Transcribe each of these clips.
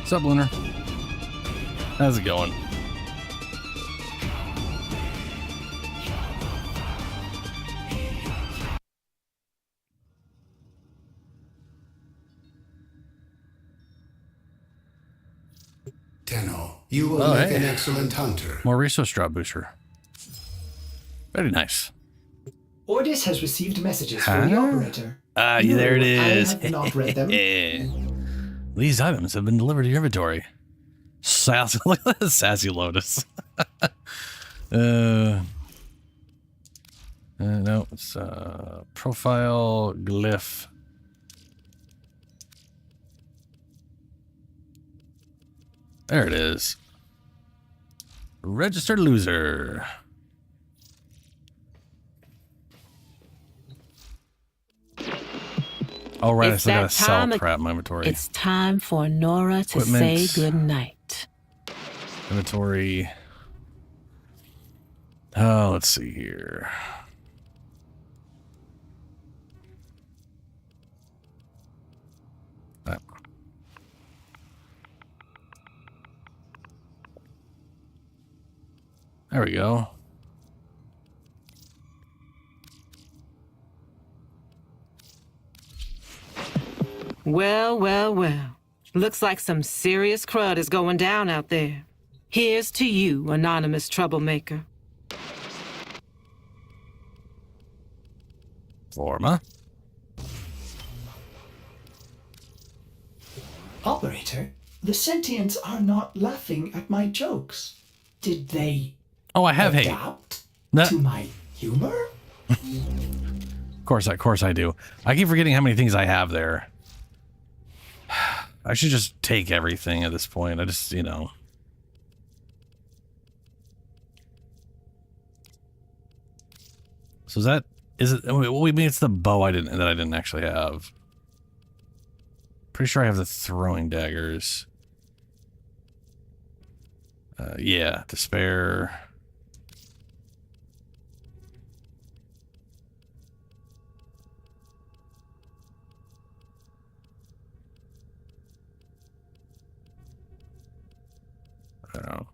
What's up, Lunar? How's it going? Tenno, you will make an excellent hunter. More resource drop booster. Very nice. Ordis has received messages from the operator. There it is. I have not read them. These items have been delivered to your inventory. Sassy, look at that sassy Lotus. No, it's profile glyph. There it is. Registered loser. Oh, right. I still gotta sell crap in my inventory. It's time for Nora to say goodnight. Inventory. Oh, let's see here. There we go. Well, well, well. Looks like some serious crud is going down out there. Here's to you, anonymous troublemaker. Forma. Operator, the sentients are not laughing at my jokes. Did they I have hate. adapt No. to my humor? Of course I do. I keep forgetting how many things I have there. I should just take everything at this point. I just, you know. So is it, well, we mean it's the bow that I didn't actually have. Pretty sure I have the throwing daggers. Yeah, despair. I don't know.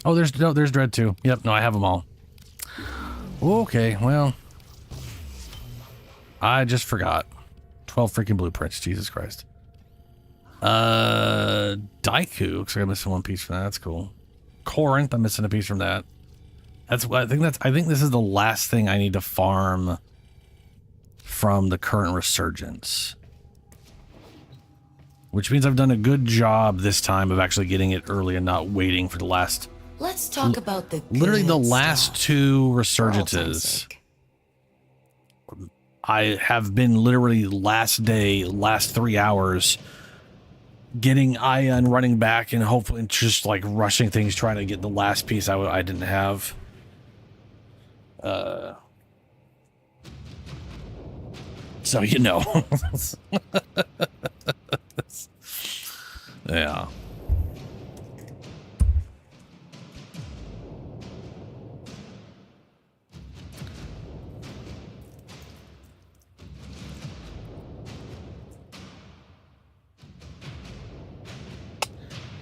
Oh, there's Dread too. Yep, no, I have them all. Okay, well, I just forgot. 12 freaking blueprints, Jesus Christ. Daiku, looks like I'm missing one piece from that. That's cool. Corinth, I'm missing a piece from that. I think this is the last thing I need to farm from the current resurgence. Which means I've done a good job this time of actually getting it early and not waiting for the last. Let's talk about the literally the good last stuff. two For all resurgences. time's sake. I have been literally last 3 hours getting Ion running back and hopefully just like rushing things, trying to get the last piece I didn't have. So, you know. Yeah.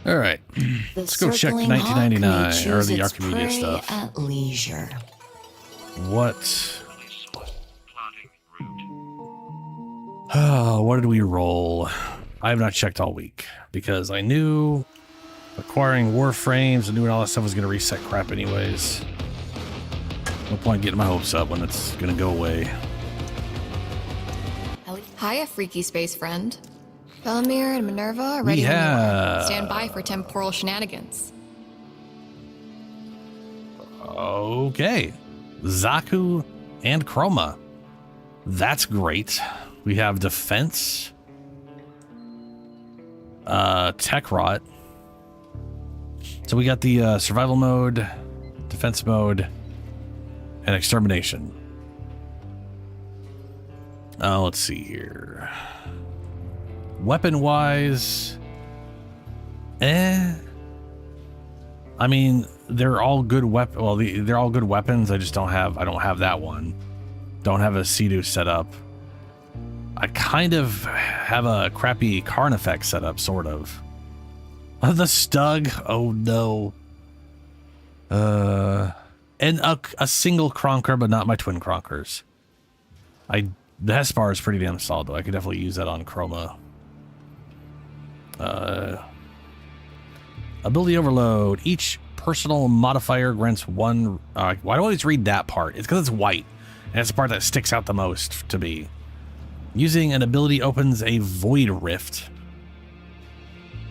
All right, let's go check 1999 or the Archimedea stuff. At leisure. What? Oh, what did we roll? I have not checked all week because I knew acquiring Warframes and doing all that stuff was going to reset crap anyways. No point getting my hopes up when it's going to go away. Hiya, freaky space friend. Bellamir and Minerva are ready when you are. Stand by for temporal shenanigans. Okay. Zaku and Chroma. That's great. We have defense. Tech rot. So we got the survival mode, defense mode, and extermination. Let's see here. Weapon wise, I mean, they're all good weapons. Well, they're all good weapons. I don't have that one. Don't have a Sea-Doo set up. I kind of have a crappy Carnifex set up, sort of. The Stug? Oh no. And a single Cronker, but not my twin Cronkers. The Hespar is pretty damn solid, though. I could definitely use that on Chroma. Ability overload. Each personal modifier grants one... why do I always read that part? It's because it's white. And it's the part that sticks out the most to me. Using an ability opens a Void Rift.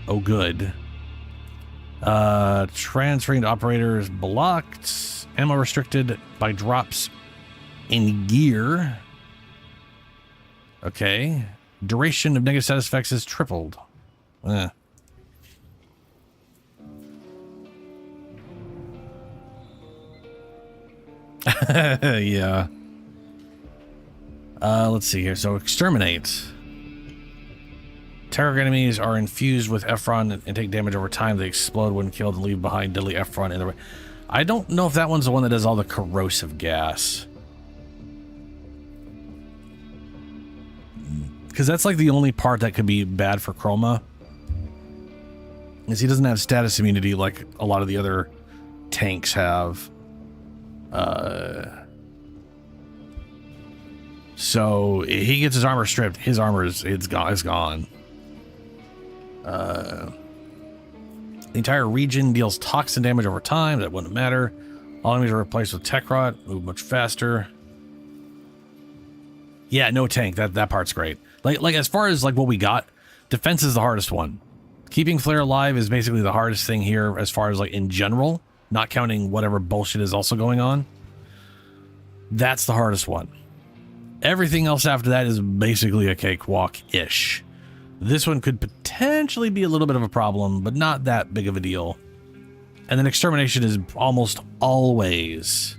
Oh, good. Transferring to operators blocked. Ammo restricted by drops in gear. Okay. Duration of negative status effects is tripled. Yeah. Let's see here. So exterminate. Terror enemies are infused with Ephron and take damage over time. They explode when killed and leave behind deadly Ephron in the way. I don't know if that one's the one that does all the corrosive gas. Because that's like the only part that could be bad for Chroma. Is he doesn't have status immunity like a lot of the other tanks have. So he gets his armor stripped. His armor is gone. The entire region deals toxin damage over time. That wouldn't matter. All enemies are replaced with Tech Rot. Move much faster. Yeah, no tank. That part's great. Like as far as like what we got, defense is the hardest one. Keeping Flare alive is basically the hardest thing here as far as like in general, not counting whatever bullshit is also going on. That's the hardest one. Everything else after that is basically a cakewalk-ish. This one could potentially be a little bit of a problem, but not that big of a deal. And then extermination is almost always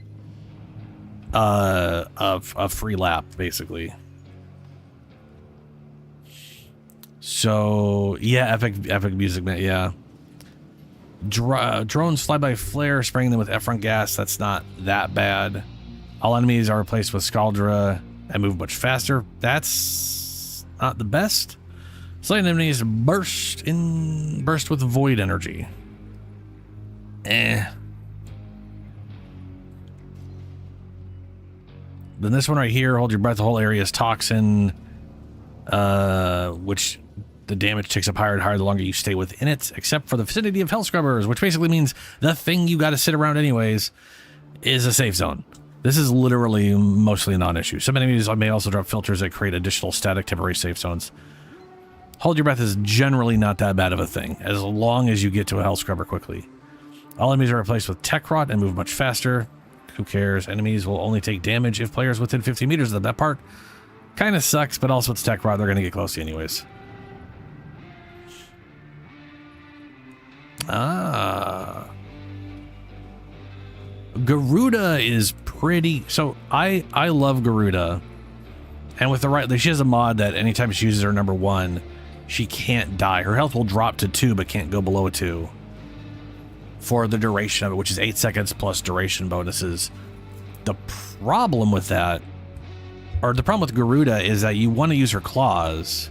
a free lap, basically. So yeah, epic music, man. Yeah. Drones fly by flare, spraying them with effluent gas. That's not that bad. All enemies are replaced with Scaldra and move much faster. That's not the best. Slain enemies burst with void energy. Then this one right here, hold your breath, the whole area is toxin, which the damage ticks up higher and higher the longer you stay within it, except for the vicinity of Hell Scrubbers, which basically means the thing you got to sit around anyways is a safe zone. This is literally mostly a non-issue. Some enemies may also drop filters that create additional static temporary safe zones. Hold your breath is generally not that bad of a thing, as long as you get to a Hell Scrubber quickly. All enemies are replaced with Tech Rot and move much faster. Who cares? Enemies will only take damage if players within 50 meters of them. That part kind of sucks, but also it's Tech Rot. They're going to get close to you anyways. Garuda is pretty... So, I love Garuda. And with the right... She has a mod that anytime she uses her number 1, she can't die. Her health will drop to 2, but can't go below a 2. For the duration of it, which is 8 seconds plus duration bonuses. The problem with that... Or the problem with Garuda is that you want to use her claws,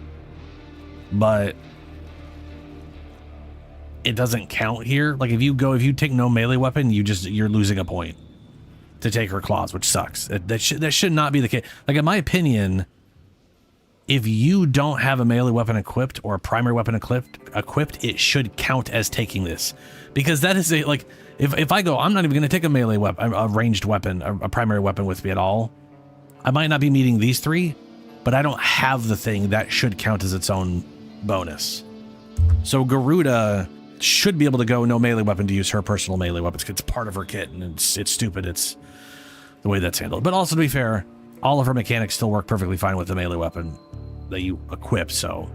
but... it doesn't count here. Like if you take no melee weapon, you're losing a point to take her claws, which sucks. That should not be the case. Like in my opinion, if you don't have a melee weapon equipped or a primary weapon equipped, it should count as taking this, because that is if I go, I'm not even going to take a melee weapon, a ranged weapon, a primary weapon with me at all. I might not be meeting these 3, but I don't have the thing that should count as its own bonus. So Garuda should be able to go no melee weapon to use her personal melee weapons. It's part of her kit, and it's stupid. It's the way that's handled. But also, to be fair, all of her mechanics still work perfectly fine with the melee weapon that you equip, so...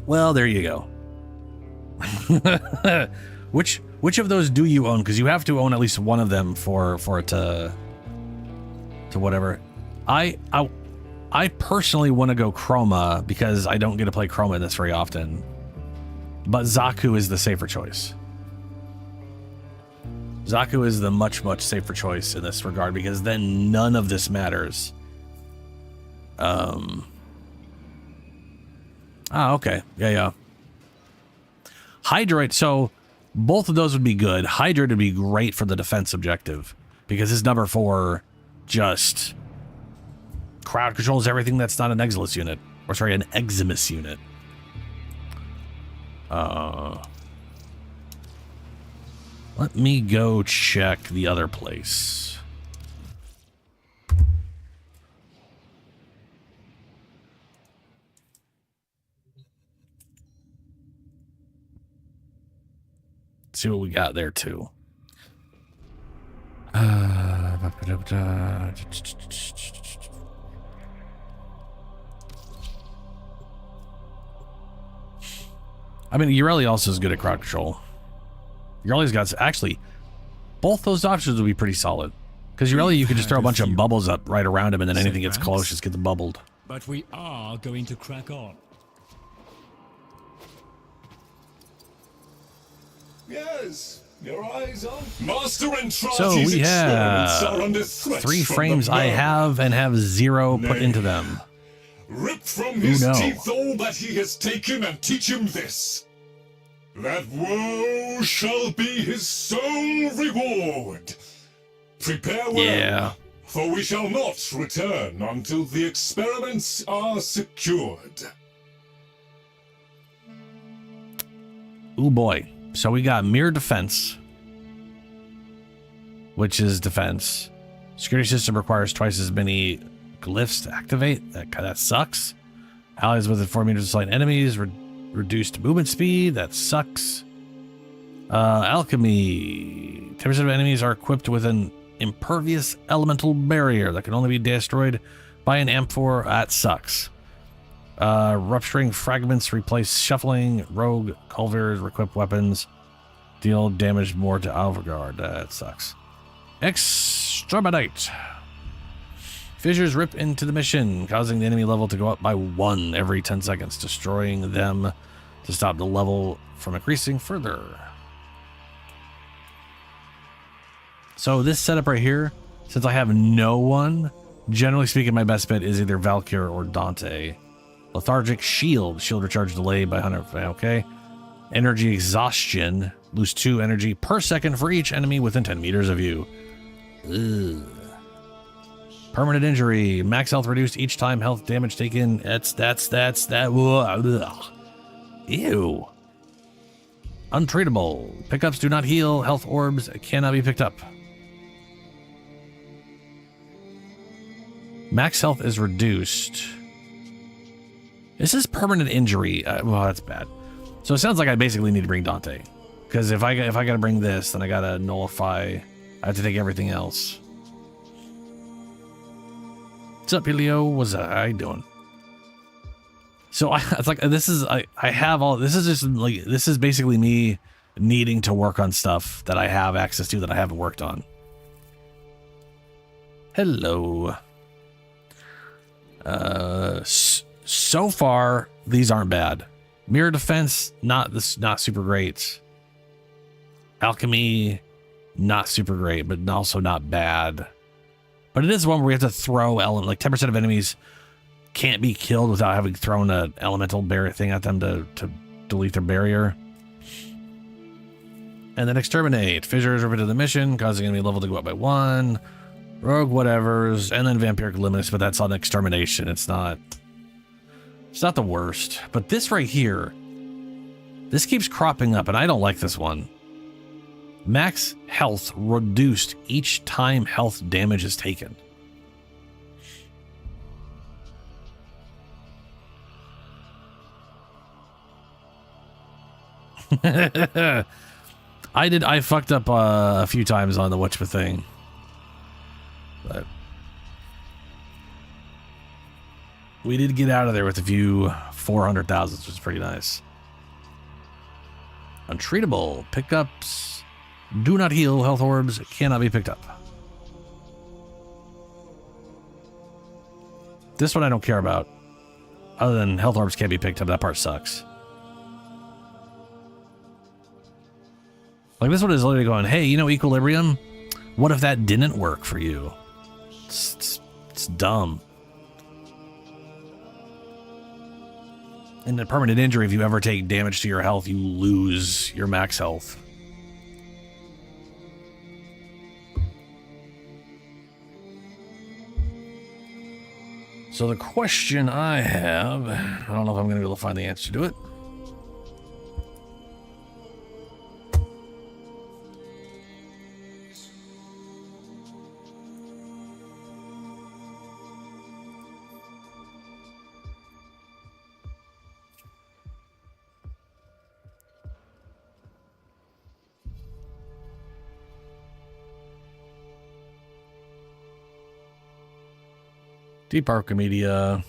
Well, there you go. Which of those do you own? Because you have to own at least one of them for it to whatever. I personally want to go Chroma because I don't get to play Chroma in this very often. But Zaku is the safer choice. Zaku is the much safer choice in this regard because then none of this matters. Okay. Yeah. Hydrate. So both of those would be good. Hydrate would be great for the defense objective because his number 4 just crowd controls everything that's not an Eximus unit. Or sorry, an Eximus unit. Let me go check the other place. See what we got there too. I mean, Ureli also is good at crowd control. Ureli's got, actually, both those options would be pretty solid. Because Ureli, you could just throw a bunch of bubbles up right around him, and then anything gets close just gets bubbled. But we are going to crack on. Yes, your eyes on Master Entrati's So we experiments are have under threat 3 from frames the I blood. have and have 0 put into them. Rip from his no. teeth all that he has taken and teach him this. That woe shall be his sole reward. Prepare well, Yeah. for we shall not return until the experiments are secured. Ooh boy. So we got mirror defense, which is defense. Security system requires twice as many glyphs to activate. That sucks. Allies within 4 meters of slight enemies. Reduced movement speed. That sucks. Alchemy. 10% of enemies are equipped with an impervious elemental barrier that can only be destroyed by an amphor. That sucks. Rupturing fragments replace shuffling. Rogue culvers equip weapons. Deal damage more to Alvagard. That sucks. Exterminate. Fissures rip into the mission, causing the enemy level to go up by 1 every 10 seconds, destroying them to stop the level from increasing further. So this setup right here, since I have no one, generally speaking, my best bet is either Valkyr or Dante. Lethargic shield recharge delayed by 100. Okay. Energy exhaustion, lose 2 energy per second for each enemy within 10 meters of you. Ugh. Permanent injury, max health reduced each time health damage taken. That. Ugh. Ew. Untreatable. Pickups do not heal. Health orbs cannot be picked up. Max health is reduced. This is permanent injury. Well, that's bad. So it sounds like I basically need to bring Dante, because if I gotta bring this, then I gotta nullify. I have to take everything else. What's up, Helio? What's up? How you doing? So it's like I have all this is just like this is basically me needing to work on stuff that I have access to that I haven't worked on. Hello. So far these aren't bad. Mirror defense, not super great. Alchemy, not super great, but also not bad. But it is one where we have to throw like 10% of enemies can't be killed without having thrown an elemental barrier thing at them to delete their barrier. And then exterminate. Fissures rip into the mission, causing enemy level to go up by 1. Rogue whatevers, and then vampiric limitless, but that's on extermination. It's not the worst. But this right here, this keeps cropping up, and I don't like this one. Max health reduced each time health damage is taken. I fucked up a few times on the Witchma thing. But we did get out of there with a few 400,000s, which is pretty nice. Untreatable. Pickups. Do not heal. Health orbs cannot be picked up. This one I don't care about. Other than health orbs can't be picked up. That part sucks. Like this one is literally going, hey, you know equilibrium? What if that didn't work for you? It's dumb. And a permanent injury, if you ever take damage to your health, you lose your max health. So the question I have, I don't know if I'm going to be able to find the answer to it. Deep Archimedea.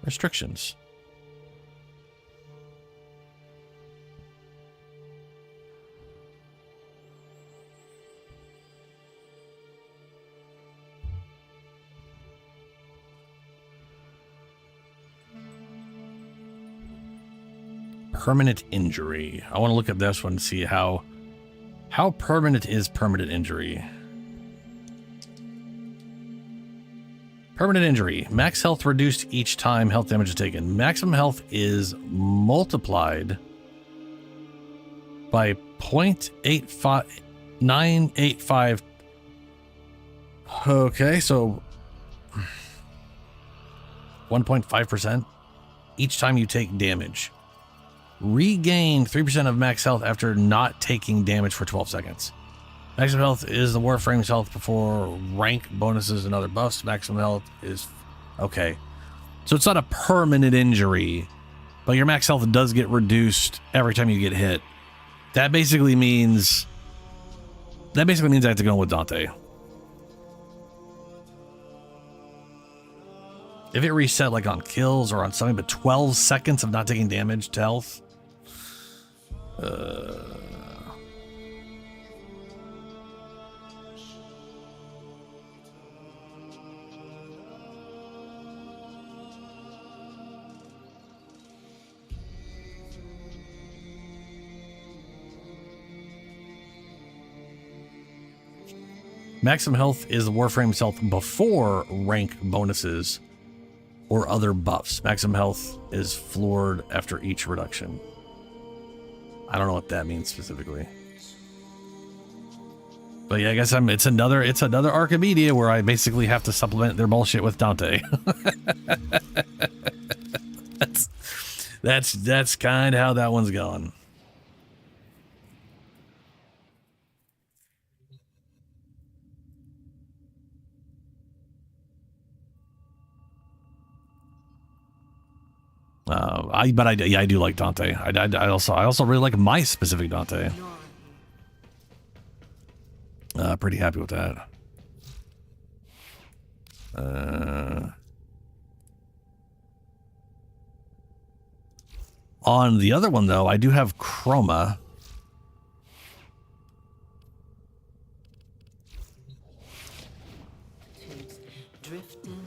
Restrictions. Permanent injury. I want to look at this one and see how permanent is permanent injury. Permanent injury. Max health reduced each time health damage is taken. Maximum health is multiplied by 0.985. Okay, so 1.5% each time you take damage. Regain 3% of max health after not taking damage for 12 seconds. Maximum health is the Warframe's health before rank bonuses and other buffs. Maximum health is... Okay. So it's not a permanent injury, but your max health does get reduced every time you get hit. That basically means... I have to go with Dante. If it reset like on kills or on something, but 12 seconds of not taking damage to health... Maximum health is the Warframe's health before rank bonuses or other buffs. Maximum health is floored after each reduction. I don't know what that means specifically. But yeah, I guess it's another Archimedea where I basically have to supplement their bullshit with Dante. that's kind of how that one's going. I do like Dante. I also really like my specific Dante. Pretty happy with that. On the other one though, I do have Chroma.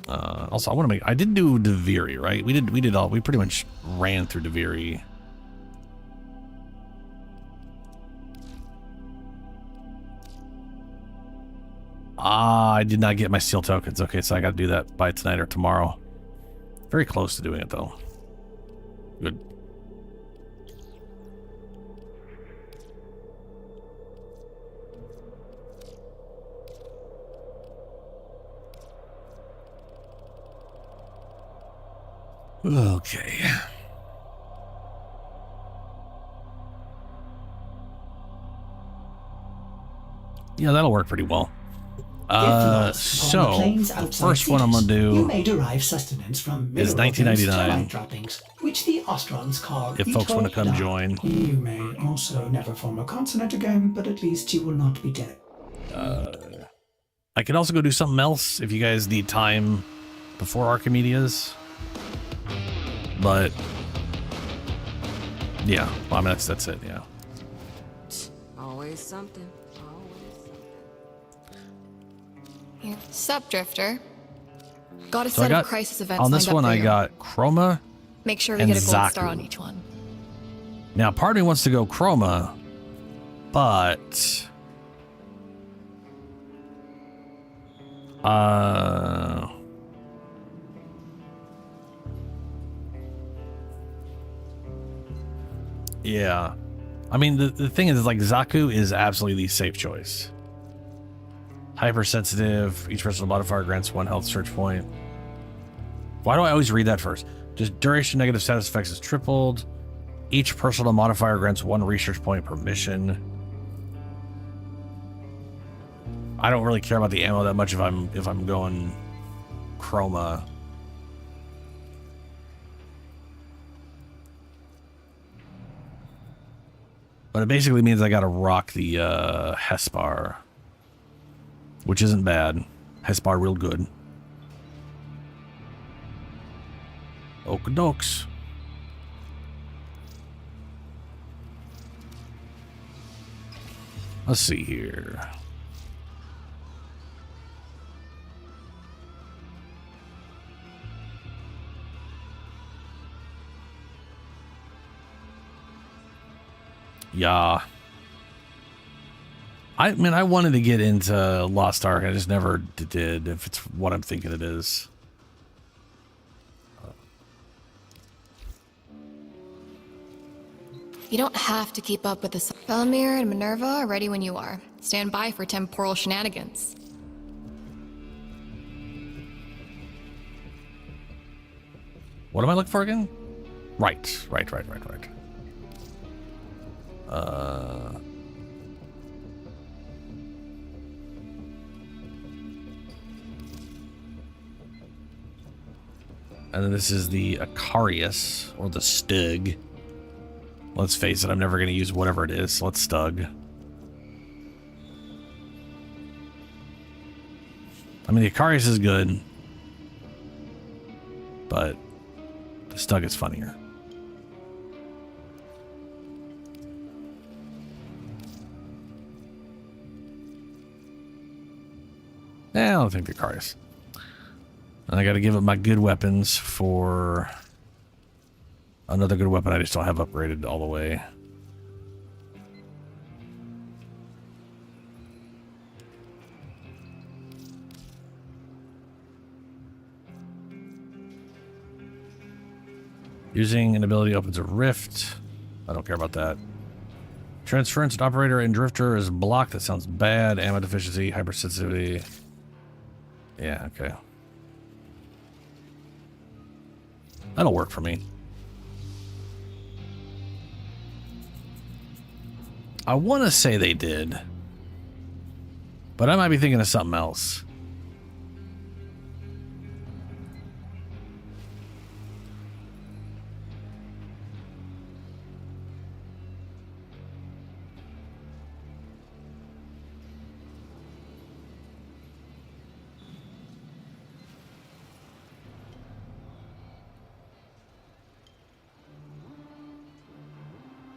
Also, I did do Deviri, right? We pretty much ran through Deviri. I did not get my steel tokens. Okay, so I got to do that by tonight or tomorrow. Very close to doing it though. Good. Okay. Yeah, that'll work pretty well. So the first one I'm gonna do you may derive sustenance from is 1999. droppings, which the Ostrons call if folks want to come join. You may also never form a consonant again, but at least you will not be dead. I can also go do something else if you guys need time before Archimedea's. But yeah, well, I mean that's it. Yeah. Always something. Here. Sup, Drifter. Got a So set of crisis events on this lined up one. for I you. got Chroma. Make sure we and get a gold Zaku. star on each one. Now, part of me wants to go Chroma, but yeah. I mean, the thing is, like, Zaku is absolutely the safe choice. Hypersensitive. Each personal modifier grants 1 health search point. Why do I always read that first? Just duration negative status effects is tripled. Each personal modifier grants 1 research point per mission. I don't really care about the ammo that much if I'm going Chroma. But it basically means I gotta rock the Hespar, which isn't bad. Hespar real good. Okadokes. Let's see here. Yeah. I mean, I wanted to get into Lost Ark. I just never did, if it's what I'm thinking it is. You don't have to keep up with the... Bellamere and Minerva are ready when you are. Stand by for temporal shenanigans. What am I looking for again? Right. And then this is the Acarius, or the Stug. Let's face it, I'm never going to use whatever it is, so let's Stug. I mean, the Acarius is good, but the Stug is funnier. I don't think the Acarius. And I got to give up my good weapons for another good weapon I just don't have upgraded all the way. Using an ability opens a rift. I don't care about that. Transference, operator, and drifter is blocked. That sounds bad. Ammo deficiency, hypersensitivity. Yeah, okay. That'll work for me. I want to say they did, but I might be thinking of something else.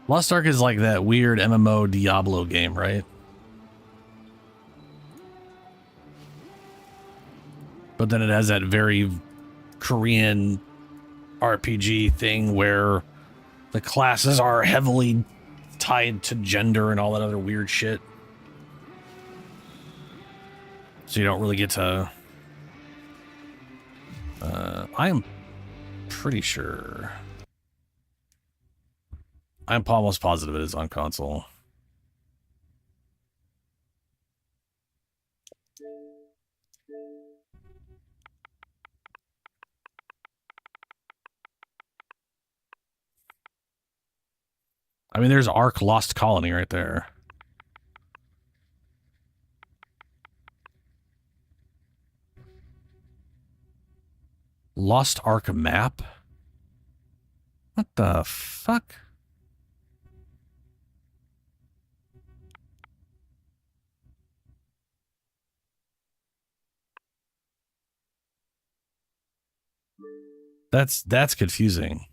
Lost Ark is like that weird MMO Diablo game, right? But then it has that very Korean RPG thing where the classes are heavily tied to gender and all that other weird shit. So you don't really get to... I am pretty sure... I'm almost positive it is on console. I mean, there's Ark Lost Colony right there. Lost Ark map? What the fuck? That's confusing.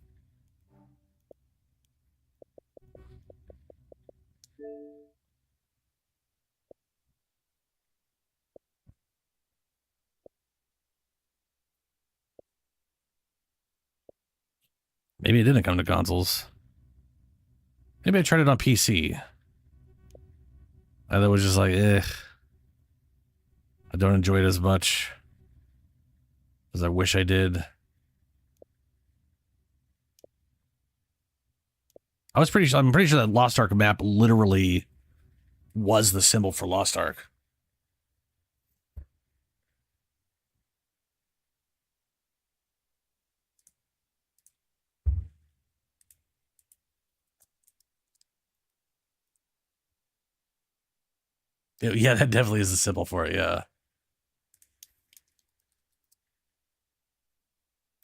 Maybe it didn't come to consoles. Maybe I tried it on PC. And it was just like, I don't enjoy it as much as I wish I did. I'm pretty sure that Lost Ark map literally was the symbol for Lost Ark. Yeah, that definitely is the symbol for it, yeah.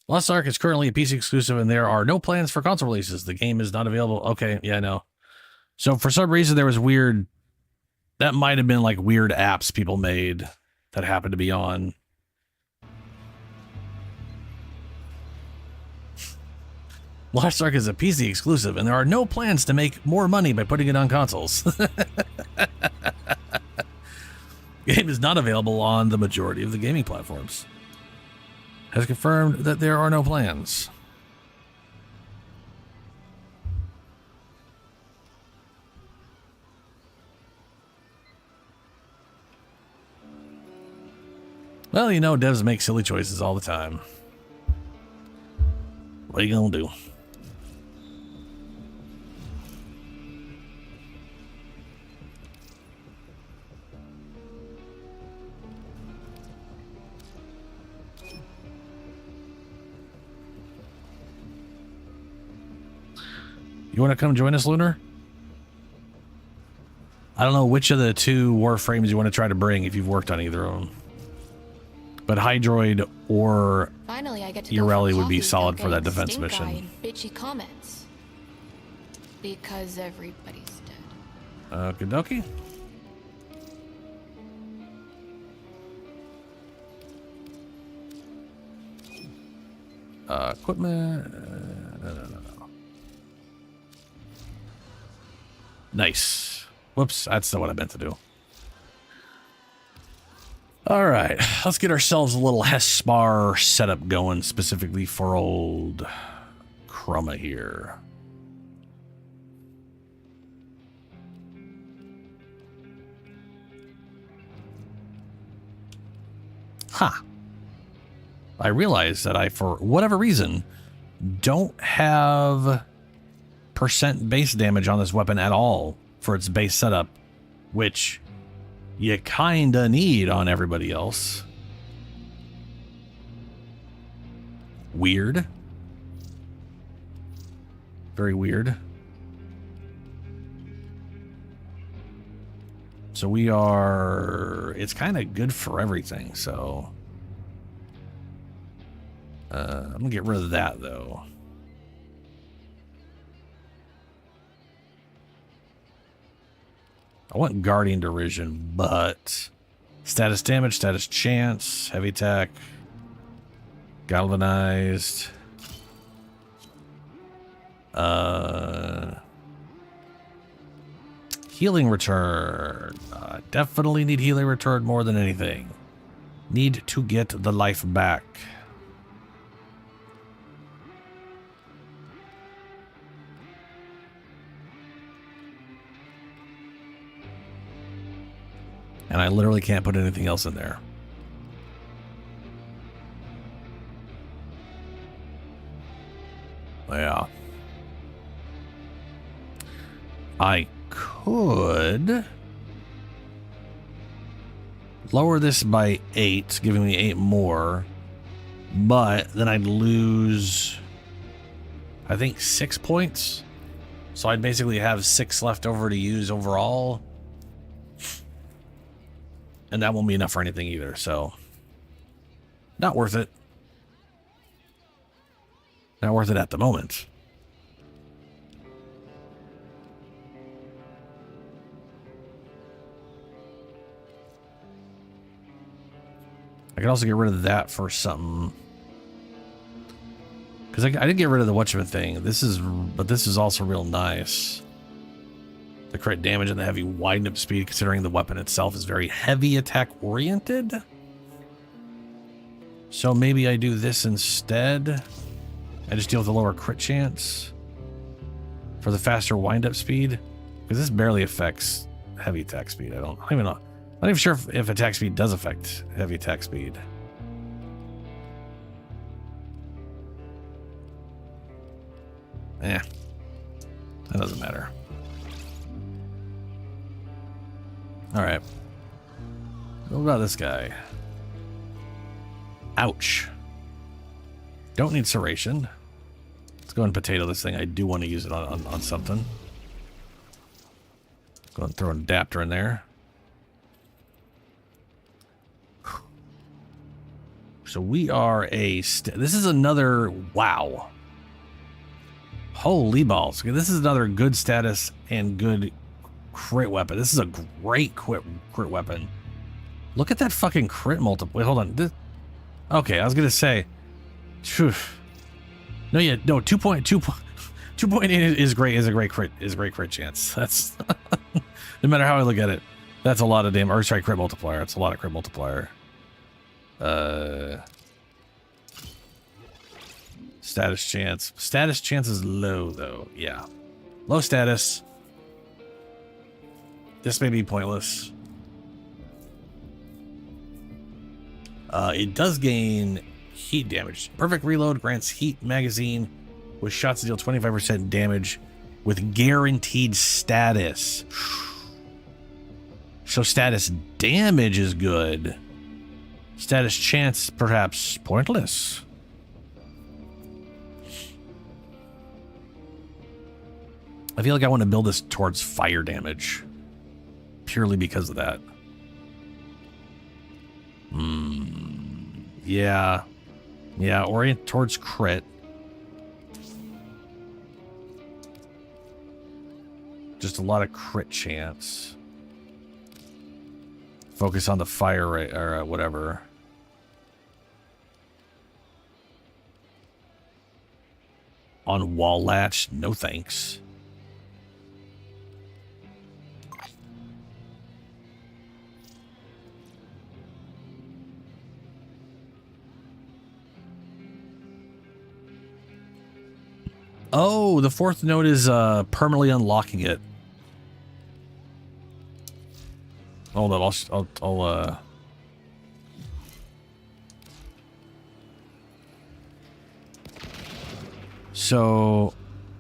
Lost Ark is currently a PC exclusive, and there are no plans for console releases. The game is not available. Okay, yeah, I know. So for some reason, there was weird... That might have been like weird apps people made that happened to be on. Lost Ark is a PC exclusive, and there are no plans to make more money by putting it on consoles. The game is not available on the majority of the gaming platforms. Has confirmed that there are no plans. Well, you know, devs make silly choices all the time. What are you gonna do? You want to come join us, Lunar? I don't know which of the two Warframes you want to try to bring if you've worked on either of them. But Hydroid or Finally, I get to Ureli would be solid for that defense mission. And bitchy comments. Because everybody's dead. Okie dokie. Equipment. No. Nice. Whoops, that's not what I meant to do. All right, let's get ourselves a little Hespar setup going, specifically for old Chroma here. Huh. I realize that I, for whatever reason, don't have percent base damage on this weapon at all for its base setup, which you kinda need on everybody else. Weird. Very weird. So we are... It's kind of good for everything, so... I'm gonna get rid of that, though. I want Guardian Derision, but... Status damage, status chance, heavy attack, galvanized... Healing return. Definitely need healing return more than anything. Need to get the life back. And I literally can't put anything else in there. Yeah. I could lower this by 8, giving me 8 more, but then I'd lose, I think, 6 points. So I'd basically have 6 left over to use overall. And that won't be enough for anything either, so not worth it. Not worth it at the moment. I could also get rid of that for something. Because I didn't get rid of the whatchamit thing. But this is also real nice. The crit damage and the heavy wind-up speed, considering the weapon itself is very heavy attack oriented. So maybe I do this instead. I just deal with a lower crit chance. for the faster wind-up speed, because this barely affects heavy attack speed. I don't even know. I'm not even sure if attack speed does affect heavy attack speed. That doesn't matter. All right. What about this guy? Ouch. Don't need serration. Let's go and potato this thing. I do want to use it on something. Go and throw an adapter in there. So we are this is another, wow. Holy balls. Okay, this is another good status and good crit weapon. This is a great crit weapon. Look at that fucking crit multiple. Wait, hold on. Okay, I was going to say. Phew. No, yeah, no, 2.8 is great, is a great crit chance. That's no matter how I look at it. That's a lot of damage. Or sorry, crit multiplier. It's a lot of crit multiplier. Status chance. Status chance is low though. Yeah. Low status. This may be pointless. It does gain heat damage. Perfect reload grants heat magazine with shots that deal 25% damage with guaranteed status. So status damage is good. Status chance perhaps pointless. I feel like I want to build this towards fire damage purely because of that. Yeah. Yeah, orient towards crit. Just a lot of crit chance. Focus on the fire rate or whatever. On wall latch, no thanks. Oh, the fourth note is permanently unlocking it. Hold on, I'll So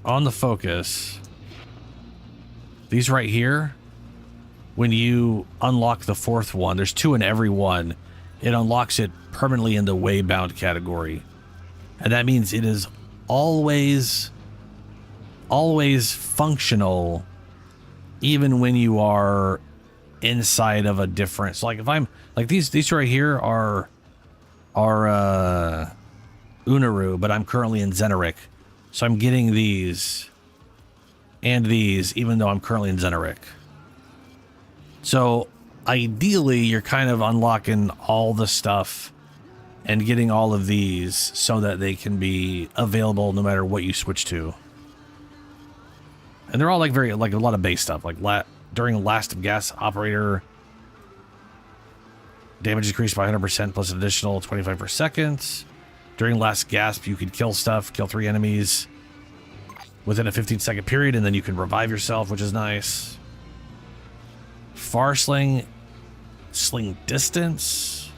on the focus, these right here, when you unlock the fourth one, there's two in every one, it unlocks it permanently in the waybound category. And that means it is always functional, even when you are inside of a different. So like if I'm like these right here are Unaru, but I'm currently in Xenoric, so I'm getting these and these even though I'm currently in Xenoric. So ideally you're kind of unlocking all the stuff and getting all of these so that they can be available no matter what you switch to. And they're all like a lot of base stuff, like during last of gas operator, damage increased by 100% plus an additional 25 per second. During last gasp, you could kill 3 enemies within a 15-second period, and then you can revive yourself, which is nice. Far sling distance,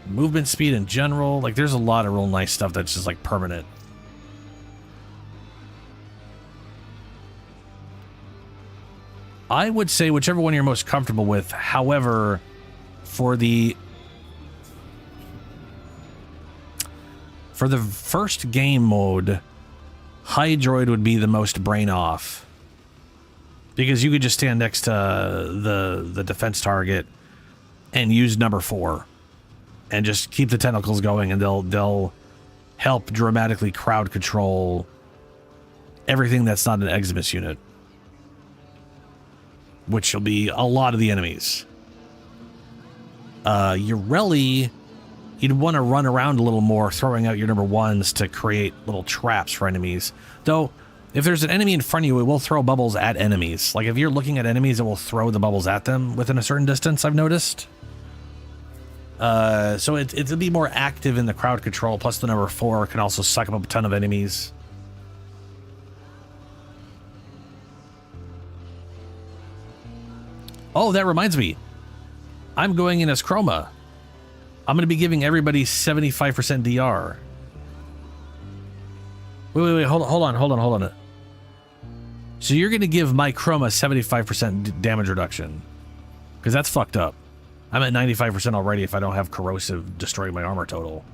movement speed in general. Like there's a lot of real nice stuff that's just like permanent. I would say whichever one you're most comfortable with. However, for the first game mode, Hydroid would be the most brain off. Because you could just stand next to the defense target and use number 4 and just keep the tentacles going, and they'll help dramatically crowd control everything that's not an Eximus unit, which will be a lot of the enemies. Urelli, you'd want to run around a little more, throwing out your number 1s to create little traps for enemies. Though, if there's an enemy in front of you, it will throw bubbles at enemies. Like if you're looking at enemies, it will throw the bubbles at them within a certain distance, I've noticed. So it'll be more active in the crowd control, plus the number 4 can also suck up a ton of enemies. Oh, that reminds me. I'm going in as Chroma. I'm going to be giving everybody 75% DR. Wait, hold on. So you're going to give my Chroma 75% damage reduction. Because that's fucked up. I'm at 95% already if I don't have corrosive destroying my armor total.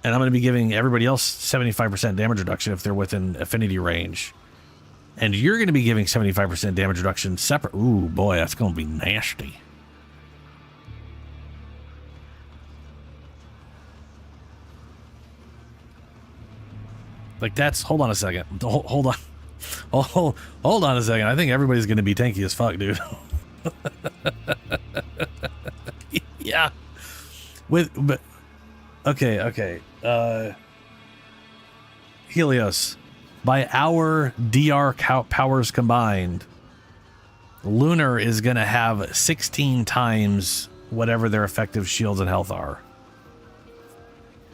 And I'm going to be giving everybody else 75% damage reduction if they're within affinity range. And you're going to be giving 75% damage reduction separate. Ooh, boy, that's going to be nasty. Like that's, hold on a second. Hold on. Hold on a second. I think everybody's going to be tanky as fuck, dude. Yeah. But okay. Helios. By our DR powers combined, Lunar is going to have 16 times whatever their effective shields and health are.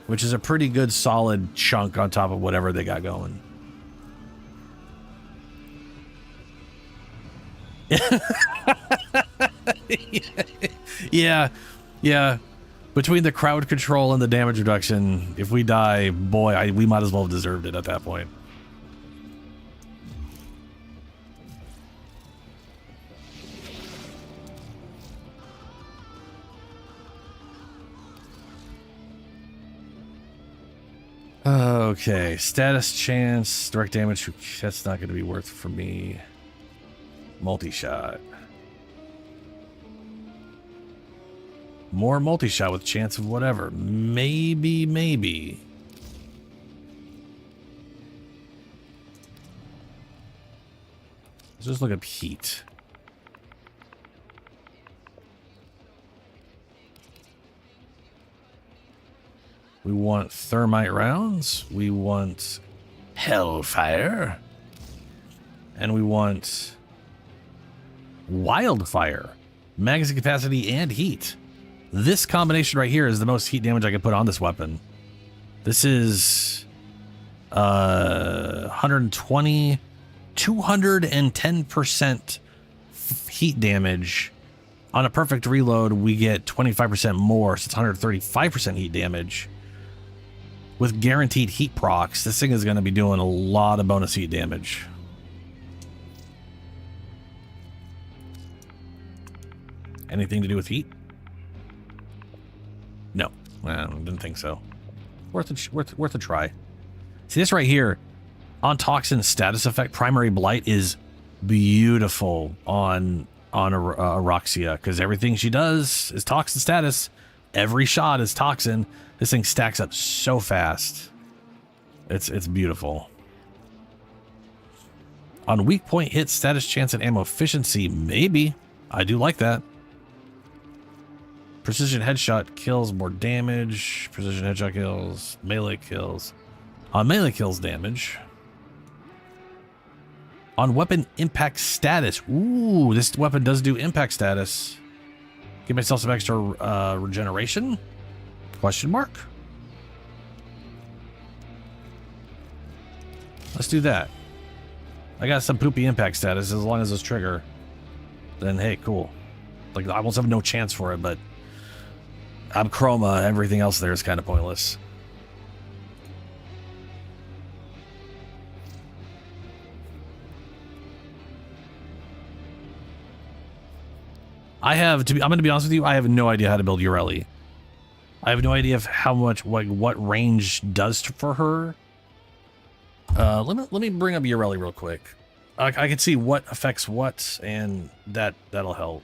Which is a pretty good solid chunk on top of whatever they got going. Yeah. Between the crowd control and the damage reduction, if we die, boy, we might as well have deserved it at that point. Okay, status chance, direct damage, that's not going to be worth for me. Multi-shot. More multi-shot with chance of whatever. Maybe. Let's just look up heat. We want thermite rounds. We want hellfire. And we want wildfire. Magazine capacity and heat. This combination right here is the most heat damage I can put on this weapon. This is 120, 210% heat damage. On a perfect reload, we get 25% more, so it's 135% heat damage. With guaranteed heat procs, this thing is going to be doing a lot of bonus heat damage. Anything to do with heat? No, I didn't think so. Worth a try. See this right here, on Toxin status effect, Primary Blight is beautiful on Aroxia because everything she does is Toxin status. Every shot is Toxin. This thing stacks up so fast. It's beautiful. On weak point hit, status chance and ammo efficiency, maybe. I do like that. Precision headshot kills more damage. Precision headshot kills. Melee kills. On melee kills damage. On weapon impact status. Ooh, this weapon does do impact status. Give myself some extra regeneration? Question mark? Let's do that. I got some poopy impact status as long as it's trigger. Then hey, cool. Like I almost have no chance for it, but I'm Chroma. Everything else there is kind of pointless. I'm going to be honest with you, I have no idea how to build Ureli. I have no idea of how much, what range does for her. Let me bring up Ureli real quick. I can see what affects what, and that'll help.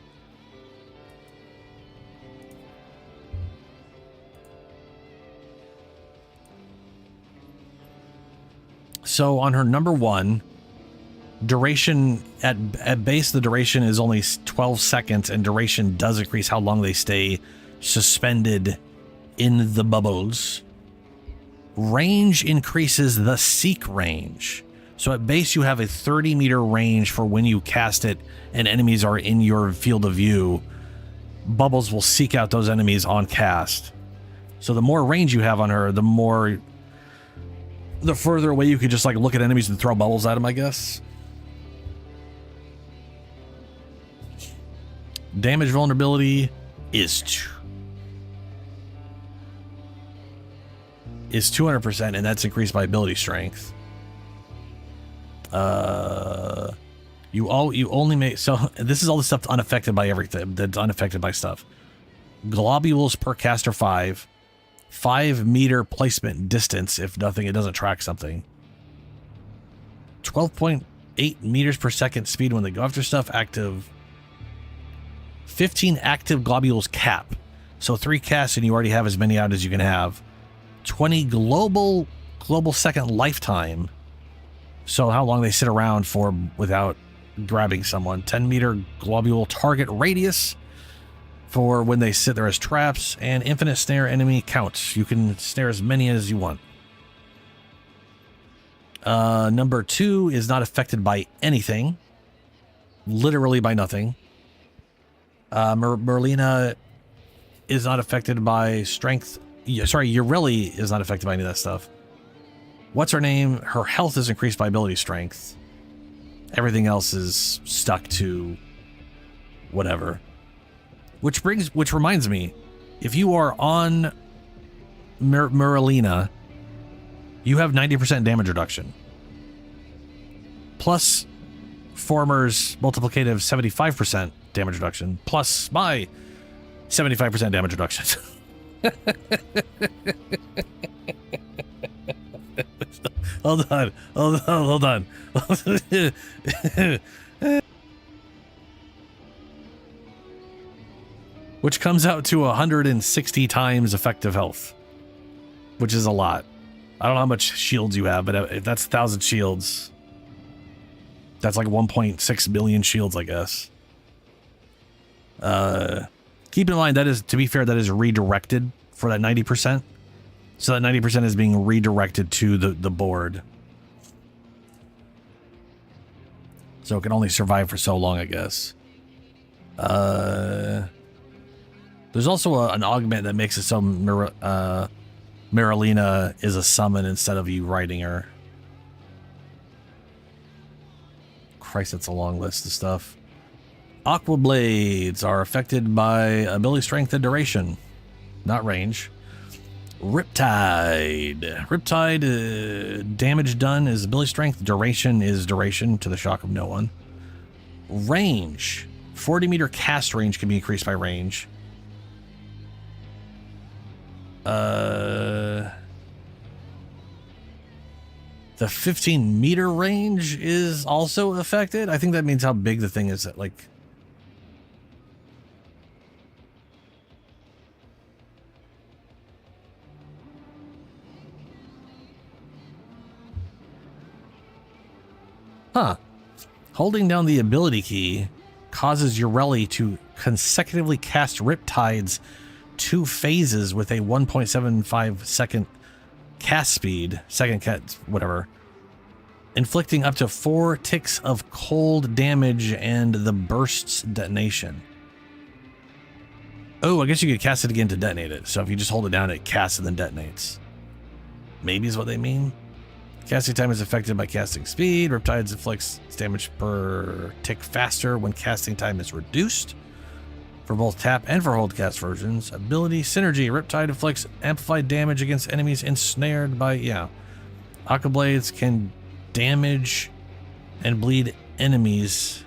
So on her number 1, duration at base, the duration is only 12 seconds, and duration does increase how long they stay suspended in the bubbles. Range increases the seek range. So at base, you have a 30-meter range for when you cast it and enemies are in your field of view. Bubbles will seek out those enemies on cast. So the more range you have on her, the further away you could just like look at enemies and throw bubbles at them, I guess. damage vulnerability is 200%, and that's increased by ability strength. You only make, so this is all the stuff unaffected by everything, that's unaffected by stuff. Globules per caster 5 meter placement distance. If nothing, it doesn't track something. 12.8 meters per second speed when they go after stuff. Active 15 active globules cap, so 3 casts and you already have as many out as you can have. 20 global second lifetime, so how long they sit around for without grabbing someone. 10 meter globule target radius for when they sit there as traps, and infinite snare enemy count. You can snare as many as you want. Number 2 is not affected by anything, literally by nothing. Merlina is not affected by strength. Sorry, Ureli is not affected by any of that stuff. What's her name? Her health is increased by ability strength. Everything else is stuck to whatever. Which reminds me, if you are on Merlina, you have 90% damage reduction. Plus Former's multiplicative 75% damage reduction. Plus my 75% damage reduction. Hold on. Which comes out to 160 times effective health, which is a lot. I don't know how much shields you have, but if that's 1,000 shields, that's like 1.6 billion shields, I guess. Keep in mind, that is, to be fair, that is redirected for that 90%. So that 90% is being redirected to the board. So it can only survive for so long, I guess. There's also an augment that makes it so Merlina is a summon instead of you writing her. Christ, that's a long list of stuff. Aqua Blades are affected by ability strength and duration, not range. Riptide. Riptide, damage done is ability strength, duration is duration, to the shock of no one. Range. 40 meter cast range can be increased by range. The 15 meter range is also affected. I think that means how big the thing is, that like, holding down the ability key causes Ureli to consecutively cast Riptides 2 phases with a 1.75 second cast speed, whatever, inflicting up to 4 ticks of cold damage and the burst's detonation. Oh, I guess you could cast it again to detonate it. So if you just hold it down, it casts and then detonates. Maybe is what they mean. Casting time is affected by casting speed. Riptides inflicts damage per tick faster when casting time is reduced. For both tap and for hold cast versions. Ability synergy. Riptide inflicts amplified damage against enemies ensnared by, Aqua Blades can damage and bleed enemies.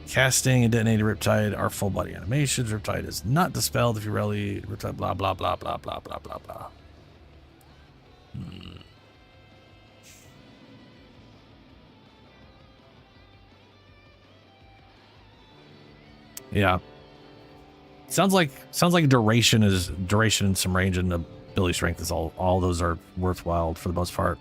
Casting and detonating Riptide are full body animations. Riptide is not dispelled if you rally Riptide, blah, blah, blah, blah, blah, blah, blah, blah. Yeah. Sounds like duration and some range and ability strength is all those are worthwhile for the most part.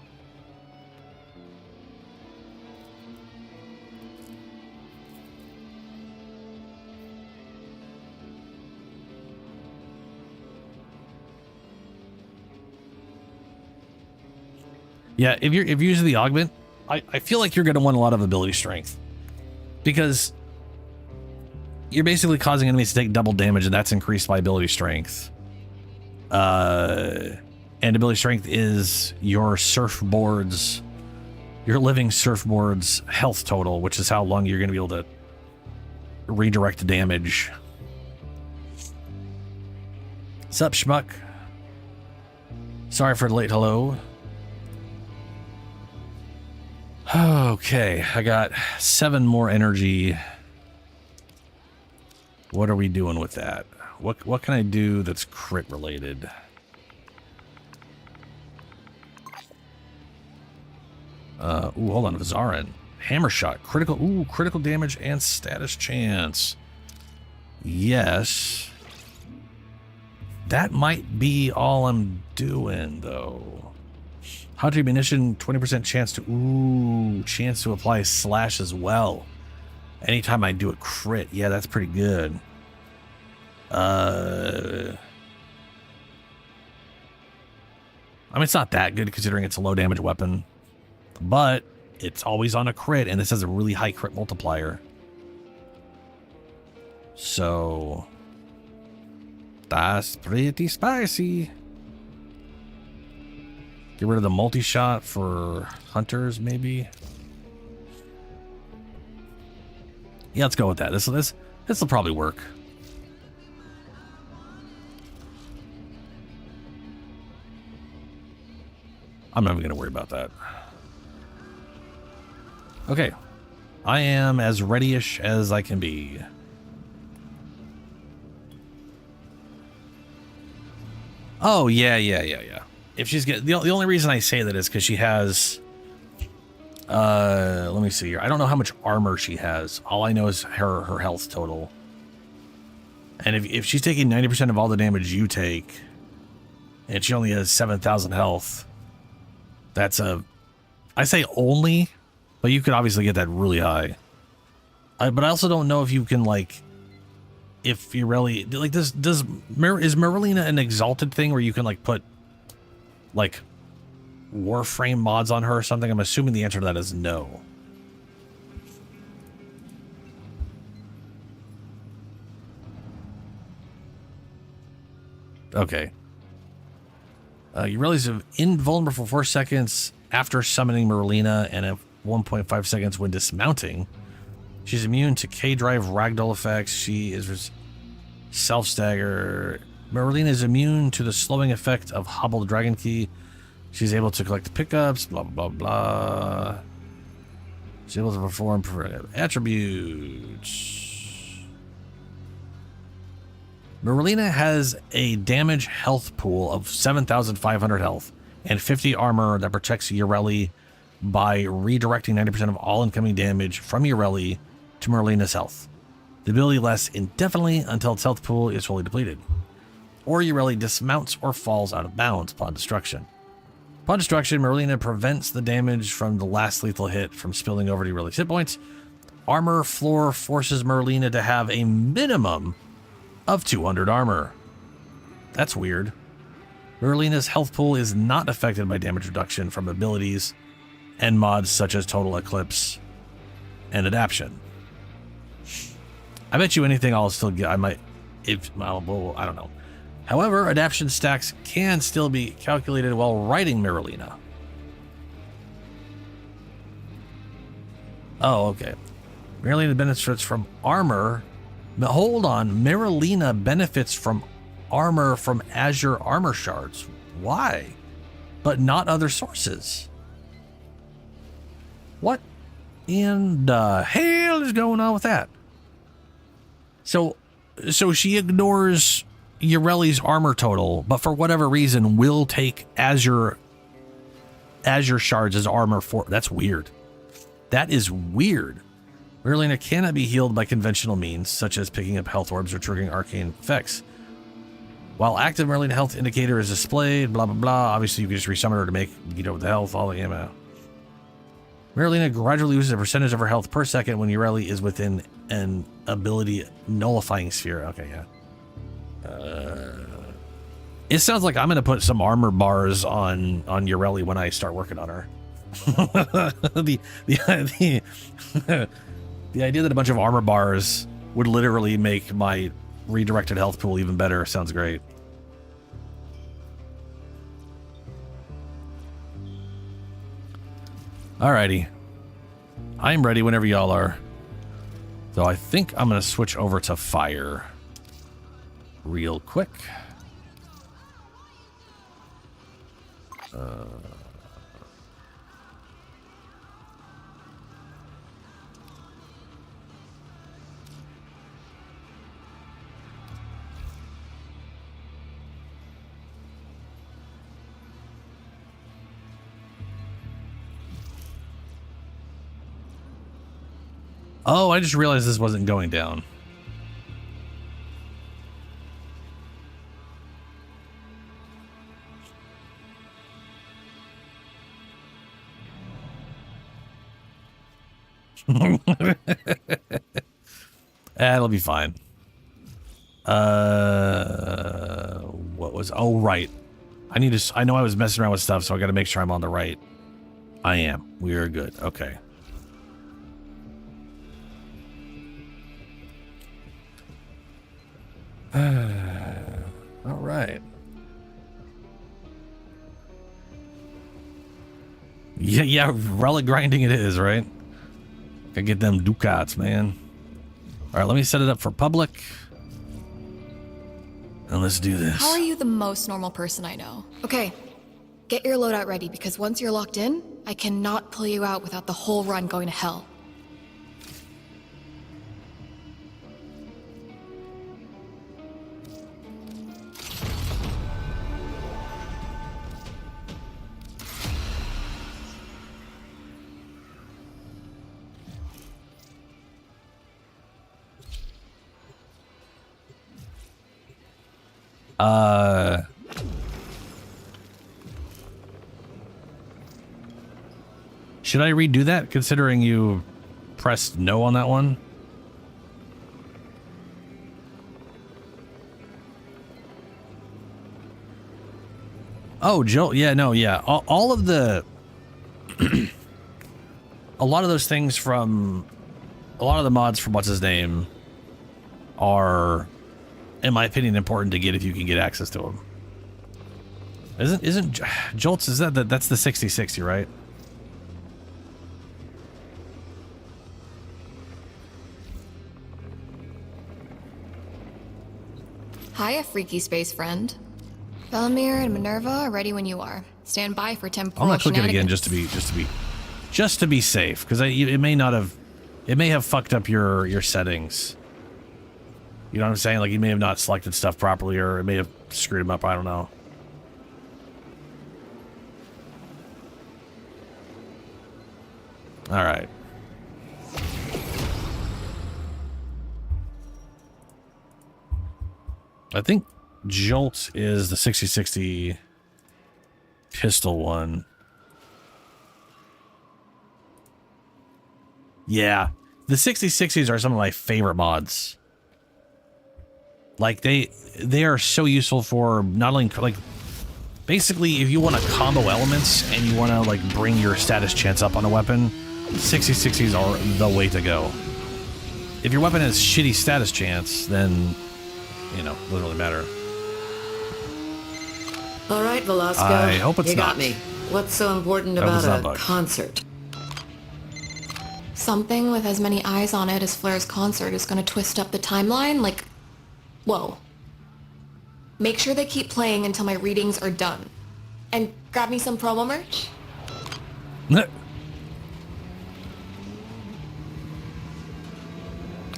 Yeah, if you're using the augment, I feel like you're going to want a lot of ability strength, because you're basically causing enemies to take double damage, and that's increased by ability strength. And ability strength is your living surfboard's health total, which is how long you're going to be able to redirect damage. Sup, schmuck? Sorry for the late hello. Okay, I got 7 more energy. What are we doing with that? What can I do that's crit related? Ooh, hold on, Vizarin. Hammer shot, critical damage and status chance. Yes. That might be all I'm doing though. Hunter munition, 20% chance to apply slash as well. Anytime I do a crit, yeah, that's pretty good. I mean, it's not that good considering it's a low damage weapon, but it's always on a crit, and this has a really high crit multiplier. So that's pretty spicy. Get rid of the multi-shot for hunters, maybe. Yeah, let's go with that. This will probably work. I'm not even going to worry about that. Okay. I am as ready-ish as I can be. Oh, yeah. If she's get the only reason I say that is because she has let me see here. I don't know how much armor she has. All I know is her health total. And if she's taking 90% of all the damage you take, and she only has 7,000 health, that's I say only, but you could obviously get that really high. But I also don't know if you can, like, if you really like this. Is Merlina an exalted thing where you can like put like Warframe mods on her or something? I'm assuming the answer to that is no. Okay. You realize you're invulnerable for 4 seconds after summoning Merlina and at 1.5 seconds when dismounting. She's immune to K-Drive ragdoll effects. She is self-stagger. Merlina is immune to the slowing effect of Hobbled Dragon Key. She's able to collect pickups, blah, blah, blah. She's able to perform attributes. Merlina has a damage health pool of 7,500 health and 50 armor that protects Ureli by redirecting 90% of all incoming damage from Ureli to Merlina's health. The ability lasts indefinitely until its health pool is fully depleted, or Ureli dismounts or falls out of bounds upon destruction. Upon destruction, Merlina prevents the damage from the last lethal hit from spilling over to Ureli's hit points. Armor floor forces Merlina to have a minimum of 200 armor. That's weird. Merlina's health pool is not affected by damage reduction from abilities and mods such as Total Eclipse and Adaption. I bet you anything I'll still get. I might, well, I don't know. However, adaption stacks can still be calculated while riding Merlina. Oh, okay. Merlina benefits from armor. Hold on. Merlina benefits from armor from Azure armor shards. Why? But not other sources. What in the hell is going on with that? So she ignores Ureli's armor total, but for whatever reason will take Azure shards as armor for. That's weird. That is weird. Merlina cannot be healed by conventional means, such as picking up health orbs or triggering arcane effects. While active Merlina health indicator is displayed, blah, blah, blah. Obviously, you can just resummon her to make, the health, all the ammo. Merlina gradually loses a percentage of her health per second when Ureli is within an ability nullifying sphere. Okay, yeah. It sounds like I'm going to put some armor bars on Ureli when I start working on her. The idea that a bunch of armor bars would literally make my redirected health pool even better sounds great. Alrighty. I'm ready whenever y'all are. So I think I'm going to switch over to fire real quick. Oh, I just realized this wasn't going down. It'll be fine. What was... Oh, right. I know I was messing around with stuff, so I got to make sure I'm on the right. I am. We are good. Okay. All right. Yeah, relic grinding it is, right? Gotta get them ducats, man. All right, let me set it up for public. And let's do this. How are you the most normal person I know? Okay, get your loadout ready, because once you're locked in, I cannot pull you out without the whole run going to hell. Should I redo that, considering you pressed no on that one? Oh, Joel, yeah, no, yeah. All of the... a lot of those things from... A lot of the mods from what's-his-name are, in my opinion, important to get if you can get access to them. Isn't Jolts, is that's the 6060, right? Hiya, freaky space friend. Bellamere and Minerva are ready when you are. Stand by for temporal I'm not clicking again shenanigans. just to be safe, because it may have fucked up your settings. You know what I'm saying? Like, you may have not selected stuff properly, or it may have screwed them up. I don't know. All right. I think Jolt is the 6060 pistol one. Yeah, the 6060s are some of my favorite mods. Like, they are so useful for not only, like, basically if you want to combo elements and you want to, like, bring your status chance up on a weapon, 6060s are the way to go. If your weapon has shitty status chance, then, you know, doesn't really matter. All right, Velasco. I hope it's you not. got me. What's so important I hope it's about not a bugged. concert? Something with as many eyes on it as Flair's concert is going to twist up the timeline, like... Whoa. Make sure they keep playing until my readings are done. And grab me some promo merch.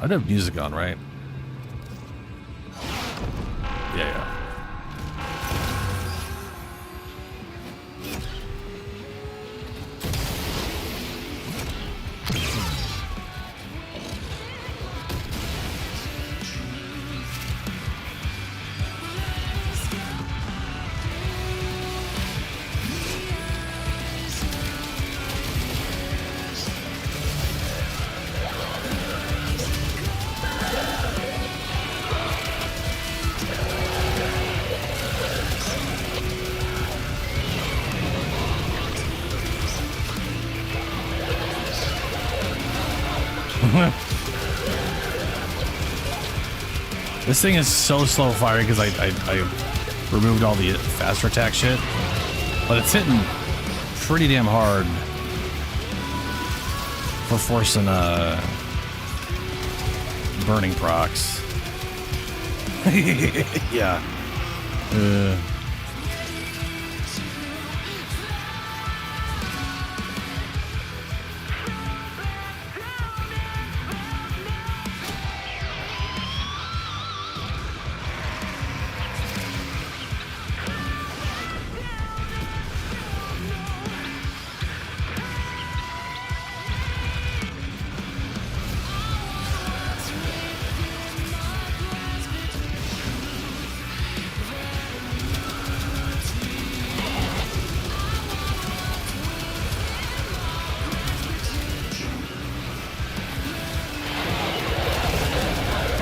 I'd have music on, right? Yeah. This thing is so slow firing because I removed all the faster attack shit, but it's hitting pretty damn hard for forcing burning procs. Yeah.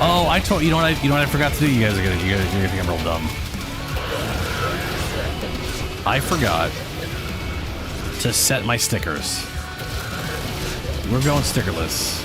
Oh, I told you know what I forgot to do. You guys are gonna think I'm real dumb. I forgot to set my stickers. We're going stickerless.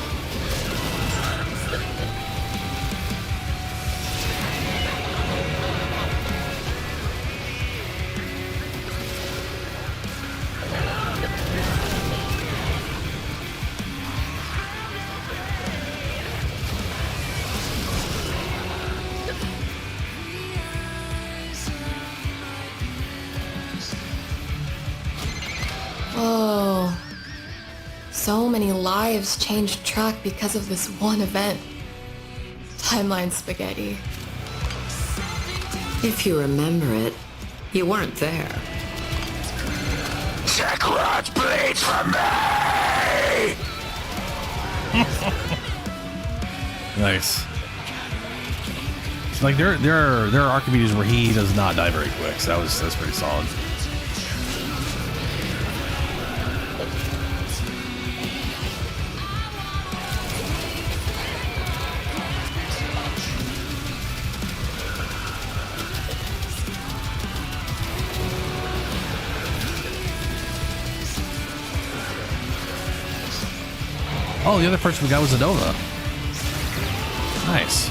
Oh, so many lives changed track because of this one event. Timeline spaghetti. If you remember it, you weren't there. Sekirot bleeds from me! Nice. It's like there are Archimedes where he does not die very quick, so that's pretty solid. Oh, the other person we got was a Nova. Nice.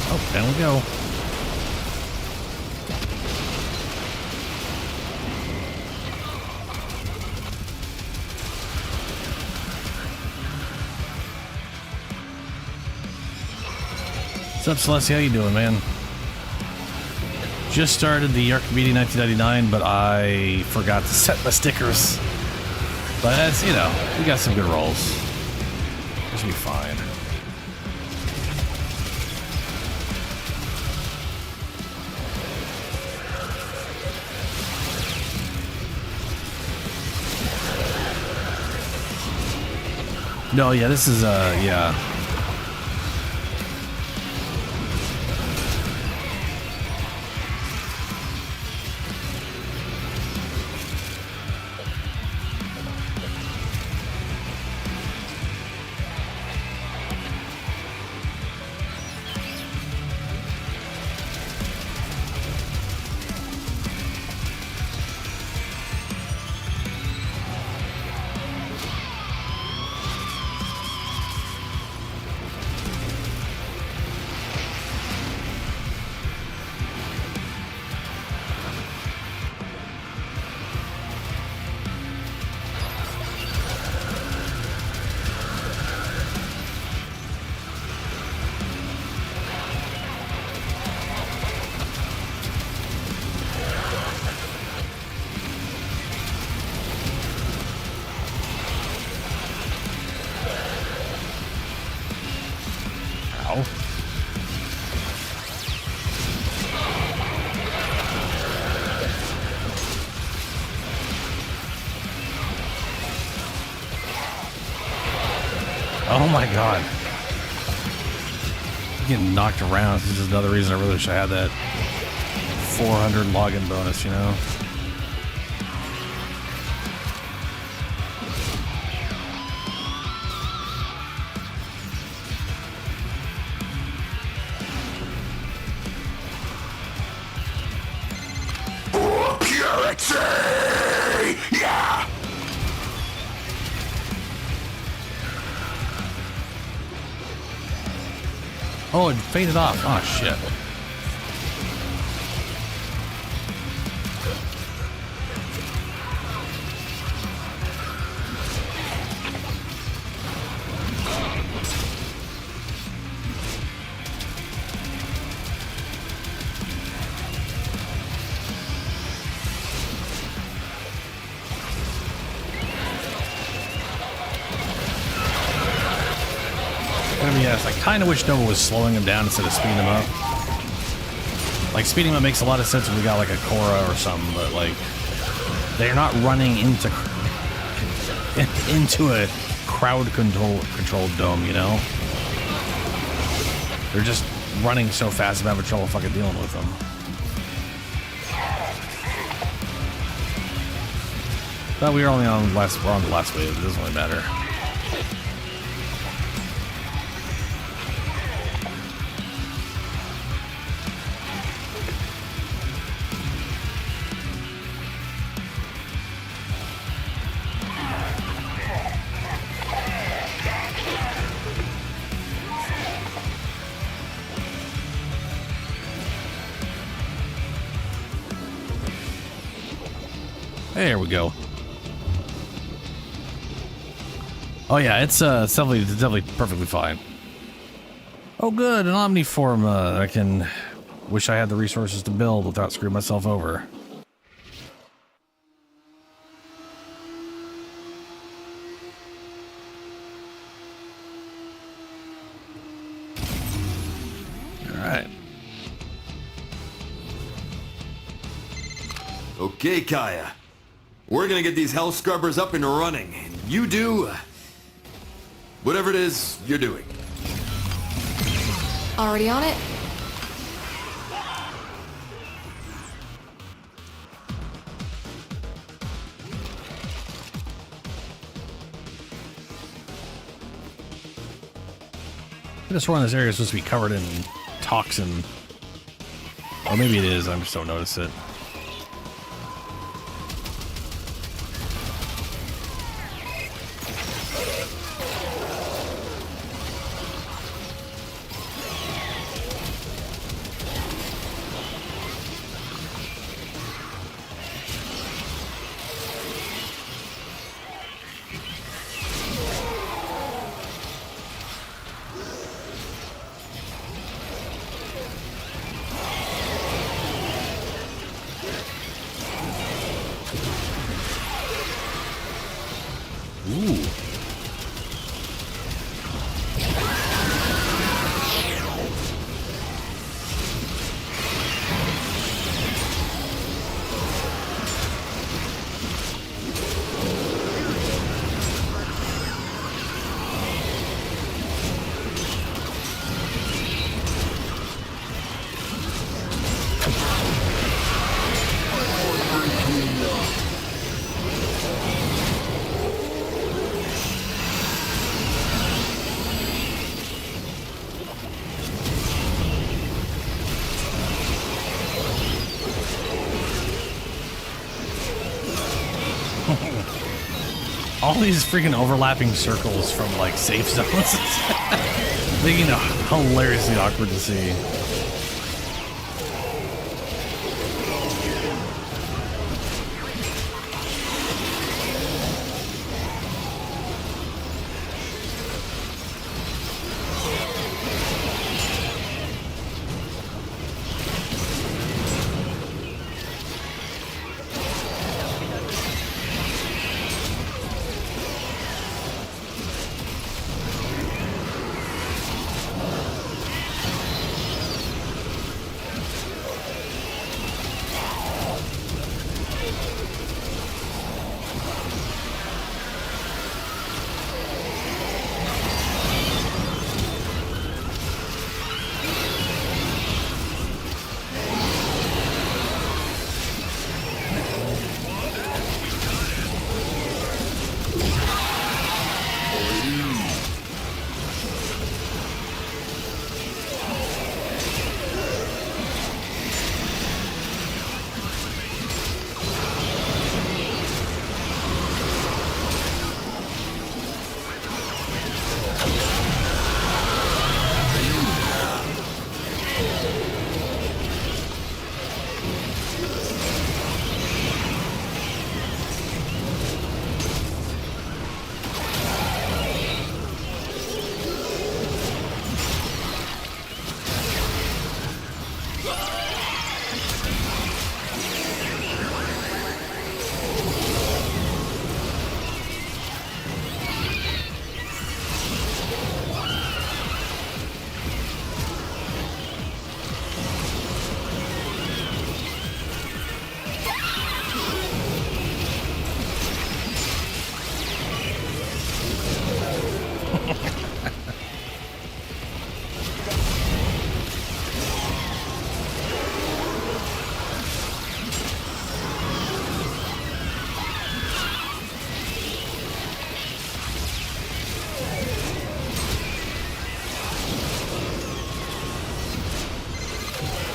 Oh, down we go. What's up, Celestia? How you doing, man? Just started the Archimedea 1999, but I forgot to set my stickers. But that's, you know, we got some good rolls. It should be fine. No, yeah, this is, yeah. Ow. Oh my god. Getting knocked around. This is another reason I really wish I had that 400 login bonus, you know? Oh, it faded off. Oh, shit. Yes, I kind of wish Nova was slowing him down instead of speeding him up. Like, speeding him up makes a lot of sense if we got like a Korra or something, but like, they're not running into a crowd controlled dome, you know? They're just running so fast I'm having trouble fucking dealing with them. But we're only on the last wave, it doesn't really matter. There we go. Oh yeah, it's definitely perfectly fine. Oh good, an Omniform I can wish I had the resources to build without screwing myself over. Alright. Okay, Kaya. We're gonna get these hell scrubbers up and running, and you do whatever it is you're doing. Already on it? I just sworn this area is supposed to be covered in toxin. Or maybe it is, I just don't notice it. Ooh. All these freaking overlapping circles from like safe zones. Making it hilariously awkward to see.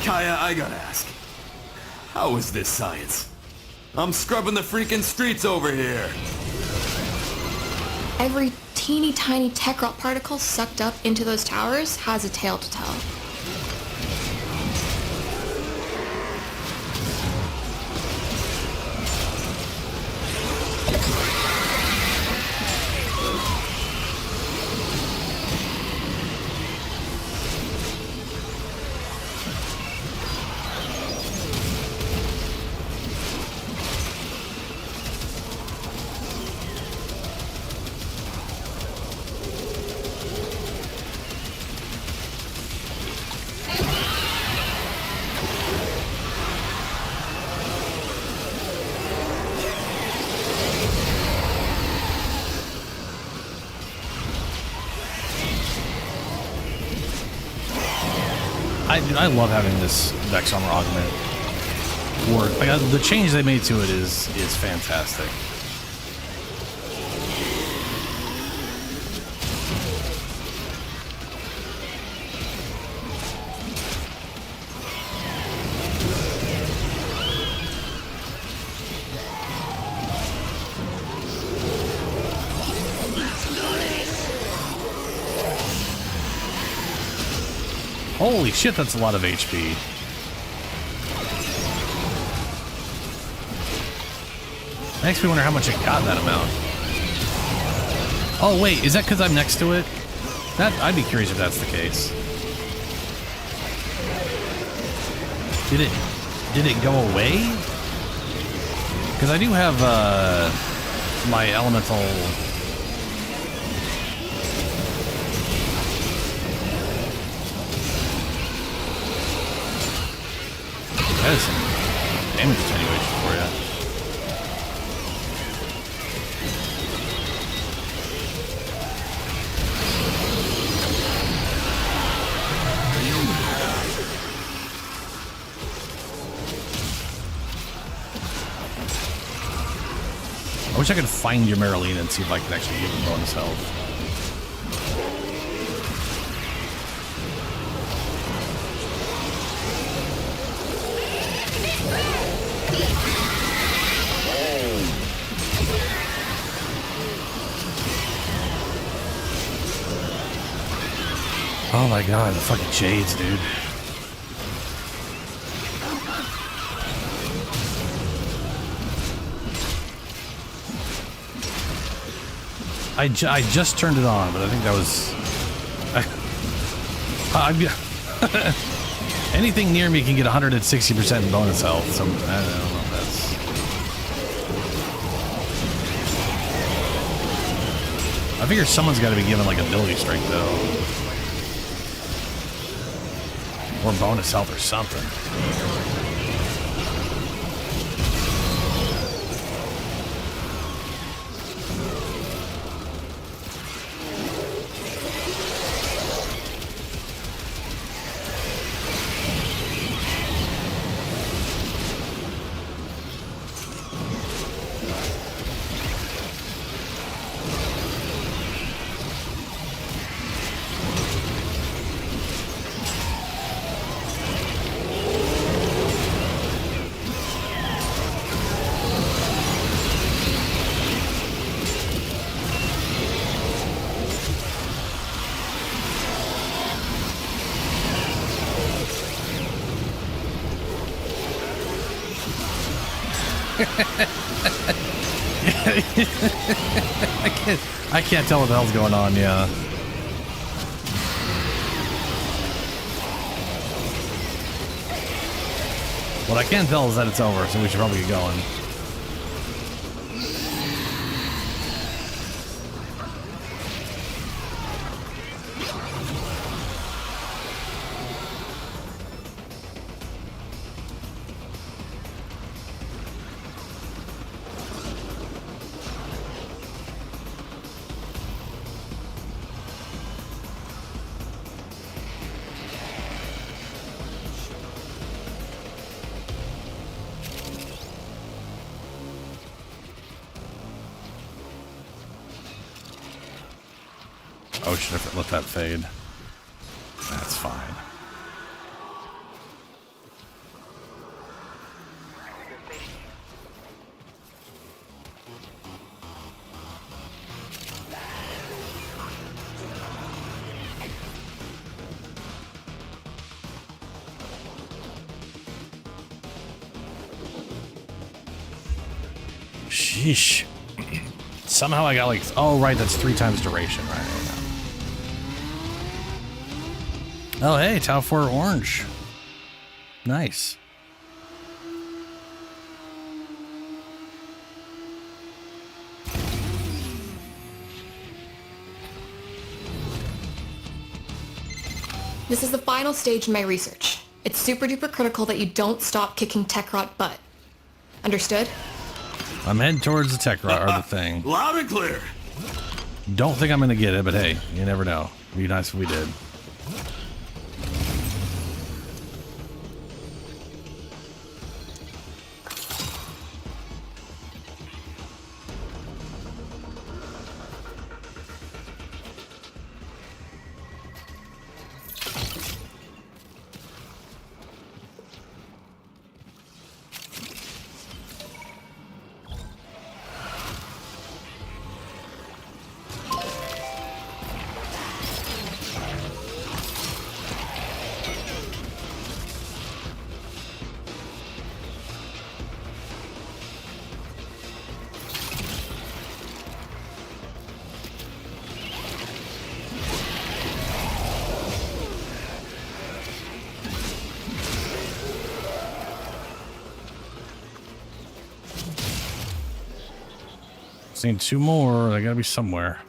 Kaya, I gotta ask. How is this science? I'm scrubbing the freaking streets over here. Every teeny tiny tech rot particle sucked up into those towers has a tale to tell. I love having this Vex armor augment work. Like, the change they made to it is fantastic. Holy shit, that's a lot of HP. Makes me wonder how much it got that amount. Oh wait, is that because I'm next to it? I'd be curious if that's the case. Did it go away? Because I do have my elemental. That is some damage attenuation for you. I wish I could find your Marilyn and see if I could actually give him bonus health. Oh my god, the fucking shades, dude. I just turned it on, but I think that was... anything near me can get 160% bonus health, so I don't know if that's... I figure someone's got to be given like ability strength though. Or bonus health or something. I can't tell what the hell's going on, yeah. What I can tell is that it's over, so we should probably get going. Oh, should I let that fade? That's fine. Sheesh. Somehow I got like, oh right, that's 3 times duration, right? Oh hey, Tau 4 orange. Nice. This is the final stage in my research. It's super duper critical that you don't stop kicking Tekrot butt. Understood? I'm heading towards the tech rod, or the thing. Loud and clear. Don't think I'm gonna get it, but hey, you never know. It'd be nice if we did. Seen 2 more. They gotta be somewhere.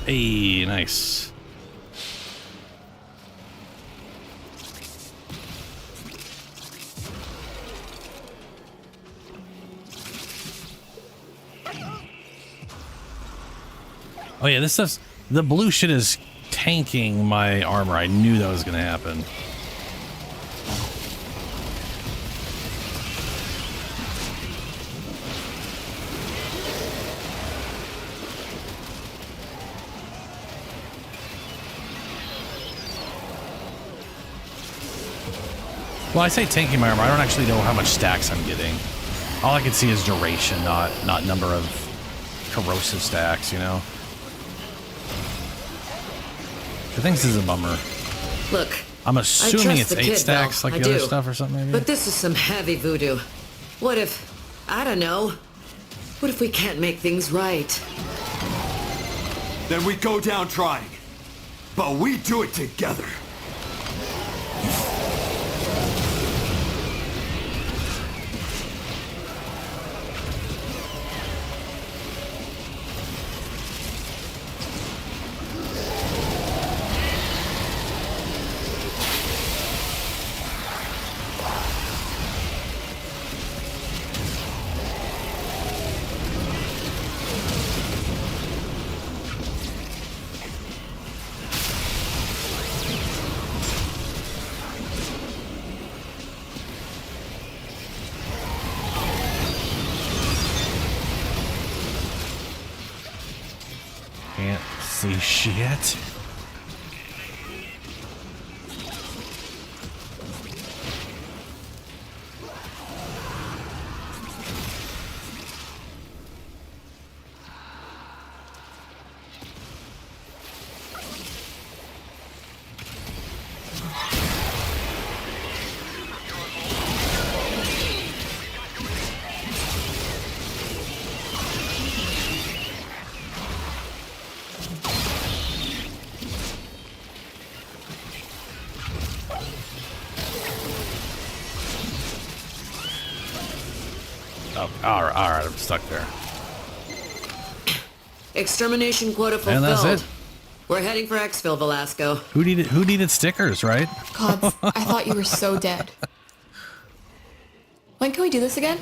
Hey, nice. Oh yeah, this stuff's, the blue shit is tanking my armor. I knew that was gonna happen. Well, I say tanking my armor. I don't actually know how much stacks I'm getting. All I can see is duration, not number of corrosive stacks, you know? I think this is a bummer. Look, I'm I assuming trust it's the 8 kid, stacks though. like I the other do. stuff or something, maybe? But this is some heavy voodoo. What if, I don't know, what if we can't make things right? Then we go down trying. But we do it together. Can't see shit. Oh, all right, I'm stuck there. Extermination quota fulfilled. And that's it. We're heading for Exfil, Velasco. Who needed stickers, right? Cods, I thought you were so dead. When can we do this again?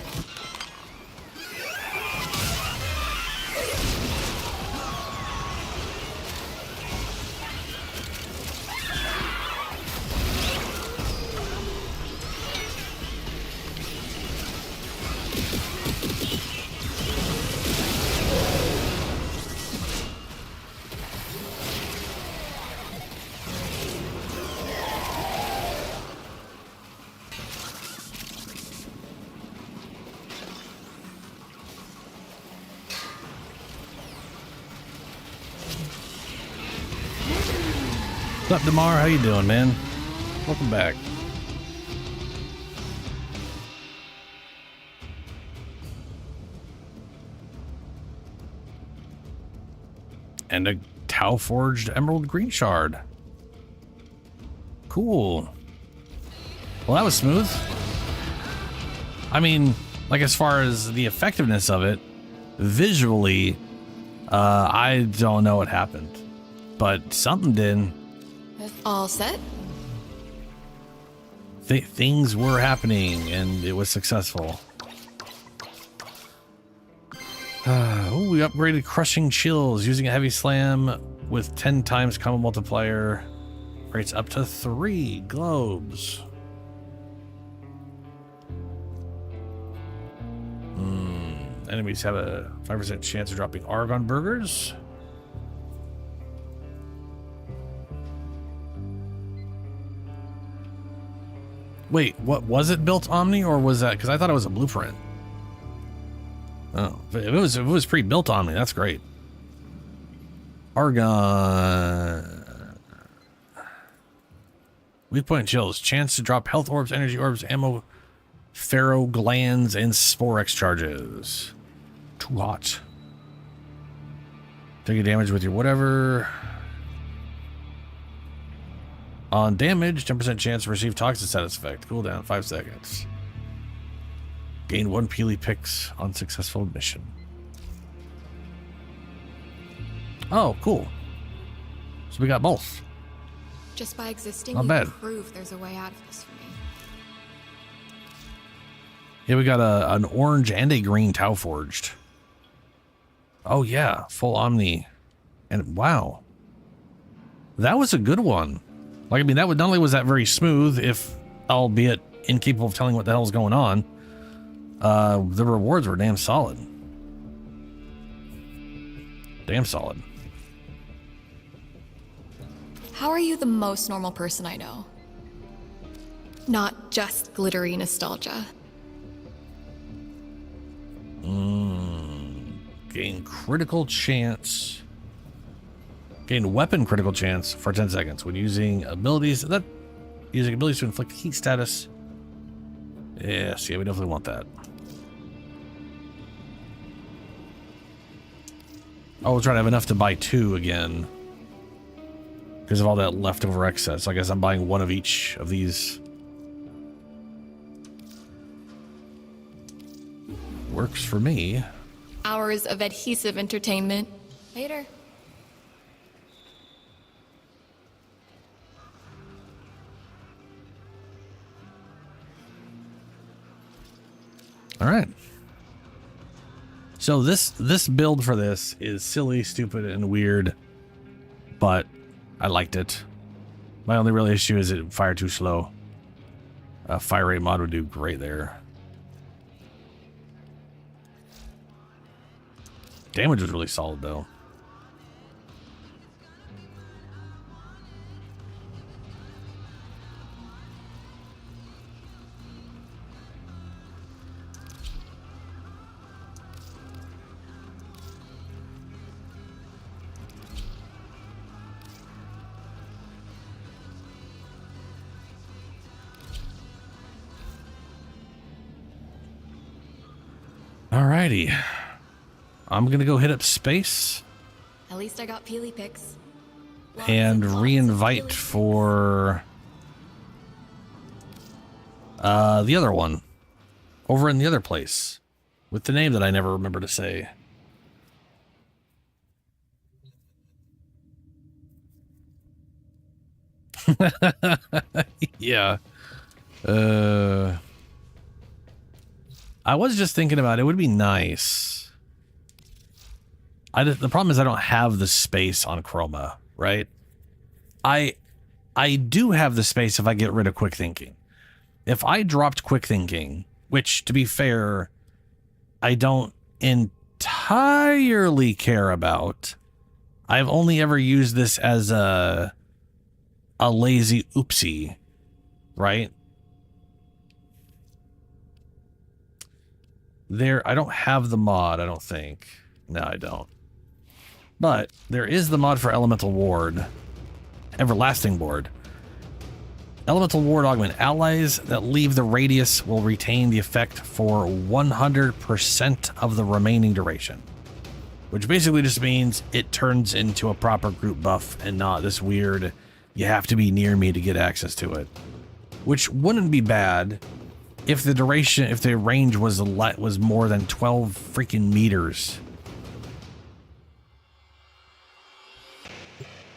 What's up, Damar? How you doing, man? Welcome back. And a Tau Forged Emerald Green Shard. Cool. Well, that was smooth. I mean, like, as far as the effectiveness of it, visually, I don't know what happened, but something did. All set? Things were happening, and it was successful. Oh, we upgraded Crushing Chills using a Heavy Slam with 10 times combo multiplier. Rates up to 3 globes. Enemies have a 5% chance of dropping Argon Burgers. Wait, what was it built Omni, or was that? Because I thought it was a blueprint. Oh, if it was pre-built Omni, that's great. Argon. Weak point chills. Chance to drop health orbs, energy orbs, ammo, ferro glands, and Sporex charges. Too hot. Take damage with your whatever. On damage, 10% chance to receive toxin status effect. Cooldown 5 seconds. Gain 1 Peely Picks on successful mission. Oh, cool. So we got both. Just by existing, Not you bad. prove there's a way out of this for me. Yeah, we got an orange and a green Tau Forged. Oh yeah, full Omni. And wow. That was a good one. Like, I mean, that would not only was that very smooth, if albeit incapable of telling what the hell's going on, the rewards were damn solid. Damn solid. How are you the most normal person I know? Not just glittery nostalgia. Gain critical chance. Gain weapon critical chance for 10 seconds when using abilities to inflict heat status. Yes, yeah, we definitely want that. Oh, we'll try to have enough to buy 2 again. Because of all that leftover excess. I guess I'm buying 1 of each of these. Works for me. Hours of adhesive entertainment. Later. All right. So this build for this is silly, stupid, and weird, but I liked it. My only real issue is it fired too slow. Fire rate mod would do great there. Damage was really solid though. Alrighty. I'm gonna go hit up space At least I got Peely Picks. and re-invite for the other one over in the other place with the name that I never remember to say. Yeah. I was just thinking about it would be nice. The problem is I don't have the space on Chroma, right? I do have the space if I get rid of quick thinking. If I dropped quick thinking, which to be fair, I don't entirely care about. I've only ever used this as a lazy oopsie, right? I don't have the mod, I don't think. No, I don't. But there is the mod for Elemental Ward. Everlasting Ward. Elemental Ward augment. Allies that leave the radius will retain the effect for 100% of the remaining duration. Which basically just means it turns into a proper group buff and not this weird, you have to be near me to get access to it. Which wouldn't be bad if the duration, if the range was more than 12 freaking meters.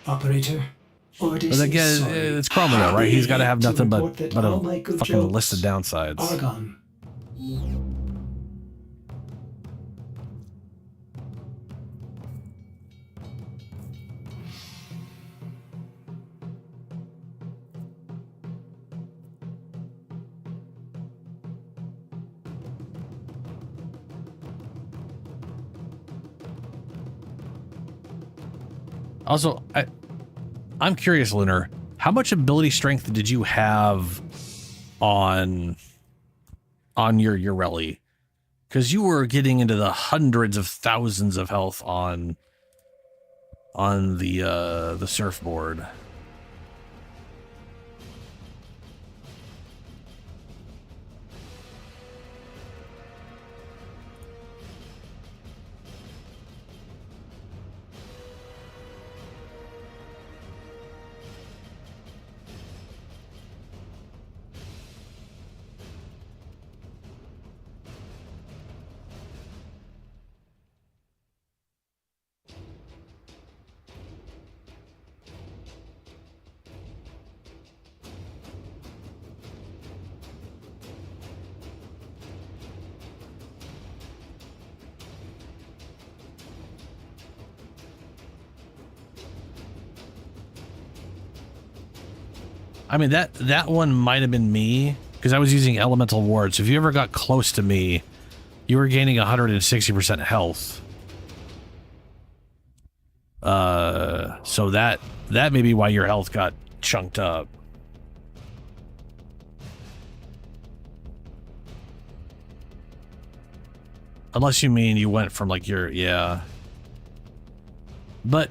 Operator, orders. But again, it's Chromio, right? He's got to have nothing but a fucking jokes list of downsides. are gone. Also, I'm curious, Lunar, how much ability strength did you have on your Ureli? Because you were getting into the hundreds of thousands of health on the surfboard. I mean, that one might have been me, because I was using Elemental Ward. So if you ever got close to me, you were gaining 160% health. So that may be why your health got chunked up. Unless you mean you went from like your, yeah. But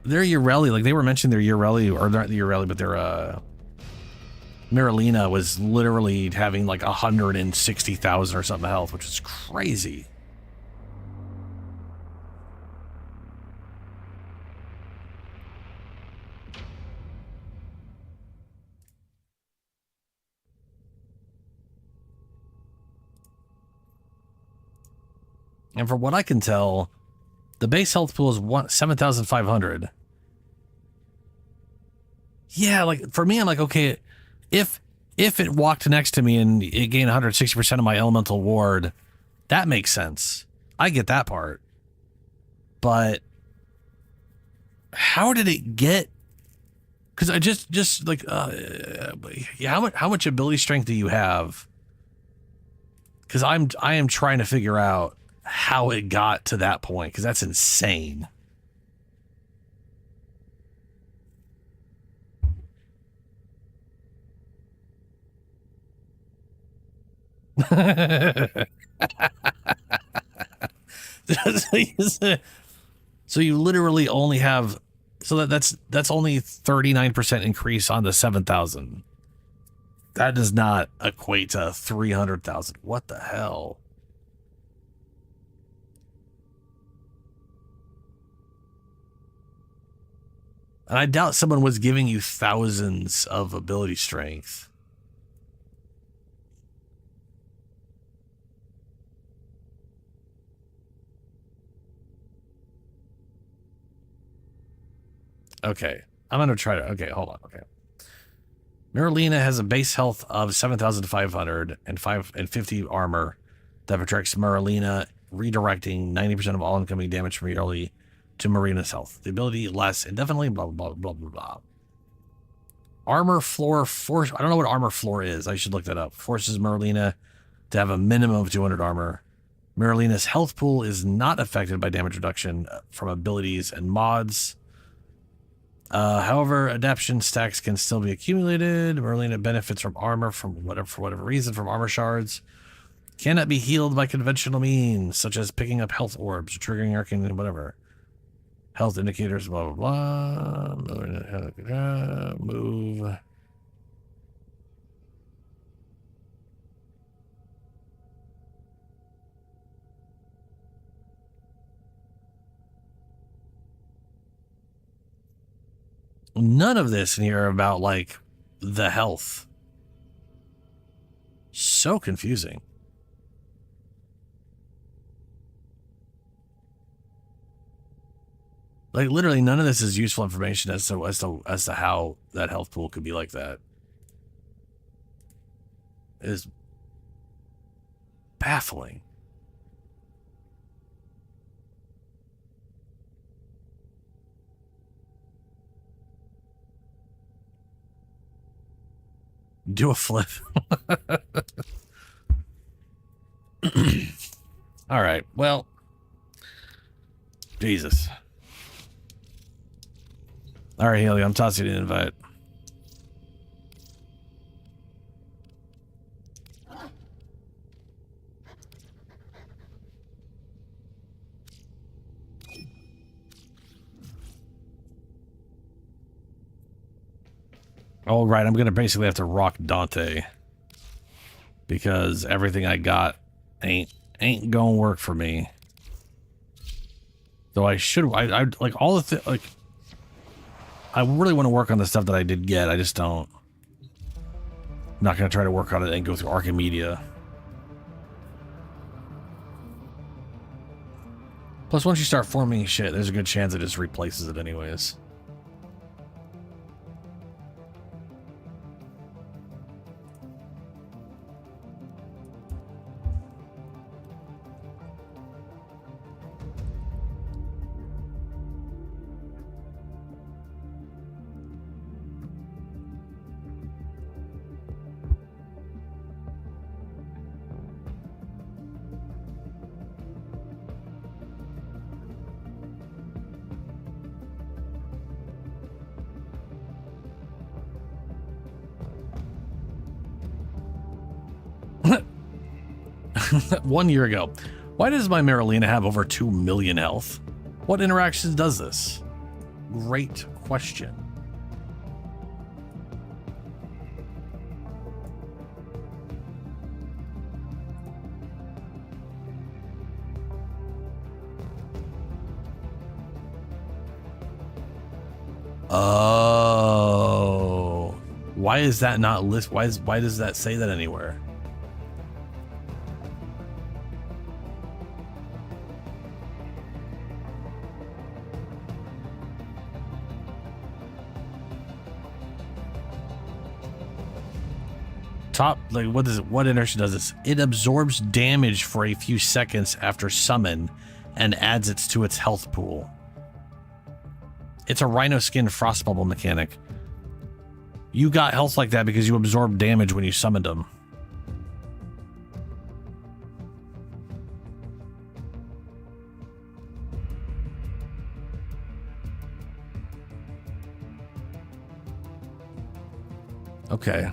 their Ureli, like they were mentioning their Ureli, or not the Ureli, but their Marlena was literally having like 160,000 or something health, which is crazy. And from what I can tell, the base health pool is 7,500. Yeah, like for me, I'm like, okay, if it walked next to me and it gained 160% of my elemental ward, that makes sense. I get that part. But how did it get? Because I just like, how much ability strength do you have? Because I am trying to figure out how it got to that point, because that's insane. So you literally only have, so that's only 39% increase on the 7,000. That does not equate to 300,000. What the hell? And I doubt someone was giving you thousands of ability strength. Okay, I'm going to try to, okay, hold on, okay. Marlena has a base health of 7,500 and 50 armor that protects Marlena, redirecting 90% of all incoming damage from early to Marina's health. The ability lasts indefinitely, blah, blah, blah, blah, blah. Armor floor force. I don't know what armor floor is. I should look that up. Forces Marlena to have a minimum of 200 armor. Marlena's health pool is not affected by damage reduction from abilities and mods. However, adaptation stacks can still be accumulated. Marlena benefits from armor for whatever reason from armor shards. Cannot be healed by conventional means, such as picking up health orbs, triggering arcane, whatever. Health indicators, blah, blah, blah. Move. None of this in here about, like, the health. So confusing. Like, literally none of this is useful information as to how that health pool could be like that. It is baffling. Do a flip. All right. Well, Jesus. All right, Haley, I'm tossing you an invite. All right, I'm going to basically have to rock Dante because everything I got ain't going to work for me. Though I should, I like all the like, I really want to work on the stuff that I did get. I just don't. I'm not going to try to work on it and go through Archimedea. Plus, once you start forming shit, there's a good chance it just replaces it anyways. One year ago. Why does my Marlena have over 2 million health? What interactions does this? Great question. Oh. Why is that not list? Why does that say that anywhere? Top, like, what is it? What inertia does this? It absorbs damage for a few seconds after summon and adds it to its health pool. It's a rhino skin frost bubble mechanic. You got health like that because you absorbed damage when you summoned them. Okay.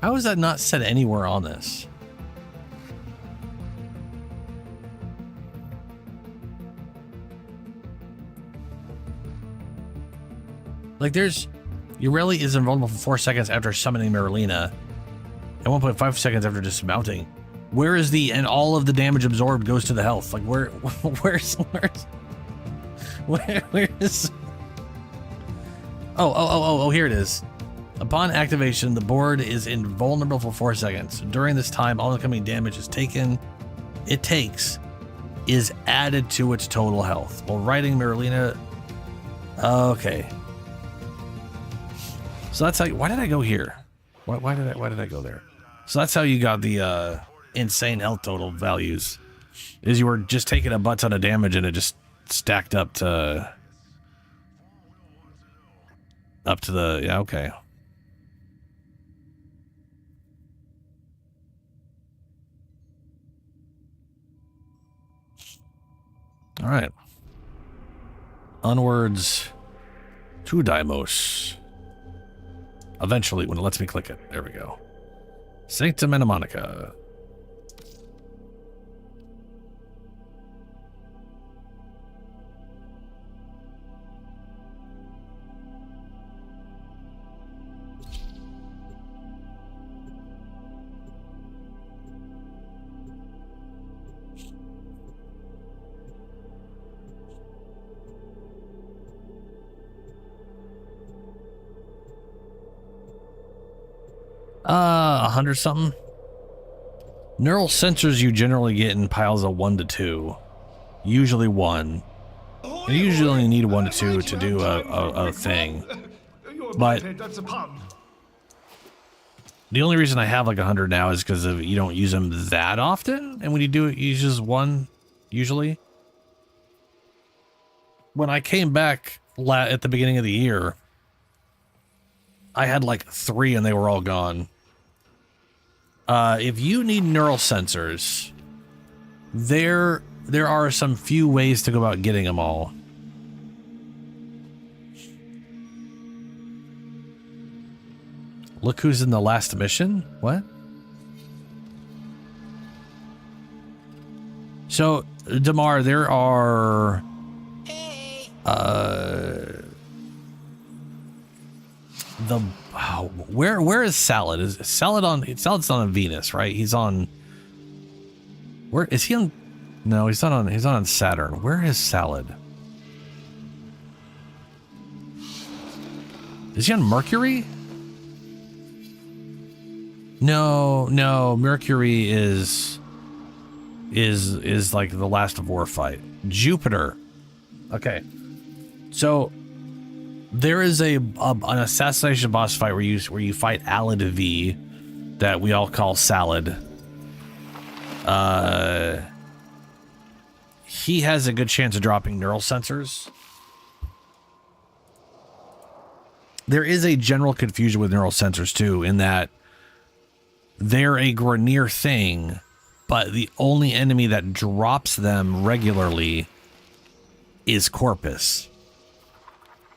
How is that not said anywhere on this? Like, you rarely is invulnerable for 4 seconds after summoning Marlena, and 1.5 seconds after dismounting. Where is and all of the damage absorbed goes to the health? Like, where's Oh, here it is. Upon activation, the board is invulnerable for 4 seconds. During this time, all incoming damage is added to its total health. While riding Marlena... Okay. So that's how... Why did I go here? Why did I go there? So that's how you got the insane health total values. Is you were just taking a butt ton of damage and it just stacked up to... Yeah, okay. All right. Onwards to Deimos. Eventually, when it lets me click it. There we go. Sancta Monica. 100 something. Neural sensors you generally get in piles of 1 to 2. Usually 1. You usually only need 1 to 2 to do a thing. But the only reason I have like 100 now is because you don't use them that often. And when you do it, you use just 1, usually. When I came back at the beginning of the year, I had like 3 and they were all gone. If you need neural sensors, there are some few ways to go about getting them all. Look who's in the last mission? What? So, Damar, there are... where is Salad? Is Salad on? Salad's on Venus, right? He's on. Where is he on? No, he's not on. He's not on Saturn. Where is Salad? Is he on Mercury? No. Mercury is like the last of war fight. Jupiter. Okay, so there is an assassination boss fight where you fight Alid V, that we all call Salad. He has a good chance of dropping neural sensors. There is a general confusion with neural sensors too, in that they're a Grineer thing, but the only enemy that drops them regularly is Corpus.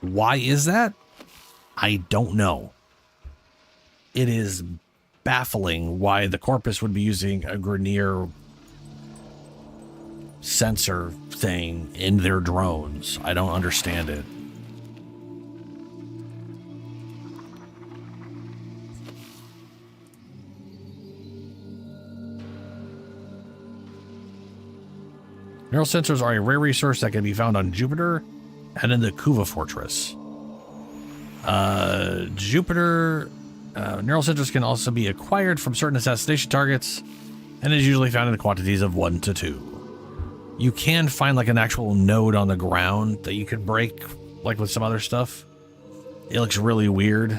Why is that? I don't know. It is baffling why the Corpus would be using a Grineer sensor thing in their drones. I don't understand it. Neural sensors are a rare resource that can be found on Jupiter and in the Kuva Fortress. Jupiter, neural sensors can also be acquired from certain assassination targets and is usually found in quantities of 1 to 2. You can find like an actual node on the ground that you could break, like with some other stuff. It looks really weird.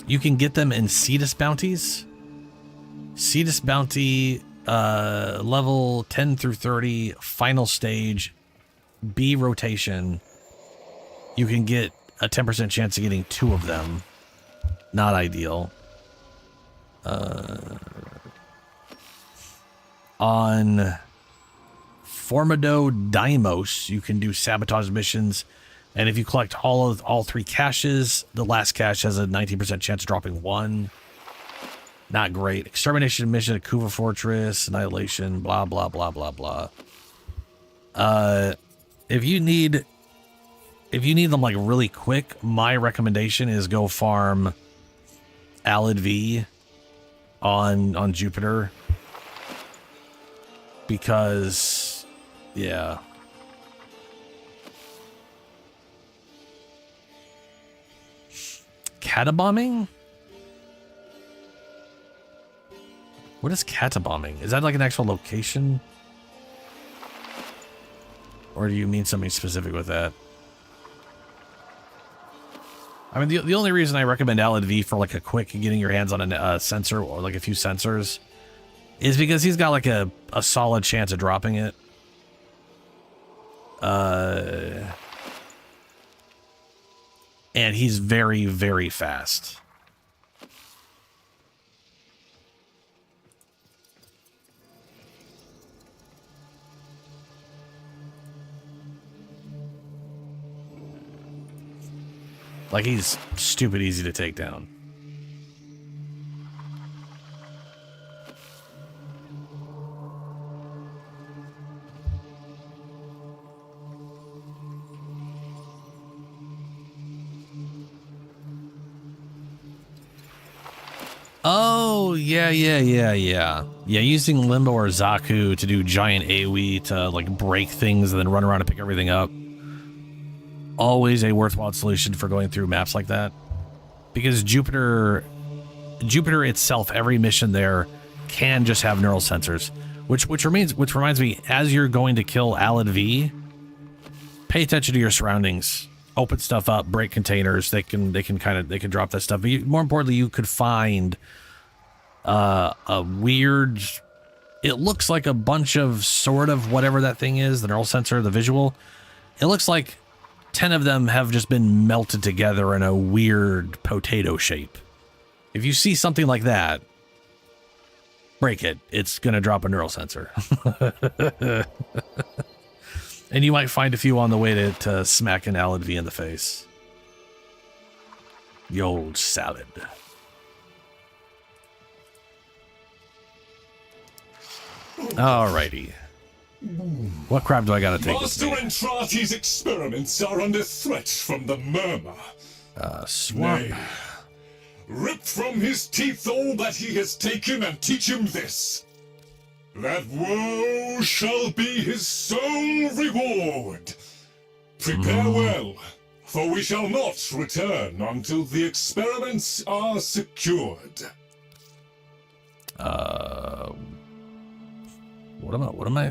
You can get them in Cetus bounties. Cetus bounty, level 10 through 30, final stage, B rotation. You can get a 10% chance of getting 2 of them. Not ideal. On Formido Deimos, you can do sabotage missions. And if you collect all 3 caches, the last cache has a 19% chance of dropping 1. Not great. Extermination mission at Kuva Fortress, Annihilation, blah, blah, blah, blah, blah. If you need them like really quick, my recommendation is go farm Alid V on Jupiter. Because, yeah. Catabombing? What is catabombing? Is that like an actual location? Or do you mean something specific with that? I mean, the only reason I recommend Alid V for like a quick getting your hands on a sensor or like a few sensors is because he's got like a solid chance of dropping it. And he's very, very fast. Like, he's stupid easy to take down. Oh, yeah. Yeah, using Limbo or Zaku to do giant AoE to, like, break things and then run around and pick everything up. Always a worthwhile solution for going through maps like that. Because Jupiter itself, every mission there can just have neural sensors. Which reminds me, as you're going to kill Alad V, pay attention to your surroundings. Open stuff up, break containers. They can drop that stuff. But more importantly, you could find a weird. It looks like a bunch of sort of whatever that thing is, the neural sensor, the visual. It looks like 10 of them have just been melted together in a weird potato shape. If you see something like that, break it. It's gonna drop a neural sensor. And you might find a few on the way to smack an Alad V in the face. The old salad. Alrighty. What crap do I gotta take with Master me? Entrati's experiments are under threat from the murmur. Swamp. Nay, rip from his teeth all that he has taken and teach him this. That woe shall be his sole reward. Prepare well, for we shall not return until the experiments are secured. What am I?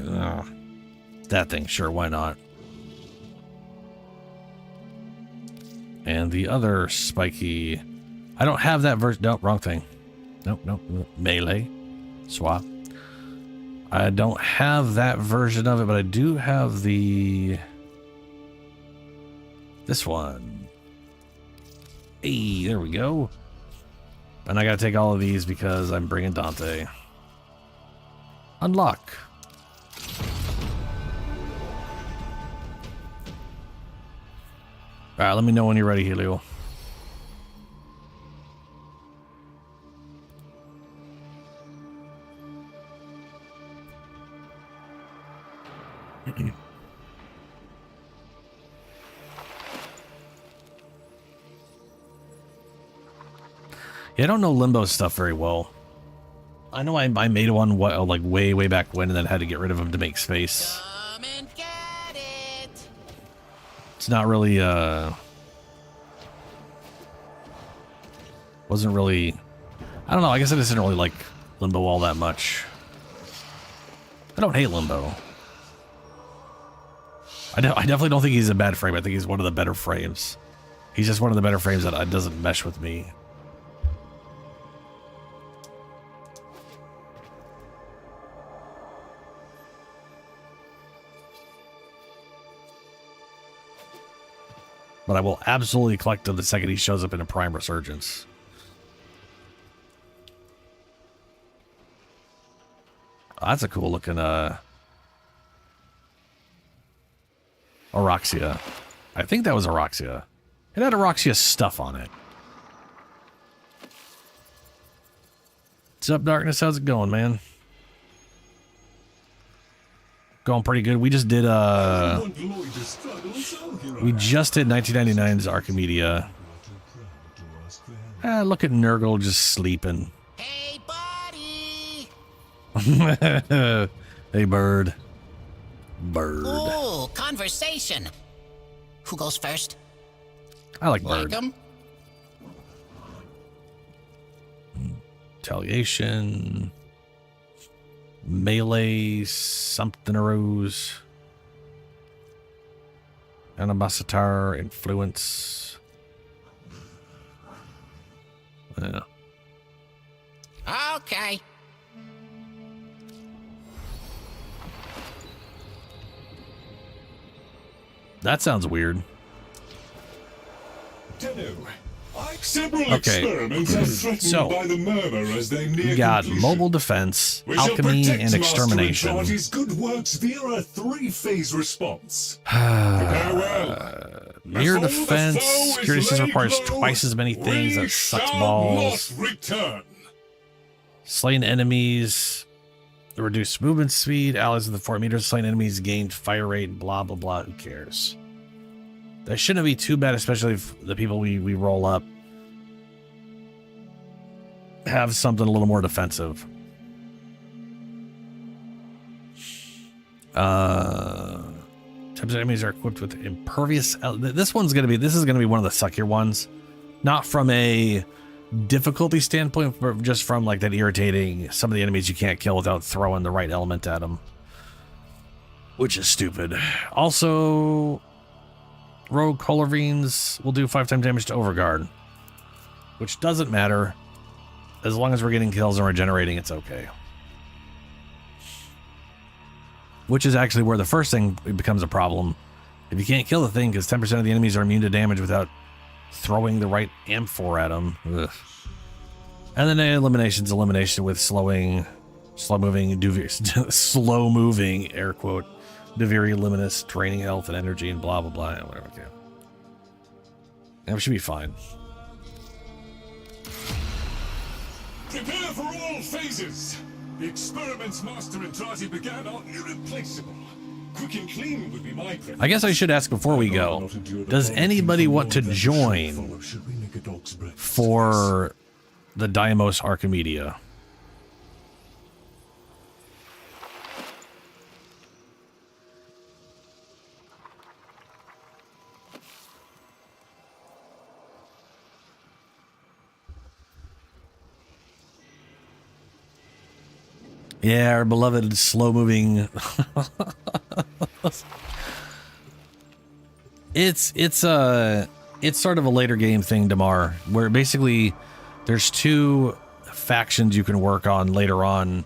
That thing, sure, why not? And the other spiky, I don't have that version. Nope, wrong thing. Nope. Melee. Swap. I don't have that version of it, but I do have this one. Hey, there we go. And I gotta take all of these because I'm bringing Dante. Unlock. Alright, let me know when you're ready, Helio. Yeah, I don't know Limbo stuff very well. I know I made one like way back when and then had to get rid of him to make space. Come and get it. It's not really wasn't really, I don't know, I guess I just didn't really like Limbo all that much. I don't hate Limbo. I definitely don't think he's a bad frame. I think he's one of the better frames. He's just one of the better frames that doesn't mesh with me. But I will absolutely collect him the second he shows up in a Prime Resurgence. Oh, that's a cool looking Oroxia. I think that was Oroxia. It had Oroxia stuff on it. What's up, Darkness? How's it going, man? Going pretty good. We just did 1999's Archimedea. Look at Nurgle just sleeping. Hey, buddy. Hey, bird. Bird. Ooh, conversation. Who goes first? I like bird. Like 'em? Retaliation. Melee something arose. Animositar, influence. Yeah. Okay. That sounds weird. Several experiments are threatened So, by the murmur as they near we got completion. mobile defense, We shall alchemy, protect and extermination. Master Entrati's good works via a 3-phase response. Prepare well. Mirror Before the defense. foe is Security system laid requires low, twice as many things. we That sucks shall balls. not return. Slain enemies. Reduced movement speed. Allies within 4 meters. Slain enemies gained fire rate. Blah, blah, blah. Who cares? That shouldn't be too bad, especially if the people we roll up have something a little more defensive. 10% enemies are equipped with impervious. This is going to be one of the suckier ones. Not from a difficulty standpoint, but just from like that irritating some of the enemies you can't kill without throwing the right element at them. Which is stupid. Also, rogue Colorvines will do 5 times damage to Overguard. Which doesn't matter. As long as we're getting kills and regenerating, it's okay. Which is actually where the first thing becomes a problem. If you can't kill the thing, because 10% of the enemies are immune to damage without throwing the right amphor at them. Ugh. And then elimination with slow moving, air quote, Deviri Luminous, draining health and energy and blah, blah, blah, whatever. Okay. Yeah, we should be fine. Prepare for all phases. The experiments Master Entrati began are irreplaceable. Quick and clean would be my preference. I guess I should ask before we go. Does anybody want to join for the Deimos Archimedea? Yeah, our beloved slow-moving. It's sort of a later game thing, Damar, where basically there's 2 factions you can work on later on,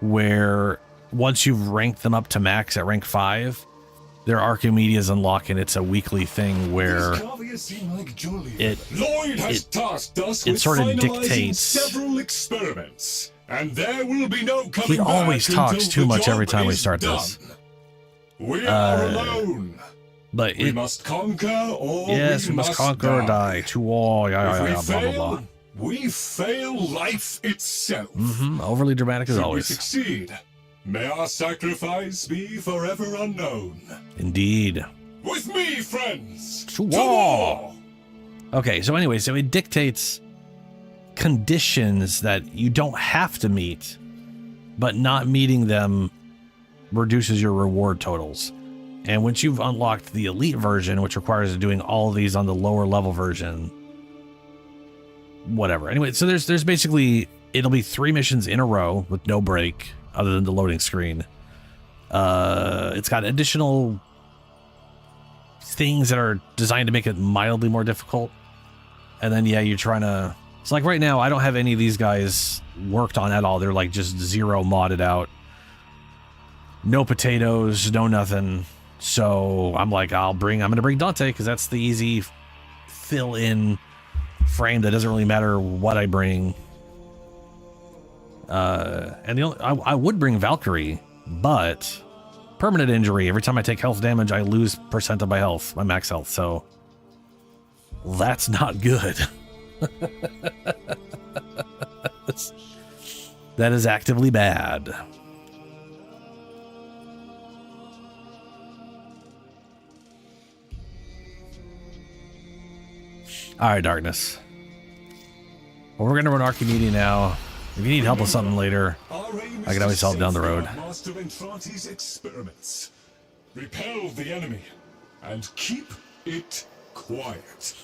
where once you've ranked them up to max at rank 5, their Archimedeas unlock, and it's a weekly thing where it sort of dictates. Several experiments. And there will be no coming He always back talks until too the much every job time we is start done. this. We are alone. But We must conquer or yes, we must conquer or die. To all, If yeah, we blah, blah, fail, blah. we fail life itself. Overly dramatic as Should we always. succeed, may our sacrifice be forever unknown. Indeed. With me, friends! To war! Okay, so anyway, so it dictates conditions that you don't have to meet, but not meeting them reduces your reward totals. And once you've unlocked the elite version, which requires doing all of these on the lower level version, whatever. Anyway, so there's basically, it'll be 3 missions in a row with no break other than the loading screen. It's got additional things that are designed to make it mildly more difficult. And then, yeah, you're trying to... So, like, right now, I don't have any of these guys worked on at all. They're, like, just 0 modded out. No potatoes, no nothing. So, I'm like, I'm going to bring Dante, because that's the easy fill-in frame that doesn't really matter what I bring. And I would bring Valkyrie, but permanent injury. Every time I take health damage, I lose % of my health, my max health. So, that's not good. That is actively bad. All right, Darkness. Well, we're gonna run Archimedea now. If you need help with something later, I can always help down the road. Master Entrati's experiments. Repel the enemy and keep it quiet.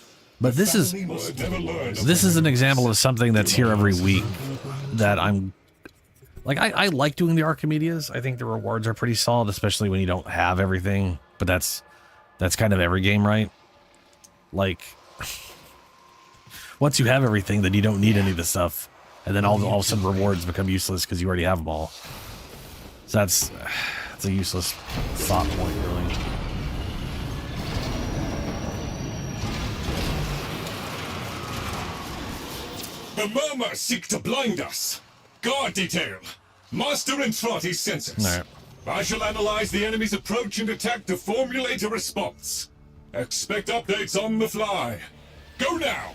But this is an example of something that's here every week that I'm like, I like doing the Archimedeas. I think the rewards are pretty solid, especially when you don't have everything. But that's kind of every game, right? Like, once you have everything, then you don't need any of the stuff, and then all of a sudden rewards become useless because you already have them all. So that's a useless thought point, really. The murmur seek to blind us. Guard detail. Master Entrati senses. All right. I shall analyze the enemy's approach and attack to formulate a response. Expect updates on the fly. Go now!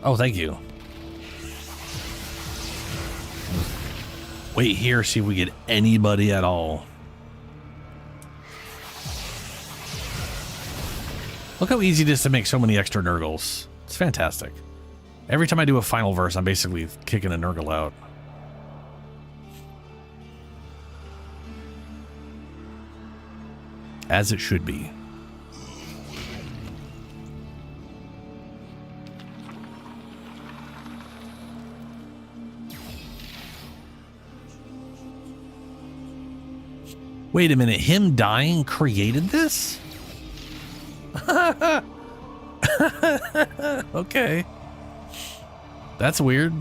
Oh, thank you. Wait here, see if we get anybody at all. Look how easy it is to make so many extra Nurgles. It's fantastic. Every time I do a final verse, I'm basically kicking a Nurgle out. As it should be. Wait a minute, him dying created this? Okay. That's weird.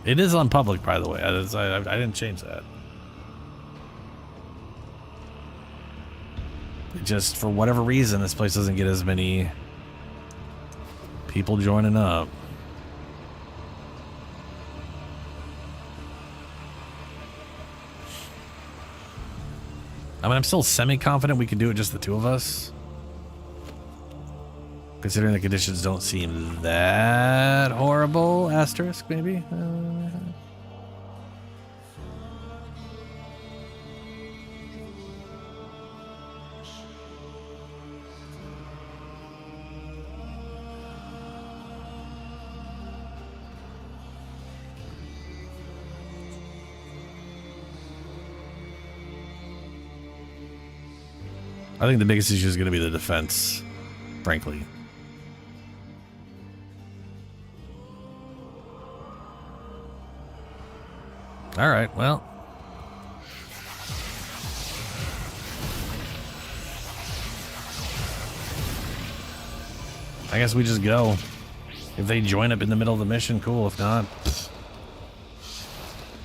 It is on public, by the way. I didn't change that. It just, for whatever reason, this place doesn't get as many people joining up. I mean, I'm still semi-confident we can do it just the two of us. Considering the conditions don't seem that horrible. Asterisk, maybe? I think the biggest issue is going to be the defense, frankly. All right, well. I guess we just go. If they join up in the middle of the mission, cool. If not,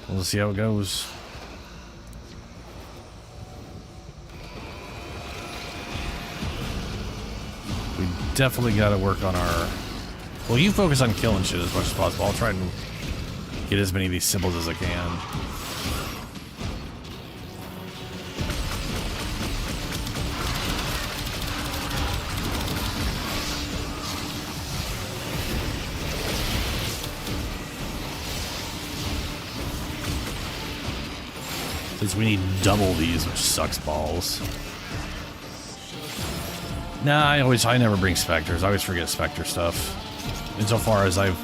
we'll see how it goes. We definitely got to work on our... Well, you focus on killing shit as much as possible. I'll try and get as many of these symbols as I can. Since we need double these, which sucks balls. Nah, I never bring specters. I always forget specter stuff. Insofar as the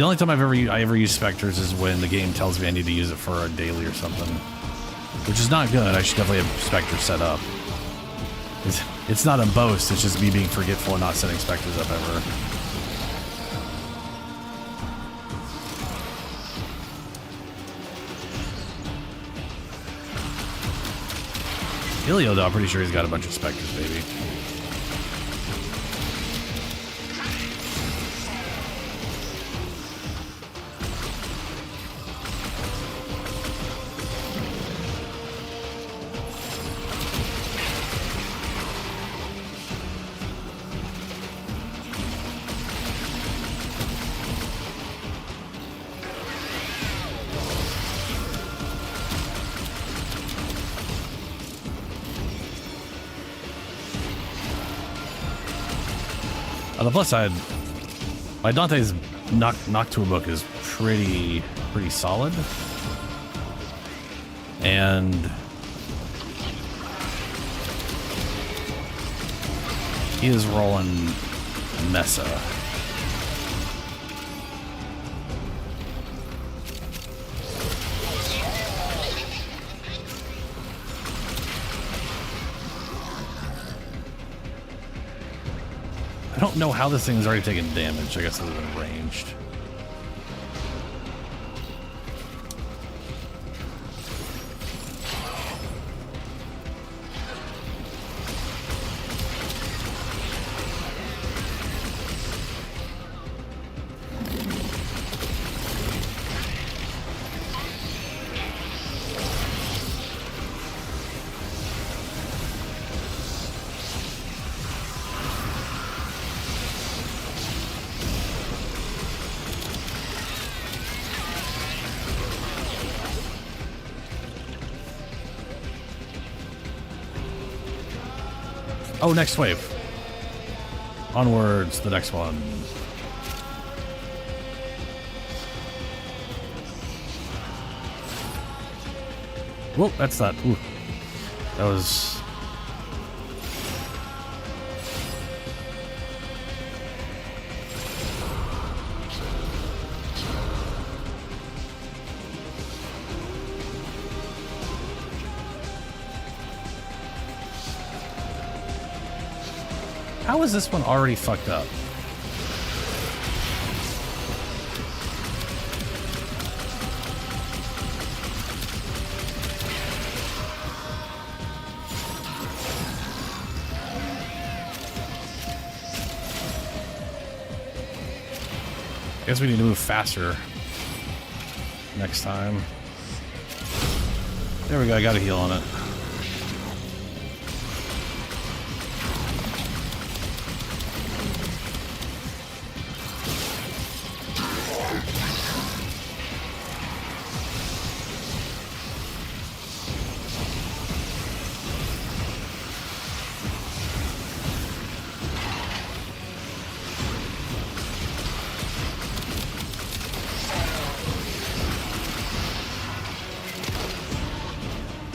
only time I ever use specters is when the game tells me I need to use it for a daily or something, which is not good. I should definitely have specters set up. It's not a boast. It's just me being forgetful and not setting specters up ever. Ilio, though, I'm pretty sure he's got a bunch of specters, baby. On the plus side, my Dante's Noctua book is pretty solid, and he is rolling Mesa. I don't know how this thing's already taken damage. I guess it's been ranged. Oh, next wave. Onwards, the next one. Whoa, that's not. Ooh. That was. How is this one already fucked up? I guess we need to move faster next time. There we go, I got a heal on it.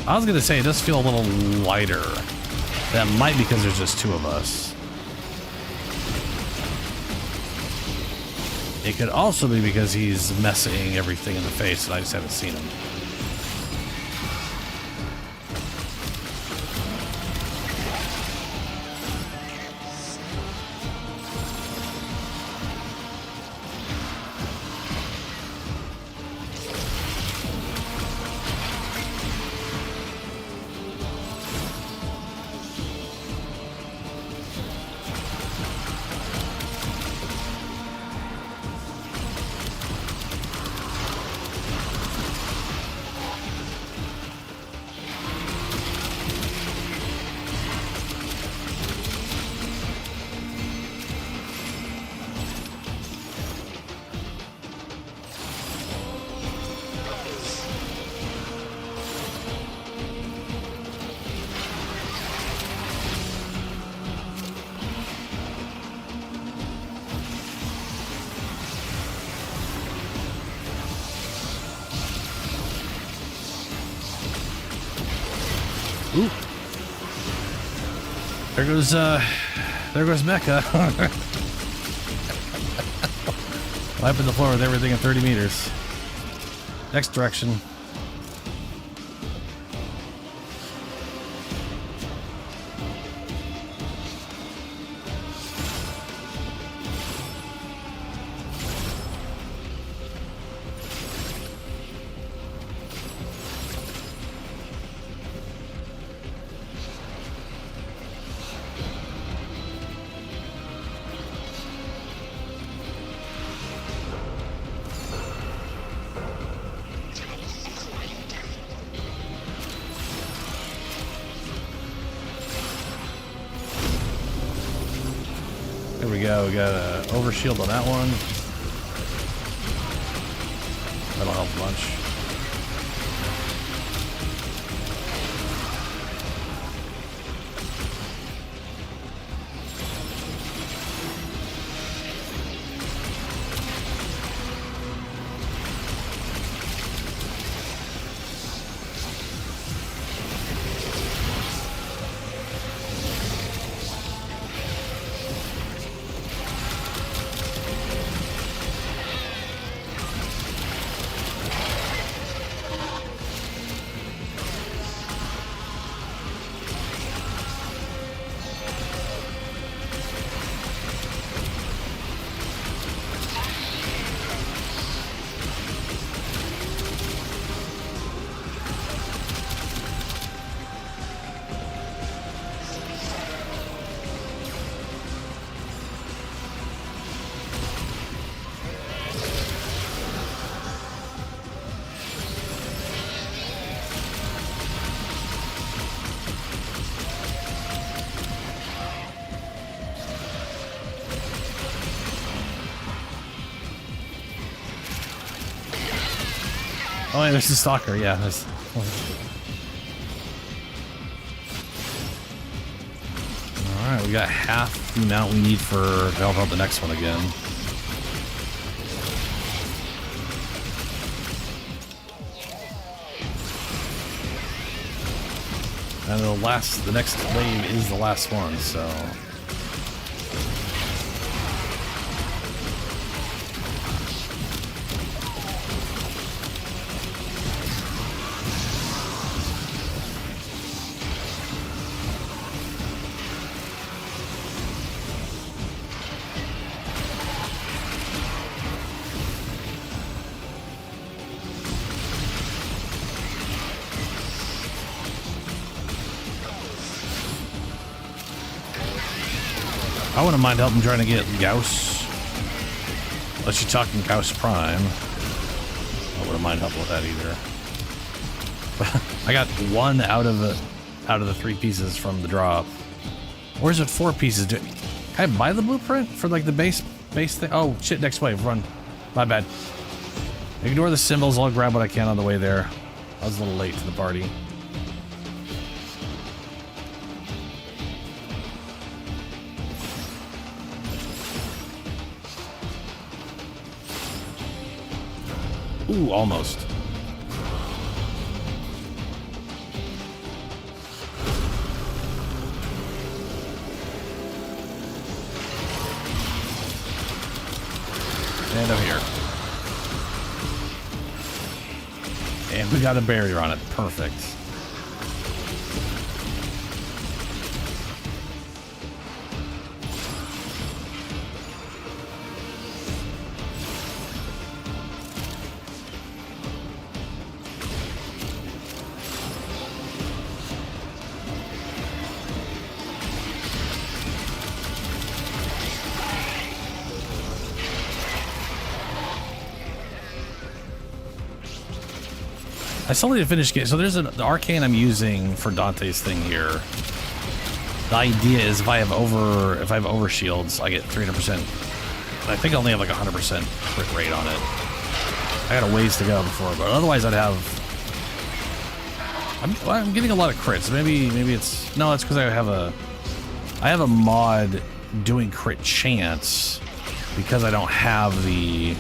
I was gonna say, it does feel a little lighter. That might be because there's just two of us. It could also be because he's messing everything in the face and I just haven't seen him. Ooh. There goes Mecca. Wiping the floor with everything in 30 meters. Next direction. There we go. We got a overshield on that one. That'll help a bunch. Oh, yeah, there's the stalker. Yeah. There's... All Alright, we got half the amount we need to help out the next one again. And the next wave is the last one, so... I wouldn't mind helping trying to get Gauss. Unless you're talking Gauss Prime. I wouldn't mind helping with that either. I got one out of the 3 pieces from the drop. Or is it 4 pieces? Can I buy the blueprint for like the base thing? Oh shit, next wave, run. My bad. Ignore the symbols, I'll grab what I can on the way there. I was a little late to the party. Ooh, almost. And I'm here. And we got a barrier on it. Perfect. I still need to finish getting, so there's the arcane I'm using for Dante's thing here. The idea is if I have over shields, I get 300%. I think I only have like 100% crit rate on it. I got a ways to go before, but otherwise I'd have. I'm getting a lot of crits. Maybe it's no, it's because I have a mod doing crit chance because I don't have the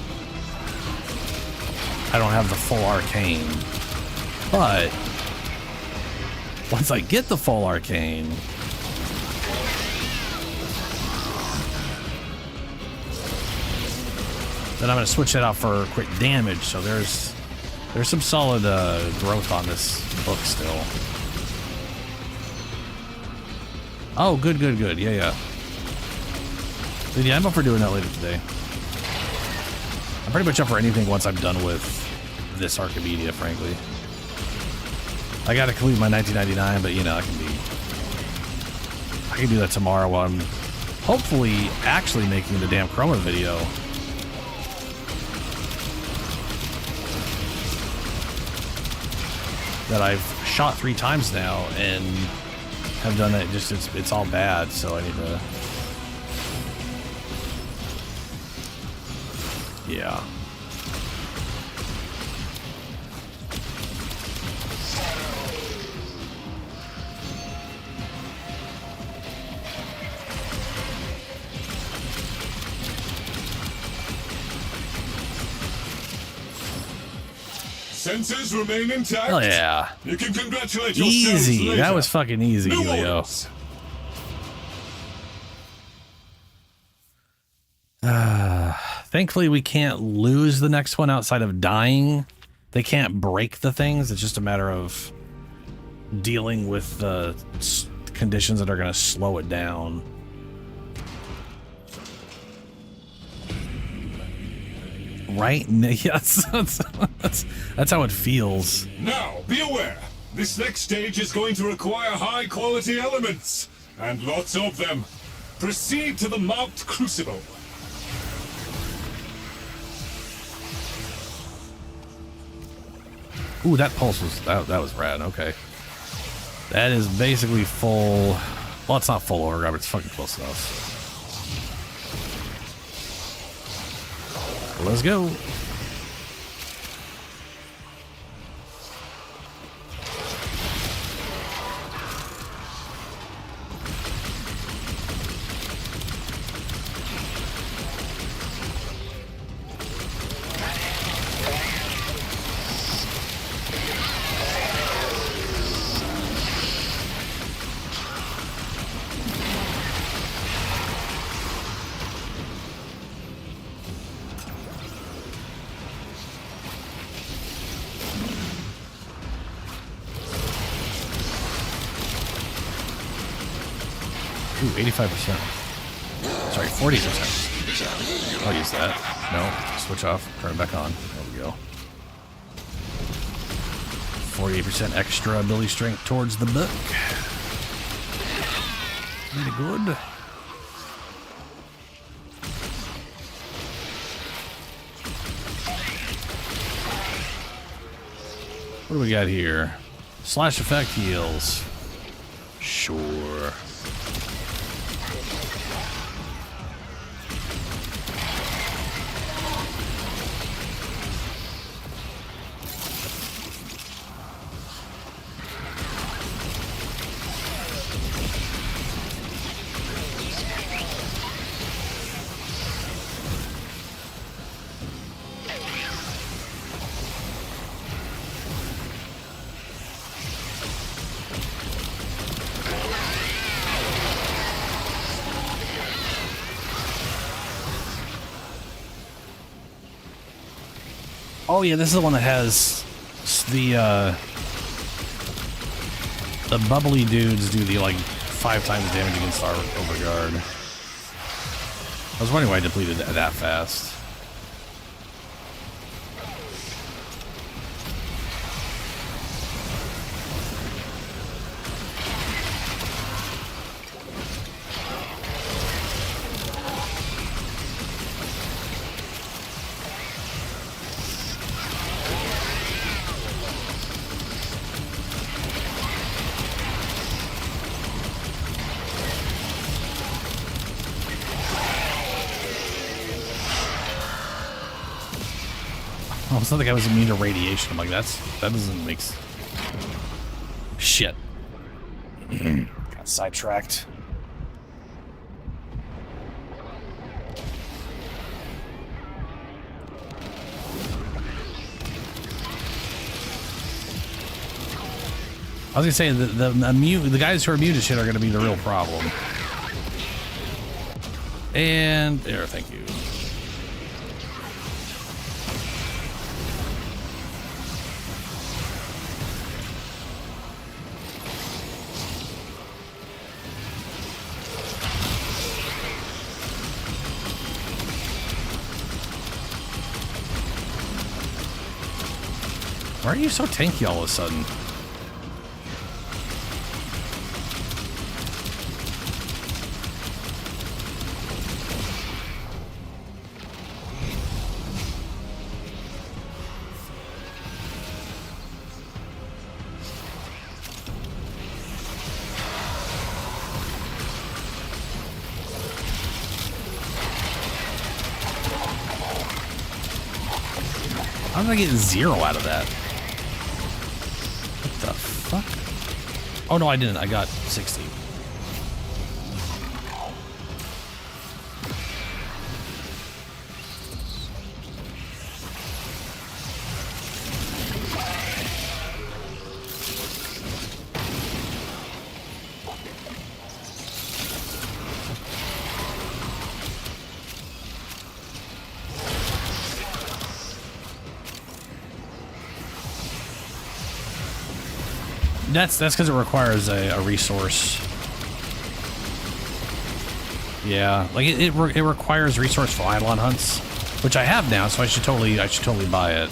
full arcane. But once I get the full arcane, then I'm going to switch that out for crit damage. So there's some solid growth on this book still. Oh, good. Yeah. But yeah, I'm up for doing that later today. I'm pretty much up for anything once I'm done with this Archimedea, frankly. I gotta complete my 1999, but you know, I can do that tomorrow while I'm hopefully actually making the damn Chroma video. That I've shot 3 times now and have done it, just it's all bad, so I need to. Yeah. Sensors remain intact. Hell yeah. You can congratulate yourselves Easy. later. That was fucking easy, No Leo. worries. Thankfully, we can't lose the next one outside of dying. They can't break the things. It's just a matter of dealing with the conditions that are going to slow it down. Right? Yes, that's how it feels. Now, be aware. This next stage is going to require high-quality elements, and lots of them. Proceed to the marked crucible. Ooh, that pulse was that was rad. Okay, that is basically full. Well, it's not full overdrive, but it's fucking close enough. Let's go. 85%. Sorry, 40%. I'll use that. No, switch off, turn it back on. There we go. 48% extra ability strength towards the book. Pretty good. What do we got here? Slash effect heals. Sure. Oh yeah, this is the one that has the bubbly dudes do the like 5 times damage against our overguard. I was wondering why I depleted that fast. Oh, it's not like I was immune to radiation. I'm like, that doesn't make shit. Got sidetracked. I was gonna say the guys who are immune to shit are gonna be the real problem. And there, thank you. Why are you so tanky all of a sudden? How did I get 0 out of that? What the fuck? Oh no, I didn't. I got 60. That's because it requires a resource. Yeah, like it requires resource for Eidolon hunts, which I have now, so I should totally buy it.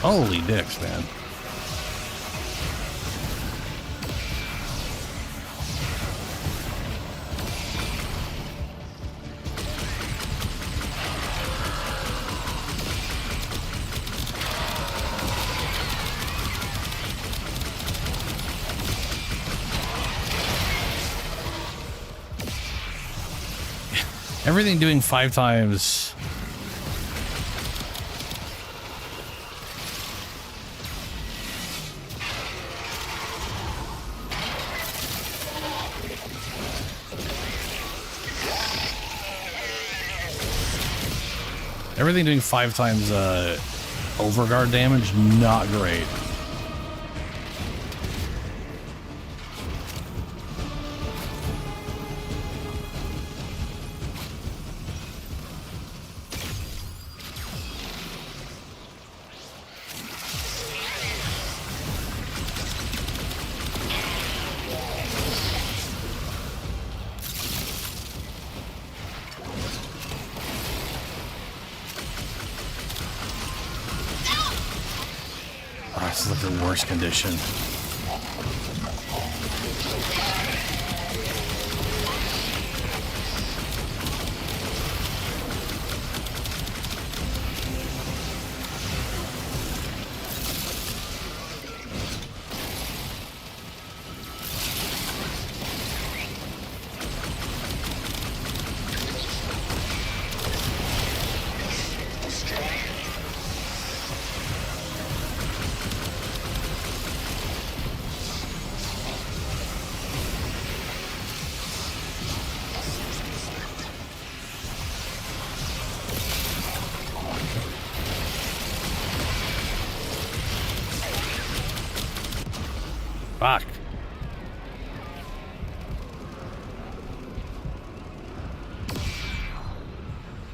Holy dicks, man. Everything doing 5 times. Everything doing 5 times overguard damage, not great. this is like the worst condition. Fuck.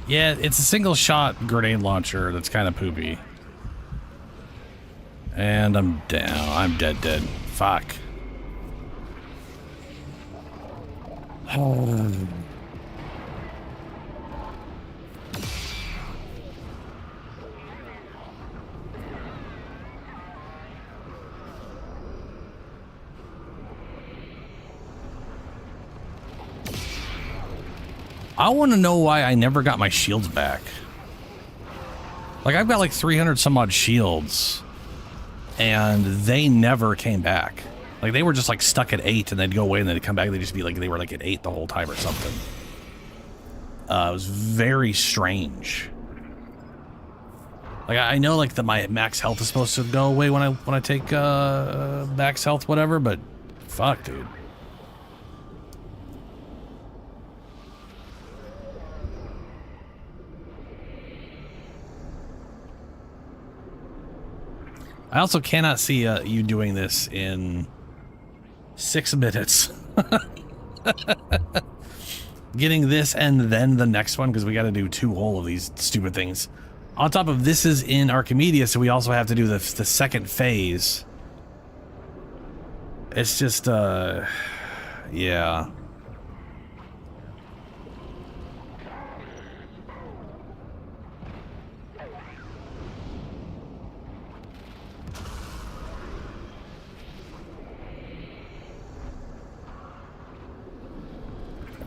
Yeah, it's a single shot grenade launcher that's kind of poopy. And I'm down. I'm dead. Fuck. I want to know why I never got my shields back. Like, I've got like 300 some odd shields, and they never came back. Like, they were just like stuck at 8, and they'd go away, and then they'd come back, and they'd just be like, they were like at 8 the whole time or something. It was very strange. Like, I know like that my max health is supposed to go away when I take max health, whatever, but fuck, dude. I also cannot see you doing this in 6 minutes. Getting this and then the next one, because we got to do 2 whole of these stupid things. On top of this is in Archimedea, so we also have to do the second phase. It's just, yeah.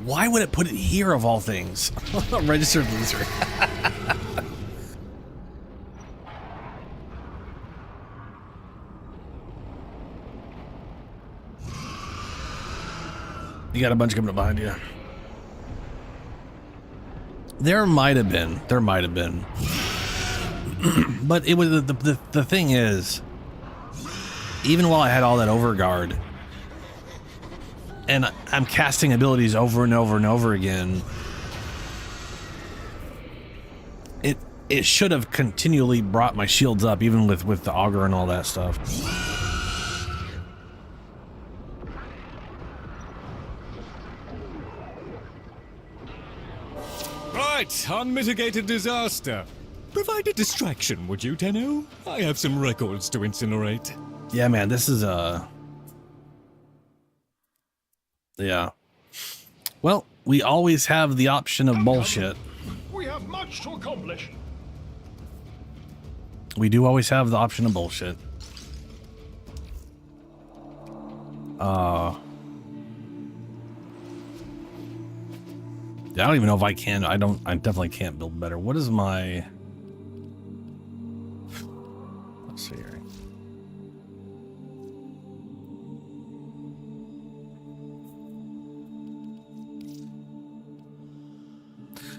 Why would it put it here of all things? Registered loser. You got a bunch coming up behind you. There might have been. But it was the thing is, even while I had all that overguard, and I'm casting abilities over and over and over again, it should have continually brought my shields up, even with the auger and all that stuff. Right, unmitigated disaster. Provide a distraction, would you, Tenno? I have some records to incinerate. Yeah, man, this is yeah. Well, we always have the option of bullshit. We have much to accomplish. We do always have the option of bullshit. I don't even know if I can. I definitely can't build better. What is my... Let's see here.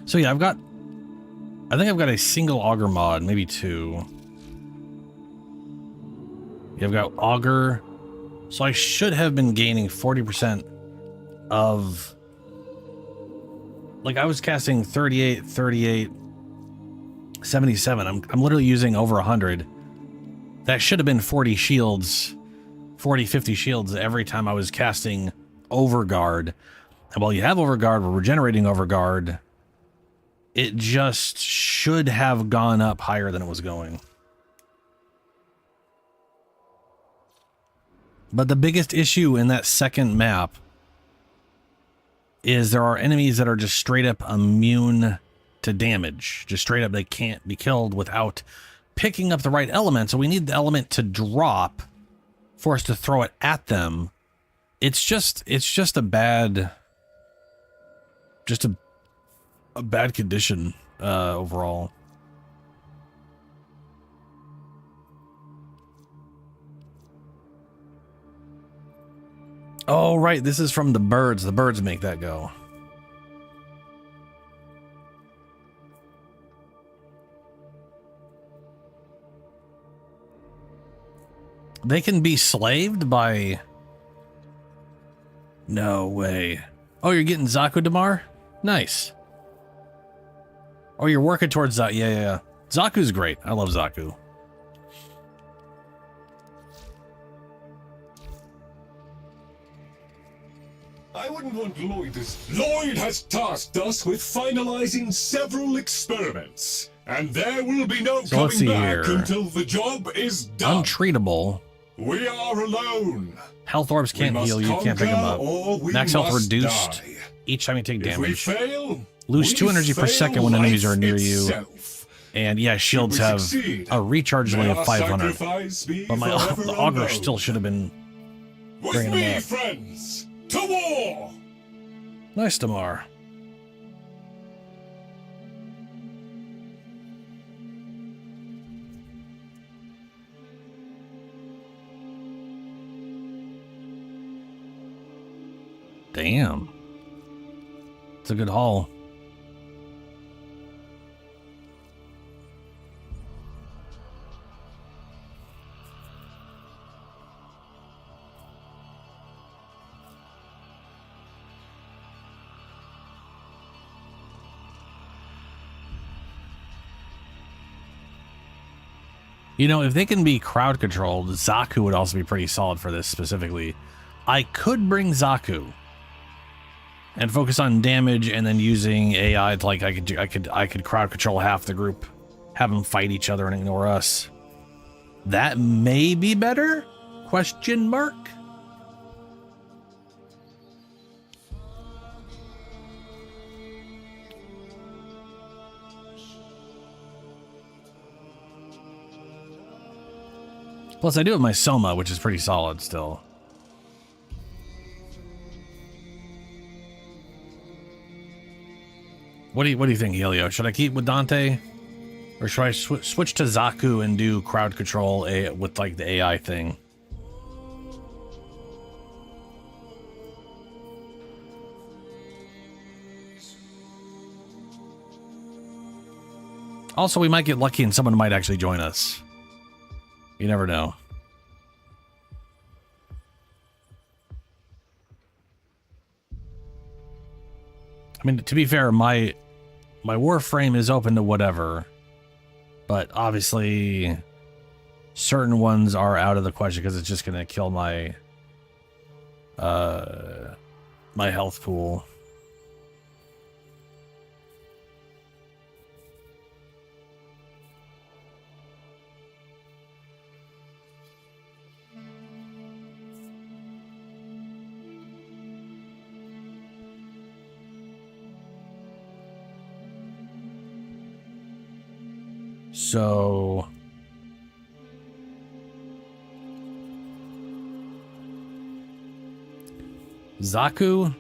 So yeah, I think I've got a single auger mod, maybe 2. Yeah, I've got auger. So I should have been gaining 40% of... Like, I was casting 38, 38, 77. I'm literally using over 100. That should have been 40 shields, 40, 50 shields every time I was casting Overguard. And while you have Overguard, we're regenerating Overguard. It just should have gone up higher than it was going. But the biggest issue in that second map is there are enemies that are just straight up immune to damage. Just straight up, they can't be killed without picking up the right element. So we need the element to drop for us to throw it at them. It's just a bad, a bad condition overall. Oh, right. This is from the birds. The birds make that go. They can be slaved by... No way. Oh, you're getting Zaku Damar? Nice. Oh, you're working towards that. Yeah. Zaku's great. I love Zaku. I wouldn't want Lloyd has tasked us with finalizing several experiments, and there will be no So let's coming see back here. until the job is done. Untreatable. We are alone. Health orbs can't We must heal you. Can't pick them conquer up. or we Max health must reduced die. each time you take If we damage. fail, Lose we 2 energy per fail second when enemies are near life you. itself. And yeah, shields we have succeed, a recharge may limit our of 500. sacrifice be But my forever the augur unknown. still should have been With bringing me, them up. friends, to war! Nice, Damar. Damn. It's a good haul. You know, if they can be crowd controlled, Zaku would also be pretty solid for this specifically. I could bring Zaku and focus on damage, and then using AI to, like, I could crowd control half the group, have them fight each other and ignore us. That may be better? Question mark. Plus, I do have my Soma, which is pretty solid still. What do you think, Helio? Should I keep with Dante, or should I switch to Zaku and do crowd control with like the AI thing? Also, we might get lucky and someone might actually join us. You never know. I mean, to be fair, my Warframe is open to whatever, but obviously certain ones are out of the question because it's just going to kill my my health pool. So Zaku.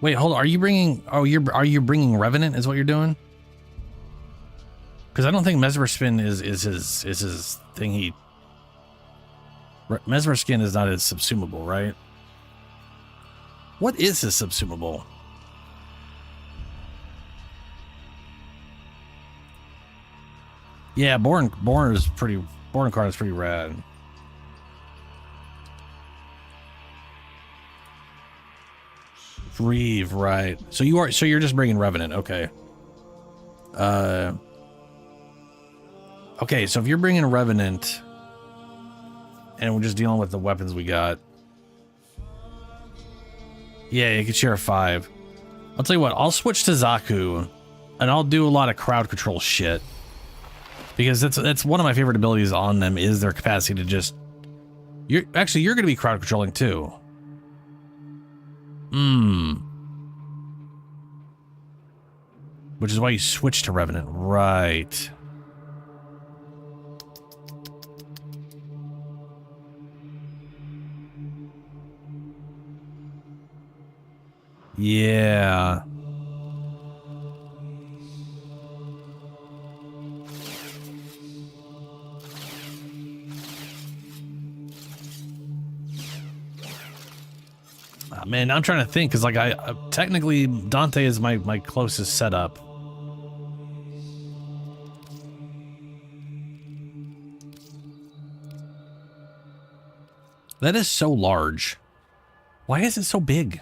Wait, hold on. Are you bringing? Oh, are you bringing Revenant? Is what you're doing? Because I don't think Mesmer Spin is his thing. Mesmer Skin is not his subsumable, right? What is his subsumable? Yeah, Born card is pretty rad. Reeve, right? So you're just bringing Revenant, okay? Okay, so if you're bringing Revenant, and we're just dealing with the weapons we got, yeah, you can share 5. I'll tell you what, I'll switch to Zaku, and I'll do a lot of crowd control shit. Because that's one of my favorite abilities on them is their capacity to just... You're going to be crowd controlling too. Which is why you switch to Revenant. Right. Yeah. Oh, man, I'm trying to think because, like, I technically Dante is my closest setup. That is so large. Why is it so big?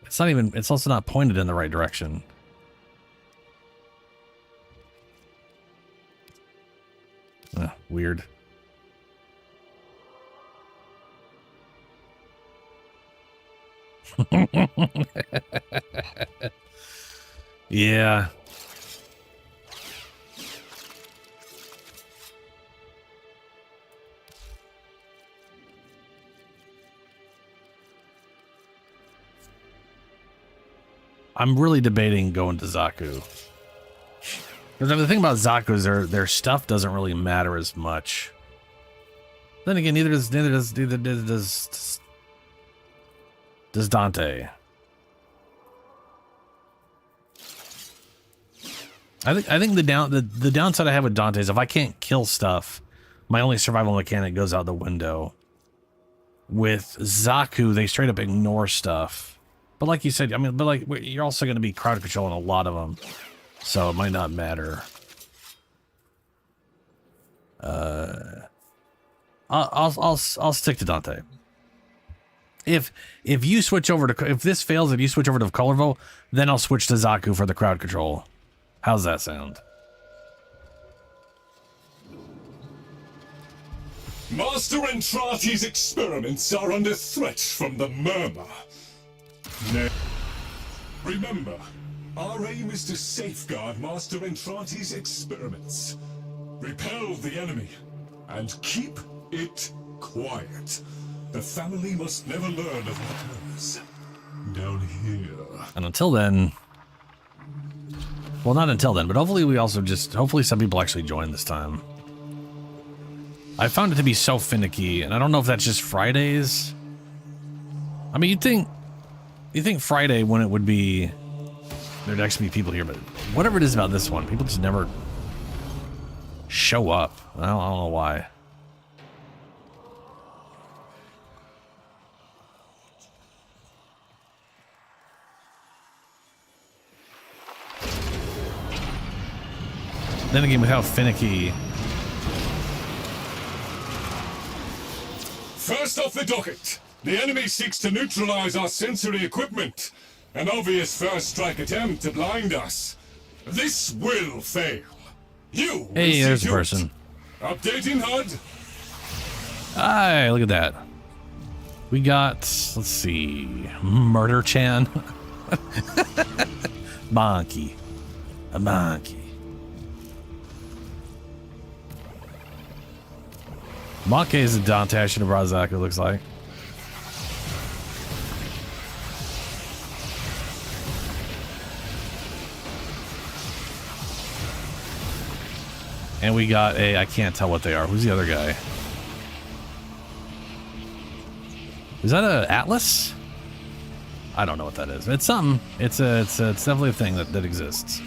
It's not even, it's also not pointed in the right direction. Weird. Yeah. I'm really debating going to Zaku. Because the thing about Zaku is their stuff doesn't really matter as much. Then again, neither does Dante. I think the downside I have with Dante is if I can't kill stuff, my only survival mechanic goes out the window. With Zaku, they straight up ignore stuff. But like you said, I mean, but like you're also going to be crowd controlling a lot of them, so it might not matter. I'll stick to Dante. If you switch over to, if this fails, if you switch over to Colorvo, then I'll switch to Zaku for the crowd control. How's that sound? Master Entrati's experiments are under threat from the Murmur. Remember, our aim is to safeguard Master Entrati's experiments, repel the enemy, and keep it quiet. The family must never learn of what occurs down here. And until then, well, not until then, but hopefully we also just, hopefully some people actually join this time. I found it to be so finicky, and I don't know if that's just Fridays. I mean, you'd think Friday when it would be, there'd actually be people here, but whatever it is about this one, people just never show up. I don't know why. Then again, with how finicky. First off the docket, the enemy seeks to neutralize our sensory equipment. An obvious first strike attempt to blind us. This will fail. You will Hey, there's a see to it. person. Updating HUD. Hi, look at that. We got, let's see, Murder Chan. Bonky. A bonky. Monkey is a Dante. I should have brought Zaku, looks like. And we got a, I can't tell what they are. Who's the other guy? Is that a Atlas? I don't know what that is. It's something. It's definitely a thing that exists.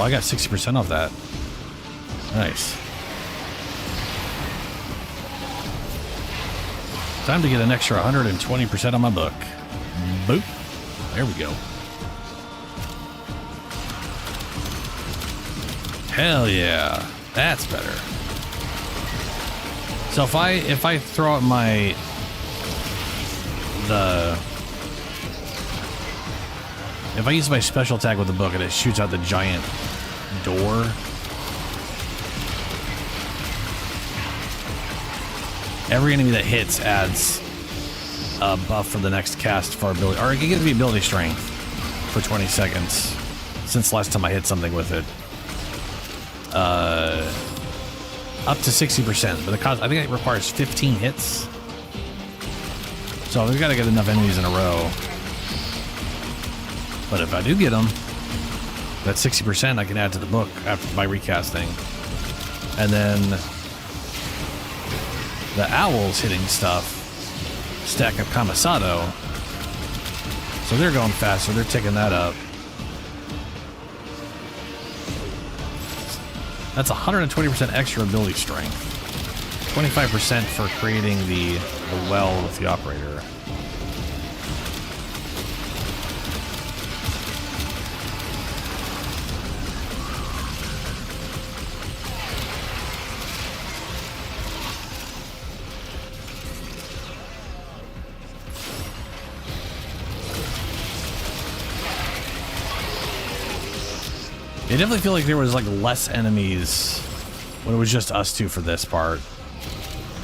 Oh, I got 60% off that. Nice. Time to get an extra 120% on my book. Boop. There we go. Hell yeah. That's better. So if I throw out if I use my special attack with the book and it shoots out the giant door. Every enemy that hits adds a buff for the next cast for ability, or it gives me ability strength for 20 seconds. Since last time I hit something with it, up to 60%. But the cost, I think it requires 15 hits. So we've got to get enough enemies in a row. But if I do get them, that 60% I can add to the book after by recasting. And then the owls hitting stuff stack up Kamisado. So they're going faster, they're taking that up. That's 120% extra ability strength. 25% for creating the well with the operator. It definitely feel like there was like less enemies when it was just us two for this part.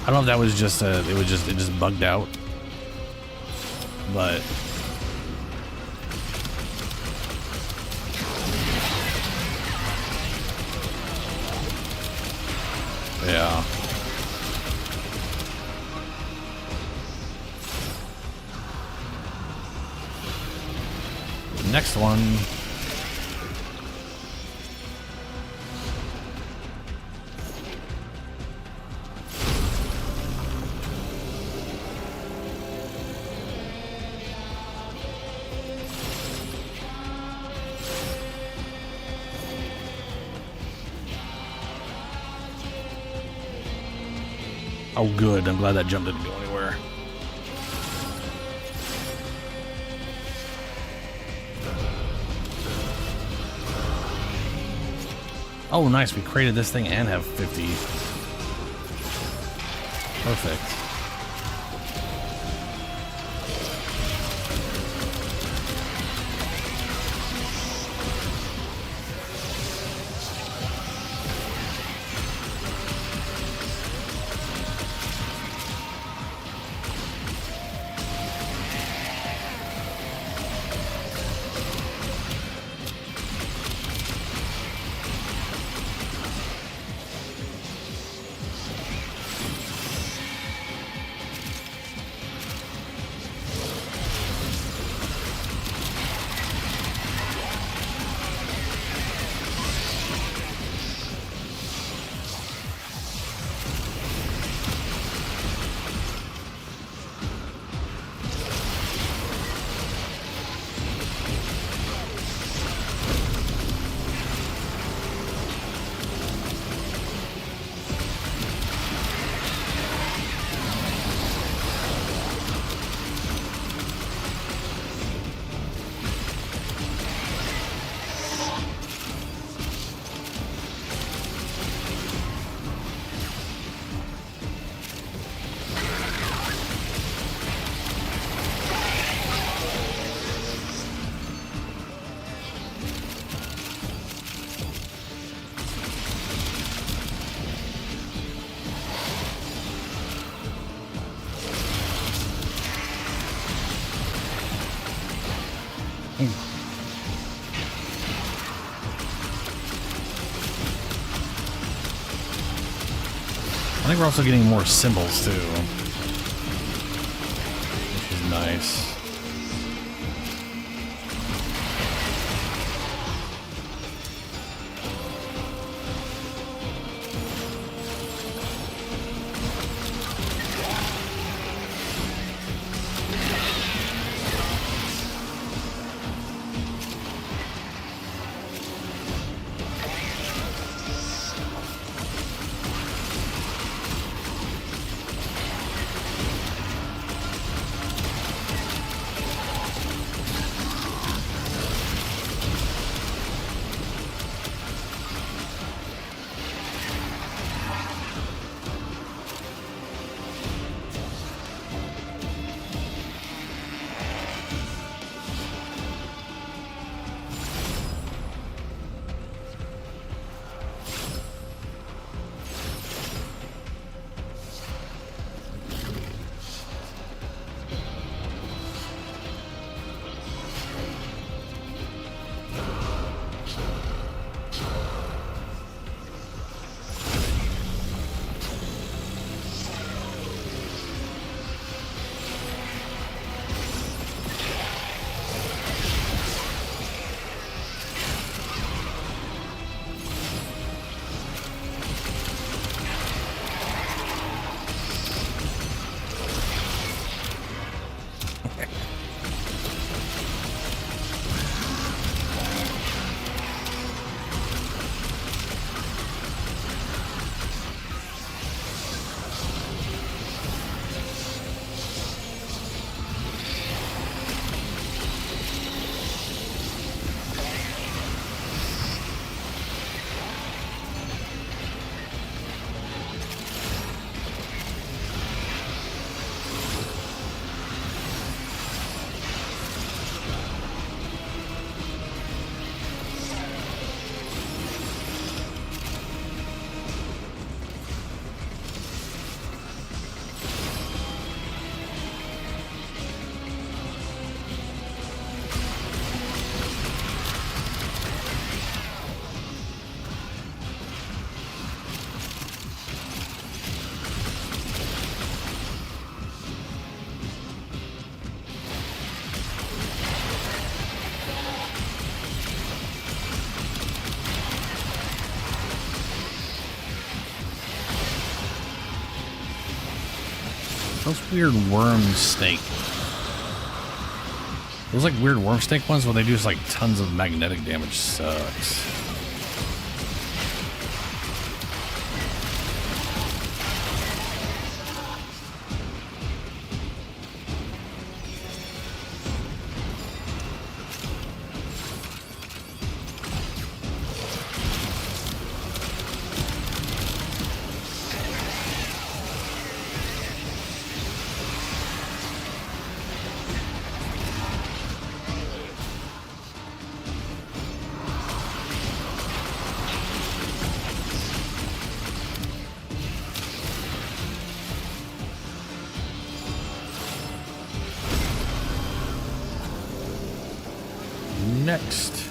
I don't know if that was just it just bugged out. But yeah. Next one. Oh, good. I'm glad that jump didn't go anywhere. Oh, nice. We created this thing and have 50. Perfect. I think we're also getting more symbols too, which is nice. Those weird worm snake. Those like weird worm snake ones where they do just like tons of magnetic damage sucks. Next.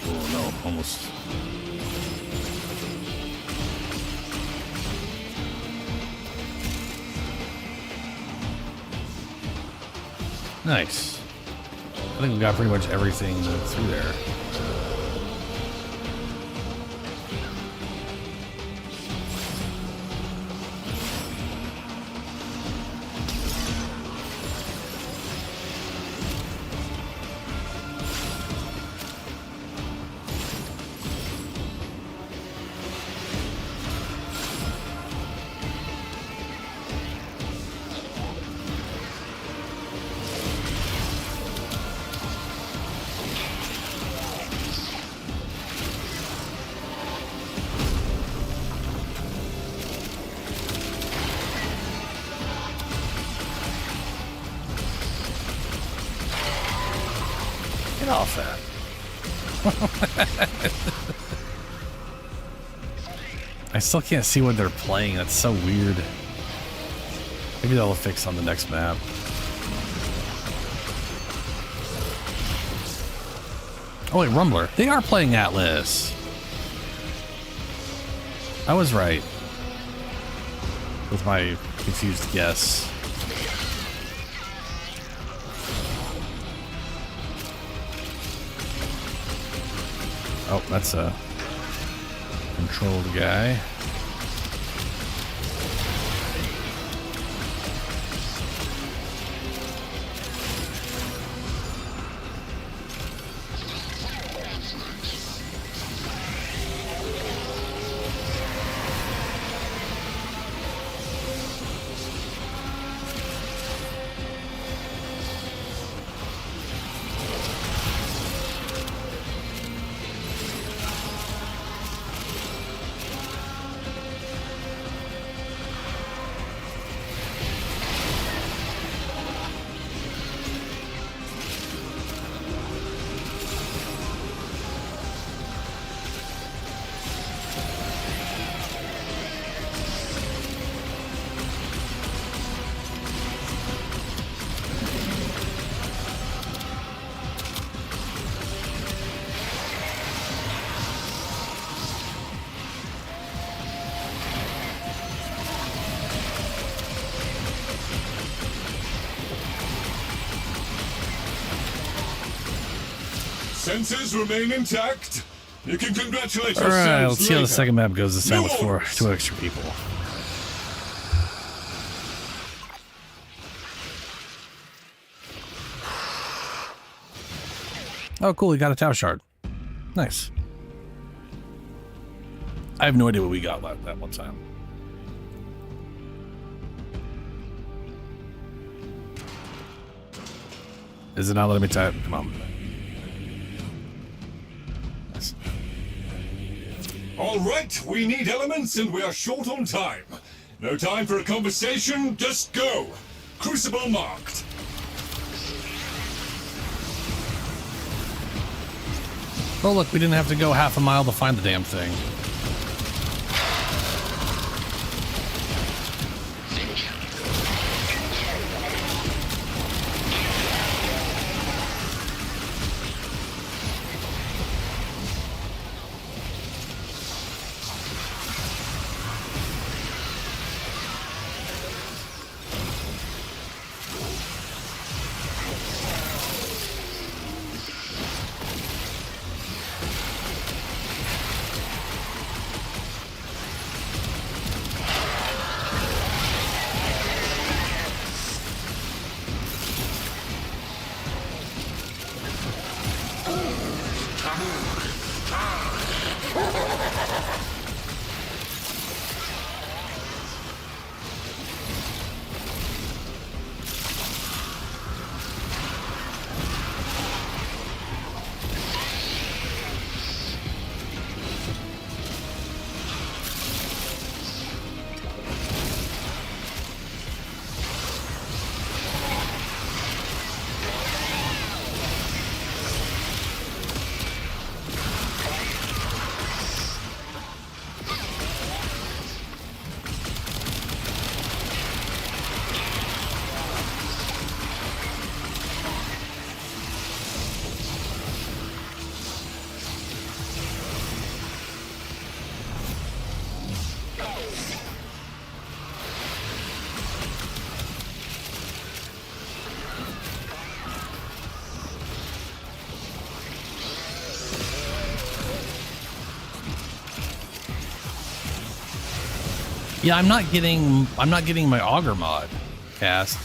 Oh no, almost. Nice. I think we got pretty much everything through there. Get off that. I still can't see what they're playing. That's so weird. Maybe that'll fix on the next map. Oh wait, Rumbler. They are playing Atlas. I was right with my confused guess. Oh, that's a controlled guy. Senses remain intact. You can congratulate All yourselves. right, let's see how the later. second map goes this time with Yours. 2 extra people. Oh, cool, we got a Tau Shard. Nice. I have no idea what we got that one time. Is it not letting me type? Come on. Nice. All right, we need elements and we are short on time. No time for a conversation, just go. Crucible marked. Oh, look, we didn't have to go half a mile to find the damn thing. Yeah, I'm not getting my auger mod. Cast.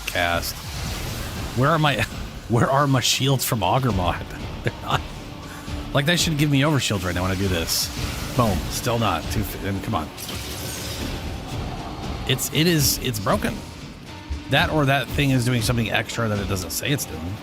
Where are my shields from auger mod? They're not. Like, that should give me overshield right now when I do this. Boom. Still not. And come on. It's broken. That or that thing is doing something extra that it doesn't say it's doing.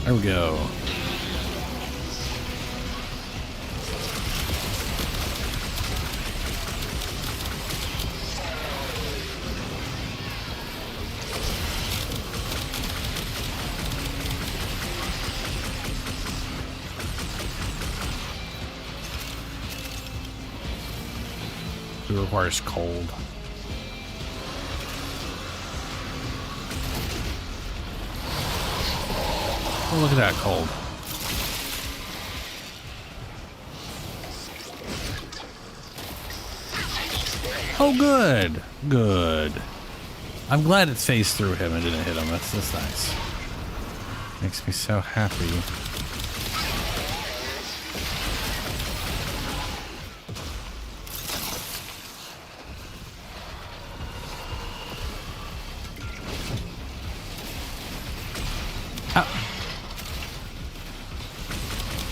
There we go. It requires cold. Oh, look at that cold. Oh, good. Good. I'm glad it phased through him and didn't hit him. That's nice. Makes me so happy.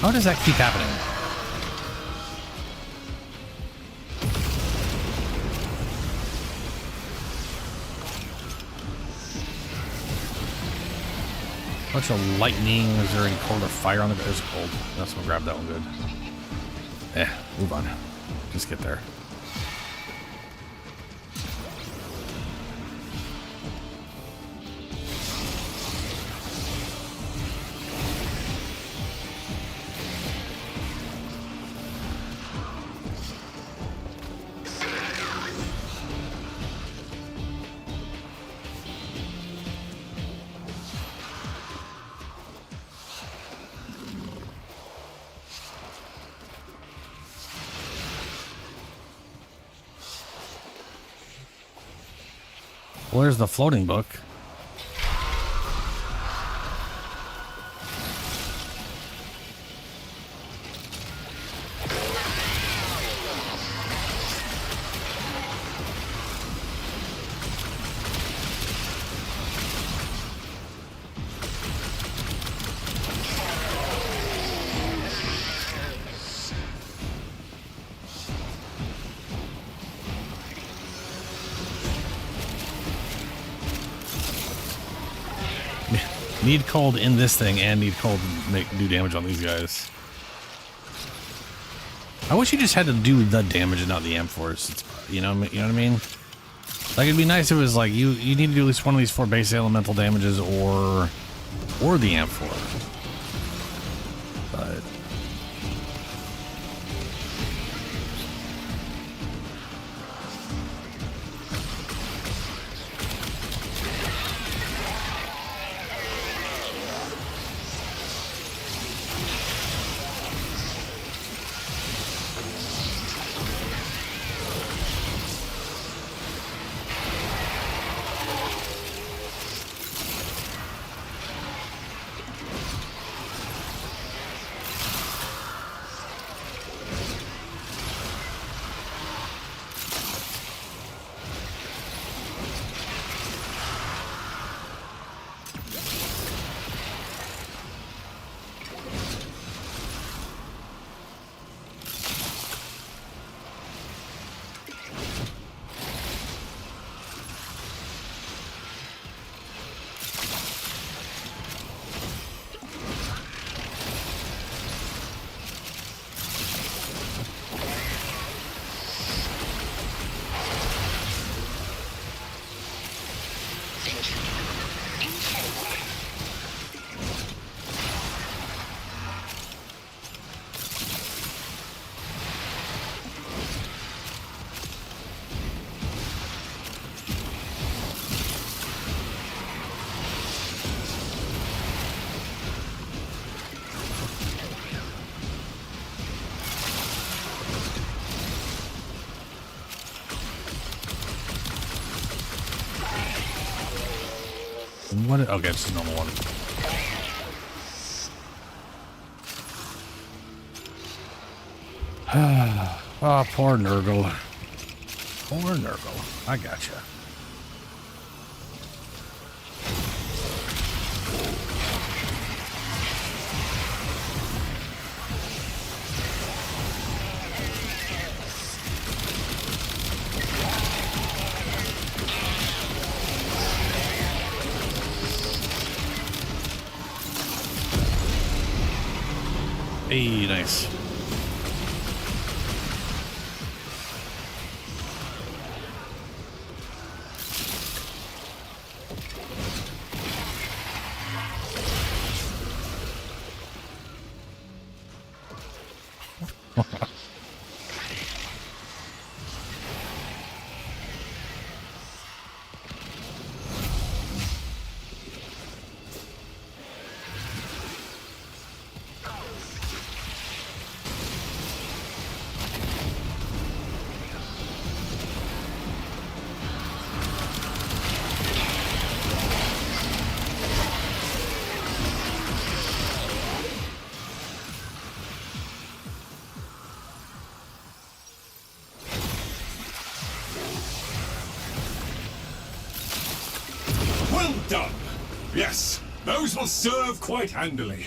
How does that keep happening? Bunch of lightning. Is there any cold or fire on the ground? There's cold. That's gonna grab that one good. Move on. Just get there. Where's the floating book? Need cold in this thing and need cold to do damage on these guys. I wish you just had to do the damage and not the amp force. It's, you know what I mean? Like, it'd be nice if it was like you need to do at least one of these 4 base elemental damages or the amp force. But What? Okay, it's a normal one. Oh, poor Nurgle. Poor Nurgle. I gotcha. Hey, nice. Well done! Yes, those will serve quite handily.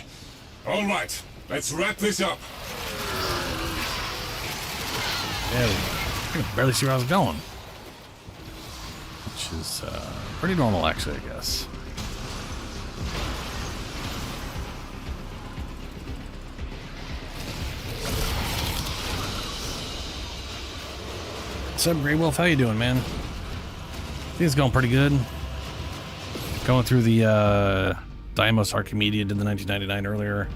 All right, let's wrap this up. There we go. I can barely see where I was going. Which is pretty normal, actually, I guess. What's up, Grey Wolf? How you doing, man? I think it's going pretty good. Going through the Deimos Archimedea, did the 1999 earlier.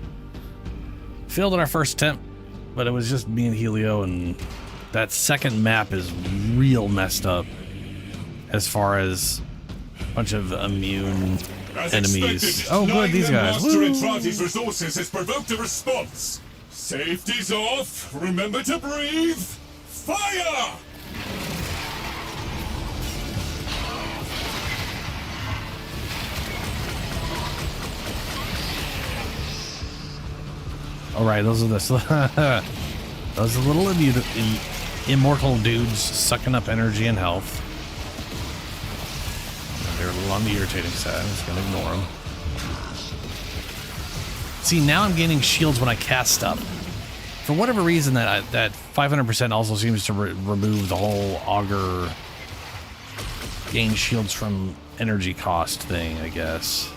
Failed on our first attempt, but it was just me and Helio, and that second map is real messed up as far as a bunch of immune As enemies. expected, Oh, good, these denying guys. the Master Woo! Entrati's resources has provoked a response. Safety's off. Remember to breathe. Fire! All right, those are the those are little immortal dudes sucking up energy and health. They're a little on the irritating side. I'm just gonna ignore them. See, now I'm gaining shields when I cast stuff. For whatever reason, that 500% also seems to remove the whole augur gain shields from energy cost thing, I guess.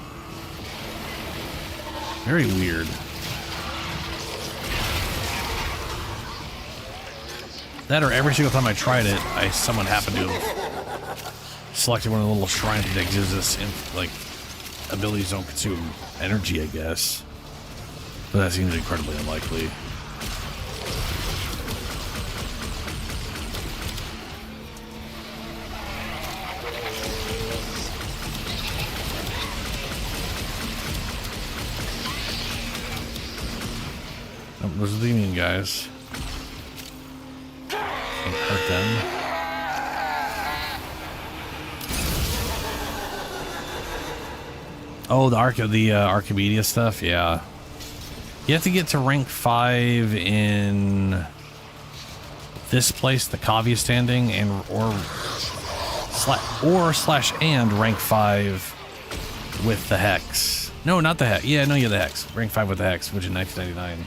Very weird. That, or every single time I tried it, someone happened to have selected one of the little shrines that gives us like abilities don't consume energy, I guess. But that seems incredibly unlikely. Oh, those are the immune guys. Don't hurt them. Oh, the Archimedea stuff, yeah. You have to get to rank 5 in this place, the Kavya standing, and or rank 5 with the Hex. No, not the Hex. Yeah, no, you're the Hex. Rank 5 with the Hex, which is 1999.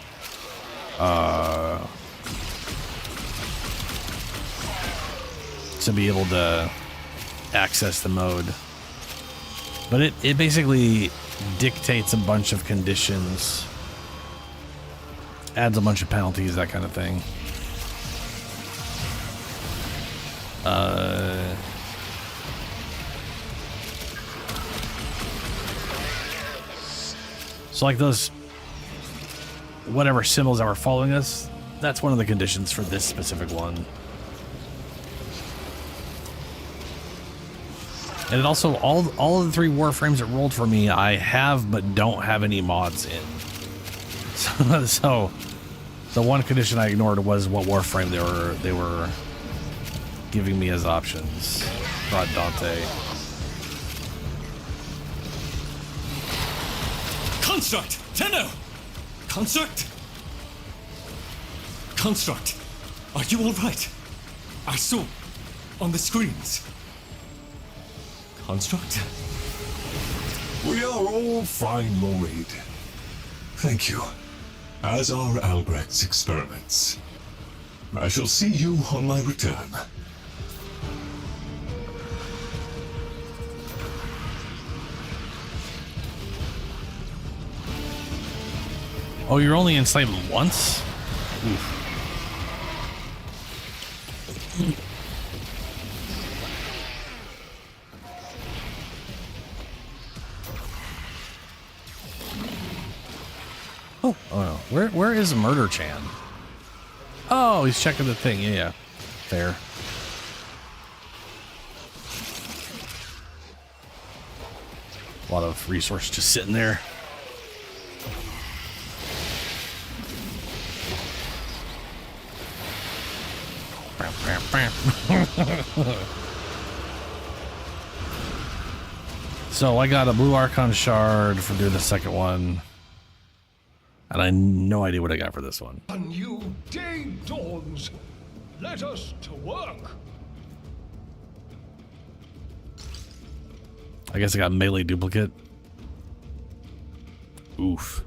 To be able to access the mode. But it basically dictates a bunch of conditions, adds a bunch of penalties, that kind of thing. So like those whatever symbols that were following us, that's one of the conditions for this specific one. And it also, all of the 3 Warframes that rolled for me, I have but don't have any mods in. So the one condition I ignored was what Warframe they were giving me as options. Brought Dante. Construct! Tenno! Construct! Construct! Are you alright? I saw on the screens. Construct? We are all fine, Lloyd. Thank you. As are Albrecht's experiments. I shall see you on my return. Oh, you're only enslaved once? Oof. Oh no. Where is Murder Chan? Oh, he's checking the thing. Yeah. Fair. A lot of resource just sitting there. So I got a blue Archon shard for doing the second one. And I have no idea what I got for this one. A new day dawns. Let us to work. I guess I got melee duplicate. Oof.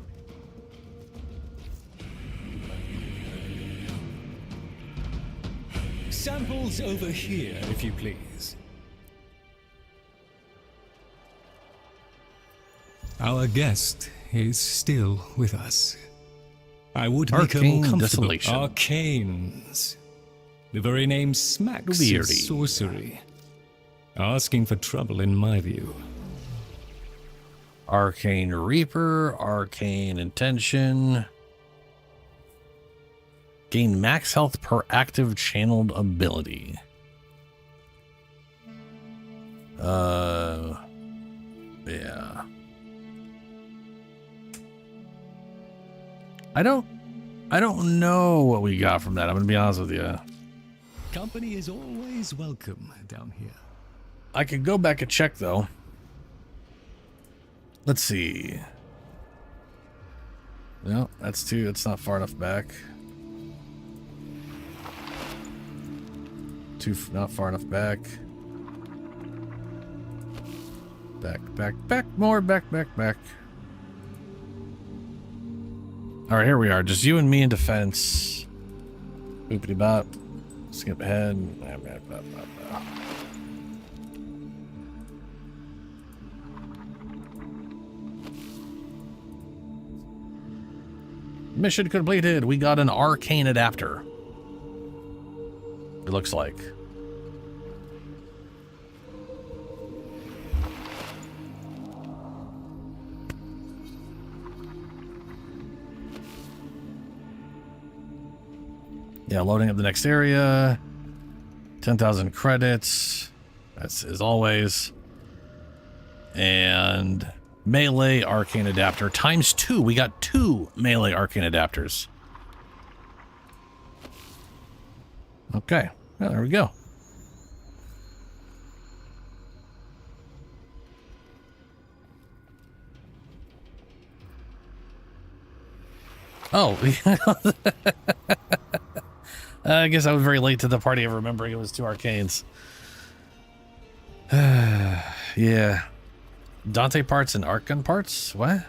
Samples over here, if you please. Our guest is still with us. I would make her more Arcane comfortable. desolation. Arcanes. The very name smacks Weirdy. of sorcery. Asking for trouble, in my view. Arcane Reaper, Arcane Intention. Gain max health per active channeled ability. Yeah. I don't know what we got from that. I'm gonna be honest with you. Company is always welcome down here. I could go back and check though. Let's see. No, that's two. It's not far enough back. Not far enough back. Back, more, back. All right, here we are. Just you and me in defense. Boopity bop. Skip ahead. Mission completed. We got an arcane adapter. It looks like. Yeah, loading up the next area. 10,000 credits. That's as always. And melee arcane adapter times 2. We got 2 melee arcane adapters. Okay. Well, there we go. Oh. I guess I was very late to the party of remembering it was 2 arcanes. Yeah. Dante parts and Archon parts? What?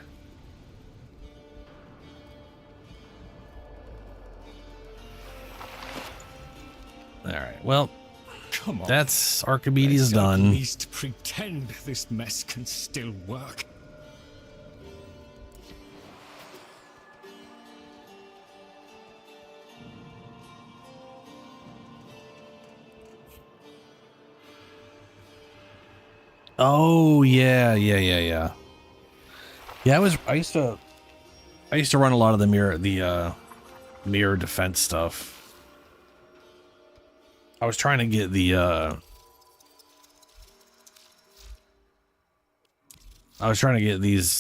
Alright, well, Come on. that's Archimedes Let's done. At least pretend this mess can still work. Oh yeah. Yeah, I used to run a lot of the mirror defense stuff. I was trying to get the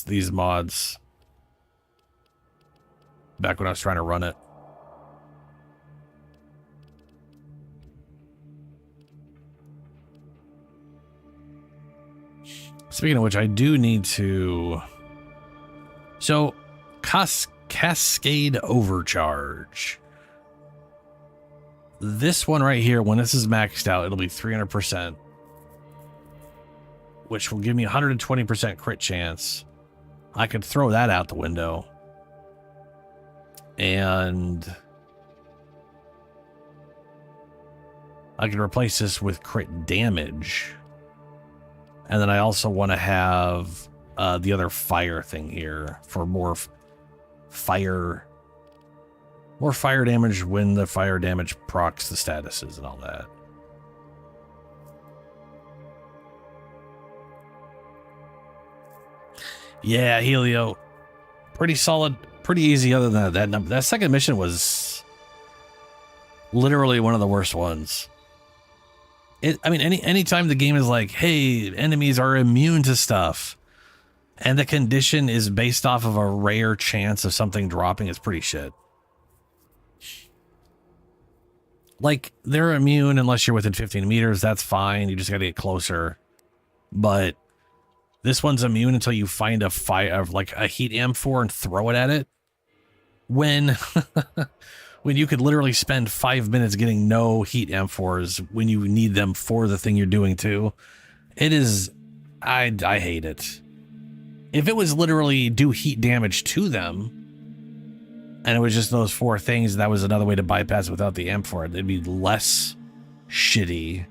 these mods back when I was trying to run it. Speaking of which, I do need to So, Cascade Overcharge. This one right here, when this is maxed out, it'll be 300%, which will give me 120% crit chance. I could throw that out the window. And I can replace this with crit damage. And then I also want to have the other fire thing here for more fire damage when the fire damage procs the statuses and all that. Yeah, Helio. Pretty solid, pretty easy other than that number. That second mission was literally one of the worst ones. I mean, anytime the game is like, hey, enemies are immune to stuff, and the condition is based off of a rare chance of something dropping, it's pretty shit. Like, they're immune unless you're within 15 meters. That's fine. You just gotta get closer. But this one's immune until you find a fire, like a heat amphor, and throw it at it. When you could literally spend 5 minutes getting no heat amphors when you need them for the thing you're doing too. It is, I hate it. If it was literally do heat damage to them, and it was just those 4 things, that was another way to bypass it without the amphor, it'd be less shitty.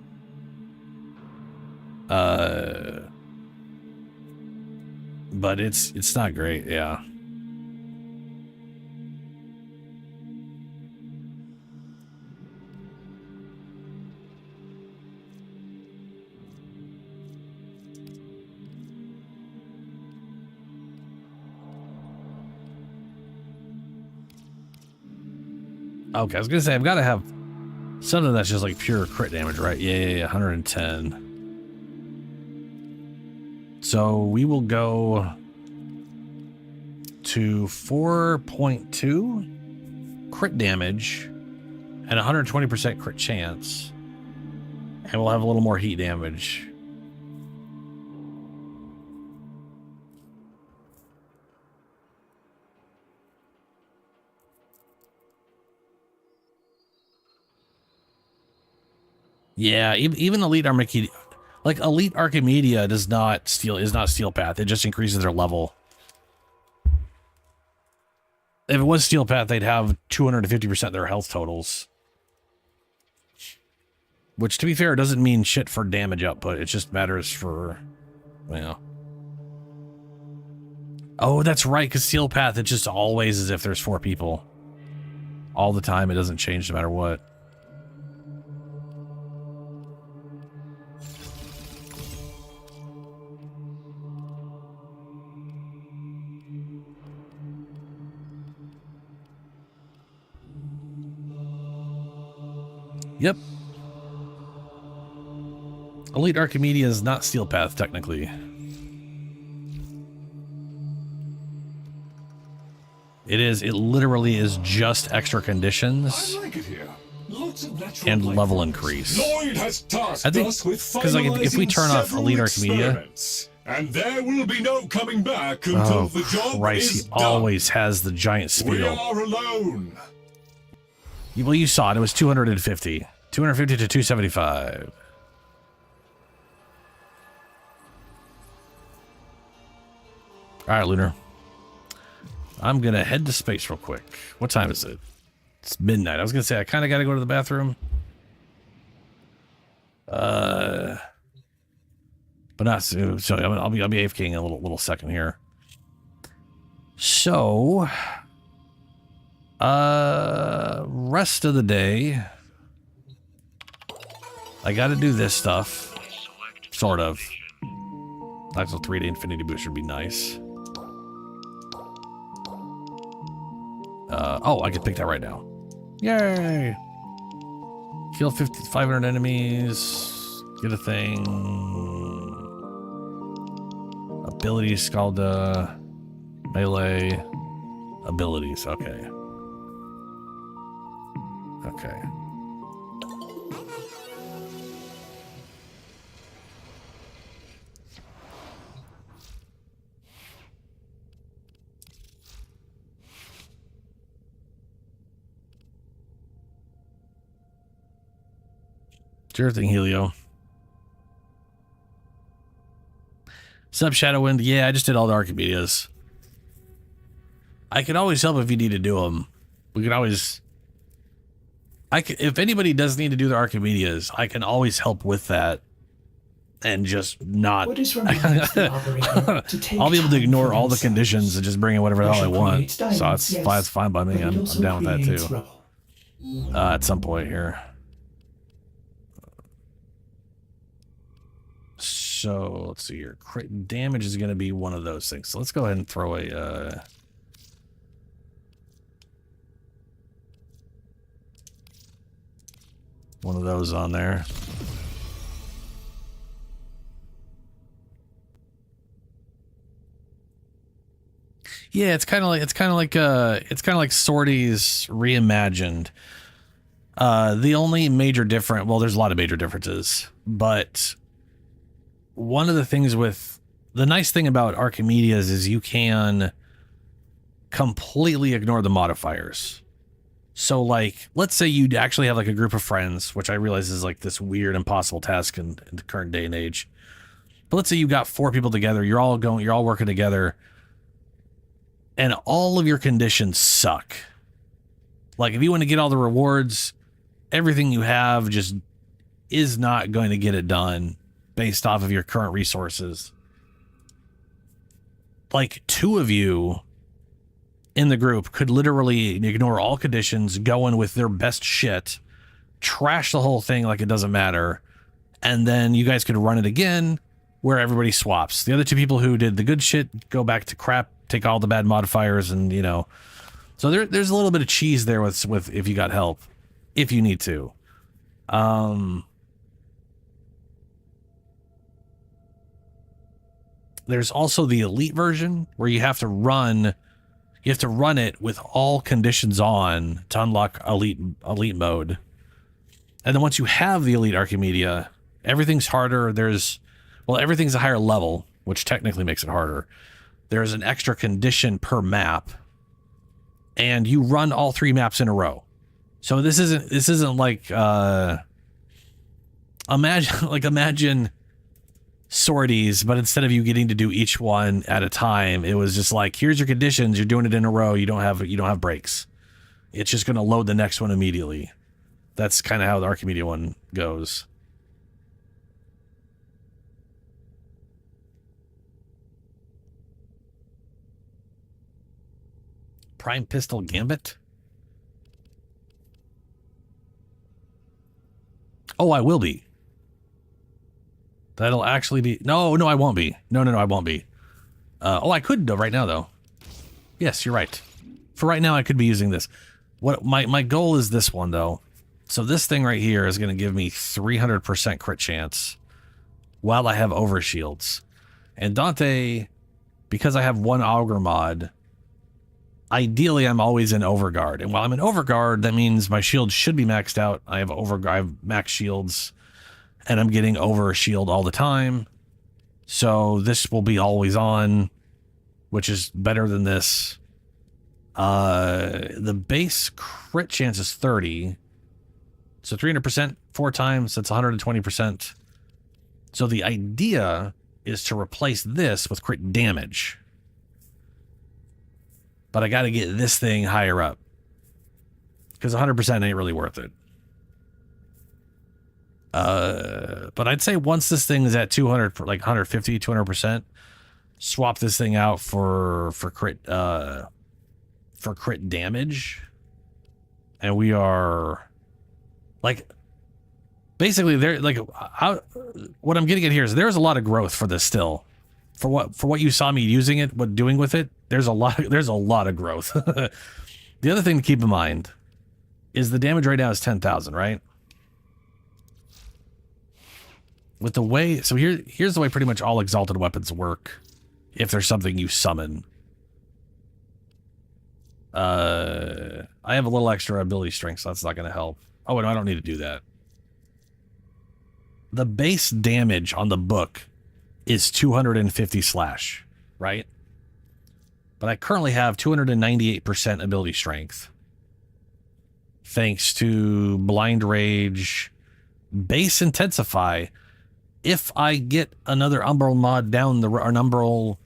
But it's not great, yeah. Okay, I was gonna say I've got to have something that's just like pure crit damage, right? Yeah, 110. So we will go to 4.2 crit damage and 120% crit chance, and we'll have a little more heat damage. Yeah, even Elite Archimedea, like Elite Archimedea is not Steel Path. It just increases their level. If it was Steel Path, they'd have 250% of their health totals. Which, to be fair, doesn't mean shit for damage output. It just matters for, well. Oh, that's right, because Steel Path, it just always is if there's 4 people. All the time, it doesn't change no matter what. Yep. Elite Archimedea is not Steel Path, technically. It is. It literally is just extra conditions and level increase. Lloyd has tasked I think us with because like if we turn off Elite Archimedea, and there will be no coming back until the job is he done. always has the giant spiel. We are alone. Well, you saw it. It was 250. 250 to 275. All right, Lunar. I'm going to head to space real quick. What time is it? It's midnight. I was going to say, I kind of got to go to the bathroom. But not soon. So I'll be AFKing in a little second here. So, rest of the day, I got to do this stuff. Sort of. Like a 3-day infinity boost would be nice. Oh, I can pick that right now. Yay! Kill 500 enemies. Get a thing. Abilities called melee. Abilities, okay. Okay. Sure thing, Helio. Sub Shadowwind. Yeah, I just did all the Archimedeas. I can always help if you need to do them. We can always... if anybody does need to do the Archimedias, I can always help with that. And just not... What is remaining of the operator to take I'll be able to time ignore for all the themselves? conditions and just bring in whatever the hell I Pressure want. creates diamonds, So it's, yes, it's fine by me. but it I'm also down with that creates too. rubble. At some point here. So let's see here. Crit damage is going to be one of those things. So let's go ahead and throw a... one of those on there. Yeah, it's kind of like Sorties reimagined. The only major difference, well, there's a lot of major differences, but one of the things with the nice thing about Archimedeas is you can completely ignore the modifiers. So like, let's say you actually have like a group of friends, which I realize is like this weird, impossible task in the current day and age. But let's say you got 4 people together, you're all working together, and all of your conditions suck. Like if you want to get all the rewards, everything you have just is not going to get it done based off of your current resources. Like 2 of you in the group could literally ignore all conditions, go in with their best shit, trash the whole thing like it doesn't matter, and then you guys could run it again where everybody swaps. The other 2 people who did the good shit go back to crap, take all the bad modifiers, and you know. So there's a little bit of cheese there with if you got help, if you need to. There's also the elite version where you have to run it with all conditions on to unlock elite mode. And then once you have the elite Archimedea, everything's harder. Everything's a higher level, which technically makes it harder. There's an extra condition per map, and you run all 3 maps in a row. So this isn't like imagine sorties, but instead of you getting to do each one at a time, it was just like, here's your conditions, you're doing it in a row, you don't have breaks. It's just going to load the next one immediately. That's kind of how the Archimedea one goes. Prime Pistol Gambit? Oh, I will be. That'll actually be... No, I won't be. No, I won't be. I could though right now, though. Yes, you're right. For right now, I could be using this. What my goal is this one, though. So this thing right here is going to give me 300% crit chance while I have overshields. And Dante, because I have 1 Augur mod, ideally I'm always in Overguard. And while I'm in Overguard, that means my shield should be maxed out. I have max shields, and I'm getting over shield all the time. So this will be always on, which is better than this. The base crit chance is 30. So 300% 4 times, that's 120%. So the idea is to replace this with crit damage. But I got to get this thing higher up, because 100% ain't really worth it. But I'd say once this thing is at 200, like 150, 200%, swap this thing out for crit damage, and we are like, basically there. Like, what I'm getting at here is there's a lot of growth for this still. For what you saw me using it, what doing with it, there's a lot of growth. The other thing to keep in mind is the damage right now is 10,000, right? With the way, so here's the way pretty much all exalted weapons work. If there's something you summon, I have a little extra ability strength, so that's not going to help. Oh, no, I don't need to do that. The base damage on the book is 250 slash, right? But I currently have 298% ability strength, thanks to Blind Rage base intensify. If I get another Umbral mod down the or an Umbral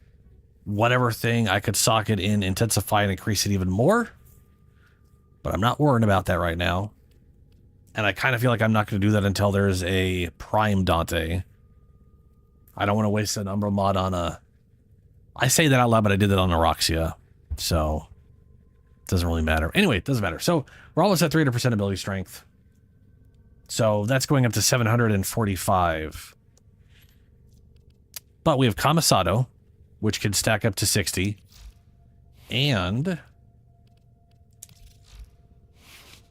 whatever thing, I could sock it in intensify and increase it even more. But I'm not worrying about that right now. And I kind of feel like I'm not going to do that until there's a Prime Dante. I don't want to waste an Umbral mod on a... I say that out loud, but I did that on Aroxia. So, it doesn't really matter. Anyway, it doesn't matter. So, we're almost at 300% ability strength. So, that's going up to 745. But we have Kamisado, which can stack up to 60. And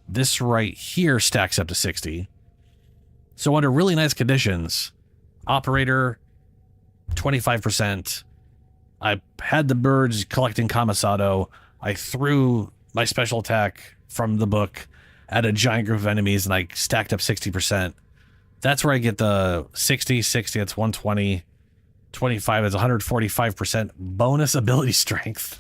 this right here stacks up to 60. So under really nice conditions, Operator, 25%. I had the birds collecting Kamisado. I threw my special attack from the book at a giant group of enemies, and I stacked up 60%. That's where I get the 60, that's 120. 25 is 145% bonus ability strength.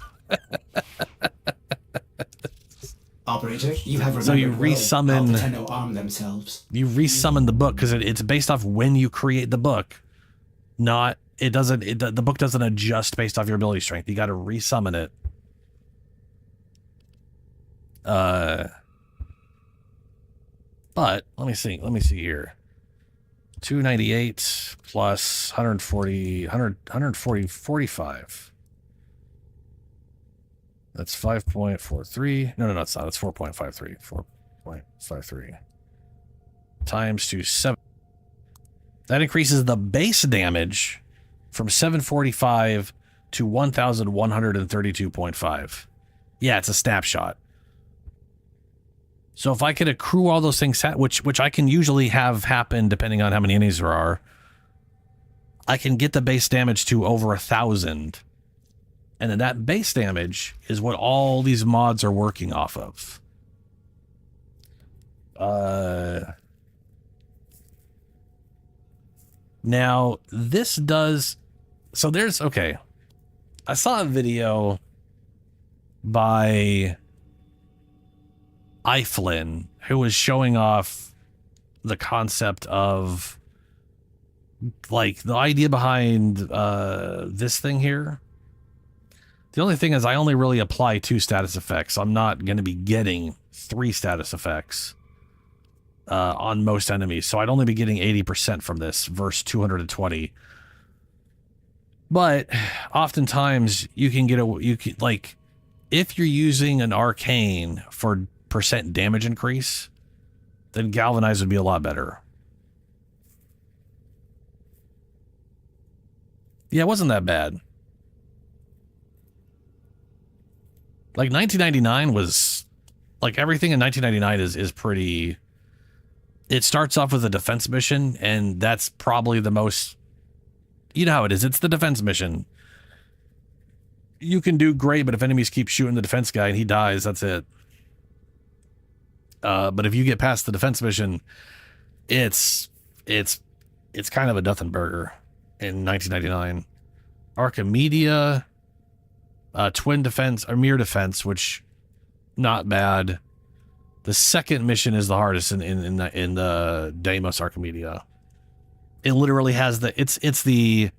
Operator, you have remembered So you well resummon... how the Tenno arm themselves. You resummon the book because it's based off when you create the book. Not... It doesn't... the book doesn't adjust based off your ability strength. You got to resummon it. But, let me see here. 298 plus 145. That's 5.43. No, it's not. It's 4.53. 4.53. Times 7. That increases the base damage from 745 to 1,132.5. Yeah, it's a snapshot. So if I could accrue all those things, which I can usually have happen depending on how many enemies there are, I can get the base damage to over 1,000. And then that base damage is what all these mods are working off of. Now, this does... So there's... Okay. I saw a video by... Iflin, who was showing off the concept of like the idea behind this thing here. The only thing is I only really apply 2 status effects. I'm not going to be getting 3 status effects on most enemies. So I'd only be getting 80% from this versus 220. But oftentimes you can get like if you're using an arcane for percent damage increase, then galvanize would be a lot better. Yeah, it wasn't that bad. Like 1999 was like everything in 1999 is pretty. It starts off with a defense mission, and that's probably the most, you know how it is. It's the defense mission. You can do great, but if enemies keep shooting the defense guy and he dies, that's it. But if you get past the defense mission, it's kind of a nothing burger in 1999. Archimedea, twin defense or mirror defense, which not bad. The second mission is the hardest in the Deimos Archimedea. It literally has it's the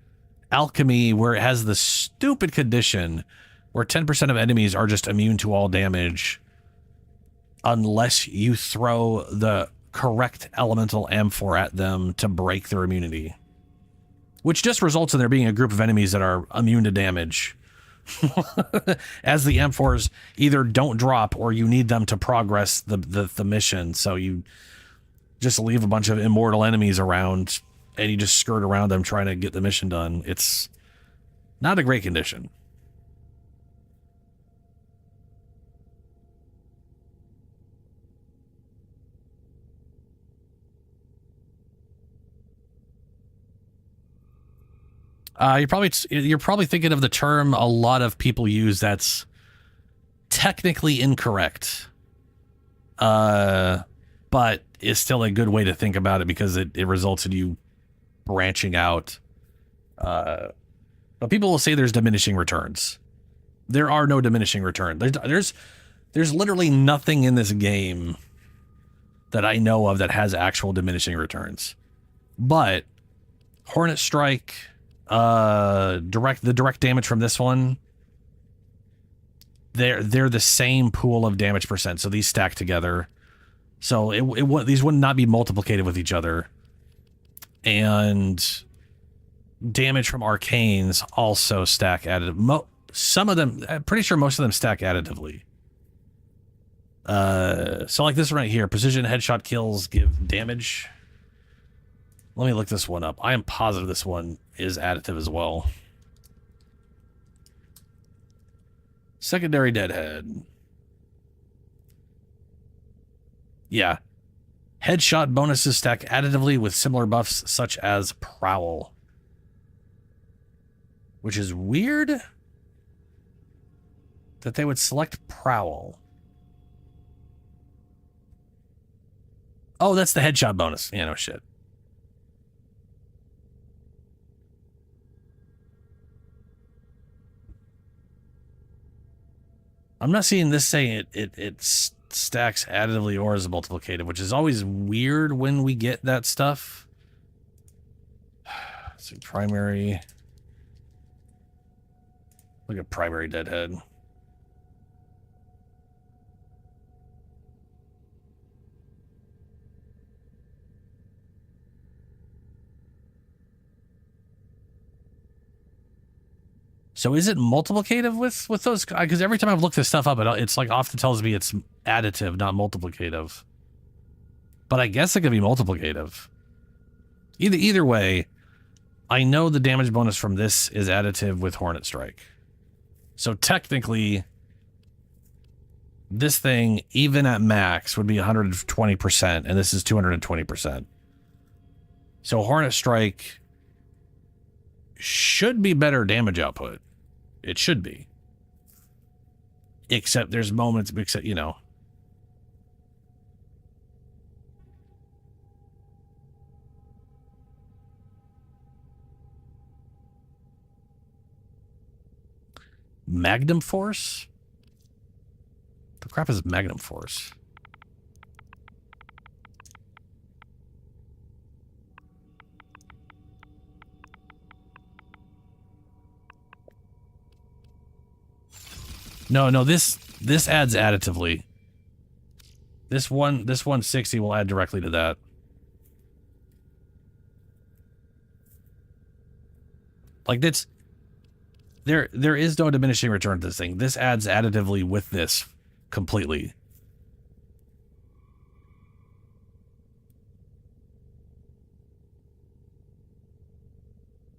alchemy where it has the stupid condition where 10% of enemies are just immune to all damage unless you throw the correct elemental amphor at them to break their immunity. Which just results in there being a group of enemies that are immune to damage. As the amphors either don't drop or you need them to progress the mission. So you just leave a bunch of immortal enemies around and you just skirt around them trying to get the mission done. It's not a great condition. You're probably thinking of the term a lot of people use that's technically incorrect, but is still a good way to think about it because it results in you branching out. But people will say there's diminishing returns. There are no diminishing returns. There's literally nothing in this game that I know of that has actual diminishing returns. But Hornet Strike, the direct damage from this one, they're the same pool of damage percent, so these stack together. So these would not be multiplicated with each other. And damage from arcanes also stack additive. Some of them, I'm pretty sure most of them stack additively. So like this one right here, precision headshot kills give damage. Let me look this one up. I am positive this one is additive as well. Secondary Deadhead. Yeah. Headshot bonuses stack additively with similar buffs such as Prowl. Which is weird that they would select Prowl. Oh, that's the headshot bonus. Yeah, no shit. I'm not seeing this saying it stacks additively or is multiplicated, which is always weird when we get that stuff. So primary. Look at primary Deadhead. So is it multiplicative with those? Because every time I've looked this stuff up, it's like often tells me it's additive, not multiplicative. But I guess it could be multiplicative. Either way, I know the damage bonus from this is additive with Hornet Strike. So technically, this thing, even at max, would be 120%, and this is 220%. So Hornet Strike should be better damage output. It should be. Except there's moments, you know. Magnum Force? The crap is Magnum Force? No, this adds additively. This 160 will add directly to that. Like that's there is no diminishing return to this thing. This adds additively with this completely.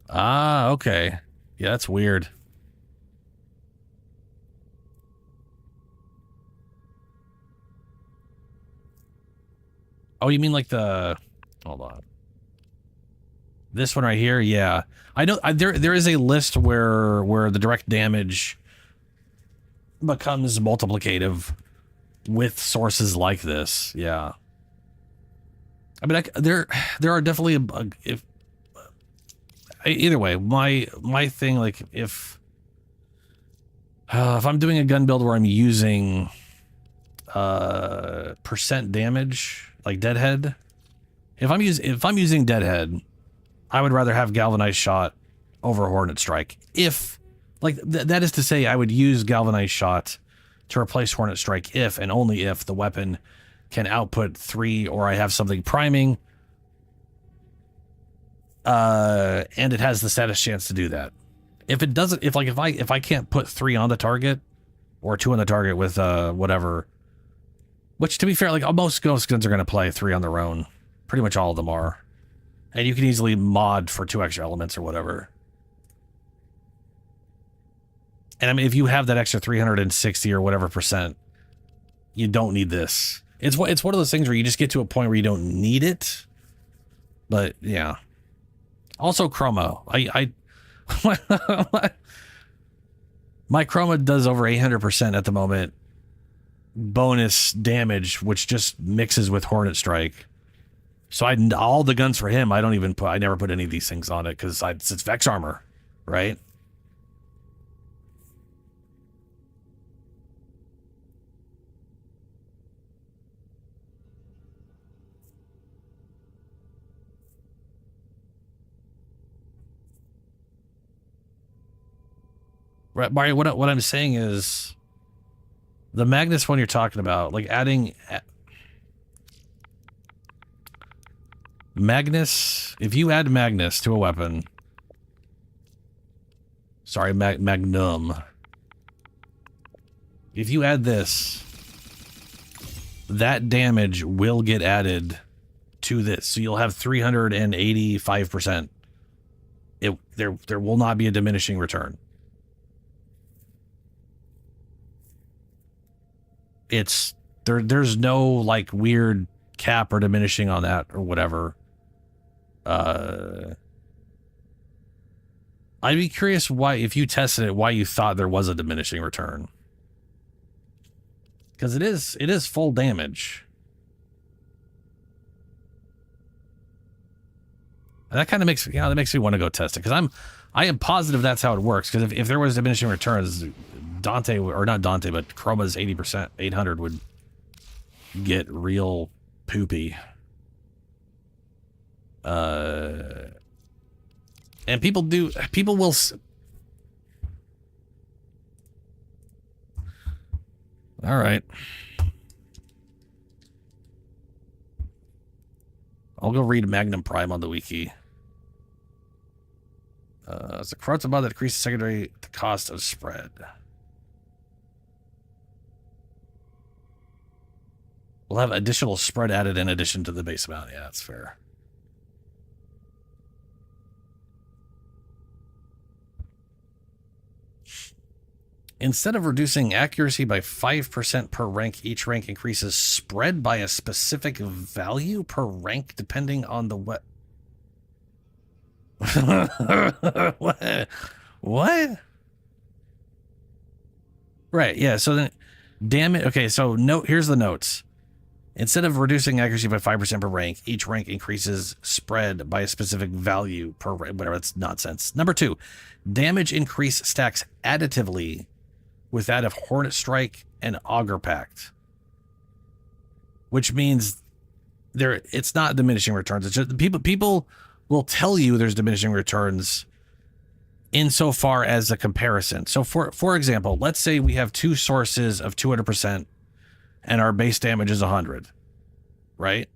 Ah, okay. Yeah, that's weird. Oh, you mean like the... Hold on. This one right here? Yeah. I know there is a list where the direct damage becomes multiplicative with sources like this. Yeah. I mean, there are definitely either way, my thing, like if I'm doing a gun build where I'm using percent damage, like Deadhead, if I'm using Deadhead, I would rather have Galvanized Shot over Hornet Strike. If, like, that is to say, I would use Galvanized Shot to replace Hornet Strike if and only if the weapon can output 3 or I have something priming, and it has the status chance to do that. If it doesn't, if I can't put 3 on the target or 2 on the target with whatever, which to be fair, like most ghost guns are going to play 3 on their own. Pretty much all of them are. And you can easily mod for 2 extra elements or whatever. And I mean, if you have that extra 360 or whatever percent, you don't need this. It's one of those things where you just get to a point where you don't need it. But yeah. Also chroma. My chroma does over 800% at the moment. Bonus damage, which just mixes with Hornet Strike. So all the guns for him, I never put any of these things on it because it's Vex armor, right? Right, Mario, what I'm saying is the Magnus one you're talking about, like adding Magnus, if you add Magnus to a weapon, sorry, Magnum, if you add this, that damage will get added to this, so you'll have 385%. There will not be a diminishing return. It's there's no like weird cap or diminishing on that or whatever. I'd be curious why, if you tested it, why you thought there was a diminishing return. Because it is full damage. And that kind of makes, that makes me want to go test it, because I am positive that's how it works. Because if there was diminishing returns, Dante, or not Dante, but Chroma's 80%, 800 would get real poopy. And people will. All right. I'll go read Magnum Prime on the wiki. It's a corrupted mod that decreases secondary the cost of spread. We'll have additional spread added in addition to the base amount. Yeah, that's fair. Instead of reducing accuracy by 5% per rank, each rank increases spread by a specific value per rank depending on the what? What? Right, yeah, so then damn it. Okay, so note, here's the notes. Instead of reducing accuracy by 5% per rank, each rank increases spread by a specific value per rank. Whatever, that's nonsense. Number 2, damage increase stacks additively with that of Hornet Strike and Augur Pact, which means it's not diminishing returns. It's just people will tell you there's diminishing returns insofar as a comparison. So for example, let's say we have 2 sources of 200% and our base damage is 100, right?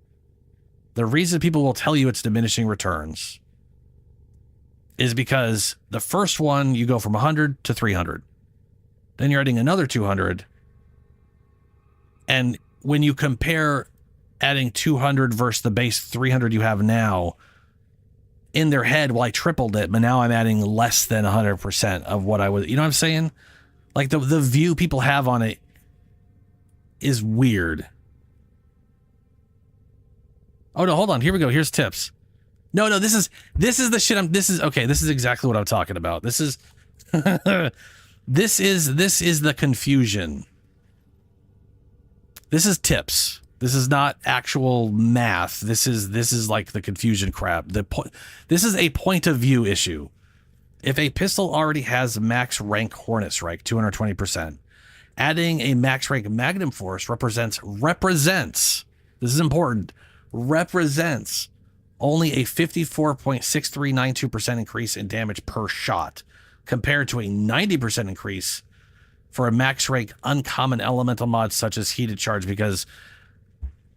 The reason people will tell you it's diminishing returns is because the first one you go from 100 to 300. Then you're adding another 200. And when you compare adding 200 versus the base 300 you have now, in their head, well, I tripled it, but now I'm adding less than 100% of what I was, you know what I'm saying? Like the view people have on it is weird. Oh no, hold on. Here we go. Here's tips. No, this is the shit this is exactly what I'm talking about. This is This is the confusion. This is tips. This is not actual math. This is like the confusion crap. This is a point of view issue. If a pistol already has max rank Hornet Strike, 220%, adding a max rank Magnum Force represents, this is important, represents only a 54.6392% increase in damage per shot, compared to a 90% increase for a max rank uncommon elemental mod such as Heated Charge, because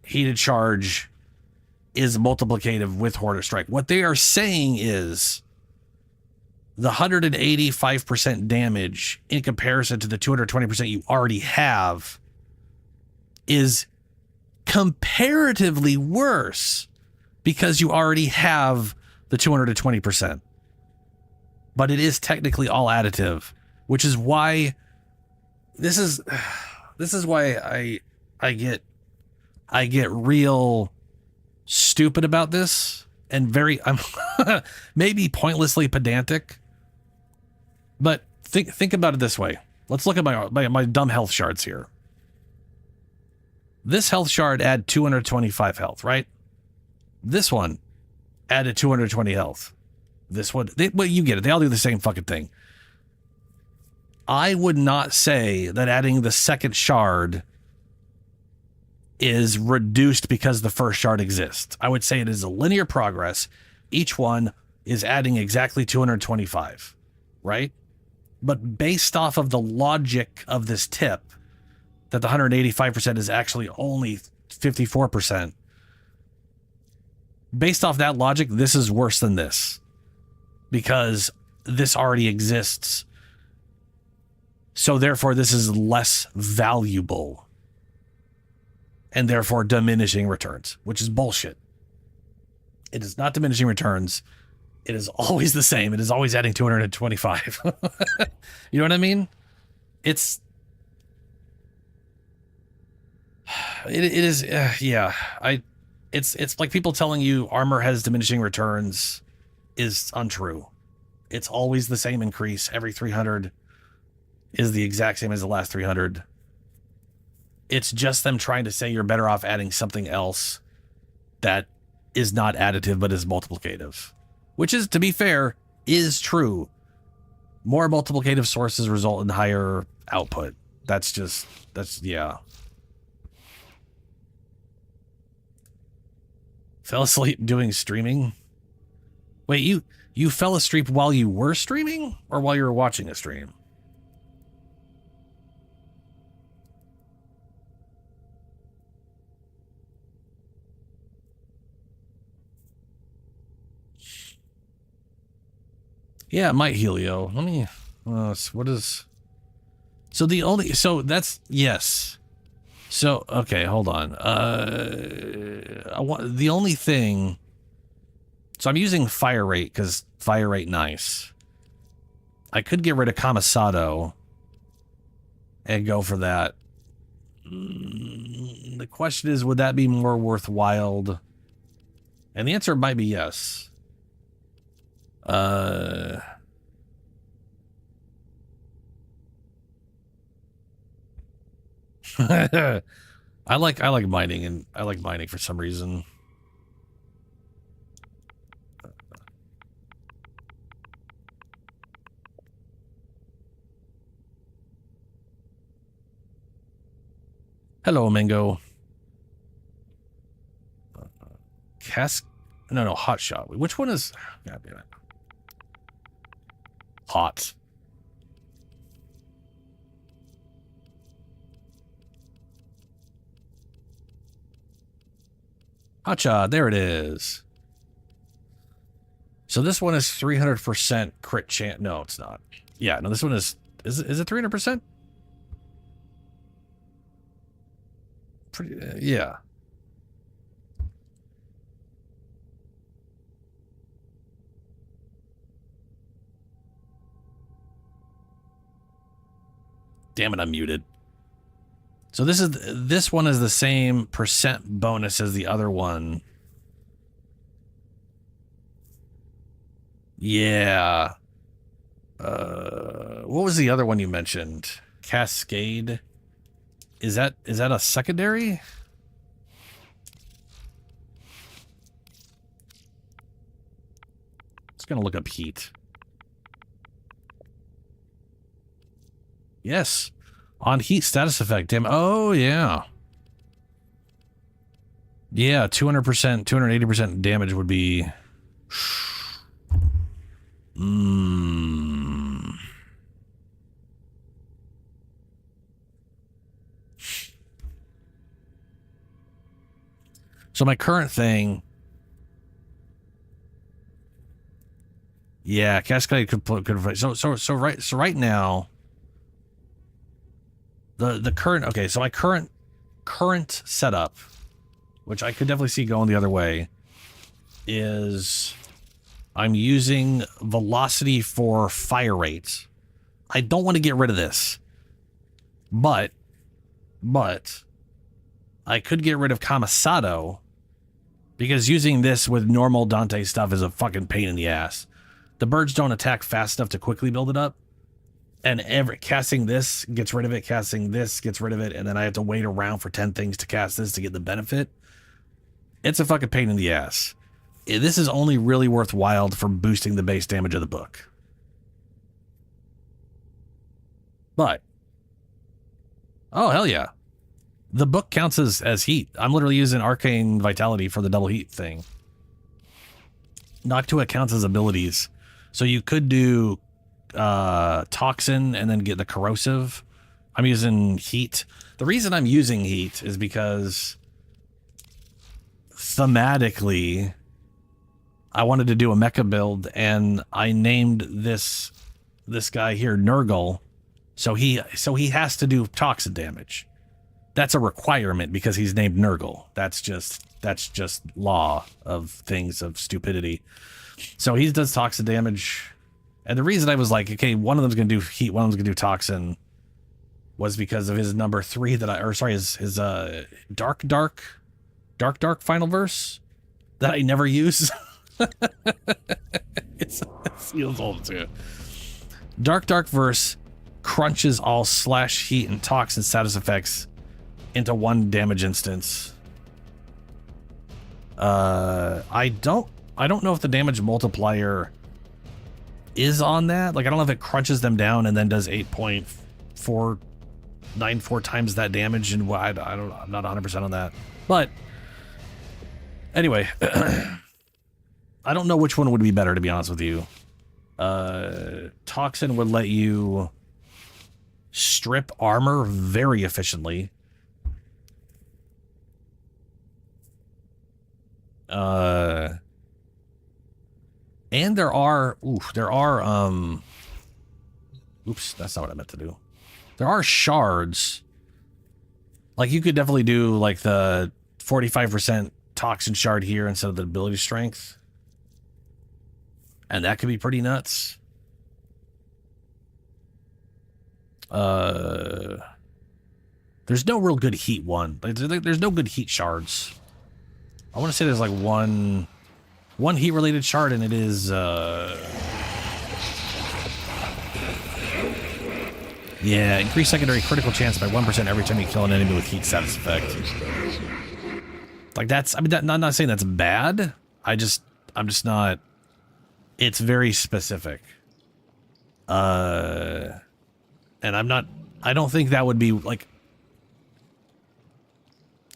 Heated Charge is multiplicative with Hornet Strike. What they are saying is the 185% damage in comparison to the 220% you already have is comparatively worse because you already have the 220%. But it is technically all additive, which is why this is why I get real stupid about this and I'm maybe pointlessly pedantic. But think about it this way. Let's look at my dumb health shards here. This health shard add 225 health, right? This one added 220 health. This one, well, you get it. They all do the same fucking thing. I would not say that adding the second shard is reduced because the first shard exists. I would say it is a linear progress. Each one is adding exactly 225, right? But based off of the logic of this tip, that the 185% is actually only 54%, based off that logic, this is worse than this. Because this already exists. So therefore, this is less valuable. And therefore diminishing returns, which is bullshit. It is not diminishing returns. It is always the same. It is always adding 225. You know what I mean? It is, yeah. It's like people telling you armor has diminishing returns is untrue. It's always the same increase. Every 300 is the exact same as the last 300. It's just them trying to say you're better off adding something else that is not additive but is multiplicative. Which is, to be fair, is true. More multiplicative sources result in higher output. Yeah. Fell asleep doing streaming? Wait, you fell asleep while you were streaming? Or while you were watching a stream? Yeah, it might, Helio. Let me, what is, so that's, yes. So, okay, hold on. The only thing, so I'm using fire rate because fire rate nice. I could get rid of Camisado and go for that. The question is, would that be more worthwhile? And the answer might be yes. I like mining, and I like mining for some reason. Hello, Mingo. No, hot shot. Which one is? God damn it. Hot. Hotshot, there it is. So this one is 300% crit chance. No, it's not. Yeah, no, this one is it 300%? Pretty, yeah. Damn it, I'm muted. So this one is the same percent bonus as the other one. Yeah. What was the other one you mentioned? Cascade. Is that a secondary? Just gonna look up heat. Yes. On heat status effect, damn. Oh, yeah. Yeah, 200%, 280% damage would be... So my current thing... Yeah, Cascade could so right now... The current, okay, so my current setup, which I could definitely see going the other way, is I'm using velocity for fire rate. I don't want to get rid of this, but I could get rid of Camisado because using this with normal Dante stuff is a fucking pain in the ass. The birds don't attack fast enough to quickly build it up. And casting this gets rid of it, casting this gets rid of it, and then I have to wait around for 10 things to cast this to get the benefit. It's a fucking pain in the ass. This is only really worthwhile for boosting the base damage of the book. But, oh, hell yeah. The book counts as heat. I'm literally using Arcane Vitality for the double heat thing. Noctua counts as abilities. So you could do toxin and then get the corrosive. I'm using heat. The reason I'm using heat is because thematically I wanted to do a mecha build, and I named this guy here Nurgle, so he has to do toxin damage. That's a requirement because he's named Nurgle. That's just law of things, of stupidity. So he does toxin damage, and the reason I was like, okay, one of them's gonna do heat, one of them's gonna do toxin, was because of his number 3 his dark final verse that I never use. it feels old too. Dark verse crunches all slash, heat, and toxin status effects into one damage instance. I don't know if the damage multiplier is on that. Like, I don't know if it crunches them down and then does 8.494 times that damage, and I'm not 100% on that. But anyway, I don't know which one would be better, to be honest with you. Toxin would let you strip armor very efficiently. And there are, oops, that's not what I meant to do. There are shards. Like, you could definitely do like the 45% toxin shard here instead of the ability strength. And that could be pretty nuts. There's no real good heat one. Like, there's no good heat shards. I want to say there's like one heat related shard, and it is yeah, increase secondary critical chance by 1% every time you kill an enemy with heat status effect. Like, that's, I mean, I'm not saying that's bad. I'm just not, it's very specific. And I don't think that would be like,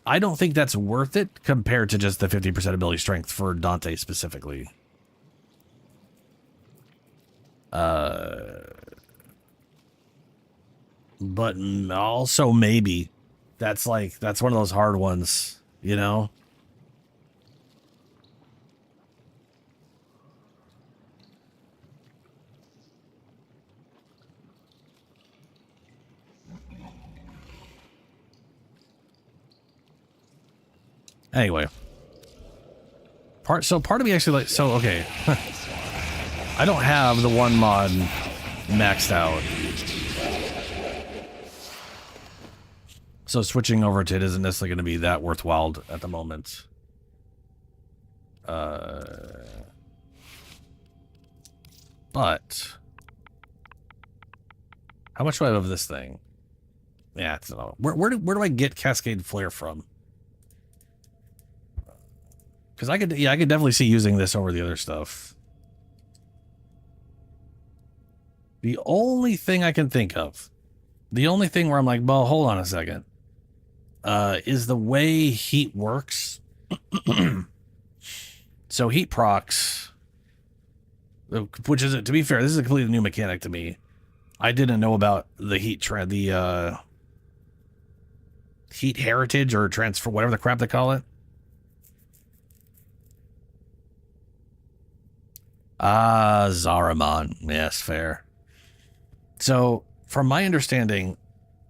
I don't think that's worth it compared to just the 50% ability strength for Dante specifically. But also maybe that's one of those hard ones, you know? Anyway, part of me actually okay. I don't have the one mod maxed out, so switching over to it isn't necessarily going to be that worthwhile at the moment. But how much do I have of this thing? Yeah, it's not, where do I get Cascade Flare from? Because I could definitely see using this over the other stuff. The only thing I can think of, the only thing where I'm like, well, hold on a second, is the way heat works. So heat procs, which is, to be fair, this is a completely new mechanic to me. I didn't know about the heat heat heritage or transfer, whatever the crap they call it. Ah, Zariman. Yes, fair. So, from my understanding,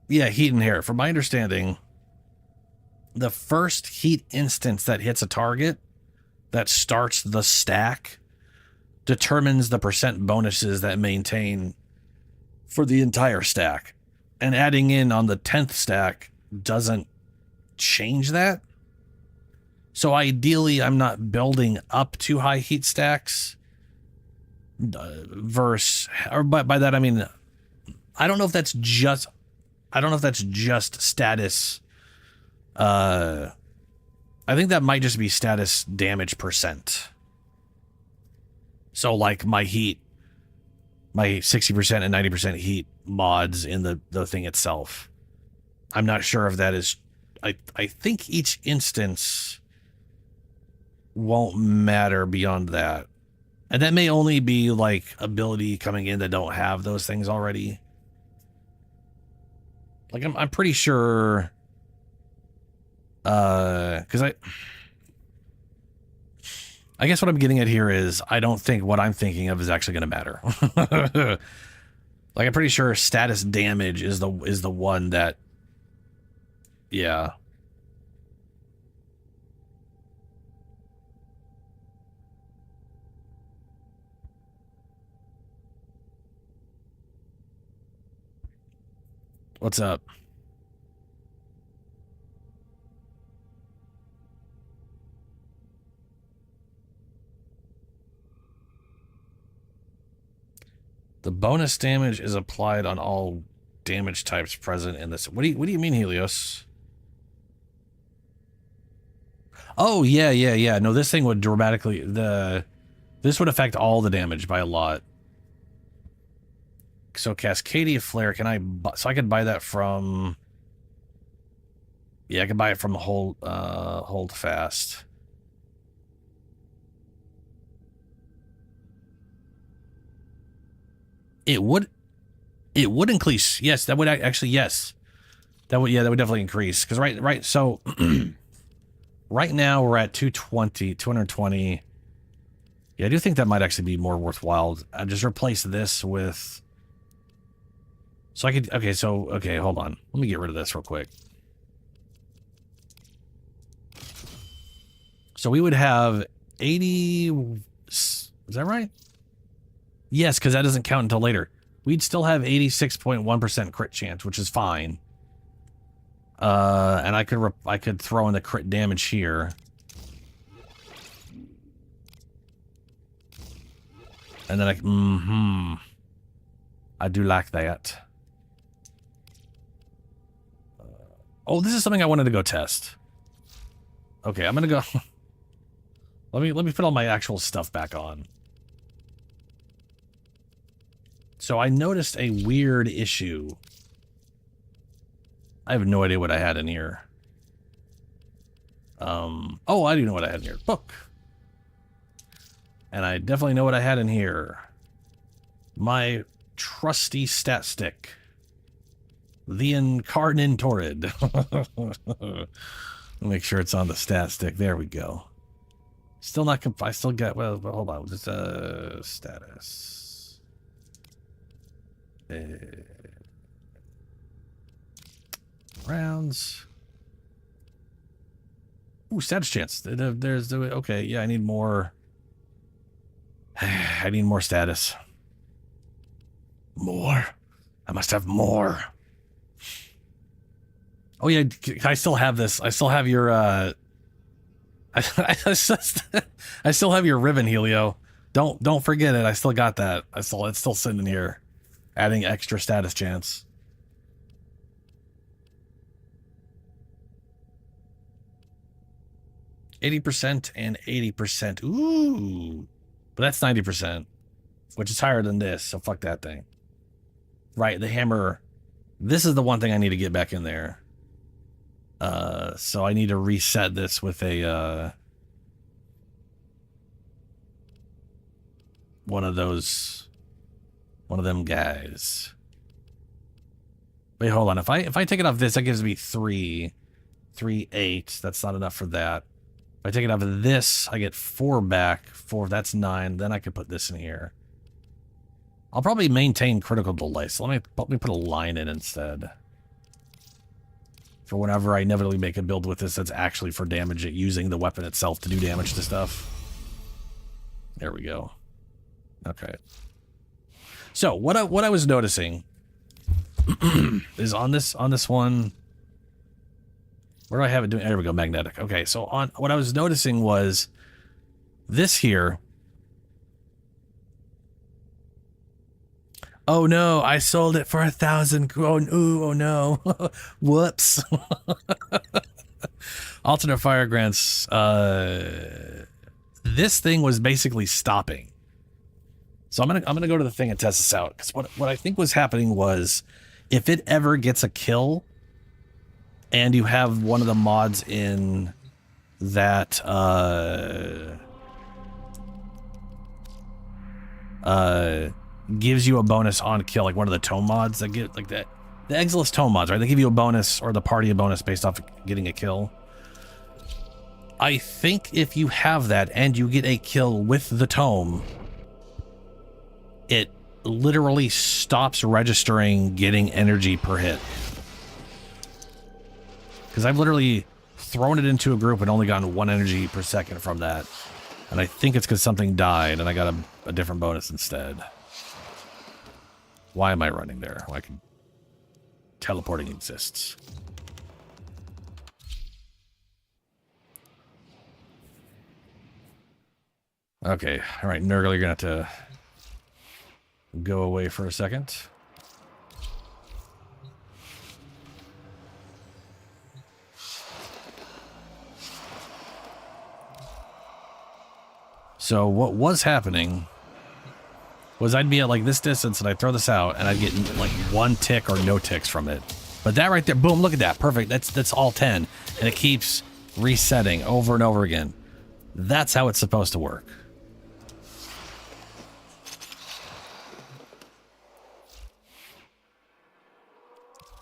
yeah, heat and hair. From my understanding, the first heat instance that hits a target that starts the stack determines the percent bonuses that maintain for the entire stack. And adding in on the 10th stack doesn't change that. So ideally, I'm not building up too high heat stacks. Or by that I mean, I don't know if that's just status. I think that might just be status damage percent. So like my 60% and 90% heat mods in the thing itself. I'm not sure if that is. I think each instance won't matter beyond that. And that may only be like ability coming in that don't have those things already. Like I'm pretty sure because I guess what I'm getting at here is I don't think what I'm thinking of is actually going to matter. Like I'm pretty sure status damage is the one that, yeah. What's up? The bonus damage is applied on all damage types present in this. What do you mean, Helios? Oh, yeah. No, this thing would dramatically this would affect all the damage by a lot. So Cascadia Flare, so I could buy that from, yeah, I could buy it from Hold Fast. It would increase. Yes, that would actually, yes. That would definitely increase. Because right, so right now we're at 220. Yeah, I do think that might actually be more worthwhile. I just replace this with, so I could, okay, hold on. Let me get rid of this real quick. So we would have 80, is that right? Yes, because that doesn't count until later. We'd still have 86.1% crit chance, which is fine. And I could throw in the crit damage here. And then I do like that. Oh, this is something I wanted to go test. Okay, I'm gonna go. let me put all my actual stuff back on. So I noticed a weird issue. I have no idea what I had in here. Oh, I do know what I had in here. Book. And I definitely know what I had in here. My trusty stat stick. The Incarnitorid. Make sure it's on the stat stick. There we go. Still not I still got, well, hold on. Just status. Rounds. Ooh, status chance. There's the, okay, yeah, I need more. I need more status. More. I must have more. Oh yeah, I still have this. I still have your I still have your ribbon, Helio. Don't forget it. I still got that. It's still sitting here. Adding extra status chance. %80 and 80%. Ooh. But that's 90%, which is higher than this, so fuck that thing. Right, the hammer. This is the one thing I need to get back in there. So I need to reset this with a one of them guys. Wait, hold on. If I take it off this, that gives me 3, 8. That's not enough for that. If I take it off of this, I get 4 back. 4, that's 9. Then I could put this in here. I'll probably maintain critical delay. So let me put a line in instead. For whenever I inevitably make a build with this that's actually for damage at using the weapon itself to do damage to stuff. There we go. Okay. So what I was noticing is on this one. Where do I have it doing? There we go, magnetic. Okay, so on what I was noticing was this here. Oh no, I sold it for 1,000. Oh no. Whoops. Alternate fire grants. This thing was basically stopping. So I'm gonna go to the thing and test this out. Because what I think was happening was if it ever gets a kill and you have one of the mods in that gives you a bonus on kill, like one of the tome mods that get like that. The Exilus tome mods, right? They give you a bonus, or the party a bonus based off getting a kill. I think if you have that and you get a kill with the tome, it literally stops registering getting energy per hit. Because I've literally thrown it into a group and only gotten 1 energy per second from that. And I think it's because something died and I got a different bonus instead. Why am I running there? Why can teleporting exists? Okay, all right, Nurgle, you're gonna have to go away for a second. So what was happening was I'd be at like this distance and I'd throw this out and I'd get like 1 tick or no ticks from it. But that right there, boom, look at that, perfect. That's all 10, and it keeps resetting over and over again. That's how it's supposed to work.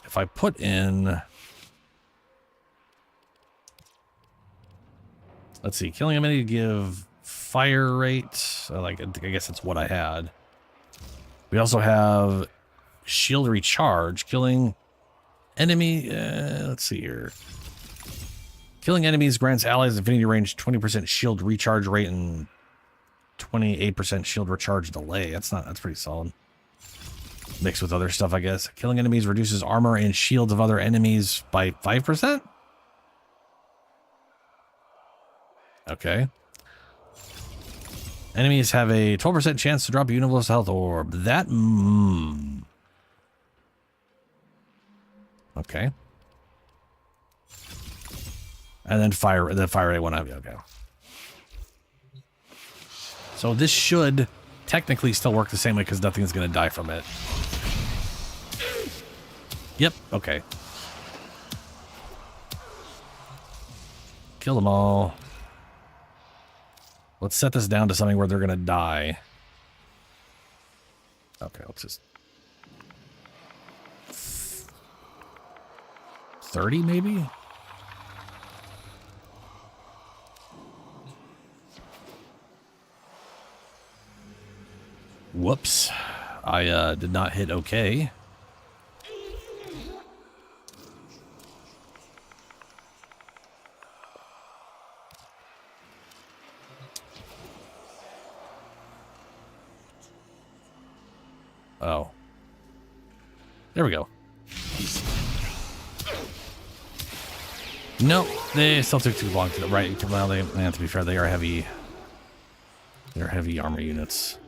If I put in, let's see, killing him, I need to give fire rate. Like, I guess that's what I had. We also have shield recharge, killing enemy. Let's see here. Killing enemies grants allies infinity range 20% shield recharge rate and 28% shield recharge delay. That's pretty solid. Mixed with other stuff, I guess. Killing enemies reduces armor and shields of other enemies by 5%. Okay. Enemies have a 12% chance to drop a universal health orb. That, okay. And then the fire rate one. Okay. So this should technically still work the same way because nothing's going to die from it. Yep. Okay. Kill them all. Let's set this down to something where they're going to die. Okay, let's just 30 maybe? Whoops. I did not hit okay. Oh. There we go. Nope, they still took too long to right. Well, to be fair, they are heavy. They're heavy armor units.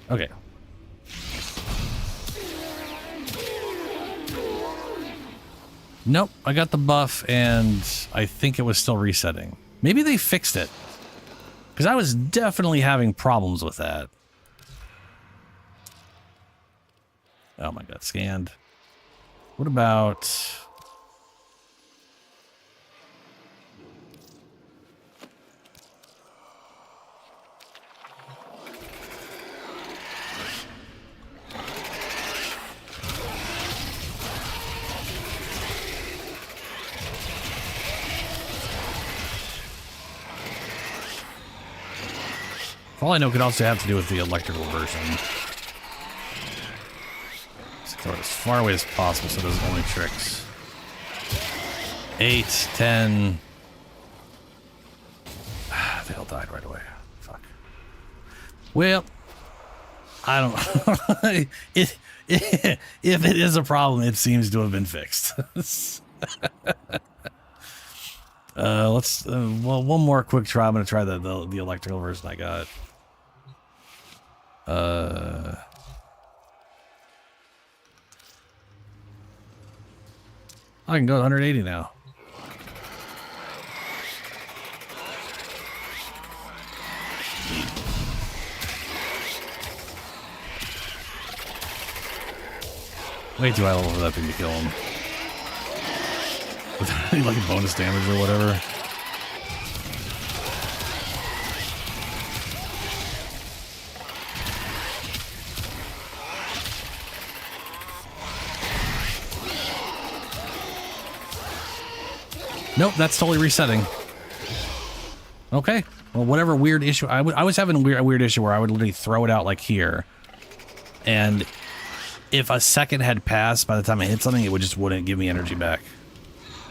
Okay. Nope, I got the buff, and I think it was still resetting. Maybe they fixed it, because I was definitely having problems with that. Oh my god, scanned. What about... all I know could also have to do with the electrical version. Just go as far away as possible so it doesn't only tricks. 8, 10. They all died right away. Fuck. Well, I don't... if it is a problem, it seems to have been fixed. Let's... well, one more quick try. I'm going to try the electrical version I got. I can go to 180 now. Way too high level for that thing to kill him. With any, like, bonus damage or whatever. Nope, that's totally resetting. Okay. Well, whatever weird issue... I was having a weird issue where I would literally throw it out like here. And if a second had passed by the time I hit something, it wouldn't give me energy back.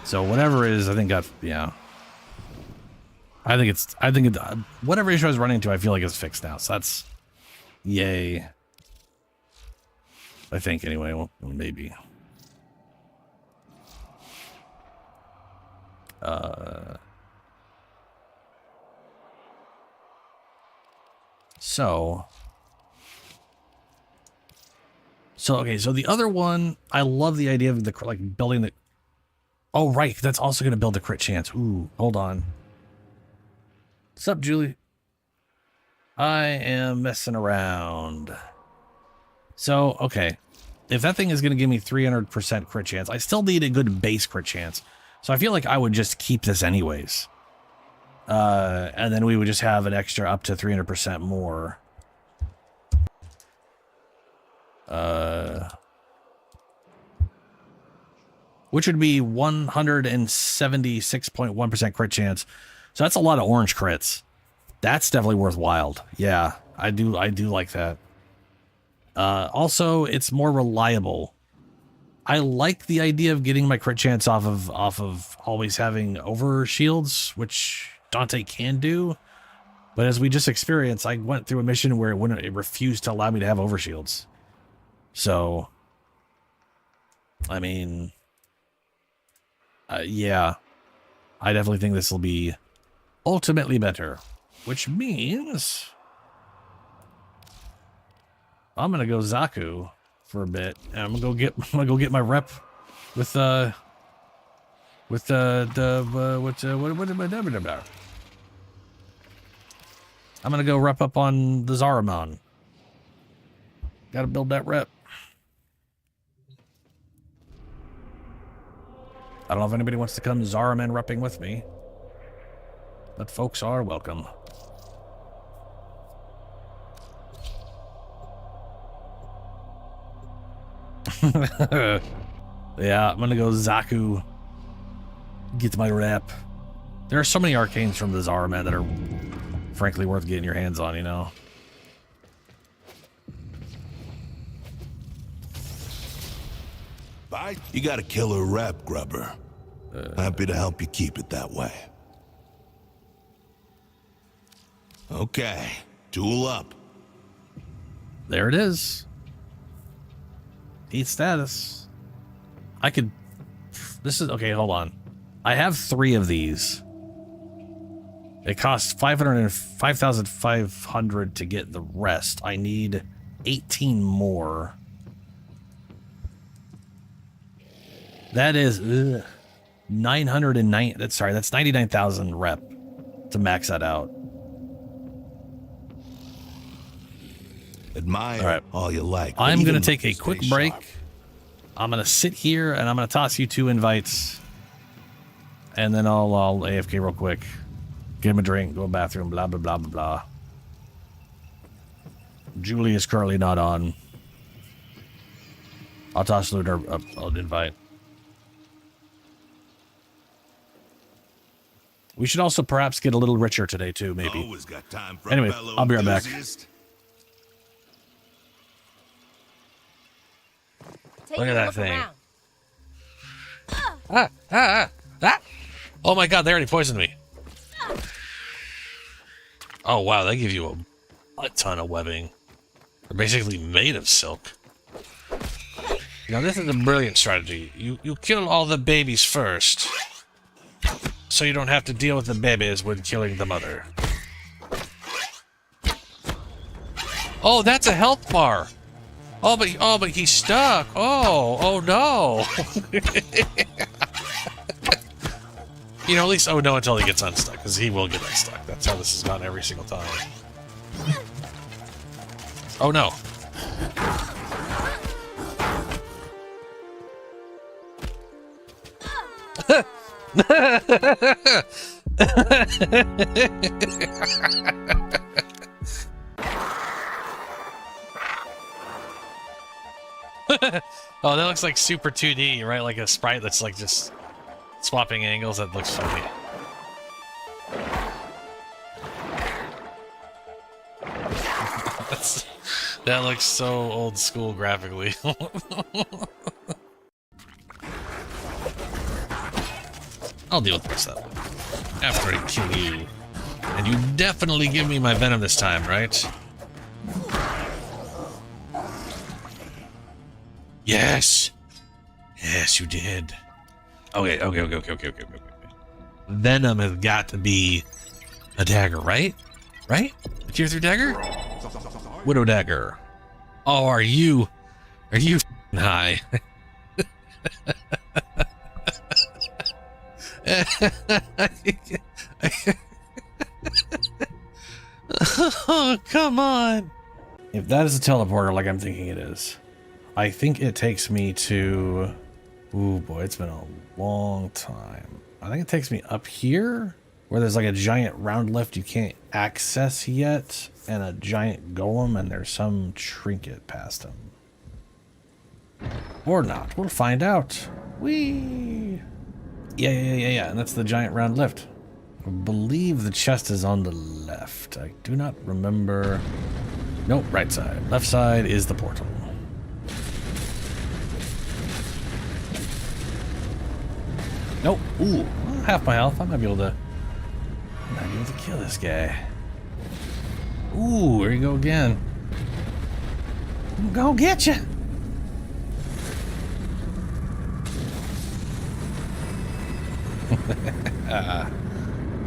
So whatever it is, I think yeah. I think whatever issue I was running into, I feel like it's fixed now. So that's... Yay. I think, anyway. Well, maybe. So okay, so the other one, I love the idea of the, like, building the... Oh, right, that's also going to build the crit chance. Ooh, hold on. What's up, Julie? I am messing around. So, okay. If that thing is going to give me 300% crit chance, I still need a good base crit chance. So I feel like I would just keep this anyways. And then we would just have an extra up to 300% more. Which would be 176.1% crit chance. So that's a lot of orange crits. That's definitely worthwhile. Yeah, I do like that. Also, it's more reliable. I like the idea of getting my crit chance off of always having over shields, which Dante can do. But as we just experienced, I went through a mission where it refused to allow me to have over shields. So, I mean, yeah, I definitely think this will be ultimately better, which means I'm gonna go Zaku for a bit, and I'm gonna go get my rep with what I'm gonna go rep up on the Zaramon. Gotta build that rep. I don't know if anybody wants to come Zaraman repping with me, but folks are welcome. Yeah, I'm gonna go Zaku. Get my rep. There are so many arcanes from the Zaraman that are frankly worth getting your hands on, you know. You got a killer rep, Grubber. Happy to help you keep it that way. Okay, tool up. There it is. Heat status. I could... This is... Okay, hold on. I have 3 of these. It costs 5,500 to get the rest. I need 18 more. That is 909. That's 99,000 rep to max that out. Admire all you like. I'm going to take a quick break. Sharp. I'm going to sit here and I'm going to toss you 2 invites. And then I'll AFK real quick. Get him a drink, go to the bathroom, blah, blah, blah, blah, blah. Julie is currently not on. I'll toss Lunar an invite. We should also perhaps get a little richer today, too, maybe. Always got time for anyway, I'll be right back. Look at that thing. Ah! Oh my god, they already poisoned me. Oh wow, they give you a ton of webbing. They're basically made of silk. Now this is a brilliant strategy. You kill all the babies first, so you don't have to deal with the babies when killing the mother. Oh, that's a health bar. Oh, but he's stuck. Oh no. You know, at least, oh no, until he gets unstuck, because he will get unstuck. That's how this has gone every single time. Oh no. Oh, that looks like super 2D, right? Like a sprite that's like just swapping angles. That looks funny. That looks so old school graphically. I'll deal with this though. After I kill you. And you definitely give me my venom this time, right? Yes! Yes, you did. Okay. Venom has got to be a dagger, right? Right? A tier 3 dagger? Widow dagger. Oh, are you high? Oh, come on. If that is a teleporter like I'm thinking it is, I think it takes me to... Ooh, boy, it's been a long time. I think it takes me up here, where there's like a giant round lift you can't access yet, and a giant golem, and there's some trinket past him. Or not. We'll find out. Whee! Yeah, and that's the giant round lift. I believe the chest is on the left. I do not remember... Nope, right side. Left side is the portal. Nope. Ooh, half my health. I might be able to kill this guy. Ooh, here you go again. I'm gonna get you.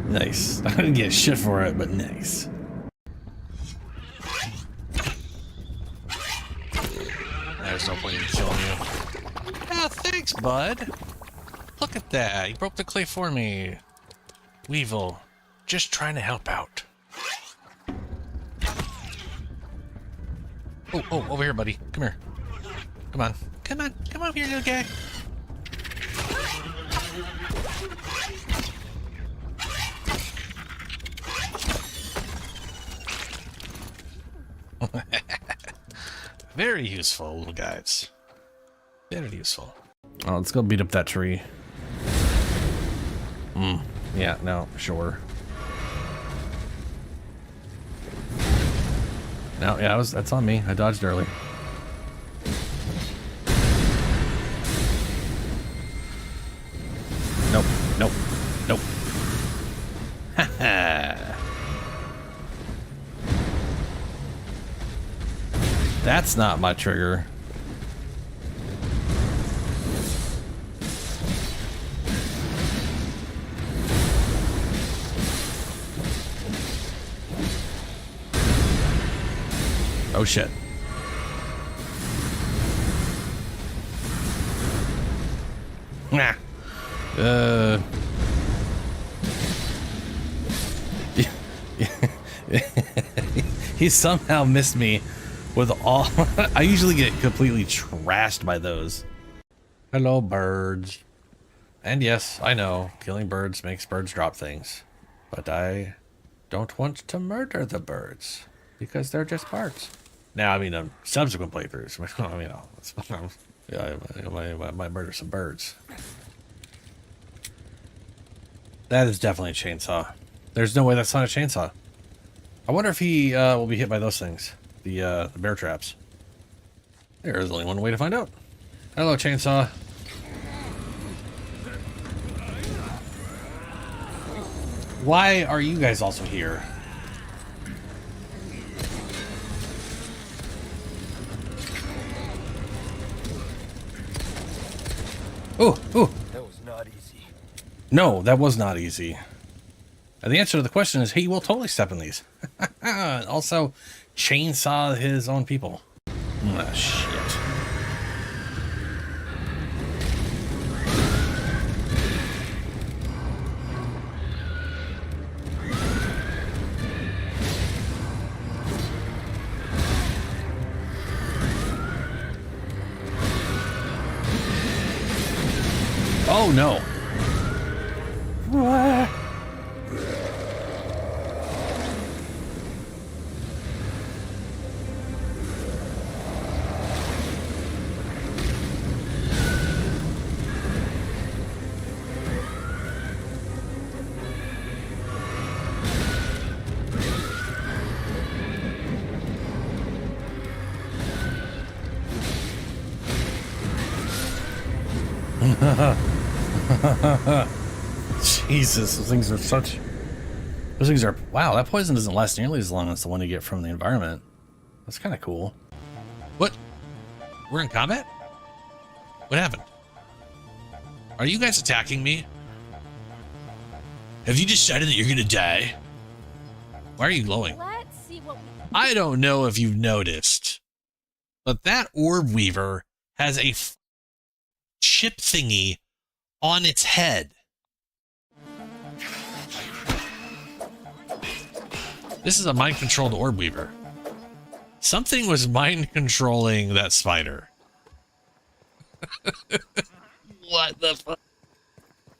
Nice. I didn't get shit for it, but nice. There's no point in killing you. Oh, thanks, bud. Look at that. You broke the clay for me. Weevil. Just trying to help out. Oh, over here, buddy. Come here. Come on. Come over here, little guy. Very useful, little guys. Very useful. Oh, let's go beat up that tree. Yeah, no, sure. No, yeah, that's on me. I dodged early. Nope. Haha. That's not my trigger. Oh shit. Nah. He somehow missed me with all... I usually get completely trashed by those. Hello, birds. And yes, I know, killing birds makes birds drop things. But I don't want to murder the birds, because they're just birds. Now, I mean, subsequent playthroughs. I mean, yeah, I might murder some birds. That is definitely a chainsaw. There's no way that's not a chainsaw. I wonder if he will be hit by those things. The bear traps. There is only one way to find out. Hello, chainsaw. Why are you guys also here? Ooh. That was not easy. No, that was not easy. And the answer to the question is he will totally step in these. Also, chainsaw his own people. Ah, shit. Oh no. Jesus, those things are such... Those things are... Wow, that poison doesn't last nearly as long as the one you get from the environment. That's kind of cool. What? We're in combat? What happened? Are you guys attacking me? Have you decided that you're gonna die? Why are you glowing? Let's see what we... I don't know if you've noticed, but that orb weaver has a chip thingy on its head. This is a mind-controlled orb weaver. Something was mind-controlling that spider. What the fuck?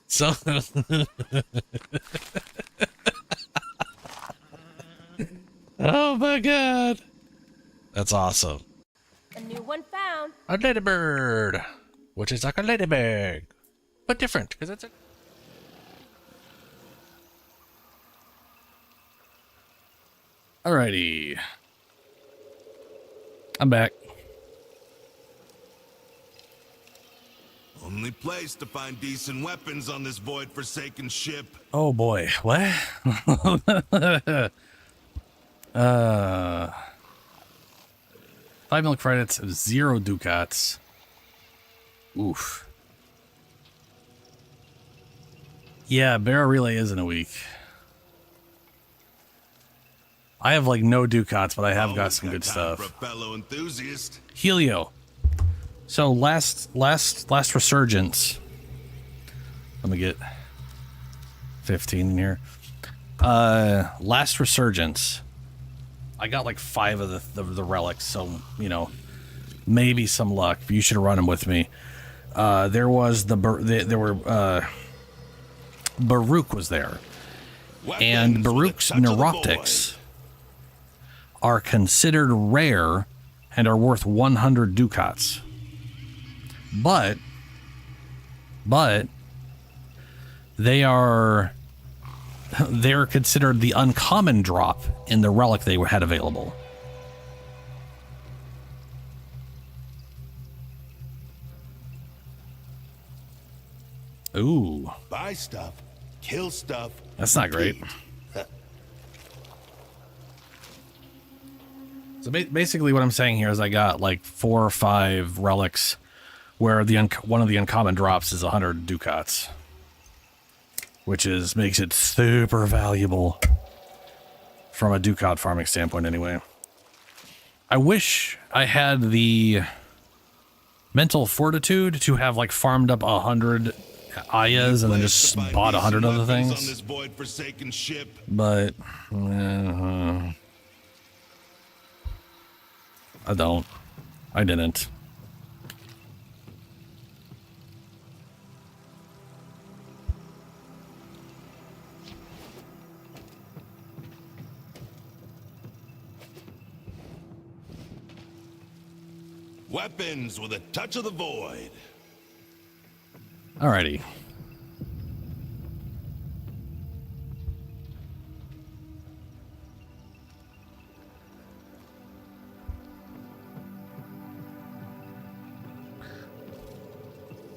So... Oh my god. That's awesome. A new one found. A ladybird, which is like a ladybug, but different because it's a... Alrighty. I'm back. Only place to find decent weapons on this void-forsaken ship. Oh boy, what? 5 mil credits, 0 ducats. Oof. Yeah, barrel relay isn't a week. I have like no ducats, but I have got some good stuff. Fellow enthusiast. Helio. So last resurgence. Let me get 15 in here. Last resurgence. I got like 5 of the relics, so you know, maybe some luck. You should have run them with me. There was Baruch was there, and Baruch's neuroptics are considered rare and are worth 100 ducats. But they're considered the uncommon drop in the relic they had available. Ooh. Buy stuff, kill stuff. That's not great. So basically what I'm saying here is I got like 4 or 5 relics where one of the uncommon drops is 100 ducats, which makes it super valuable from a ducat farming standpoint anyway. I wish I had the mental fortitude to have like farmed up 100 Ayas and then just bought 100 other things. But I didn't. Weapons with a touch of the void. Alrighty.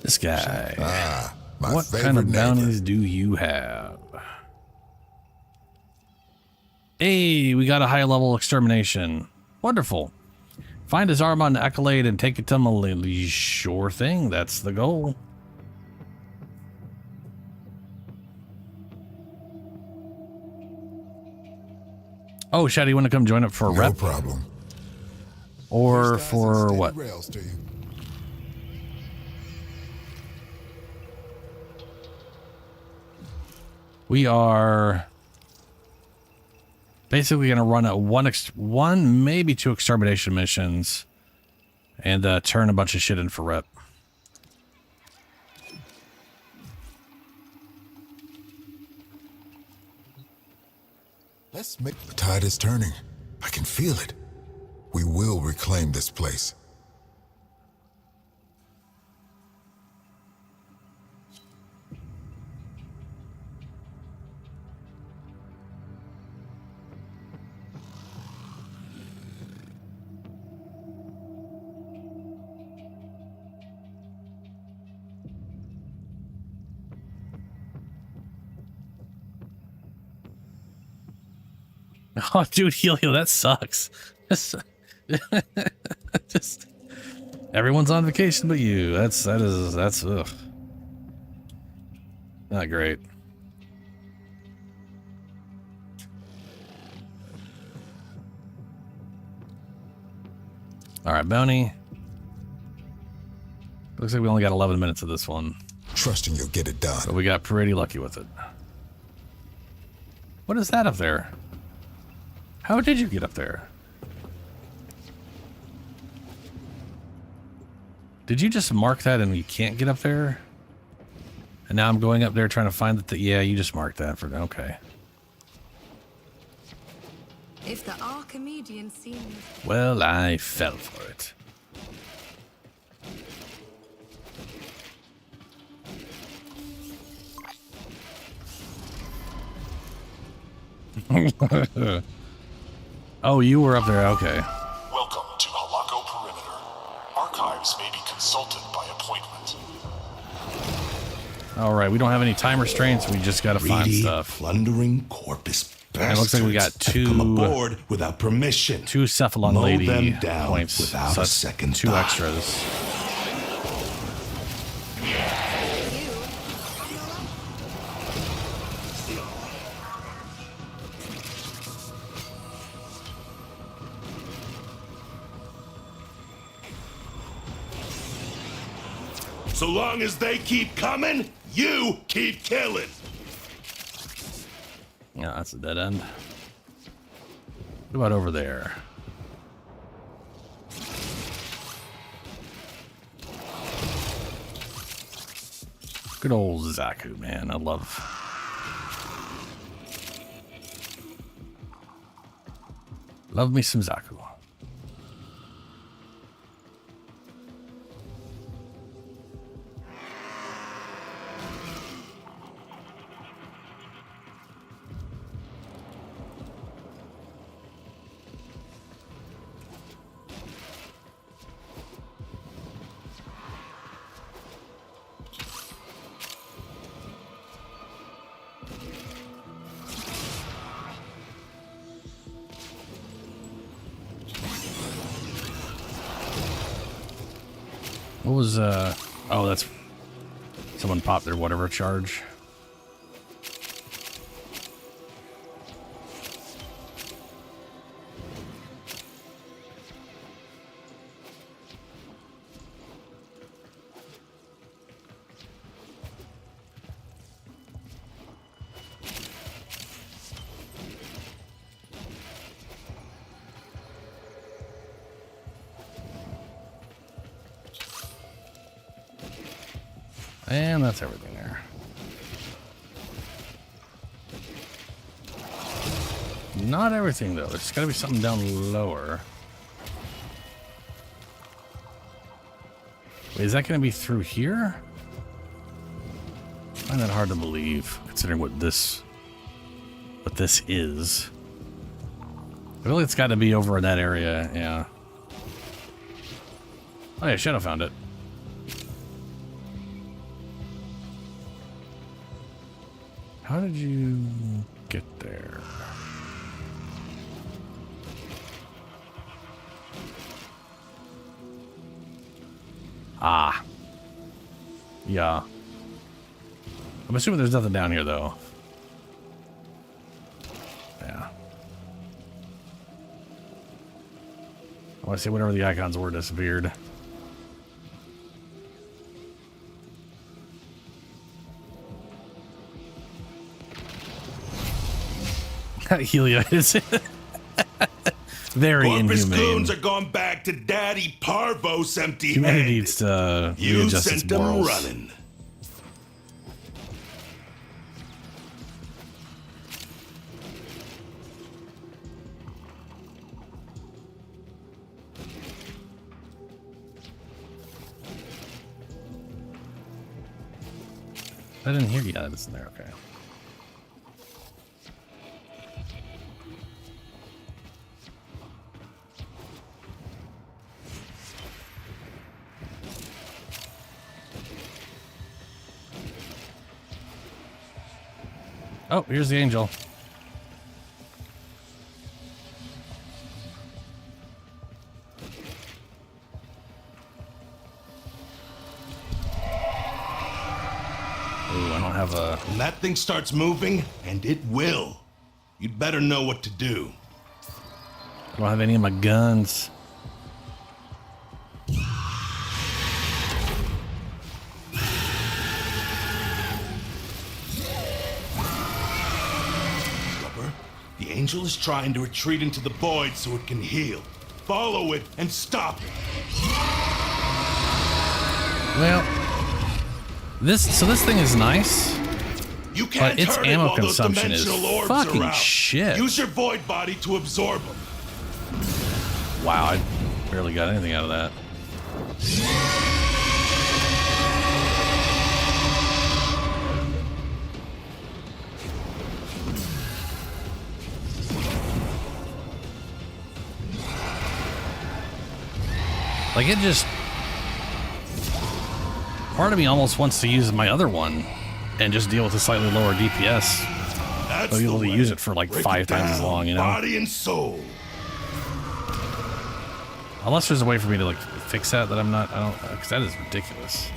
This guy. What kind of bounties do you have? Hey, we got a high level extermination. Wonderful. Find his arm on Accolade and take it to Malili. Sure thing, that's the goal. Oh, Shad, you want to come join up for a rep? No problem. Or for what? We are basically going to run a one, maybe 2 extermination missions and turn a bunch of shit in for rep. Let's make... The tide is turning. I can feel it. We will reclaim this place. Oh, dude, Helio, that sucks. Just everyone's on vacation but you. That's ugh. Not great. All right, bounty. Looks like we only got 11 minutes of this one. Trusting you'll get it done. But we got pretty lucky with it. What is that up there? How did you get up there? Did you just mark that and you can't get up there? And now I'm going up there trying to find that. Yeah, you just marked that for... Okay. If the Archimedian seems... Well, I fell for it. Oh, you were up there. Okay. Welcome to Halako Perimeter. Archives may be consulted by appointment. All right, we don't have any time restraints. We just got to find stuff. Plundering corpus And it looks like we got two. Come aboard without permission. Two Cephalon Lady them down points. without So a that's second two thought. extras. So long as they keep coming, you keep killing. Yeah, that's a dead end. What about over there? Good old Zaku, man. I love me some Zaku. What was, oh, that's, someone popped their whatever charge. And that's everything there. Not everything, though. There's got to be something down lower. Wait, is that going to be through here? I find that hard to believe, considering what this is. I feel like it's got to be over in that area, yeah. Oh yeah, Shadow found it. How did you get there? Ah. Yeah. I'm assuming there's nothing down here, though. Yeah. I want to say whatever the icons were disappeared. Helio is very Corpus inhumane. goons are going back to Daddy Parvos empty Humanity handed. needs to You readjust its sent them morals. running. I didn't hear you. Yeah, it's in there. Okay. Oh, here's the angel. Ooh, I don't have a... When that thing starts moving, and it will, you'd better know what to do. I don't have any of my guns. The angel is trying to retreat into the void so it can heal. Follow it and stop it. Well, this thing is nice, You can't but its hurt it ammo while those consumption is dimensional orbs fucking are out. shit. Use your void body to absorb them. Wow, I barely got anything out of that. Like, it just... Part of me almost wants to use my other one and just deal with a slightly lower DPS. That's I'll be able the to way. use it for like Break 5 it times as down, long, you know? Body and soul. Unless there's a way for me to like fix that I'm not, I don't, because that is ridiculous.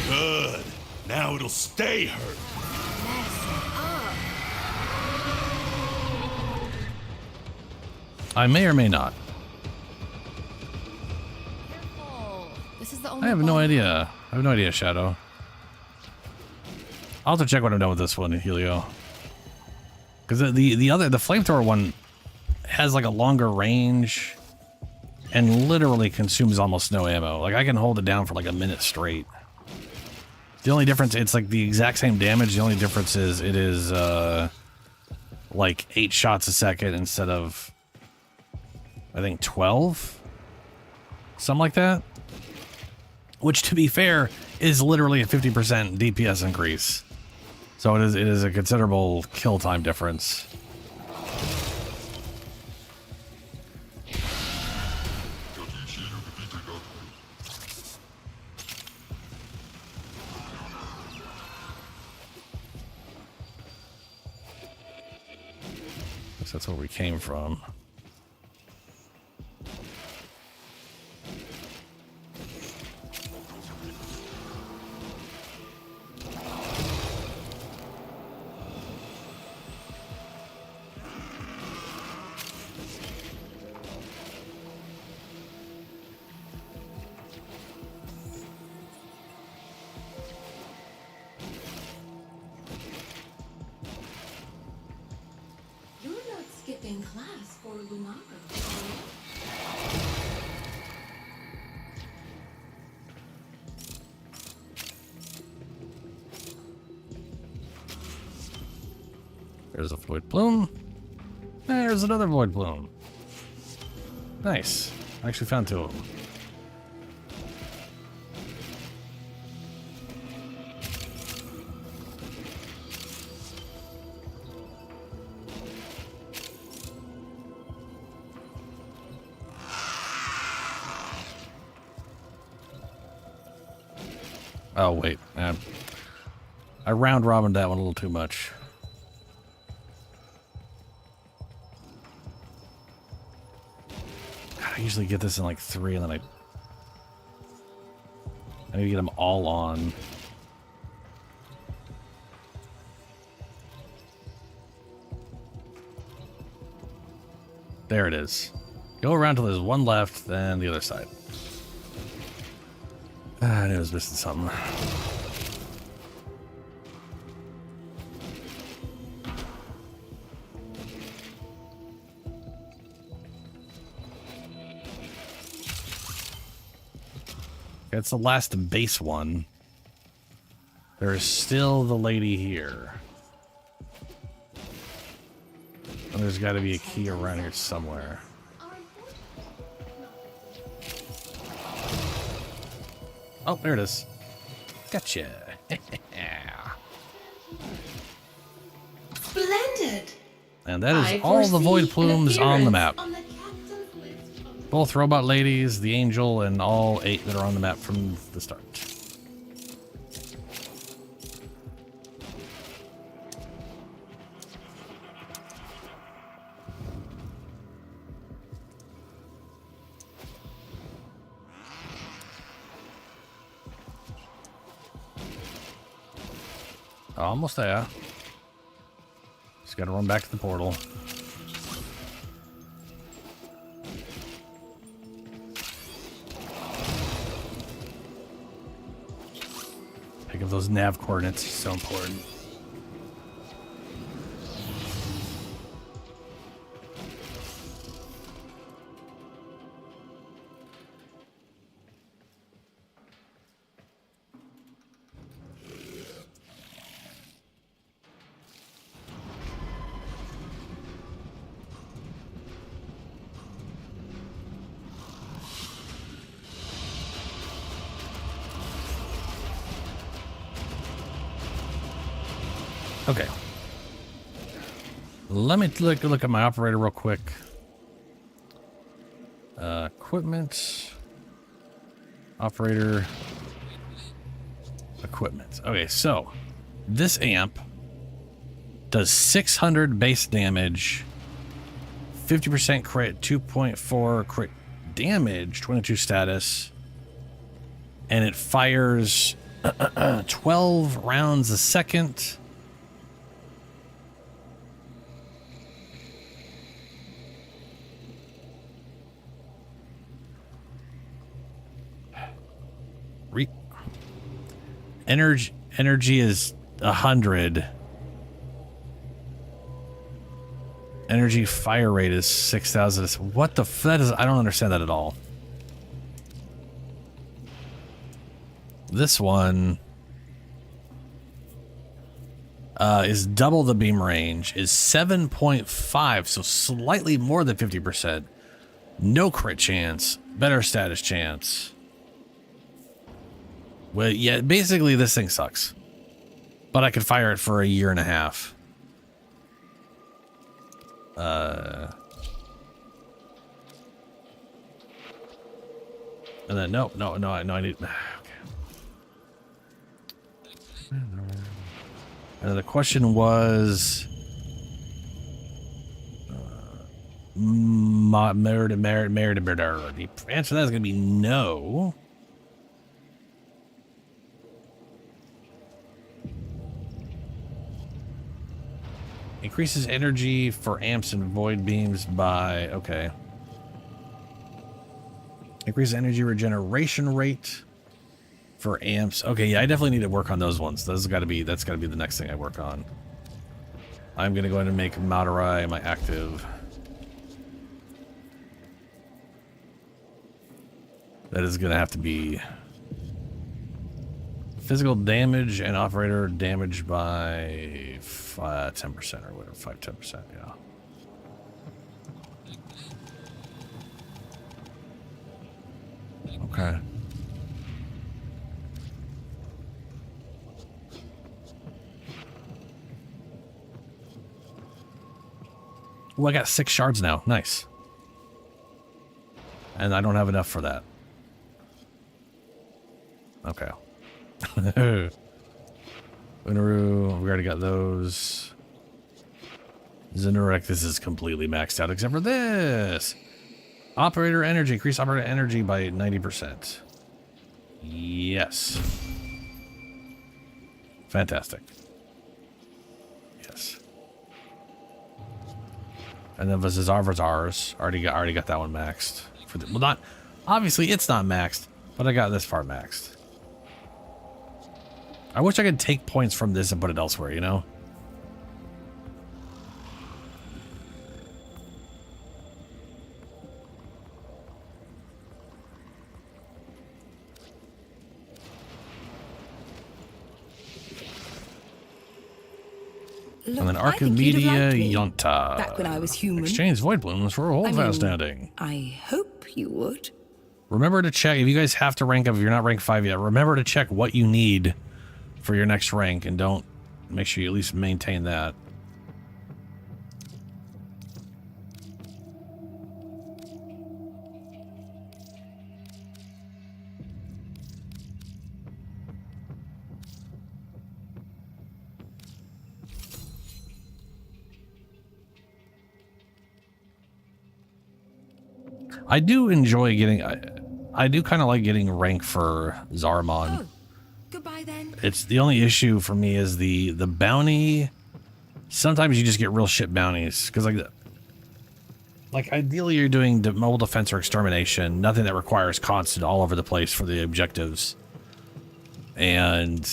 Good. Now it'll stay hurt. I may or may not. This is the only I have no one. idea. I have no idea, Shadow. I'll have to check what I'm done with this one, Helio. Because the flamethrower one has like a longer range and literally consumes almost no ammo. Like, I can hold it down for like a minute straight. The only difference, it's like the exact same damage. The only difference is it is like 8 shots a second instead of, I think, 12? Something like that. Which, to be fair, is literally a 50% DPS increase. So it is a considerable kill time difference. Guess that's where we came from. You're not skipping class for Lunaga. There's a void plume. There's another void plume. Nice. I actually found 2 of them. Oh, wait. I round robined that one a little too much. God, I usually get this in like 3 and then I need to get them all on. There it is. Go around till there's one left, then the other side. I knew I was missing something. It's the last base one. There's still the lady here. And there's got to be a key around here somewhere. Oh, there it is. Gotcha. Splendid! And that is I all the void foresee plumes an on the appearance map. on the captain's list. Both robot ladies, the angel, and all 8 that are on the map from the start. Almost there. Just gotta run back to the portal. Pick up those nav coordinates, so important. Okay. Let me look at my operator real quick. Equipment. Operator. Equipment. Okay, so this amp does 600 base damage, 50% crit, 2.4 crit damage, 22 status, and it fires 12 rounds a second. Energy is 100. Energy fire rate is 6,000. What the that is? I don't understand that at all. This one is double the beam range, is 7.5, so slightly more than 50%. No crit chance, better status chance. Well, yeah, basically this thing sucks. But I could fire it for a year and a half. And then no, I need. Okay. And then the question was, the answer to that is going to be no. Increases energy for amps and void beams by, okay. Increases energy regeneration rate for amps. Okay, yeah, I definitely need to work on those ones. That's gotta be the next thing I work on. I'm gonna go ahead and make Madurai my active. That is gonna have to be physical damage and operator damage by 10% or whatever, 10%, yeah. Okay. Oh, I got 6 shards now. Nice. And I don't have enough for that. Okay. Unaru, we already got those. Zenurek, this is completely maxed out except for this. Operator energy, increase operator energy by 90%. Yes. Fantastic. Yes. And then Vazarvazars, already got that one maxed. Well, not obviously it's not maxed, but I got this far maxed. I wish I could take points from this and put it elsewhere, you know? Look, and then I think you'd have Archimedea liked me Yonta. back when I was human. Exchange void blooms for a hold fast standing. I hope you would. Remember to check, if you guys have to rank up, if you're not rank 5 yet, remember to check what you need for your next rank, and don't, make sure you at least maintain that. I do enjoy getting, I do kind of like getting rank for Zarmon. Oh, goodbye then. It's the only issue for me is the bounty. Sometimes you just get real shit bounties because like ideally you're doing mobile defense or extermination, nothing that requires constant all over the place for the objectives. And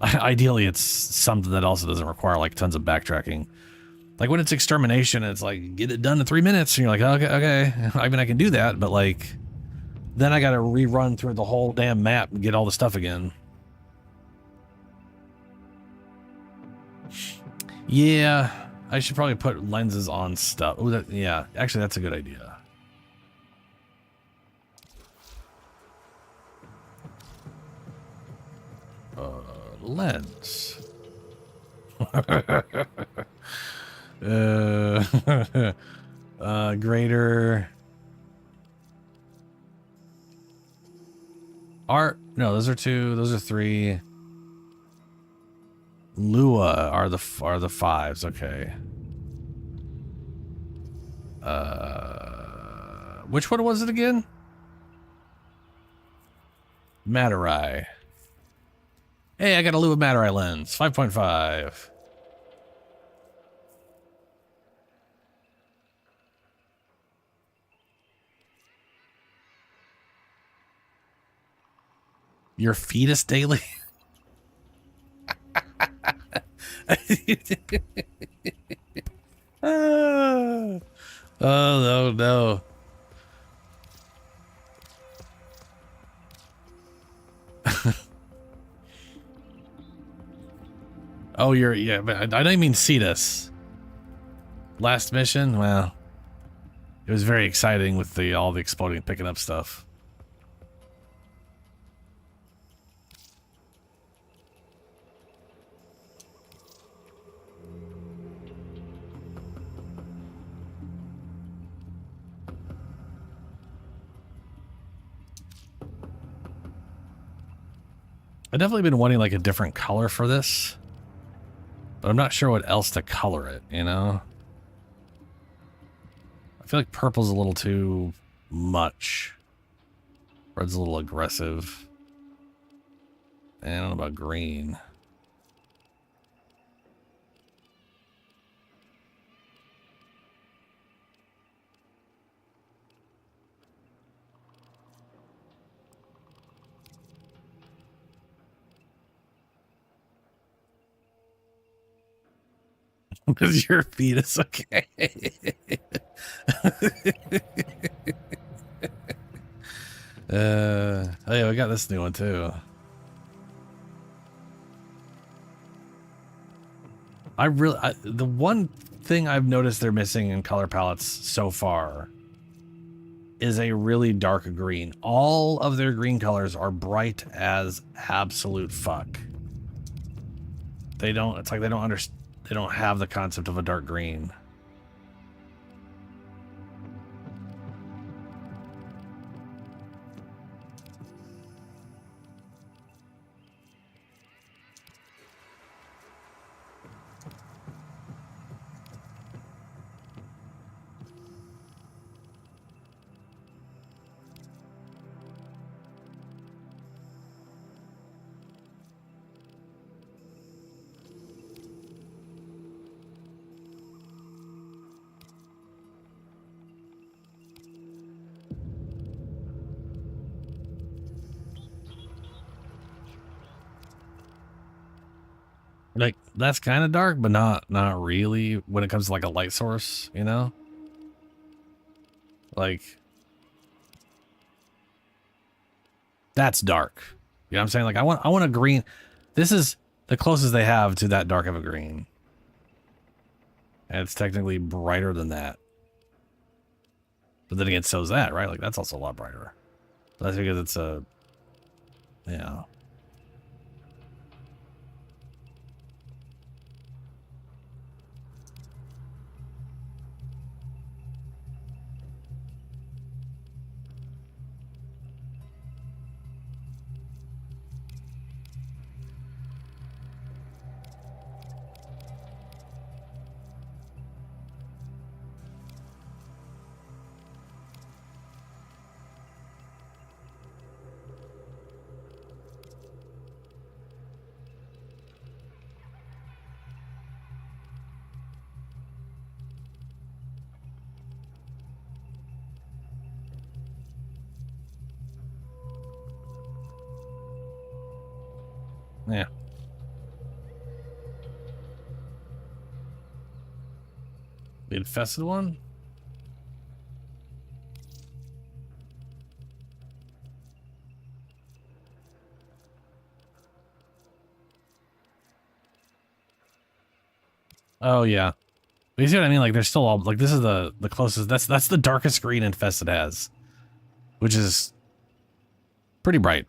ideally it's something that also doesn't require like tons of backtracking. Like when it's extermination, it's like, get it done in 3 minutes. And you're like, okay. I mean, I can do that, but like, then I got to rerun through the whole damn map and get all the stuff again. Yeah, I should probably put lenses on stuff. Oh, yeah, actually, that's a good idea. Lens. Greater art. No, those are 2. Those are 3. Lua are the 5s. Okay. Which one was it again? Materai. Hey, I got a Lua Materai lens. 5.5. Your fetus daily? Oh, no. Oh, yeah, but I don't mean Cetus. Last mission? Well, it was very exciting with all the exploding and picking up stuff. I've definitely been wanting like a different color for this, but I'm not sure what else to color it, you know? I feel like purple's a little too much. Red's a little aggressive. And I don't know about green. Is your fetus okay? Oh yeah, we got this new one too. The one thing I've noticed they're missing in color palettes so far is a really dark green. All of their green colors are bright as absolute fuck. It's like they don't understand. They don't have the concept of a dark green. Like, that's kind of dark, but not really when it comes to like a light source, you know? Like, that's dark. You know what I'm saying? Like, I want a green. This is the closest they have to that dark of a green. And it's technically brighter than that. But then again, so's that, right? Like, that's also a lot brighter. But that's because it's a... Yeah. Yeah. The infested one? Oh yeah. But you see what I mean? Like, they're still all like, this is the closest. That's the darkest green infested has, which is pretty bright.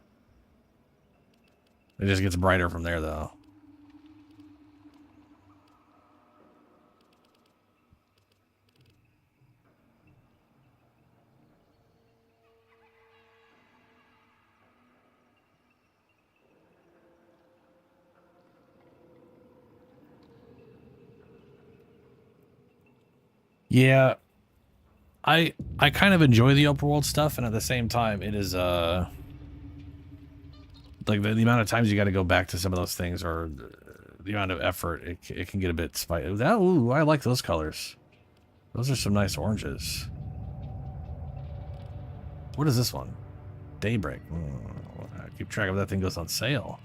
It just gets brighter from there, though. Yeah, I kind of enjoy the open world stuff, and at the same time, it is like the amount of times you got to go back to some of those things, or the amount of effort, it can get a bit spicy. Ooh, I like those colors. Those are some nice oranges. What is this one? Daybreak. I keep track of that thing goes on sale.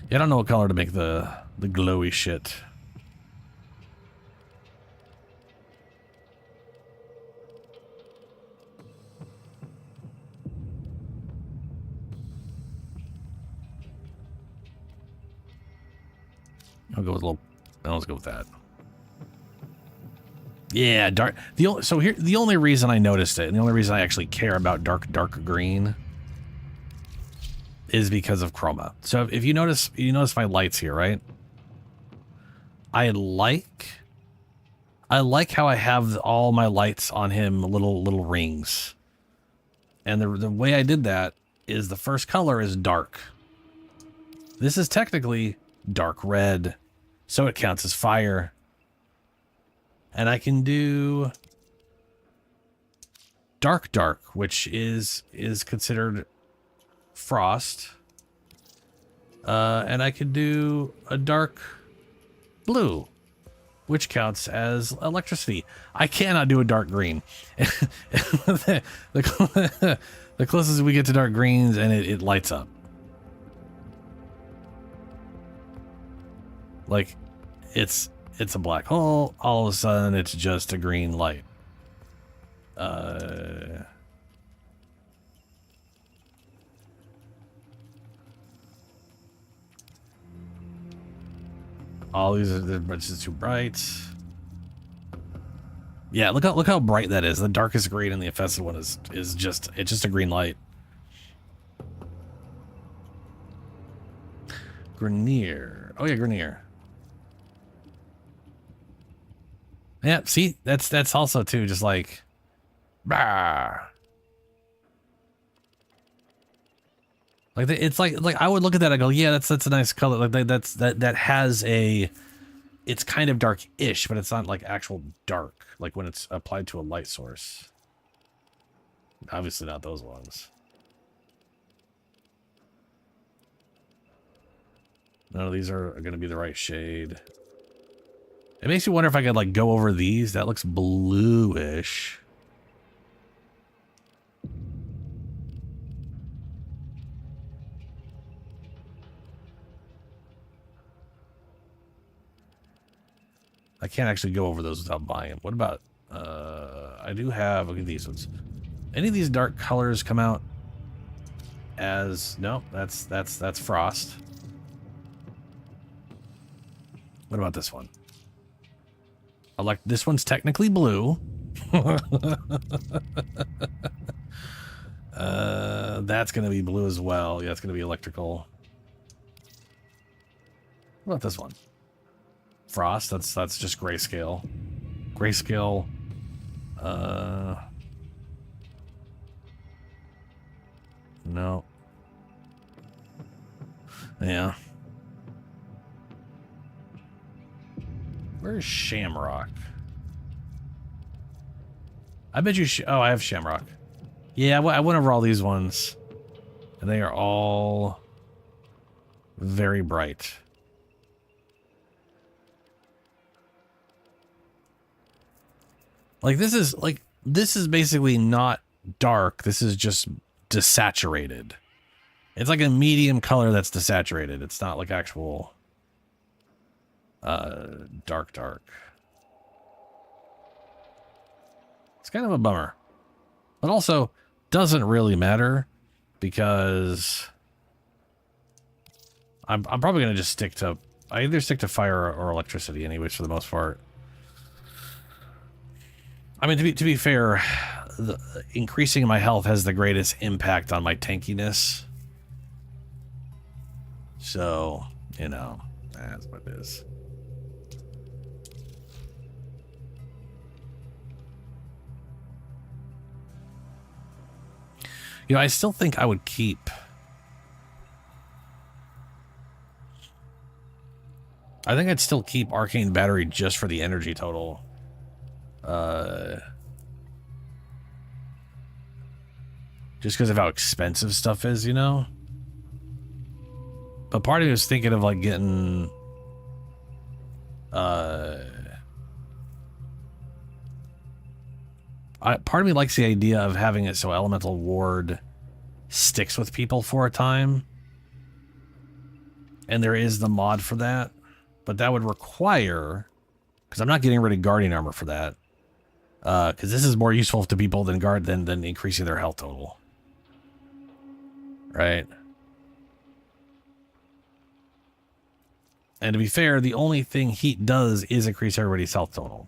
Yeah, I don't know what color to make the glowy shit. I'll go with a little. Let's go with that. Yeah, dark. The only reason I noticed it, and the only reason I actually care about dark green, is because of chroma. So if you notice my lights here, right? I like how I have all my lights on him, little rings. And the way I did that is the first color is dark. This is technically dark red, so it counts as fire. And I can do dark, which is considered frost. And I could do a dark blue, which counts as electricity. I cannot do a dark green. The closest we get to dark greens, and it lights up. Like, it's a black hole. All of a sudden, it's just a green light. All these are just too bright. Yeah, look how bright that is. The darkest green in the infested one is just a green light. Grenier. Oh yeah, Grenier. Yeah, see, that's also too just like, bah. Like it's like I would look at that and go, yeah, that's a nice color. Like that has a, it's kind of dark-ish, but it's not like actual dark. Like when it's applied to a light source. Obviously not those ones. None of these are going to be the right shade. It makes you wonder if I could like go over these. That looks bluish. I can't actually go over those without buying them. What about, I do have, look at these ones. Any of these dark colors come out as, no, that's frost. What about this one? This one's technically blue. That's going to be blue as well. Yeah, it's going to be electrical. What about this one? Frost. That's just grayscale. Grayscale. No. Yeah. Where's Shamrock? I bet you... oh, I have Shamrock. Yeah, I went over all these ones. And they are all very bright. Like, this is basically not dark. This is just desaturated. It's like a medium color that's desaturated. It's not like actual dark. It's kind of a bummer. But also doesn't really matter because I'm probably going to just I either stick to fire or electricity anyways for the most part. I mean, to be fair, increasing my health has the greatest impact on my tankiness. So, you know, that's what it is. You know, I still think I would keep... I think I'd still keep Arcane Battery just for the energy total. Just because of how expensive stuff is, you know? But part of me was thinking of, like, getting... part of me likes the idea of having it so Elemental Ward sticks with people for a time. And there is the mod for that. But that would require... Because I'm not getting rid of Guardian Armor for that. Because this is more useful to people than increasing their health total. Right? And to be fair, the only thing heat does is increase everybody's health total.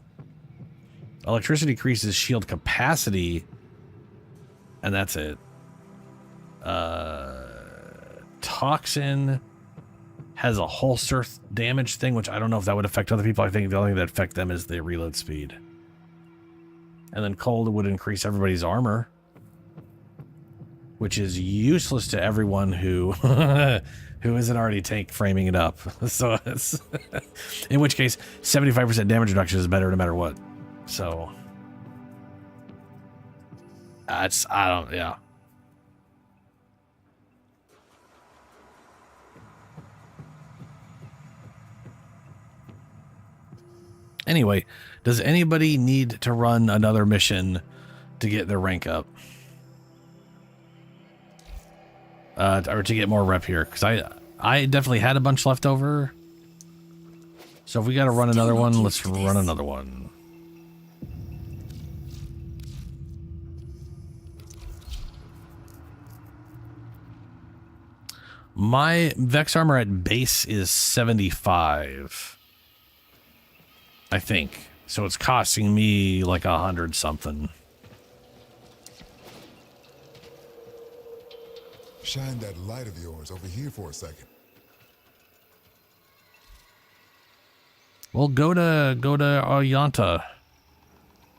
Electricity increases shield capacity, and that's it. Toxin has a holster damage thing, which I don't know if that would affect other people. I think the only thing that affect them is the reload speed. And then cold would increase everybody's armor, which is useless to everyone who who isn't already tank framing it up. So it's in which case 75% damage reduction is better no matter what. So yeah. Anyway, does anybody need to run another mission to get their rank up? Or to get more rep here? Because I definitely had a bunch left over. So if we got to run another one, let's run another one. My Vex armor at base is 75. I think. So it's costing me like 100 something. Shine that light of yours over here for a second. Well, go to Oyanta.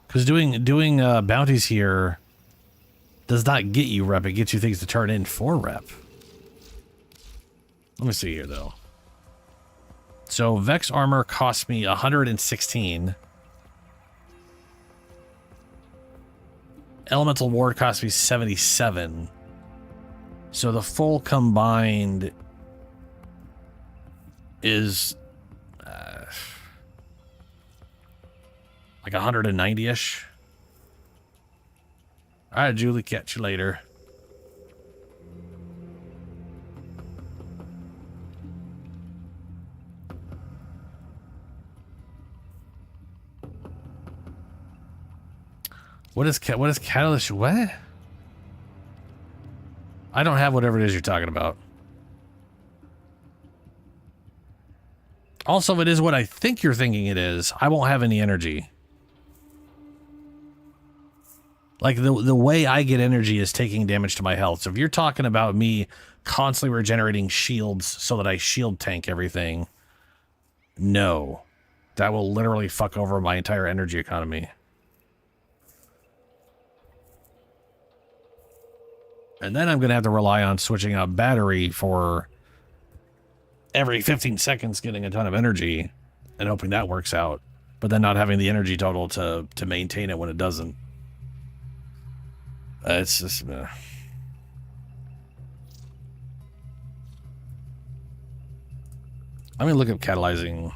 Because doing bounties here does not get you rep. It gets you things to turn in for rep. Let me see here, though. So Vex armor cost me 116. Elemental ward cost me 77. So the full combined is like 190-ish. All right, Julie, catch you later. What is Catalyst? What? I don't have whatever it is you're talking about. Also, if it is what I think you're thinking it is, I won't have any energy. Like, the way I get energy is taking damage to my health. So if you're talking about me constantly regenerating shields so that I shield tank everything, no. That will literally fuck over my entire energy economy. And then I'm going to have to rely on switching out battery for every 15 seconds getting a ton of energy and hoping that works out. But then not having the energy total to maintain it when it doesn't. It's just... I'm going to look up catalyzing...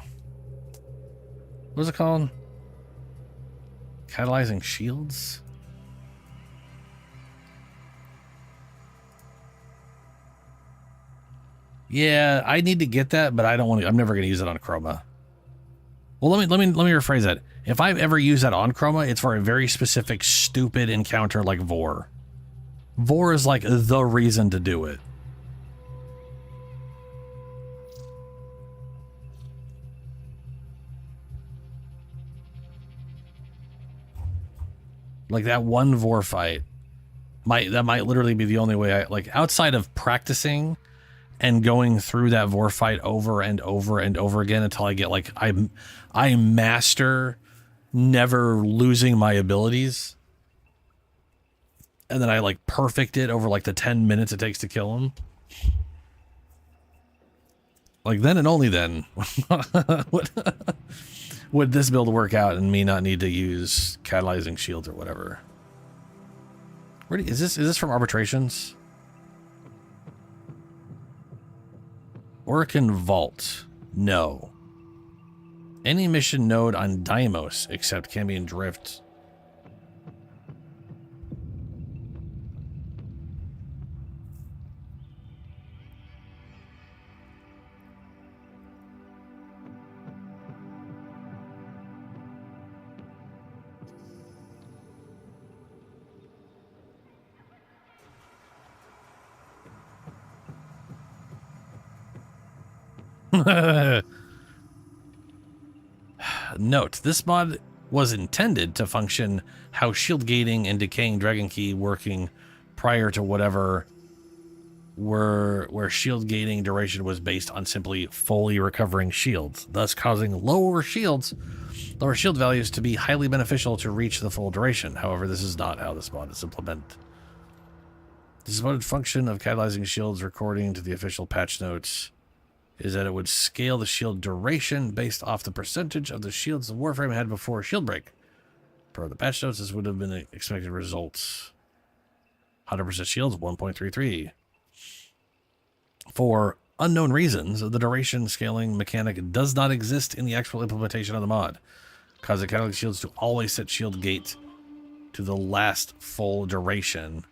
What's it called? Catalyzing shields? Yeah, I need to get that, but I don't want to. I'm never going to use it on Chroma. Well, let me rephrase that. If I ever use that on Chroma, it's for a very specific, stupid encounter like Vor. Vor is like the reason to do it. Like that one Vor fight might literally be the only way I like outside of practicing and going through that Vor fight over and over and over again until I get like I master never losing my abilities. And then I like perfect it over like the 10 minutes it takes to kill him. Like then and only then would this build work out and me not need to use catalyzing shields or whatever. Is this from arbitrations? Orkin Vault. No. Any mission node on Deimos except Cambion Drift. Note, this mod was intended to function how shield gating and decaying dragon key working prior to whatever where shield gating duration was based on simply fully recovering shields, thus causing lower shield values to be highly beneficial to reach the full duration. However, this is not how this mod is implemented. The supposed function of catalyzing shields according to the official patch notes is that it would scale the shield duration based off the percentage of the shields the Warframe had before shield break. Per the patch notes, this would have been the expected results. 100% shields, 1.33. For unknown reasons, the duration scaling mechanic does not exist in the actual implementation of the mod, causing catalytic shields to always set shield gate to the last full duration.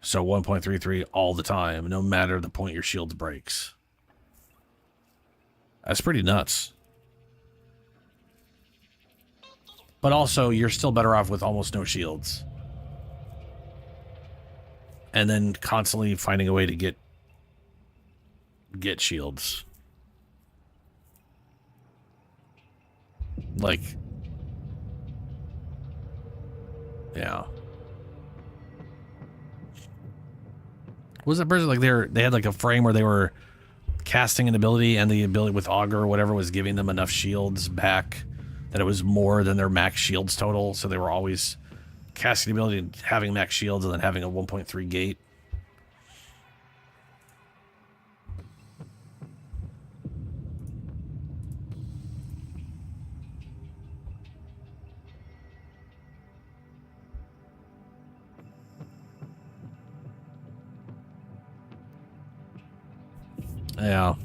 So 1.33 all the time, no matter the point your shield breaks. That's pretty nuts. But also, you're still better off with almost no shields. And then constantly finding a way to get shields. Like, yeah. Was it person like they had like a frame where they were casting an ability and the ability with Augur or whatever was giving them enough shields back that it was more than their max shields total, so they were always casting the ability and having max shields and then having a 1.3 gate. Yeah.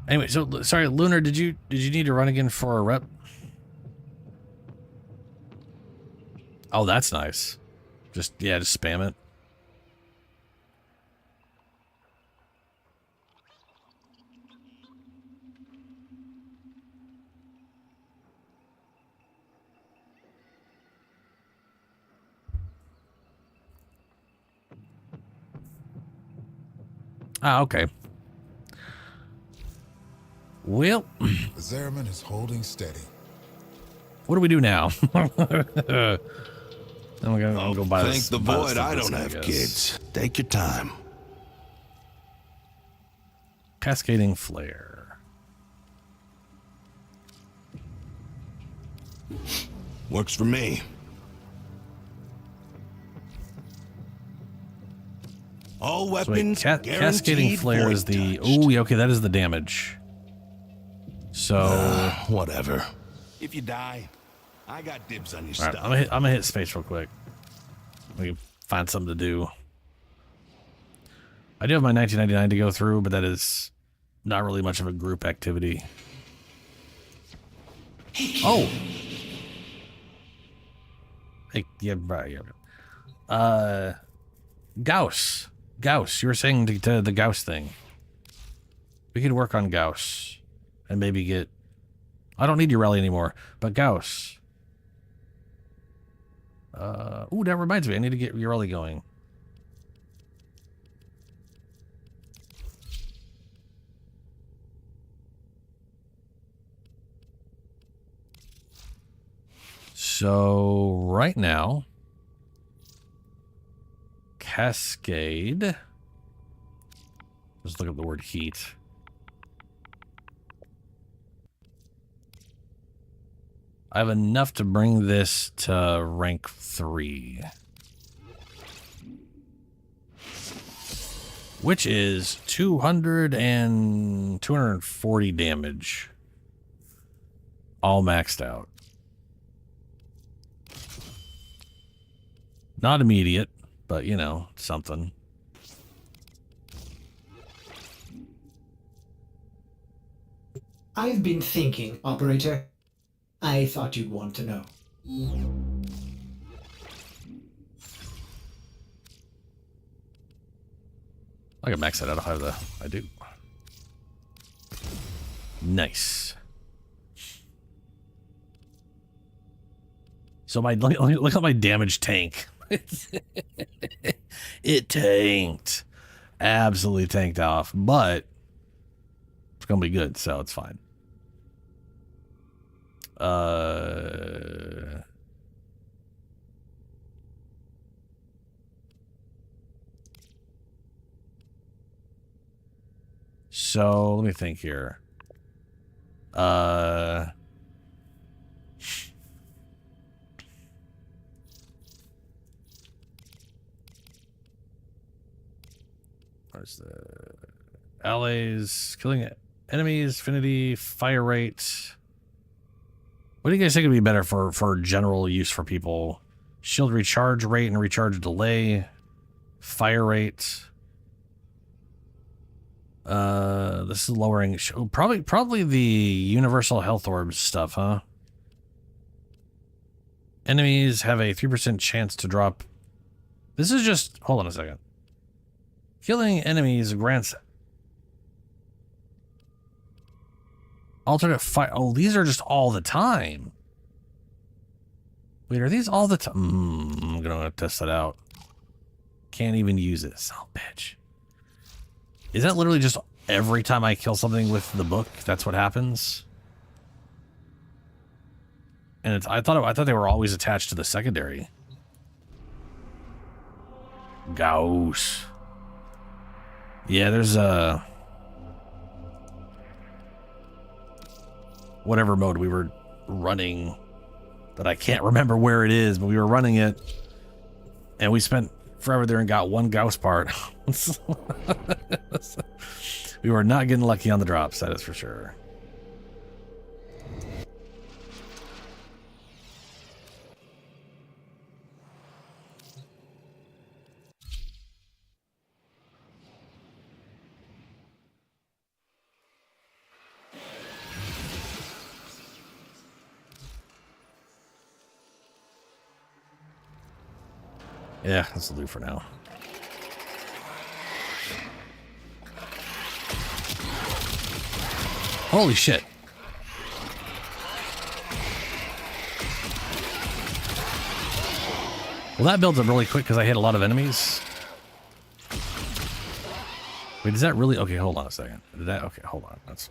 Anyway, so sorry, Lunar, did you need to run again for a rep? Oh, that's nice. Just spam it. Ah, okay. Well, The Zeraman is holding steady. what do we do now? I'm gonna go buy Thank this. the buy this void stuff I this don't guy have gets. kids. Take your time. Cascading flare. Works for me. All So wait, weapons cascading flare is the. touched. Oh, yeah, okay, that is the damage. So whatever. If you die, I got dibs on your all right, stuff. I'm gonna hit space real quick. We can find something to do. I do have my 1999 to go through, but that is not really much of a group activity. Oh. Hey, yeah, right. Yeah. Gauss, you were saying to the Gauss thing. We could work on Gauss and maybe get. I don't need your rally anymore, but Gauss. Ooh, that reminds me. I need to get your rally going. So right now, Cascade. Let's look up the word heat. I have enough to bring this to rank 3. Which is 240 damage. All maxed out. Not immediate, but you know, something. I've been thinking, Operator. I thought you'd want to know. I can max that out. I do. Nice. So look at my damage tank. It tanked. Absolutely tanked off, but it's gonna be good, so it's fine. So let me think here. Where's the allies killing enemies, affinity, fire rate? What do you guys think would be better for general use for people? Shield recharge rate and recharge delay, fire rate. This is lowering. Probably the universal health orbs stuff, huh? Enemies have a 3% chance to drop. This is just. Hold on a second. Killing enemies grants alternate fire. Oh, these are just all the time. Wait, are these all the time? I'm gonna test that out. Can't even use this. Oh, bitch. Is that literally just every time I kill something with the book? That's what happens. And it's. I thought they were always attached to the secondary. Gauss. Yeah, there's a whatever mode we were running that I can't remember where it is, but we were running it and we spent forever there and got one Gauss part. We were not getting lucky on the drops, that is for sure. Yeah, this will do for now. Holy shit. Well, that builds up really quick because I hit a lot of enemies. Wait, is that really? Okay, hold on a second. Did that? Okay, hold on. That's.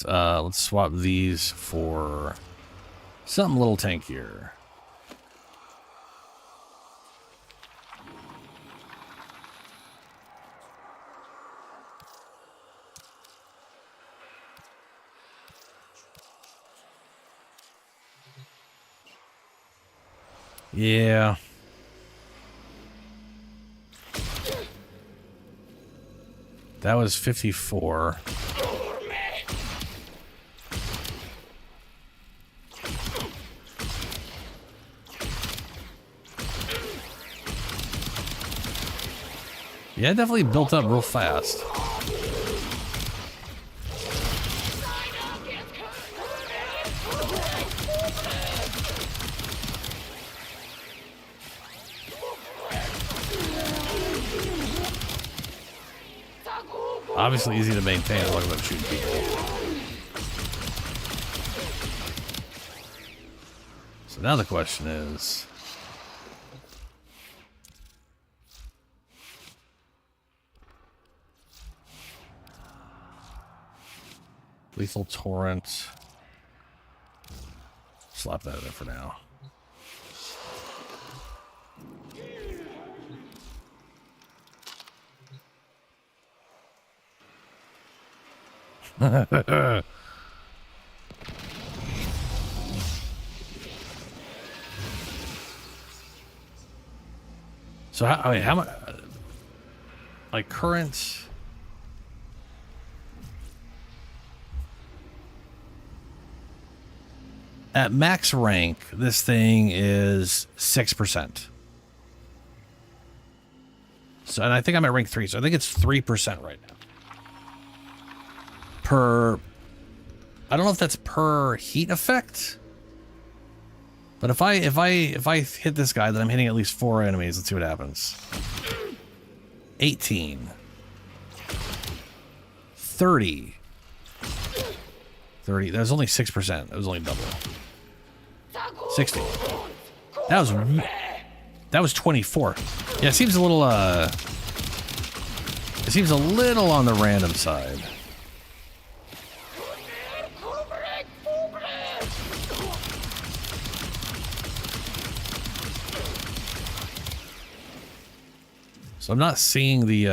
Let's swap these for something a little tankier. Yeah. That was 54. Yeah, it definitely built up real fast. Obviously easy to maintain. Look at them shooting people. So now the question is, lethal torrent. Slap that in there for now. So how much? Like current. At max rank, this thing is 6%. So, and I think I'm at rank 3, so I think it's 3% right now. Per, I don't know if that's per heat effect, but if I hit this guy, then I'm hitting at least 4 enemies. Let's see what happens. 18, 30. That was only 6%. That was only double. 60. That was 24. Yeah, it seems a little on the random side. So I'm not seeing the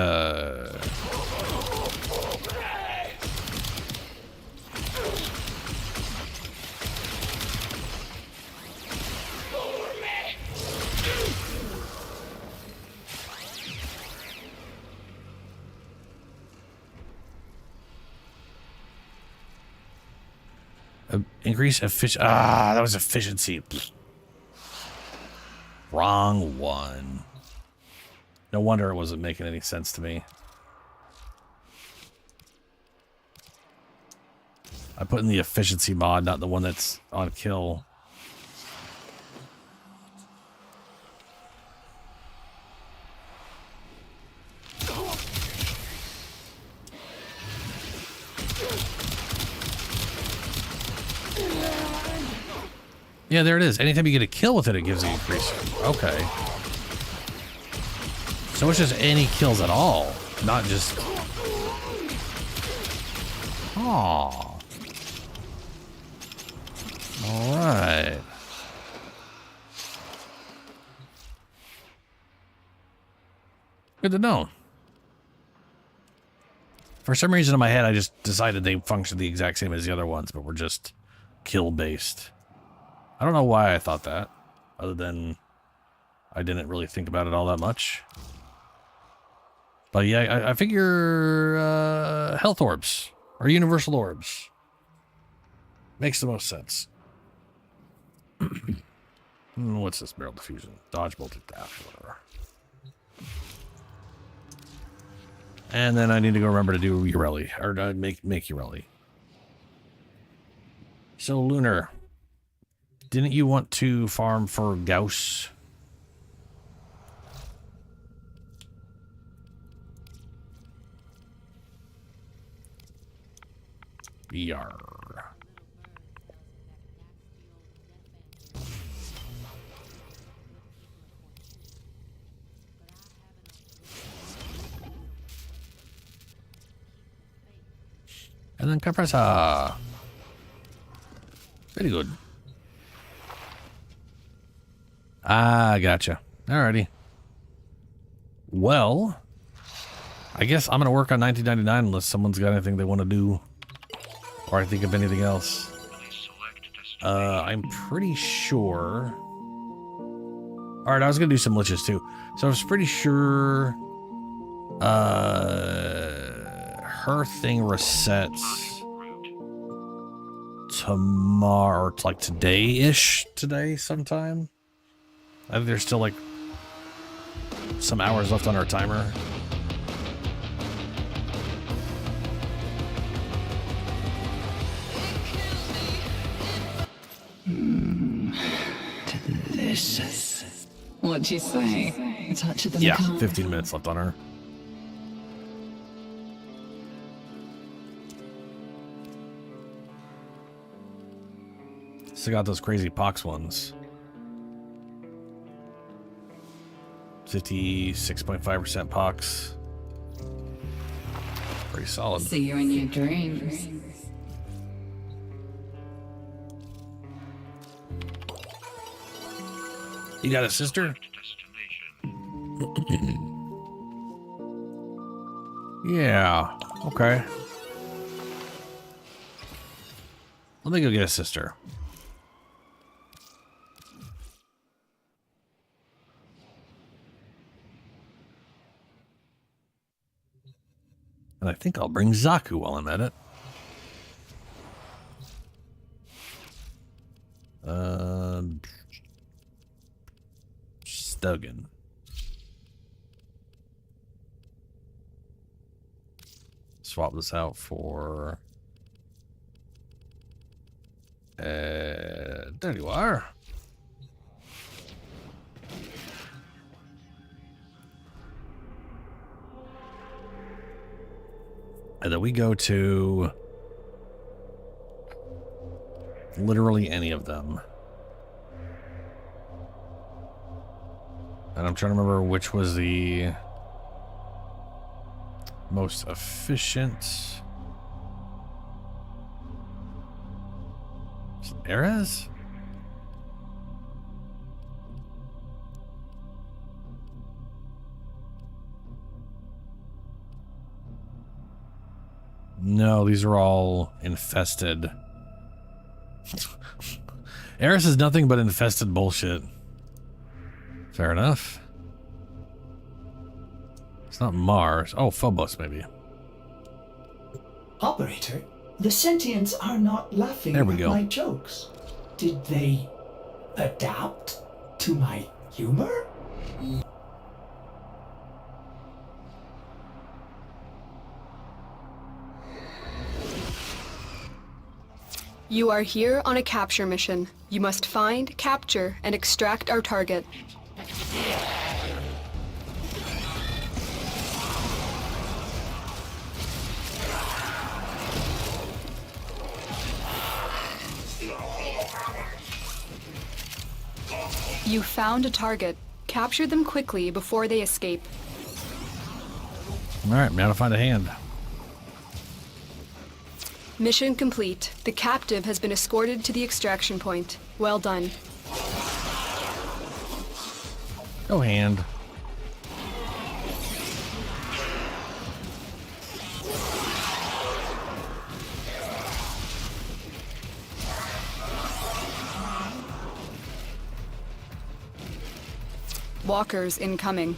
increase efficiency. That was efficiency. Wrong one. No wonder it wasn't making any sense to me. I put in the efficiency mod, not the one that's on kill. Yeah, there it is. Anytime you get a kill with it, it gives the increase. Okay. So it's just any kills at all, not just... Aww. Alright. Good to know. For some reason in my head, I just decided they function the exact same as the other ones, but we're just kill-based. I don't know why I thought that, other than I didn't really think about it all that much. But yeah, I figure health orbs or universal orbs makes the most sense. What's this? Barrel diffusion, dodge, bolted dash, whatever. And then I need to go remember to do Ureli, or make Ureli. So Lunar, didn't you want to farm for Gauss? Yar. And then compressor. Very good. Ah, gotcha. Alrighty. Well, I guess I'm going to work on 1999 unless someone's got anything they want to do. Or I think of anything else. I'm pretty sure... Alright, I was going to do some Lichs too. So I was pretty sure... her thing resets... tomorrow, or like today-ish, today sometime. I think there's still like some hours left on our timer. Delicious. What'd you say? A touch of the Yeah, macabre? 15 minutes left on her. Still got those crazy pox ones. 56.5% pox. Pretty solid. See you in your dreams. You got a sister? Yeah, okay. Let me go get a sister. And I think I'll bring Zaku while I'm at it. Stogan. Swap this out for... there you are. And then we go to literally any of them. And I'm trying to remember which was the most efficient. Is it Erez? No, these are all infested. Eris is nothing but infested bullshit. Fair enough. It's not Mars. Oh, Phobos, maybe. Operator, the sentients are not laughing There we at go. my jokes. Did they adapt to my humor? You are here on a capture mission. You must find, capture, and extract our target. You found a target. Capture them quickly before they escape. Alright, now to find a hand. Mission complete. The captive has been escorted to the extraction point. Well done. Go hand. Walkers incoming.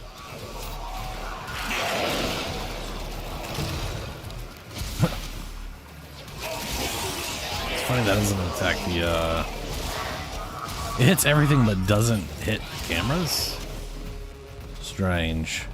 Funny that doesn't attack the, it hits everything but doesn't hit cameras? Strange.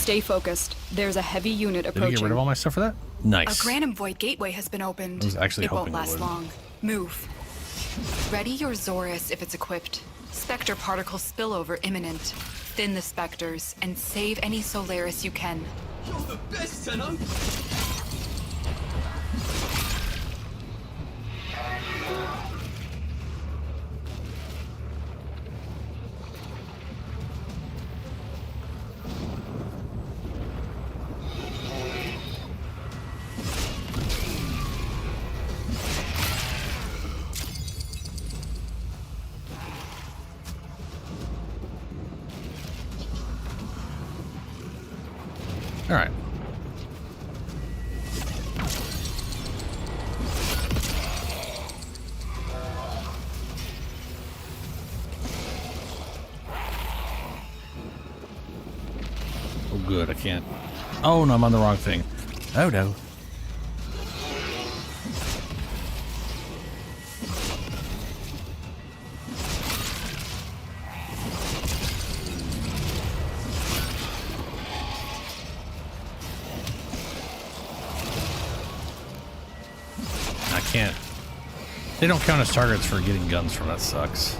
Stay focused. There's a heavy unit Did I approaching. get rid of all my stuff for that? Nice. A Granum Void gateway has been opened. I was actually it won't hoping it last would. long. Move. Ready your Zorus if it's equipped. Spectre particle spillover imminent. Thin the specters and save any Solaris you can. You're the best, Tenno! All right. Oh, good. I can't. Oh, no, I'm on the wrong thing. Oh, no. I can't. They don't count as targets for getting guns from. That sucks.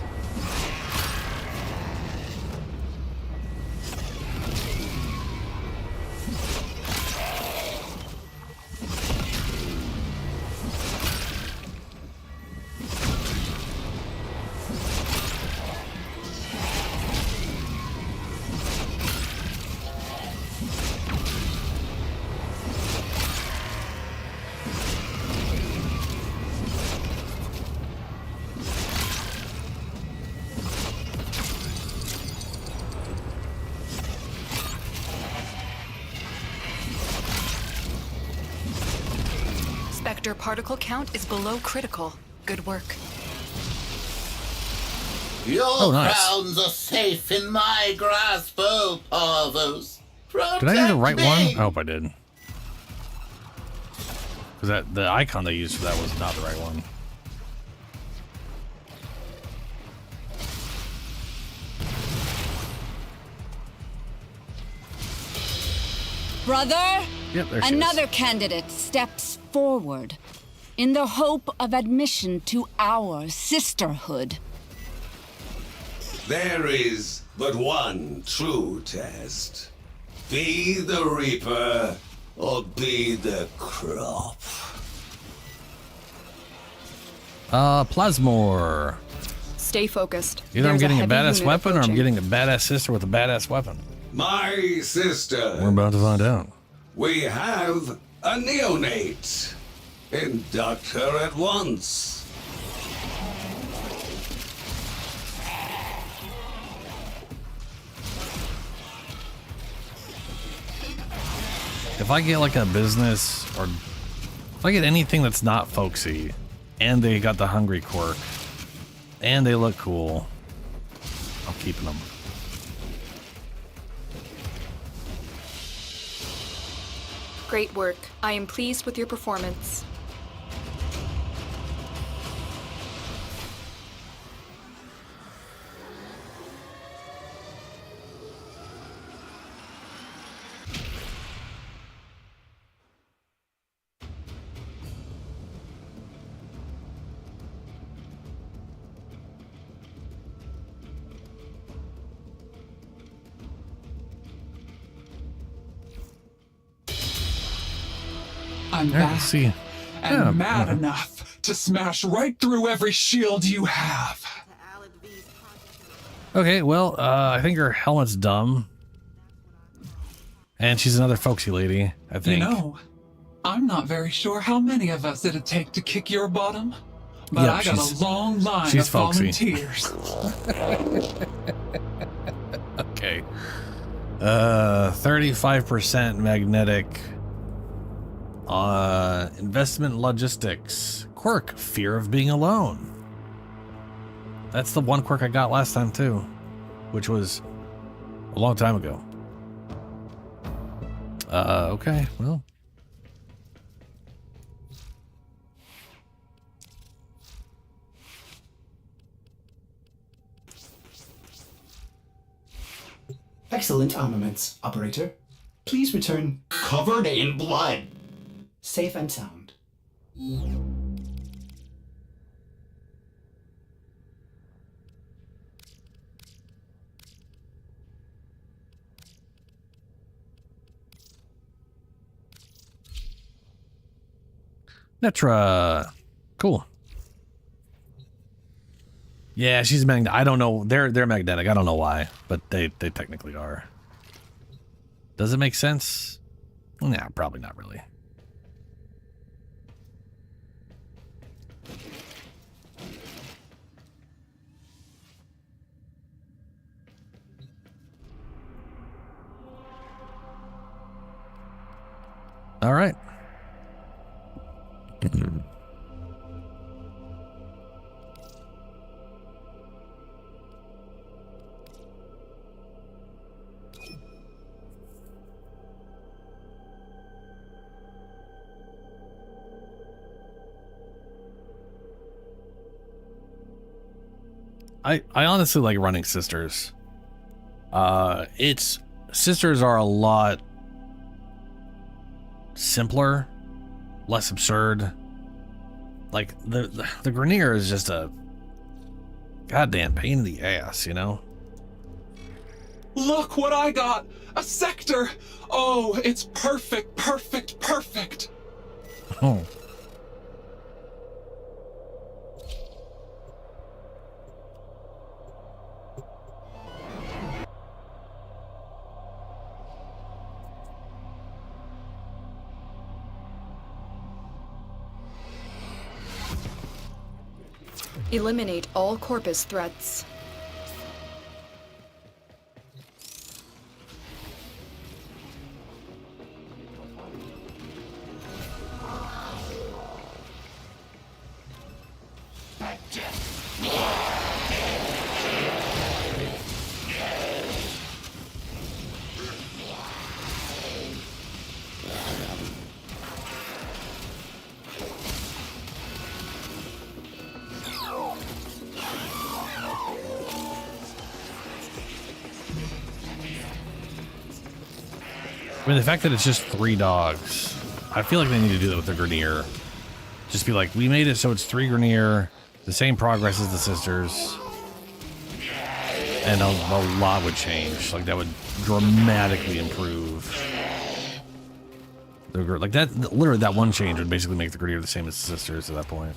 Spectre particle count is below critical. Good work. Your nice. crowns are safe in my grasp, oh Parvos. Did I do the right one? I hope I did. Because that the icon they used for that was not the right one. Brother, Yep, there she another is. candidate steps forward in the hope of admission to our sisterhood. There is but one true test. Be the Reaper, or be the crop. Plasmor. Stay focused. Either I'm There's getting a heavy badass unit weapon or I'm approaching. getting a badass sister with a badass weapon. My sister. We're about to find out. We have a neonate. Induct her at once. If I get like a business or if I get anything that's not folksy and they got the hungry quirk and they look cool, I'm keeping them. Great work. I am pleased with your performance. I'm Yeah, back. let's see. And Yeah, mad enough to smash right through every shield you have. Okay, well, I think her helmet's dumb. And she's another folksy lady, I think. You know, I'm not very sure how many of us it'd take to kick your bottom, but Yep, I got a long line she's of folksy. volunteers. Okay. 35% magnetic. Investment logistics. Quirk, fear of being alone. That's the one quirk I got last time too, which was a long time ago. Okay, well. Excellent armaments, operator. Please return covered in blood. safe and sound. Netra. Cool. Yeah, she's magnetic. I don't know. They're magnetic. I don't know why, but they technically are. Does it make sense? Nah, probably not really. All right. I honestly like running sisters. Sisters are a lot simpler, less absurd. Like the Grenier is just a goddamn pain in the ass, you know? Look what I got! A sector! Oh, it's perfect, perfect, perfect! Oh. Eliminate all corpus threats. I mean, the fact that it's just 3 dogs, I feel like they need to do that with the Grenier. Just be like, we made it so it's 3 Grenier, the same progress as the sisters, and a lot would change. Like, that would dramatically improve. Like, that, literally, that one change would basically make the Grenier the same as the sisters at that point.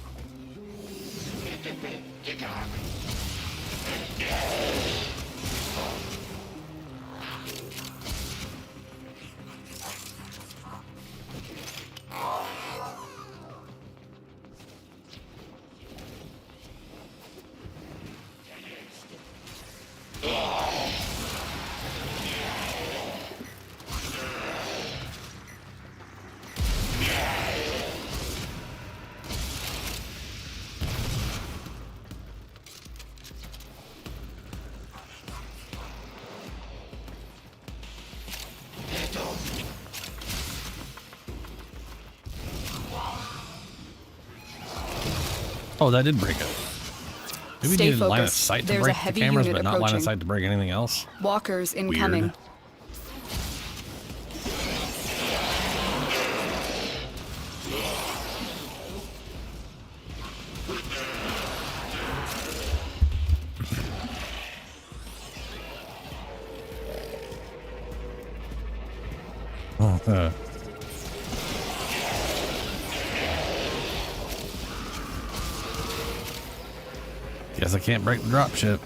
Oh, that did break it. Maybe we Stay needed focused. line of sight to There's a break the heavy cameras, unit but not line of approaching. sight to break anything else. Walkers incoming. Weird. Oh, guess I can't break the dropship.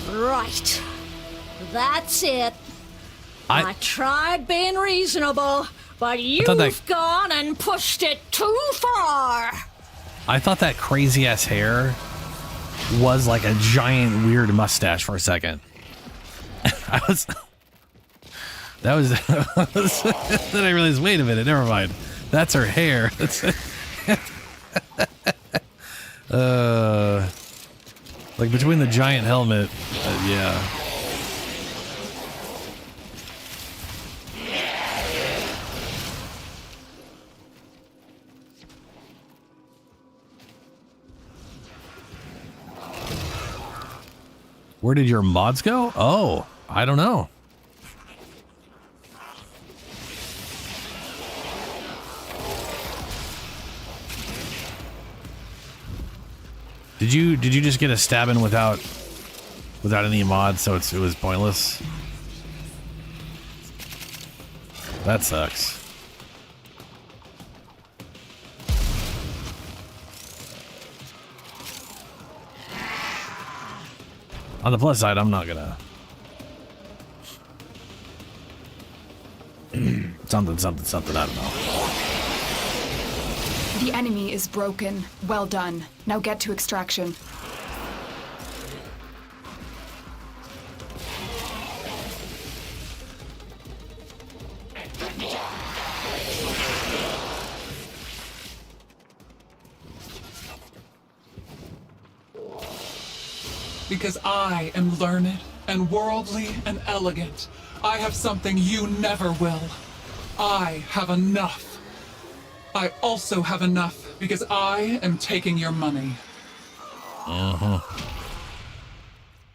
Right. That's it. I tried being reasonable, but you've gone and pushed it too far. I thought that crazy ass hair was like a giant weird mustache for a second. That was then I realized, wait a minute, never mind. That's her hair. Like between the giant helmet, yeah. Where did your mods go? Oh, I don't know. Did you just get a stabbing without any mods, so it was pointless? That sucks. On the plus side, I'm not gonna something, I don't know. The enemy is broken. Well done. Now get to extraction. Because I am learned and worldly and elegant. I have something you never will. I have enough. I also have enough because I am taking your money. Yeah,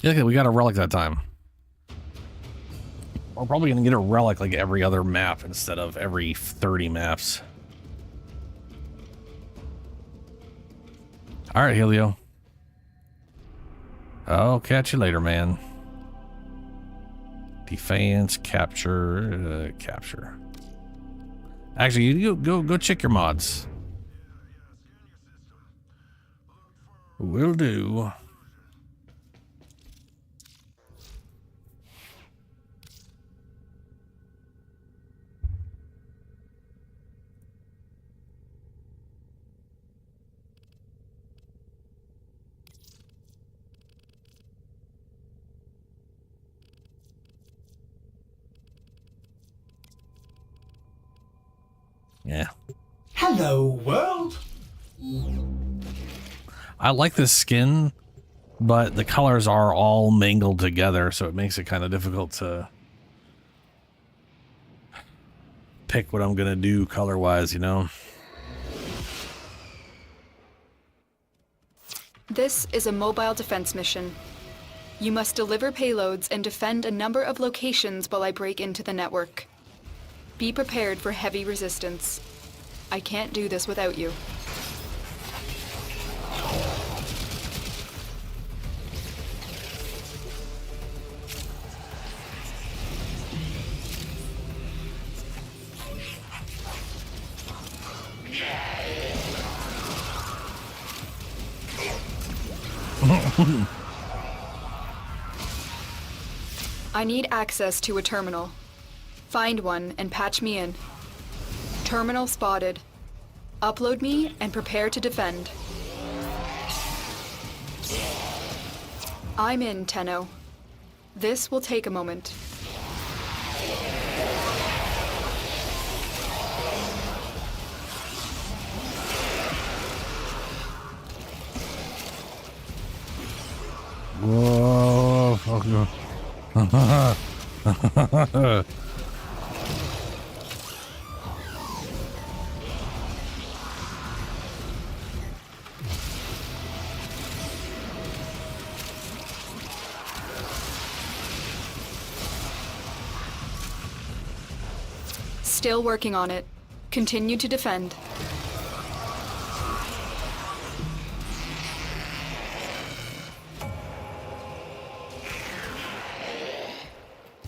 okay, we got a relic that time. We're probably gonna get a relic like every other map instead of every 30 maps. All right, Helio. I'll catch you later, man. Defense, capture, capture. Actually, you go check your mods. Will do. Yeah. Hello, world. I like this skin, but the colors are all mangled together, so it makes it kind of difficult to pick what I'm gonna do color-wise, you know? This is a mobile defense mission. You must deliver payloads and defend a number of locations while I break into the network. Be prepared for heavy resistance. I can't do this without you. I need access to a terminal. Find one and patch me in. Terminal spotted. Upload me and prepare to defend. I'm in, Tenno. This will take a moment. Whoa, fuck no. Still working on it. Continue to defend.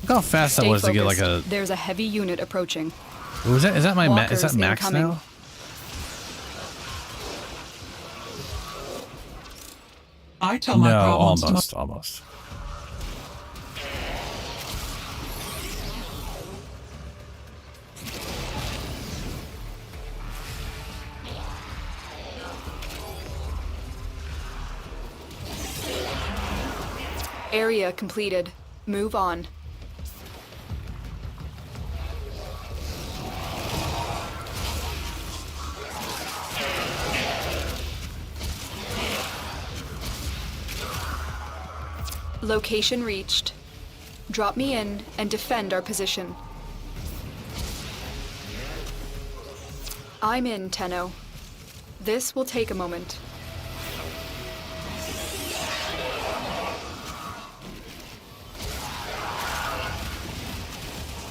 Look how fast that Stay was to get like focused. a. There's a heavy unit approaching. Was that? Is that my? Is Walkers that max incoming. now? I tell my No, problems to almost, almost. Area completed. Move on. Location reached. Drop me in and defend our position. I'm in, Tenno. This will take a moment.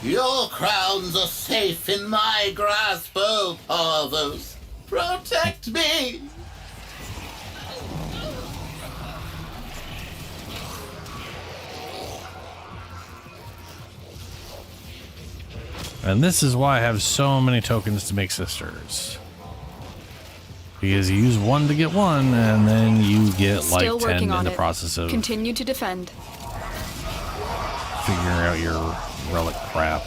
Your crowns are safe in my grasp, oh Parvos. Protect me! And this is why I have so many tokens to make sisters. Because you use one to get one, and then you get like Still 10 working on in the it. process of Continue to defend. figuring out your relic crap.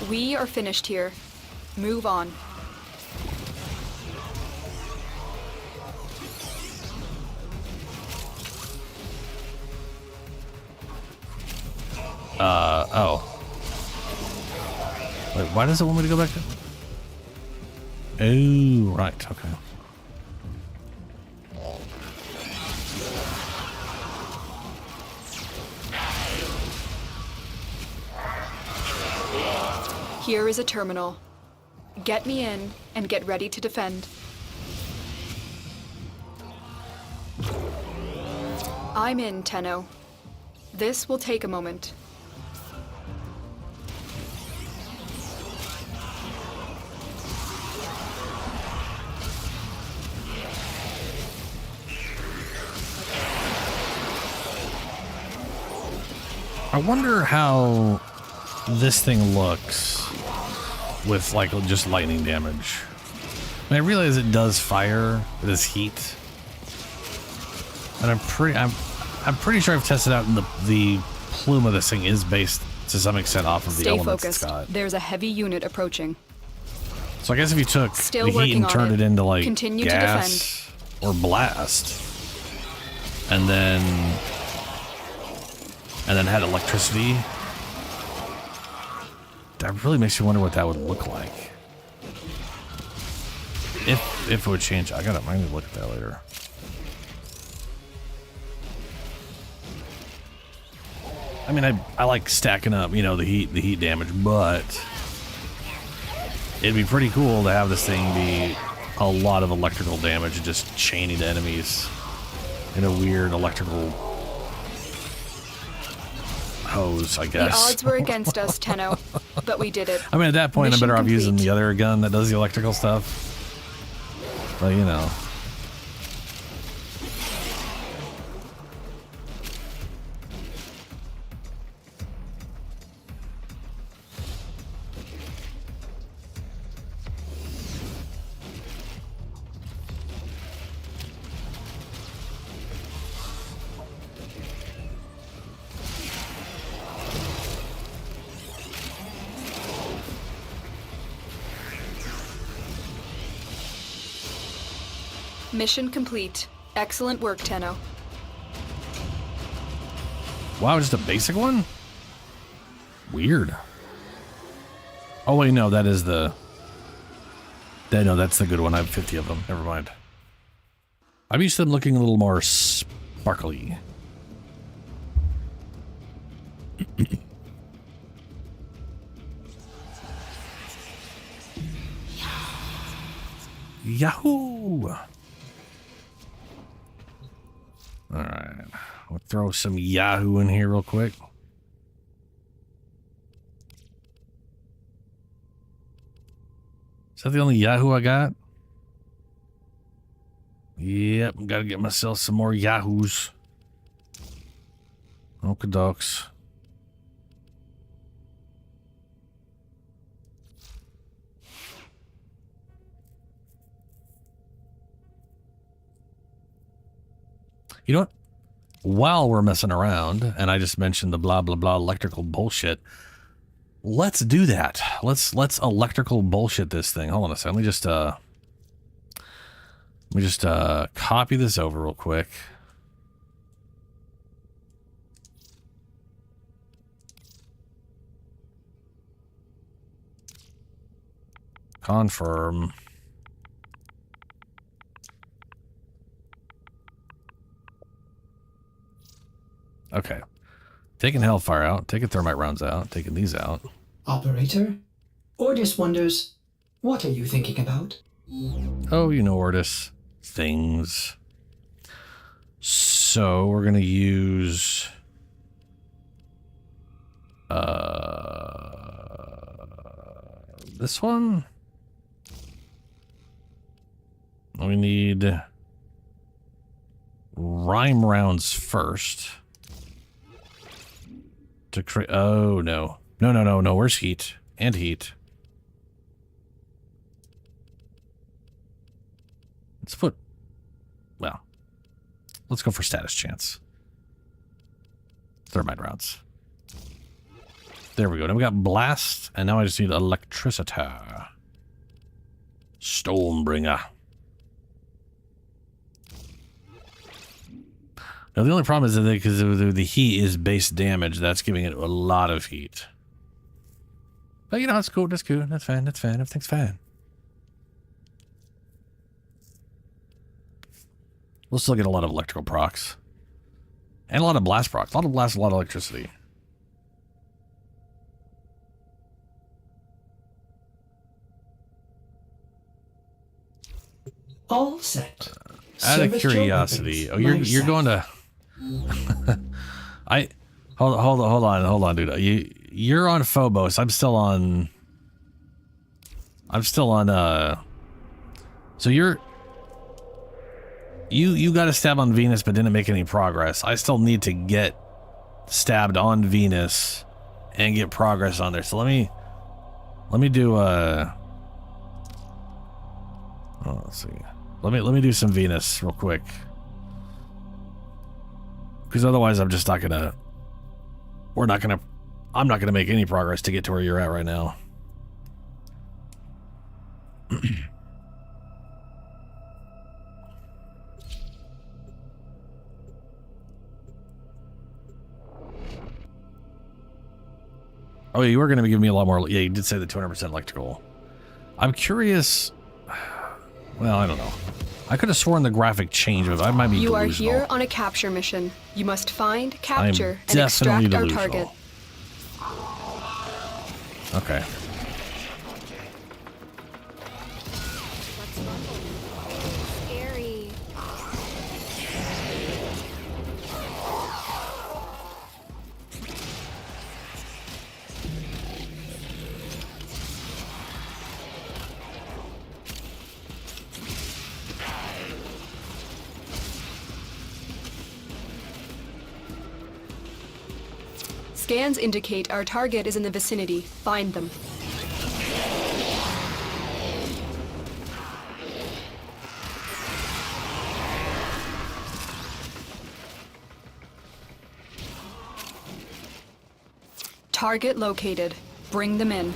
We are finished here. Move on. Oh. Wait, why does it want me to go back to? Oh, right, okay. Here is a terminal. Get me in and get ready to defend. I'm in, Tenno. This will take a moment. I wonder how this thing looks with like just lightning damage. I mean, I realize it does fire, it does heat, and I'm pretty sure I've tested out the plume of this thing is based to some extent off of the Stay elements focused. it's got. There's a heavy unit approaching. So I guess if you took Still the heat working and on turned it. it into like Continue to gas or blast, and then had electricity, that really makes you wonder what that would look like. If it would change. I might need to look at that later. I mean, I like stacking up, you know, the heat damage, but it'd be pretty cool to have this thing be a lot of electrical damage and just chaining to enemies in a weird electrical hose, I guess. The odds were against us, Tenno, but we did it. I mean, at that point, Mission I'm better off using complete. the other gun that does the electrical stuff. But, you know. Mission complete. Excellent work, Tenno. Wow, just a basic one? Weird. Oh, wait, no, that is the... No, that's the good one. I have 50 of them. Never mind. I'm used to them looking a little more sparkly. Yahoo! Alright. We'll throw some Yahoo in here real quick. Is that the only Yahoo I got? Yep, gotta get myself some more Yahoos. Okie dokes. You know what? While we're messing around, and I just mentioned the blah blah blah electrical bullshit, let's do that. Let's electrical bullshit this thing. Hold on a second. Let me just copy this over real quick. Confirm. Okay. Taking Hellfire out, taking Thermite rounds out, taking these out. Operator? Ordis wonders, what are you thinking about? Oh, you know, Ordis. Things. So, we're going to use... this one? We need rhyme rounds first to create. Oh no. No. Where's heat? And heat. Let's put. Well, let's go for status chance. Thermite rounds. There we go. Now we got blast, and now I just need electricity. Stormbringer. Now the only problem is that because the heat is base damage, that's giving it a lot of heat. But you know, it's cool. That's cool. That's fine. That's fine. Everything's fine. We'll still get a lot of electrical procs. And a lot of blast procs. A lot of blast, a lot of electricity. All set. Out of curiosity. Oh, you're going to hold on, dude. You're on Phobos. I'm still on so you got a stab on Venus but didn't make any progress. I still need to get stabbed on Venus and get progress on there. So let me do let's see. Let me do some Venus real quick. Because otherwise I'm just not gonna I'm not gonna make any progress to get to where you're at right now. Oh, you were gonna be giving me a lot more. Yeah, you did say the 200% electrical. I'm curious. Well, I don't know. I could have sworn the graphic changed, but I might be delusional. You are here on a capture mission. You must find, capture, and extract our target. Okay. Scary. Scans indicate our target is in the vicinity. Find them. Target located. Bring them in.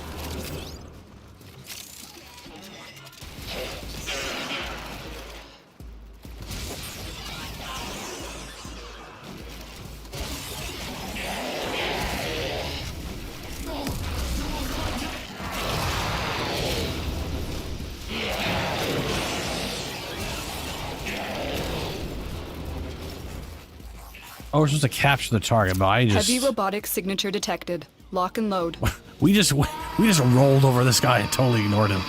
Oh, we're supposed to capture the target, but I just... Heavy robotic signature detected. Lock and load. We just rolled over this guy and totally ignored him.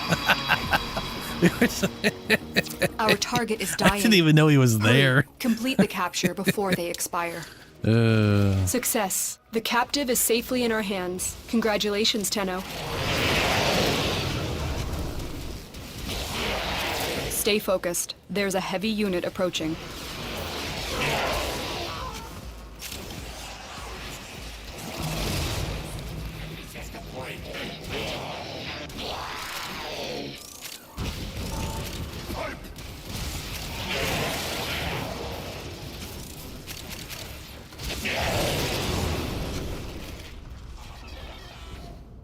Our target is dying. I didn't even know he was there. Complete the capture before they expire. Success. The captive is safely in our hands. Congratulations, Tenno. Stay focused. There's a heavy unit approaching.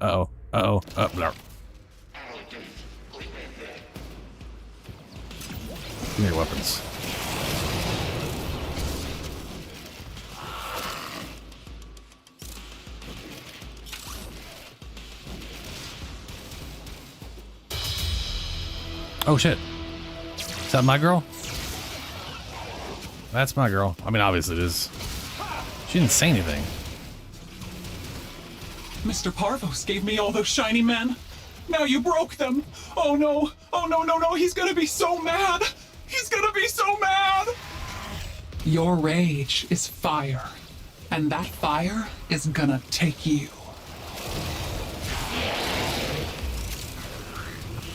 Uh-oh. Uh-oh. No. Give me your weapons. Oh shit. Is that my girl? That's my girl. I mean, obviously it is. She didn't say anything. Mr. Parvos gave me all those shiny men. Now you broke them. Oh no. Oh no, no, no. He's gonna be so mad. He's gonna be so mad. Your rage is fire. And that fire is gonna take you.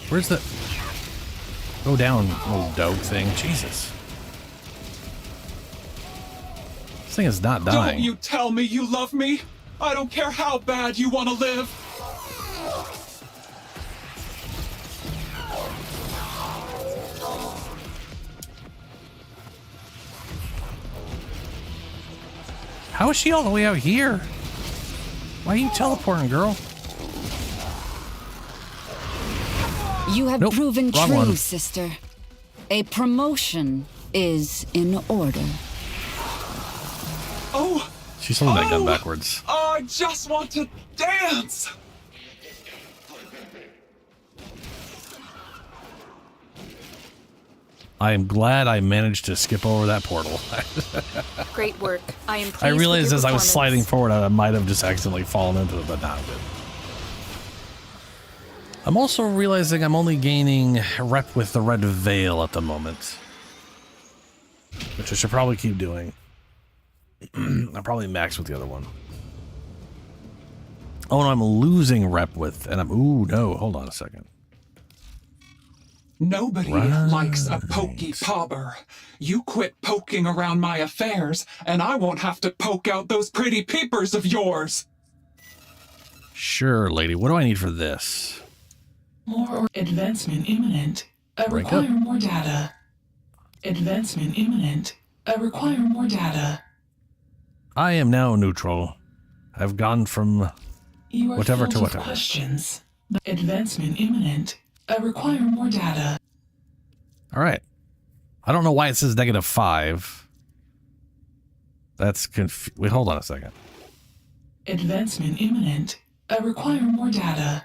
Where's the... Go down, little dog thing. Jesus. This thing is not dying. Don't you tell me you love me. I don't care how bad you want to live. How is she all the way out here? Why are you teleporting, girl? You have Nope, proven wrong true, one. sister. A promotion is in order. Oh! She's holding that gun backwards. I just want to dance! I am glad I managed to skip over that portal. Great work. I am pleased I with realized your as I was performance. sliding forward, I might have just accidentally fallen into it, but not good. I'm also realizing I'm only gaining rep with the red veil at the moment, which I should probably keep doing. I'll probably max with the other one. Oh, no, I'm losing rep with, and I'm... Ooh, no, hold on a second. Nobody likes a pokey pobber. You quit poking around my affairs, and I won't have to poke out those pretty peepers of yours. Sure, lady. What do I need for this? More advancement imminent. I Break require up. more data. Advancement imminent. I require more data. I am now neutral. I've gone from You are whatever filled to with whatever. questions. Advancement imminent. I require more data. All right. I don't know why it says -5. That's wait, hold on a second. Advancement imminent. I require more data.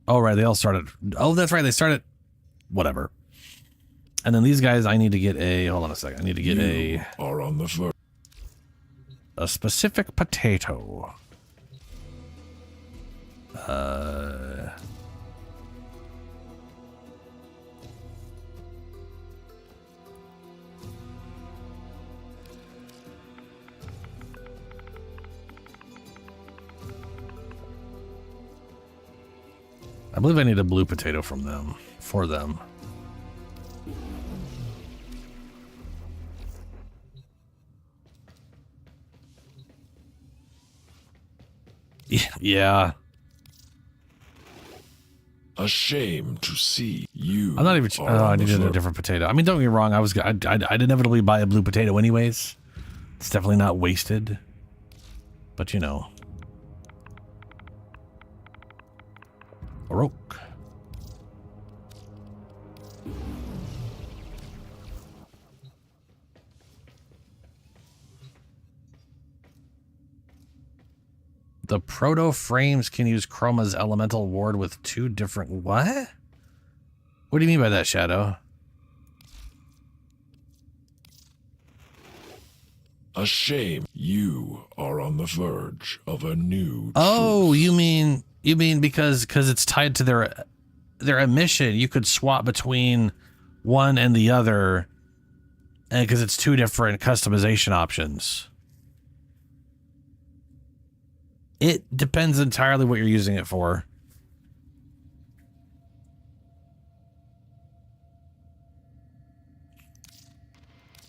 Oh, right. They all started. Oh, that's right. They started. Whatever. And then these guys, I need to get a. Hold on a second. I need to get Are on the verge. a specific potato. I believe I need a blue potato from them, for them. Yeah. A shame to see you. I'm not even. are Oh, I on the needed a verge. different potato. I mean, don't get me wrong. I'd inevitably buy a blue potato anyways. It's definitely not wasted. But you know. Baroque. The proto frames can use Chroma's elemental ward with 2 different... What? What do you mean by that, Shadow? A shame you are on the verge of a new. Oh, you mean because it's tied to their emission, you could swap between one and the other, and because it's 2 different customization options. It depends entirely what you're using it for.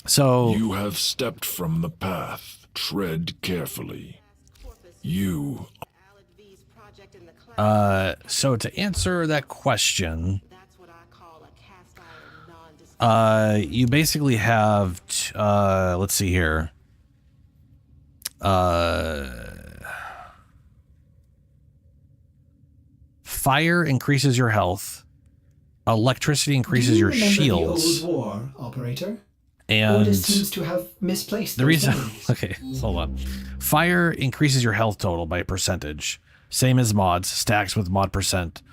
So You have stepped from the path. Tread carefully. You. So to answer that question, you basically have, let's see here. Fire increases your health. Electricity increases your shields. The old war, operator? And Order seems to have misplaced the reason, memories. okay, hold on. Fire increases your health total by a percentage, same as mods, stacks with mod percent.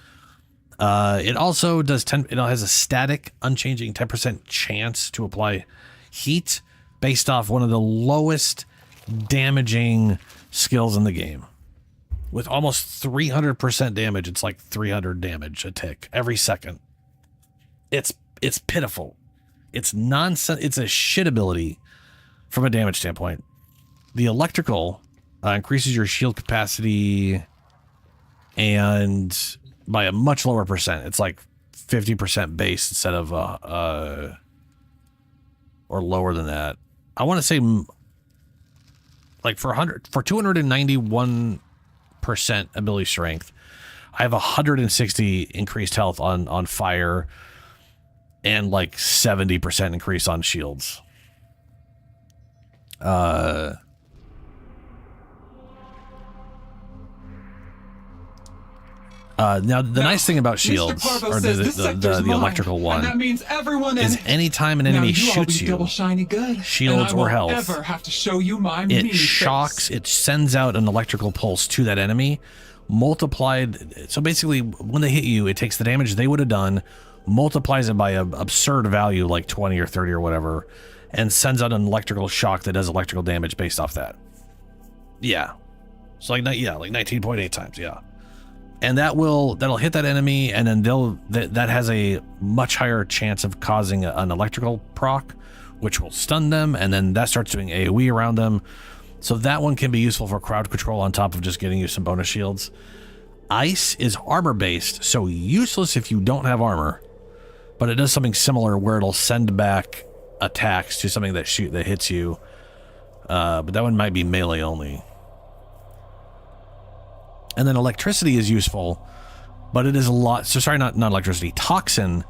It also does it has a static, unchanging 10% chance to apply heat based off one of the lowest damaging skills in the game. With almost 300% damage, it's like 300 damage a tick every second. It's pitiful. It's nonsense. It's a shit ability from a damage standpoint. The electrical increases your shield capacity and by a much lower percent. It's like 50% base instead of or lower than that. I want to say like for 291% ability strength, I have 160 increased health on fire and like 70% increase on shields. Now the nice thing about shields, or the electrical one, that means everyone is anytime an enemy shoots you, double shiny good, shields or health, ever have to show you my it shocks, it sends out an electrical pulse to that enemy, multiplied. So basically, when they hit you, it takes the damage they would have done, multiplies it by an absurd value like 20 or 30 or whatever, and sends out an electrical shock that does electrical damage based off that. Yeah, so like 19.8 times. Yeah. And that'll hit that enemy, and then that has a much higher chance of causing an electrical proc, which will stun them, and then that starts doing AoE around them. So that one can be useful for crowd control on top of just getting you some bonus shields. Ice is armor based, so useless if you don't have armor, but it does something similar where it'll send back attacks to something that hits you. But that one might be melee only. And then electricity is useful, but it is a lot. So sorry, not electricity. Toxin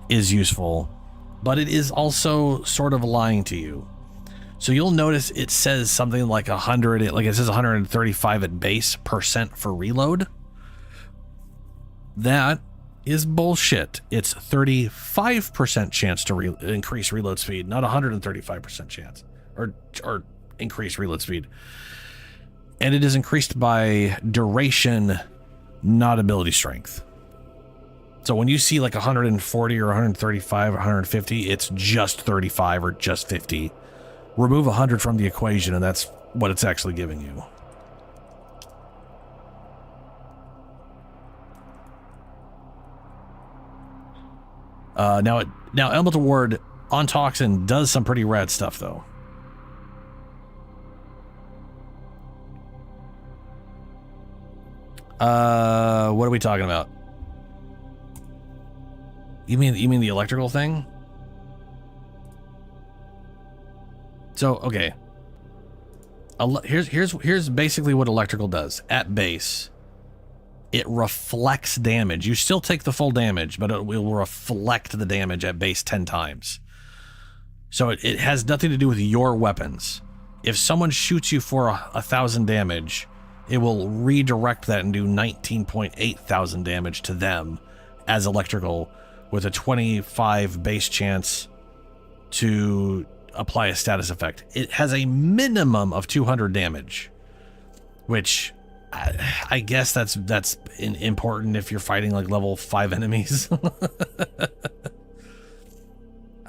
is useful, but it is also sort of lying to you. So you'll notice it says something like 100, like it says 135 at base percent for reload. That is bullshit. It's 35% chance to increase reload speed, not 135% chance or increase reload speed. And it is increased by duration, not ability strength. So when you see like 140 or 135 or 150, it's just 35 or just 50. Remove 100 from the equation, and that's what it's actually giving you. Now Elemental Ward on Toxin does some pretty rad stuff, though. What are we talking about? You mean the electrical thing? So, okay. Here's basically what electrical does. At base, it reflects damage. You still take the full damage, but it will reflect the damage at base 10 times. So it has nothing to do with your weapons. If someone shoots you for 1,000 damage, it will redirect that and do 19.8 thousand damage to them as electrical, with a 25 base chance to apply a status effect. It has a minimum of 200 damage, which I guess that's important if you're fighting like level 5 enemies.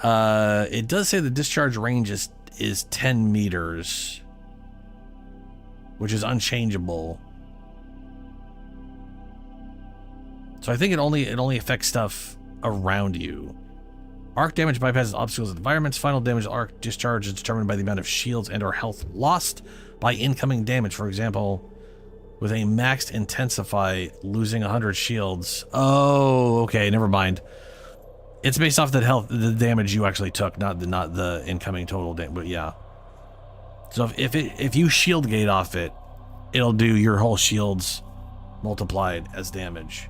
It does say the discharge range is 10 meters. Which is unchangeable. So I think it only affects stuff around you. Arc damage bypasses obstacles and environments. Final damage arc discharge is determined by the amount of shields and or health lost by incoming damage. For example, with a maxed intensify, losing 100 shields. Oh, okay, never mind. It's based off the damage you actually took, not the incoming total damage. But yeah. So if you shield gate off it, it'll do your whole shields multiplied as damage.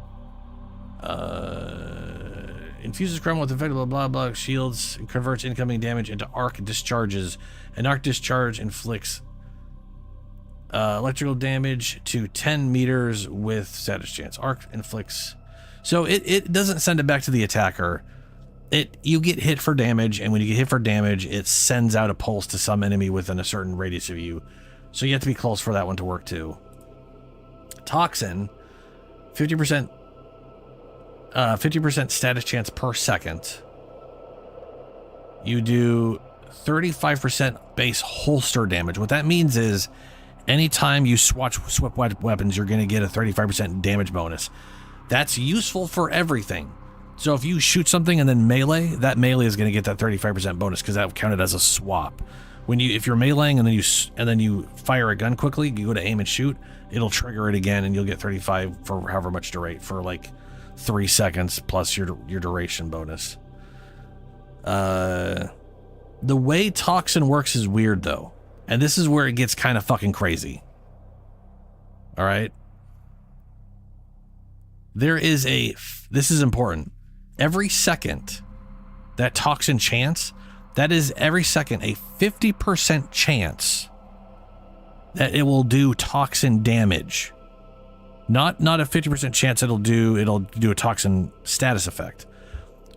Infuses chrome with effect, blah blah blah. Shields converts incoming damage into arc discharges. An arc discharge inflicts Electrical damage to 10 meters with status chance. Arc inflicts. So it doesn't send it back to the attacker. You get hit for damage, and when you get hit for damage, it sends out a pulse to some enemy within a certain radius of you. So you have to be close for that one to work too. Toxin, 50% status chance per second. You do 35% base holster damage. What that means is anytime you swap weapons, you're going to get a 35% damage bonus. That's useful for everything. So if you shoot something and then melee, that melee is going to get that 35% bonus because that counted as a swap. If you're meleeing and then you fire a gun quickly, you go to aim and shoot, it'll trigger it again and you'll get 35 for however much durate for like 3 seconds plus your duration bonus. The way Toxin works is weird though, and this is where it gets kind of fucking crazy. All right. This is important. Every second that Toxin chants, that is every second a 50% chance that it will do Toxin damage. Not a 50% chance it'll do a Toxin status effect.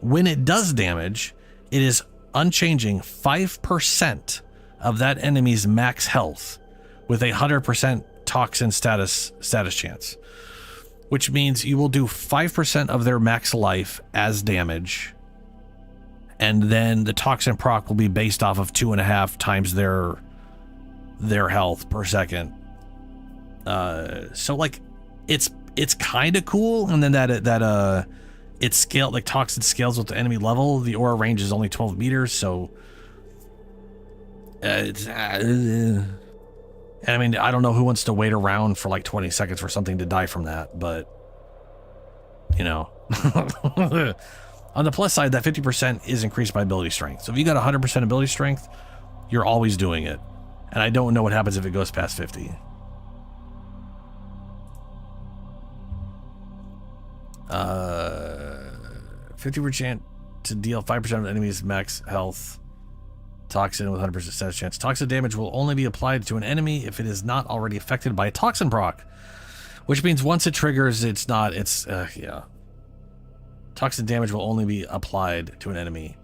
When it does damage, it is unchanging 5% of that enemy's max health with a 100% Toxin status chance. Which means you will do 5% of their max life as damage. And then the Toxin proc will be based off of 2.5 times their health per second. So like it's kind of cool. And then that it's scaled, like Toxin scales with the enemy level. The aura range is only 12 meters, so I mean, I don't know who wants to wait around for like 20 seconds for something to die from that, but you know. On the plus side, that 50% is increased by ability strength. So if you got 100% ability strength, you're always doing it. And I don't know what happens if it goes past 50. 50% to deal 5% of the enemy's max health. Toxin with 100% status chance. Toxin damage will only be applied to an enemy if it is not already affected by a Toxin proc. Which means once it triggers, yeah. Toxin damage will only be applied to an enemy.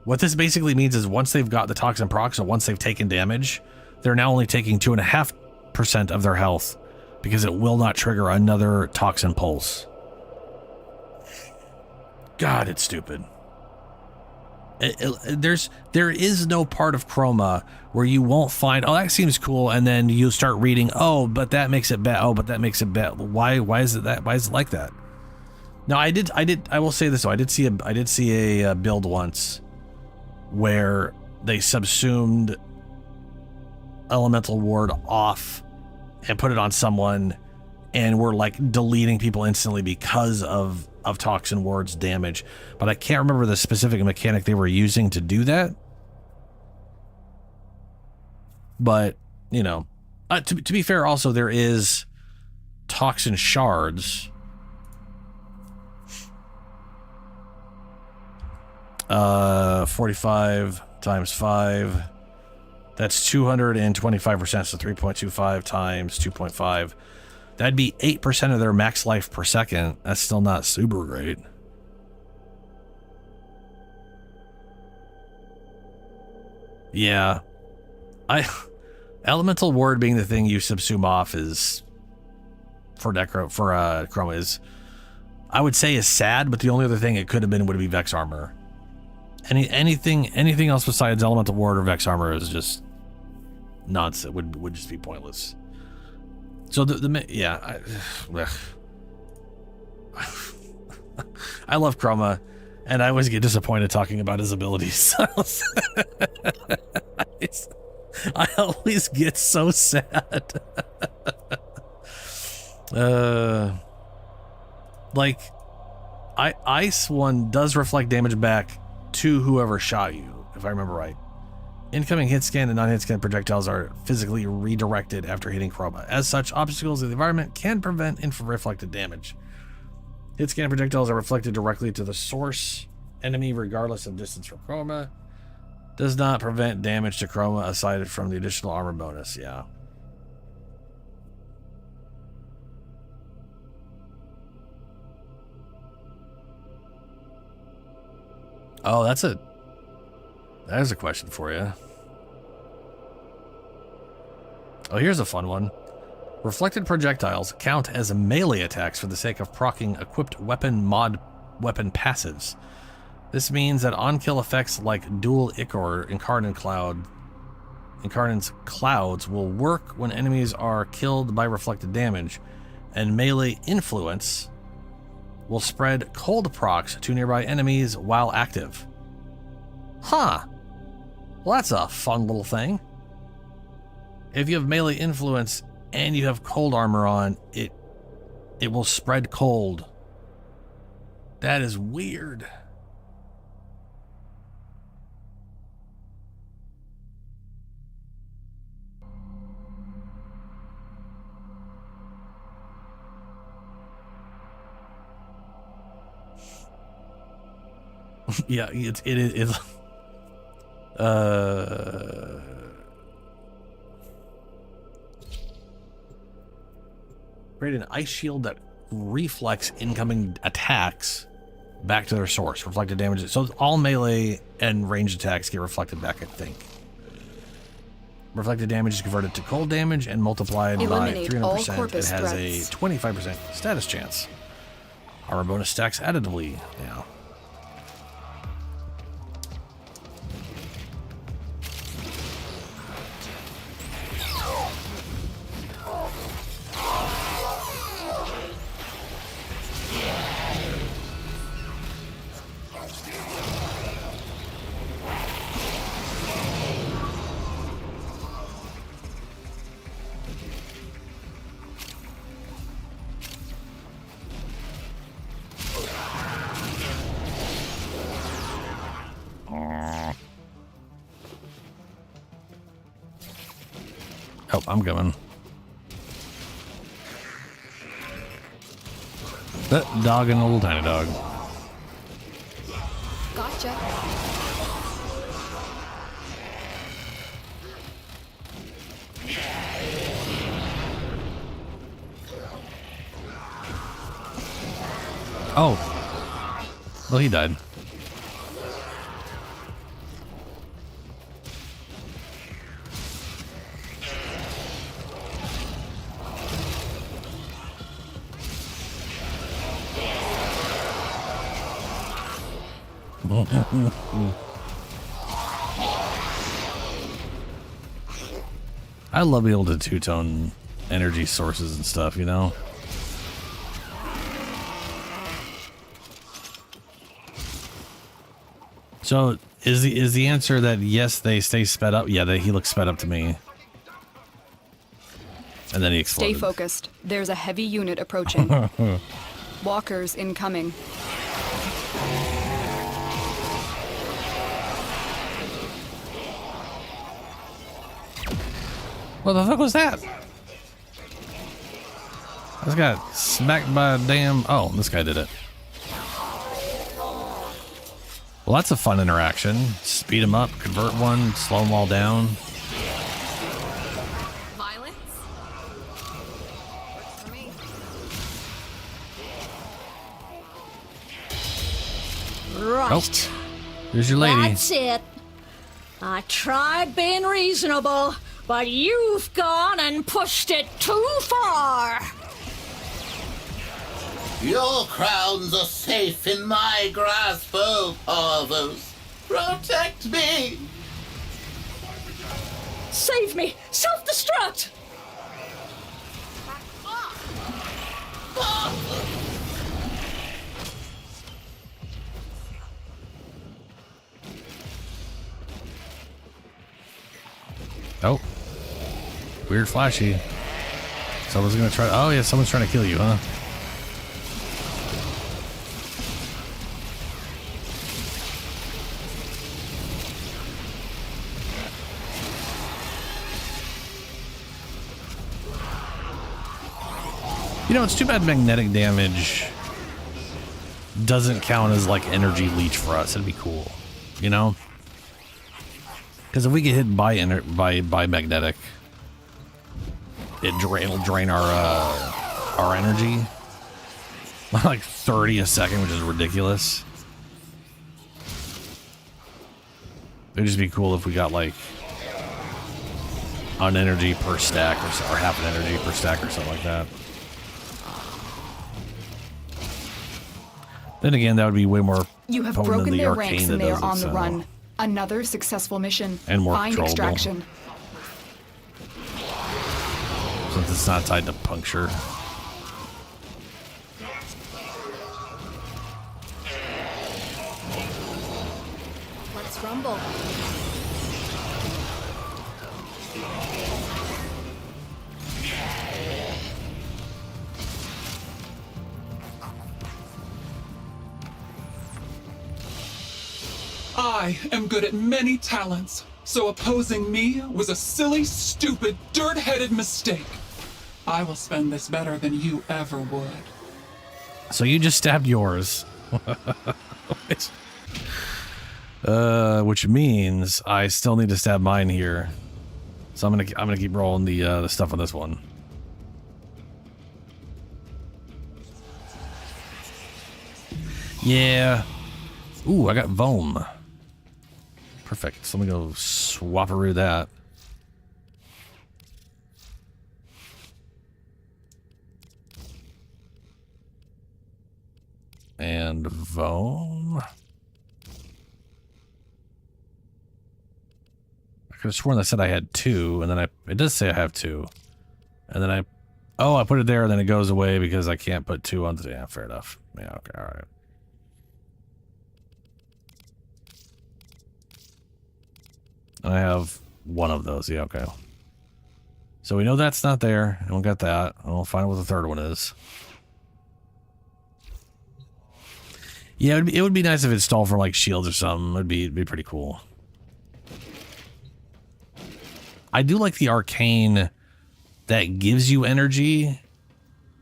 What this basically means is once they've got the Toxin proc, so once they've taken damage, they're now only taking 2.5% of their health because it will not trigger another Toxin pulse. God, it's stupid. There is no part of Chroma where you won't find, oh, that seems cool, and then you start reading, oh, but that makes it bad. Oh, but that makes it bad. Why is it that? Why is it like that? Now, I will say this though. I did see a build once where they subsumed Elemental Ward off and put it on someone, and were like deleting people instantly because of Toxin Ward's damage. But I can't remember the specific mechanic they were using to do that. But, you know, to be fair, also there is Toxin Shards. 45 times 5. That's 225%, so 3.25 times 2.5. That'd be 8% of their max life per second. That's still not super great. Yeah. Elemental Ward being the thing you subsume off is Chroma is, I would say, is sad, but the only other thing it could have been would be Vex Armor. Anything else besides Elemental Ward or Vex Armor is just nonsense. Would just be pointless. So I love Chroma, and I always get disappointed talking about his abilities. I always get so sad. Like, Ice one does reflect damage back to whoever shot you, if I remember right. Incoming hit scan and non-hit scan projectiles are physically redirected after hitting Chroma. As such, obstacles in the environment can prevent reflected damage. Hit scan projectiles are reflected directly to the source enemy regardless of distance from Chroma. Does not prevent damage to Chroma aside from the additional armor bonus. Yeah. Oh, that is a question for you. Oh, here's a fun one. Reflected projectiles count as melee attacks for the sake of proccing equipped weapon passives. This means that on-kill effects like dual Ichor Incarnate's clouds will work when enemies are killed by reflected damage, and melee influence will spread cold procs to nearby enemies while active. Huh. Well, that's a fun little thing. If you have melee influence and you have cold armor on, it will spread cold. That is weird. Yeah, it is. Create an ice shield that reflects incoming attacks back to their source. Reflected damage. So all melee and ranged attacks get reflected back, I think. Reflected damage is converted to cold damage and multiplied Eliminate by 300%. all It has threats. a 25% status chance. Armor bonus stacks additively now. Oh, I'm coming. That dog and a little tiny dog. Gotcha. Oh. Well, he died. I love being able to two-tone energy sources and stuff, you know? So, is the answer that yes, they stay sped up? Yeah, he looks sped up to me. And then he Stay exploded. focused. There's a heavy unit approaching. Walkers incoming. What the fuck was that? I just got smacked by a damn... Oh, this guy did it. Well, that's a fun interaction. Speed him up, convert one, slow them all down. Violence? Works for me. Right. Oh, there's your lady. That's it. I tried being reasonable, but you've gone and pushed it too far. Your crowns are safe in my grasp, oh Parvos. Protect me! Save me! Self-destruct! Oh. Weird flashy. Someone's gonna try... Oh, yeah, someone's trying to kill you, huh? You know, it's too bad magnetic damage doesn't count as like energy leech for us. It'd be cool, you know? Because if we get hit by magnetic, it'll drain our energy like 30 a second, which is ridiculous. It'd just be cool if we got like an energy per stack or half an energy per stack or something like that. Then again, that would be way more. You have potent broken than the their arcane ranks that and they does are on it, the so. run. Another successful mission. And more Find controllable. extraction. Since it's not tied to puncture. Let's rumble. I am good at many talents, so opposing me was a silly, stupid, dirt-headed mistake. I will spend this better than you ever would. So you just stabbed yours. Which means I still need to stab mine here. So I'm gonna keep rolling the stuff on this one. Yeah. Ooh, I got Vom. Perfect. So let me go swapperoo that. And Vom. I could have sworn that said I had 2, and then it does say I have 2. And then I put it there, and then it goes away because I can't put 2 on the, yeah, fair enough. Yeah, okay, alright. I have 1 of those, yeah, okay. So we know that's not there, and we'll get that, and we'll find out what the third one is. Yeah, it would be nice if it stalled for like shields or something. It'd be pretty cool. I do like the arcane that gives you energy.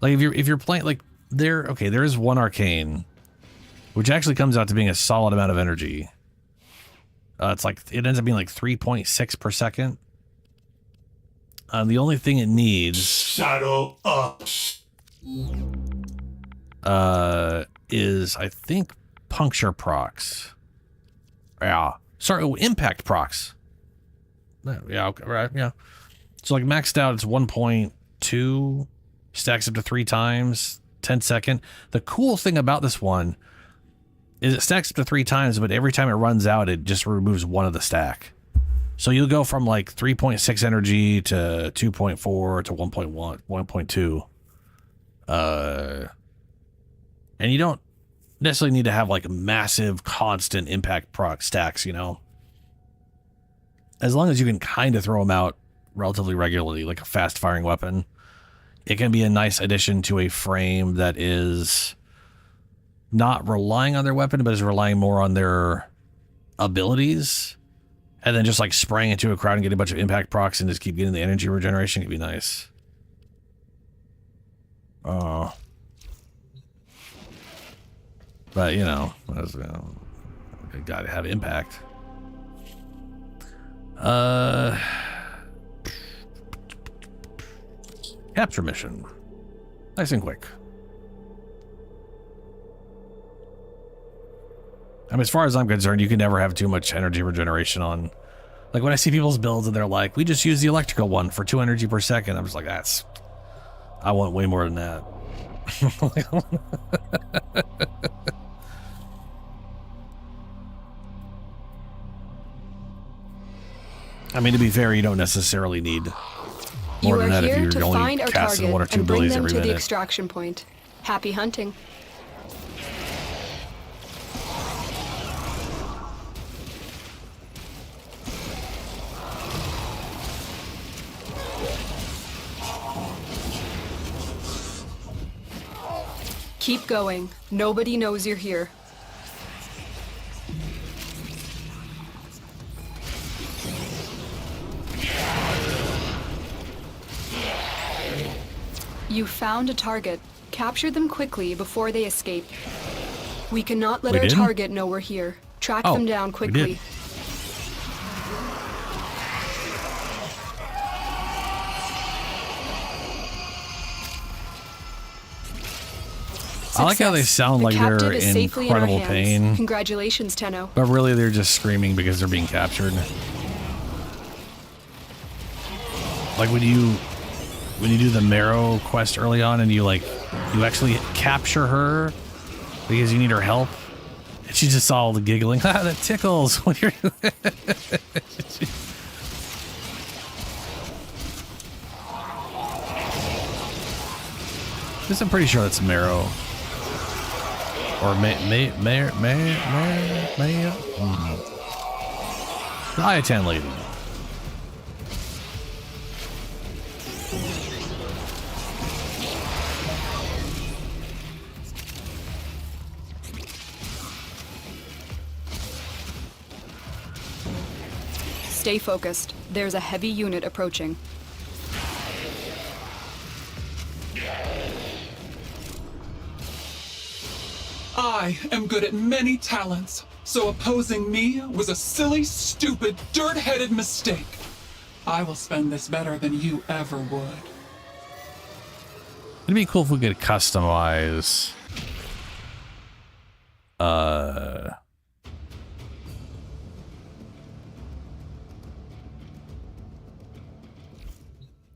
Like if you're playing like there is one arcane which actually comes out to being a solid amount of energy. It's like it ends up being like 3.6 per second. The only thing it needs Shadow up. Is I think puncture procs. Yeah. Sorry, impact procs. Yeah, okay, right, yeah. So like maxed out it's 1.2, stacks up to 3 times, 10 second. The cool thing about this one is it stacks up to 3 times, but every time it runs out, it just removes 1 of the stack. So you'll go from like 3.6 energy to 2.4 to 1.1, 1.2. And you don't necessarily need to have like massive constant impact proc stacks, you know? As long as you can kind of throw them out relatively regularly, like a fast firing weapon, it can be a nice addition to a frame that is not relying on their weapon, but is relying more on their abilities. And then just like spraying into a crowd and getting a bunch of impact procs and just keep getting the energy regeneration could be nice. But, you know, I gotta have impact. Capture mission. Nice and quick. I mean, as far as I'm concerned, you can never have too much energy regeneration on. Like, when I see people's builds and they're like, we just use the electrical one for 2 energy per second, I'm just like, I want way more than that. I mean, to be fair, you don't necessarily need more than that if you're only casting 1 or 2 abilities every minute. To the extraction point. Happy hunting. Keep going. Nobody knows you're here. You found a target. Capture them quickly before they escape. We cannot let our target know we're here. Track them down quickly. I like how they sound like they're captive is in safely in our incredible hands. pain, Congratulations, Tenno. but really they're just screaming because they're being captured. Like when you do the Marrow quest early on and you actually capture her because you need her help, and she just all the giggling. That tickles when you're. I'm pretty sure that's Marrow. Or May. The Ayatan lady. Stay focused. There's a heavy unit approaching. I am good at many talents, so opposing me was a silly, stupid, dirt-headed mistake. I will spend this better than you ever would. It'd be cool if we could customize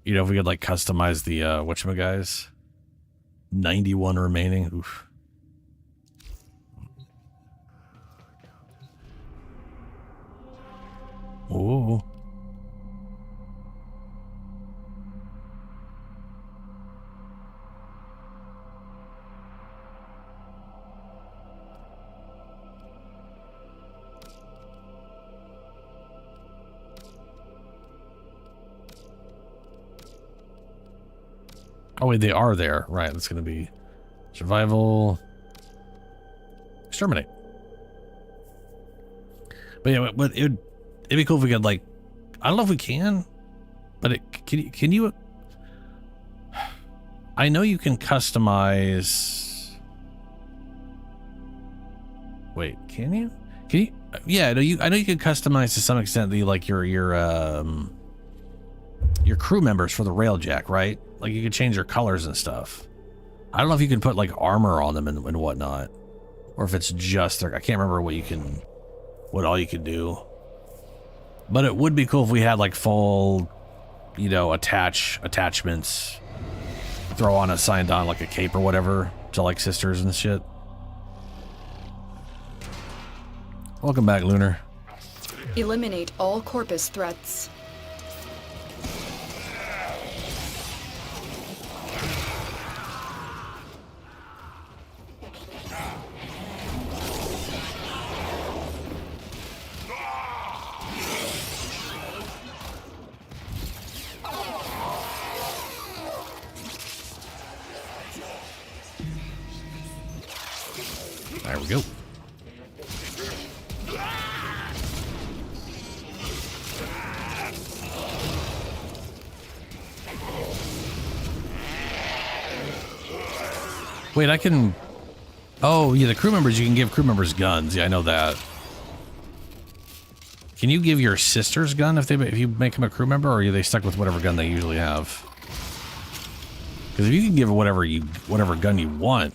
you know, if we could like customize the whatchamaguys. 91 remaining. Oof. Ooh. Oh wait, they are there. Right, that's gonna be survival, exterminate. But yeah, but it'd be cool if we could like, I don't know if we can, but can you? I know you can customize. Wait, can you? Can you? Yeah, I know you can customize to some extent the like your crew members for the railjack, right? Like you could change their colors and stuff. I don't know if you can put like armor on them and whatnot, or if it's just their. I can't remember what all you could do. But it would be cool if we had like full, you know, attachments. Throw on signed on like a cape or whatever to like sisters and shit. Welcome back, Lunar. Eliminate all Corpus threats. There we go. Wait, I can... Oh, yeah, the crew members, you can give crew members guns. Yeah, I know that. Can you give your sister's gun if you make them a crew member, or are they stuck with whatever gun they usually have? Because if you can give whatever gun you want...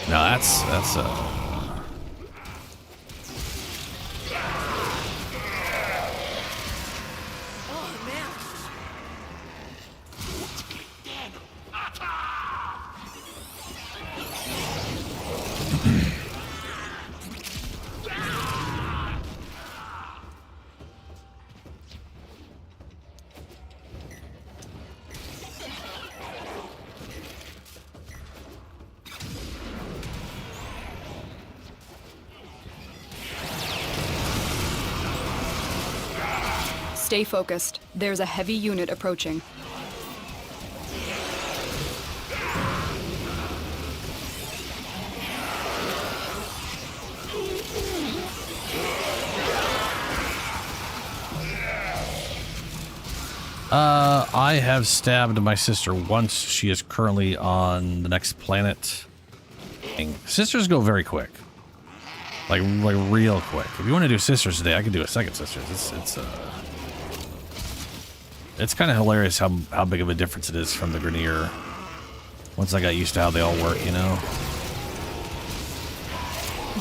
No, that's Stay focused. There's a heavy unit approaching. I have stabbed my sister once. She is currently on the next planet. Sisters go very quick. Like real quick. If you want to do sisters today, I can do a second sisters. It's kind of hilarious how big of a difference it is from the Grenier. Once I got used to how they all work, you know?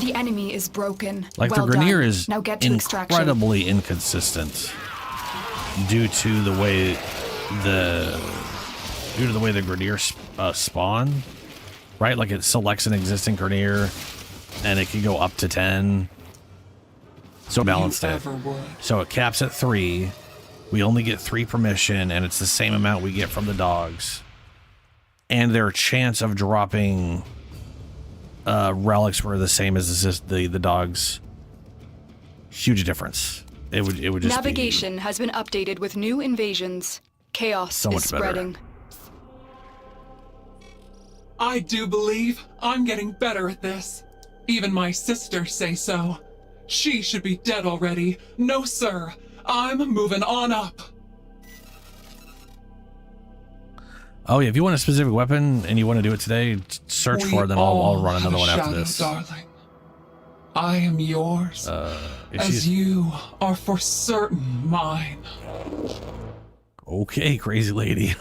The enemy is broken. Like Well the Grenier done. is Now get to extraction. incredibly inconsistent due to the way the Grenier spawn, right? Like it selects an existing Grenier and it can go up to 10. So balanced it. So it caps at 3. We only get 3 permission, and it's the same amount we get from the dogs. And their chance of dropping relics were the same as the dogs. Huge difference. It would just Navigation has been updated with new invasions. Chaos So much is better. spreading. I do believe I'm getting better at this. Even my sisters say so. She should be dead already. No, sir. I'm moving on up. Oh yeah, if you want a specific weapon and you want to do it today, search for it. Then I'll run another one after this. Darling. I am yours, as you are for certain mine. Okay, crazy lady.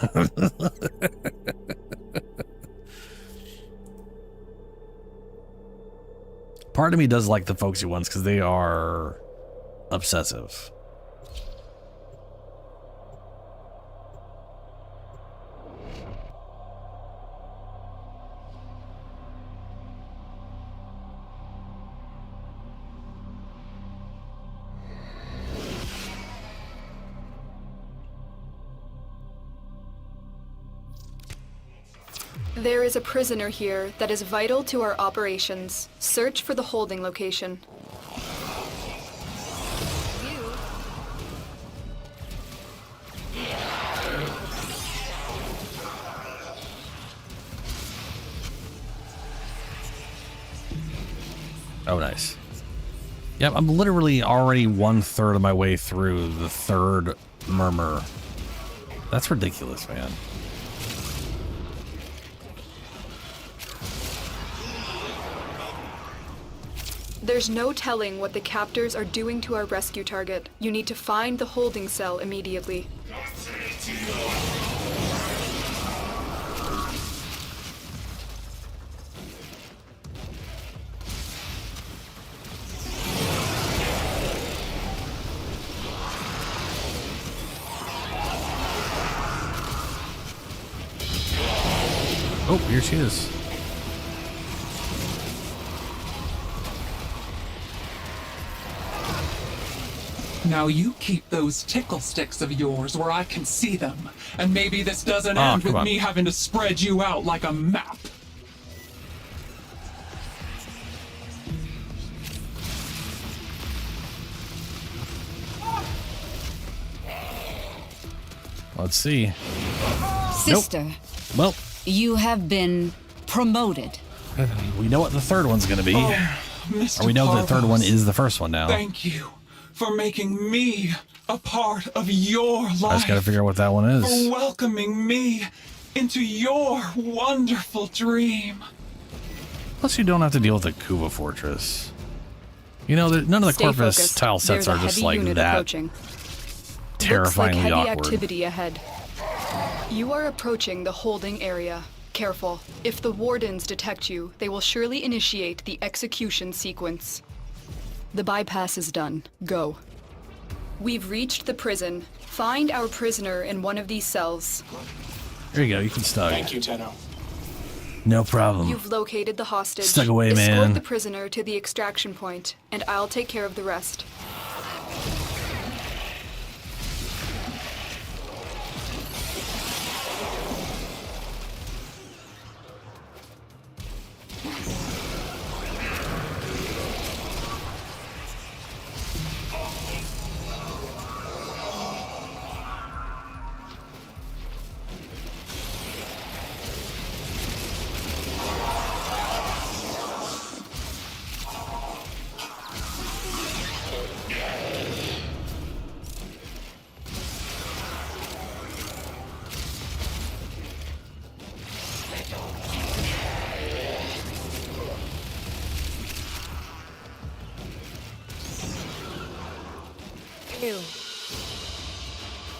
Part of me does like the folksy ones because they are obsessive. There is a prisoner here that is vital to our operations. Search for the holding location. Oh, nice. Yep, I'm literally already 1/3 of my way through the 3rd murmur. That's ridiculous, man. There's no telling what the captors are doing to our rescue target. You need to find the holding cell immediately. Oh, here she is. Now you keep those tickle sticks of yours where I can see them, and maybe this doesn't Oh, end with come on. me having to spread you out like a map. Let's see. Sister, Nope. Well, you have been promoted. we know what the 3rd one's going to be. Mr. Or we know the 3rd one Parvos, is the first one now. Thank you for making me a part of your life. I just got to figure out what that one is. For welcoming me into your wonderful dream. Plus, you don't have to deal with the Kuva Fortress. You know, none of the Stay Corpus focused. tile sets There's a are just heavy like unit that approaching. terrifyingly Looks like heavy awkward. activity ahead. You are approaching the holding area. Careful. If the wardens detect you, they will surely initiate the execution sequence. The bypass is done. Go. We've reached the prison. Find our prisoner in one of these cells. There you go. You can stug. Thank you, Tenno. No problem. You've located the hostage. Stug away, Escort man. the prisoner to the extraction point, and I'll take care of the rest.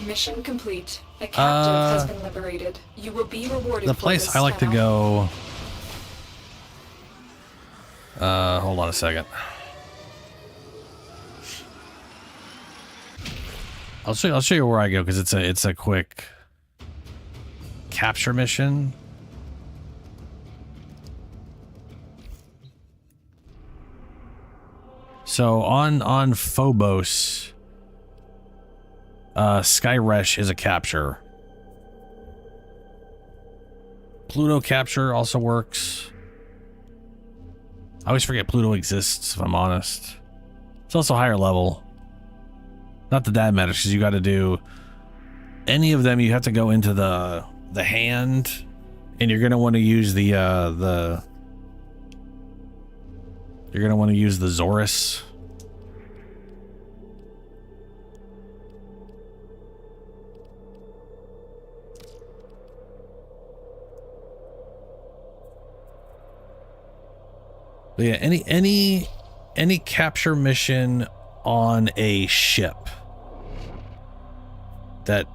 Mission complete. A captive has been liberated. You will be rewarded The for place this I like to now. go. Hold on a second. I'll show you where I go because it's a quick capture mission. So on Phobos, Skyresh is a capture. Pluto capture also works. I always forget Pluto exists, if I'm honest. It's also higher level. Not that that matters, because you got to do any of them. You have to go into the hand, and you're gonna want to use the you're gonna want to use the Zorus. But yeah, any capture mission on a ship that,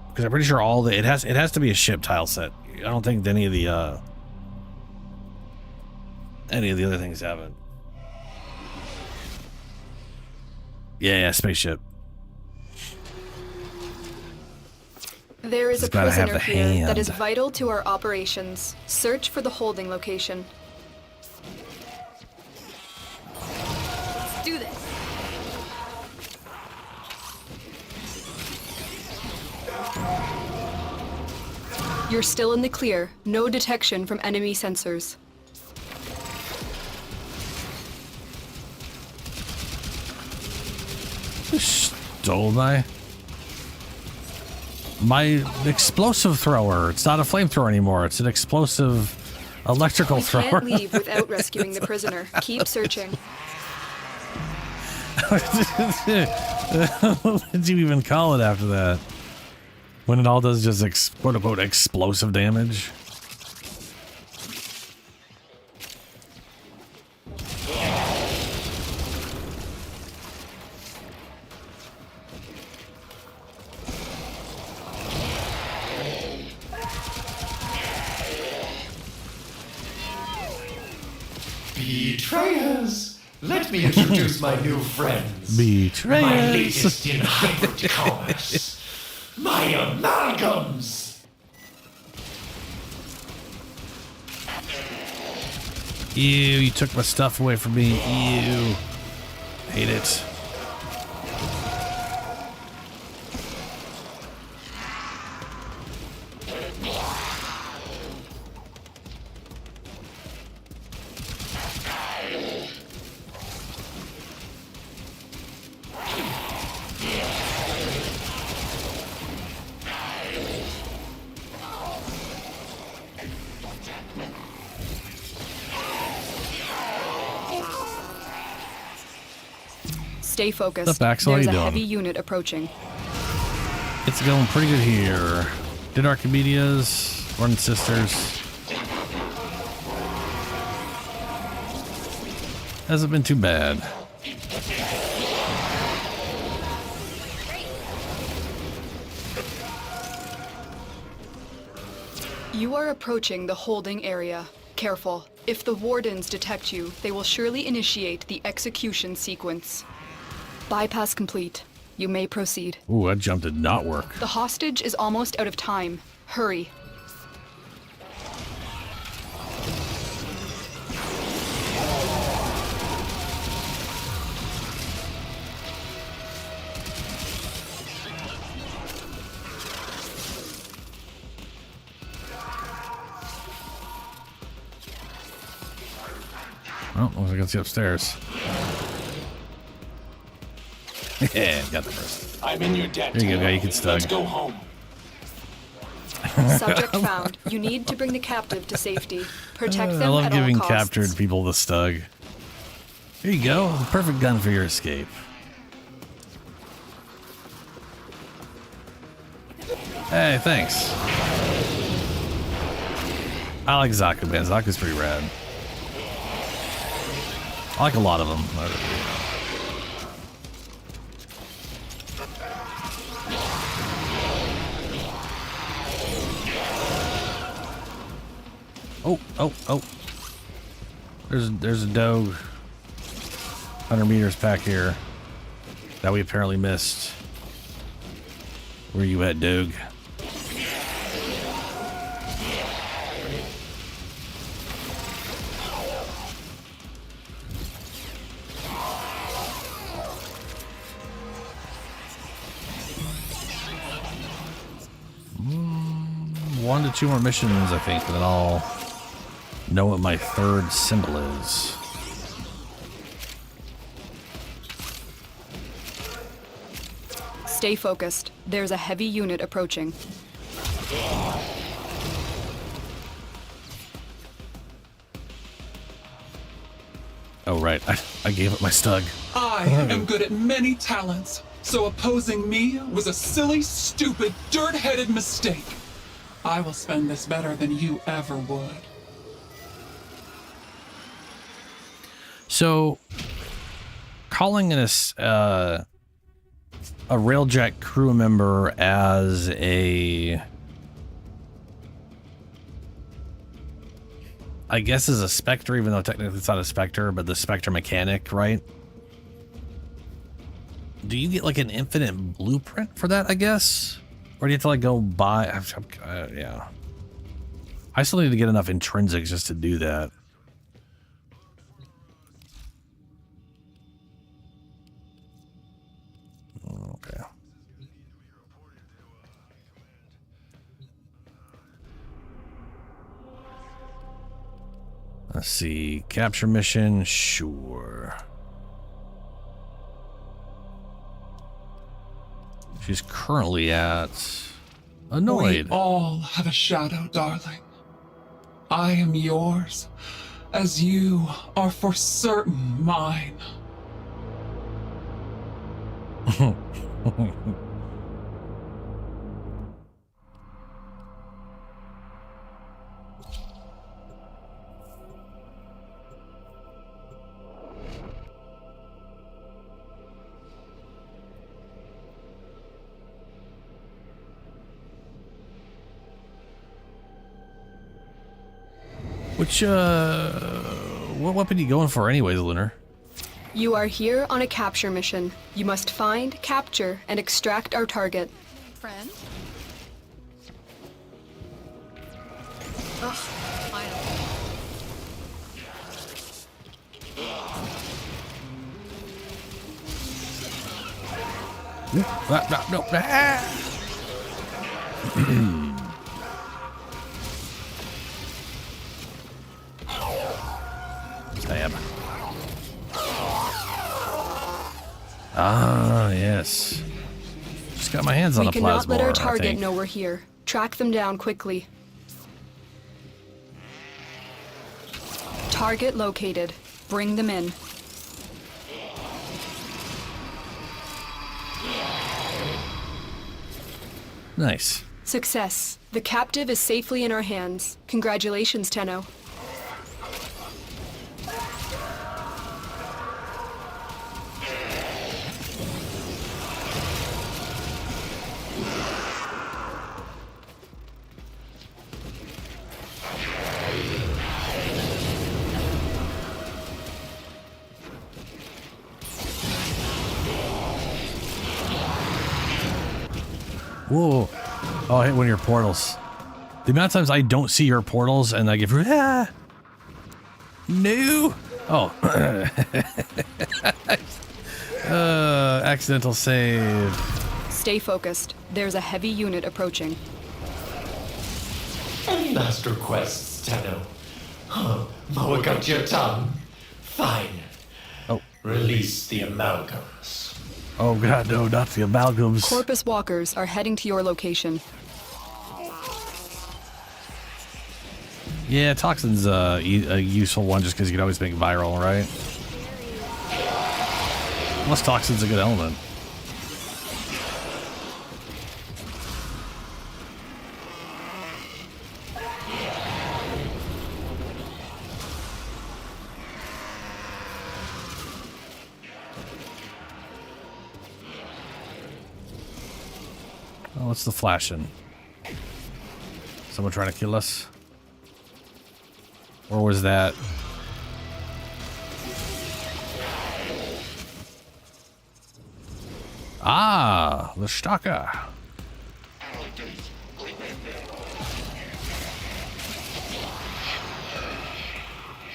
because I'm pretty sure all it has to be a ship tile set. I don't think any of the other things have it. Yeah, spaceship. There is a It's gotta have prisoner the here that is hand. vital to our operations. Search for the holding location. Let's do this. You're still in the clear. No detection from enemy sensors. Stole my explosive thrower. It's not a flamethrower anymore. It's an explosive electrical We thrower. can't leave without rescuing the prisoner. Keep searching. What did you even call it after that? When it all does just quote unquote explosive damage. Betrayers! Let me introduce my new friends. Betrayers. My latest in hybrid commerce. My amalgams! Ew, you took my stuff away from me. Ew. Hate it. Stay focused. What's up, Axel? How There's you a doing? heavy unit approaching. It's going pretty good here. Did Archimedea's run sisters. Hasn't been too bad. You are approaching the holding area. Careful. If the wardens detect you, they will surely initiate the execution sequence. Bypass complete. You may proceed. Ooh, that jump did not work. The hostage is almost out of time. Hurry. Oh, looks like I can see upstairs. Yeah, got the first. I'm in your debt. There you go, guy. You can stug. Let's go home. Subject found. You need to bring the captive to safety. Protect them I love at giving all costs. captured people the stug. Here you go. The perfect gun for your escape. Hey, thanks. I like Zaku, man. Zaku's pretty rad. I like a lot of them. Oh, oh, oh. There's a dog. 100 meters back here that we apparently missed. Where you at, dog? One to two more missions, I think, and then I'll know what my third symbol is. Stay focused. There's a heavy unit approaching. Oh, right. I gave up my stug. I am good at many talents, so opposing me was a silly, stupid, dirt-headed mistake. I will spend this better than you ever would. So, calling in a Railjack crew member as I guess is a Spectre, even though technically it's not a Spectre, but the Spectre mechanic, right? Do you get like an infinite blueprint for that, I guess? Or do you have to like go buy? Yeah. I still need to get enough intrinsics just to do that. Okay. Let's see. Capture mission. Sure. She's currently at Annoyed. We all have a shadow, darling. I am yours, as you are for certain mine. Which, what weapon are you going for anyways, Lunar? You are here on a capture mission. You must find, capture, and extract our target. Friend? Ugh, finally. Stab. Ah, yes. Just got my hands on We a cannot plasma. let our target know we're here. Track them down quickly. Target located. Bring them in. Nice. Success. The captive is safely in our hands. Congratulations, Tenno. Whoa. Oh, I hit one of your portals. The amount of times I don't see your portals and I give no. Oh. Accidental save. Stay focused. There's a heavy unit approaching. Any last requests, Tenno? Huh? Mow out your tongue? Fine. Oh. Release the amalgams. Oh god, no, not the amalgams. Corpus walkers are heading to your location. Yeah, Toxin's a useful one just because you can always make viral, right? Plus Toxin's a good element. Oh, what's the flashing? Someone trying to kill us? Or was that... Ah, the Stalker.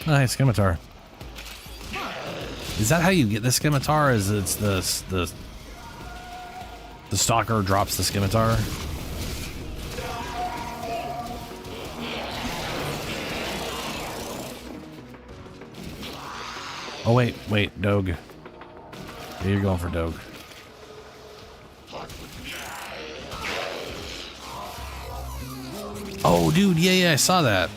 Nice scimitar. Is that how you get the scimitar? Is it's the stalker drops the scimitar? Oh wait, Doge. Yeah, you're going for Doge. Oh, dude, yeah, I saw that.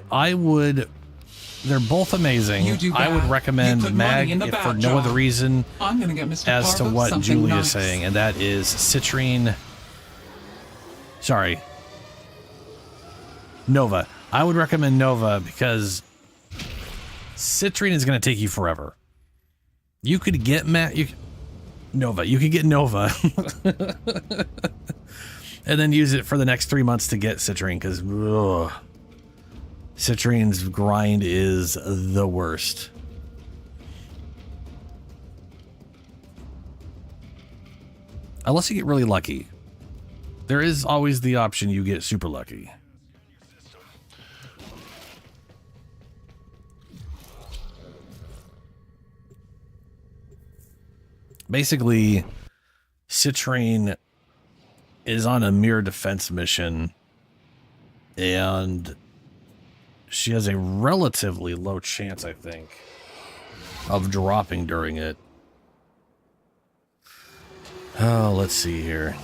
I would. They're both amazing. I would recommend Mag if for no other reason I'm gonna get Mr. as to Parvo what something Julie nice. is saying, and that is citrine. Sorry, Nova. I would recommend Nova because citrine is going to take you forever. You could get Nova. You could get Nova, and then use it for the next 3 months to get citrine because citrine's grind is the worst. Unless you get really lucky. There is always the option you get super lucky. Basically, citrine is on a mirror defense mission, and she has a relatively low chance, I think, of dropping during it. Oh, let's see here.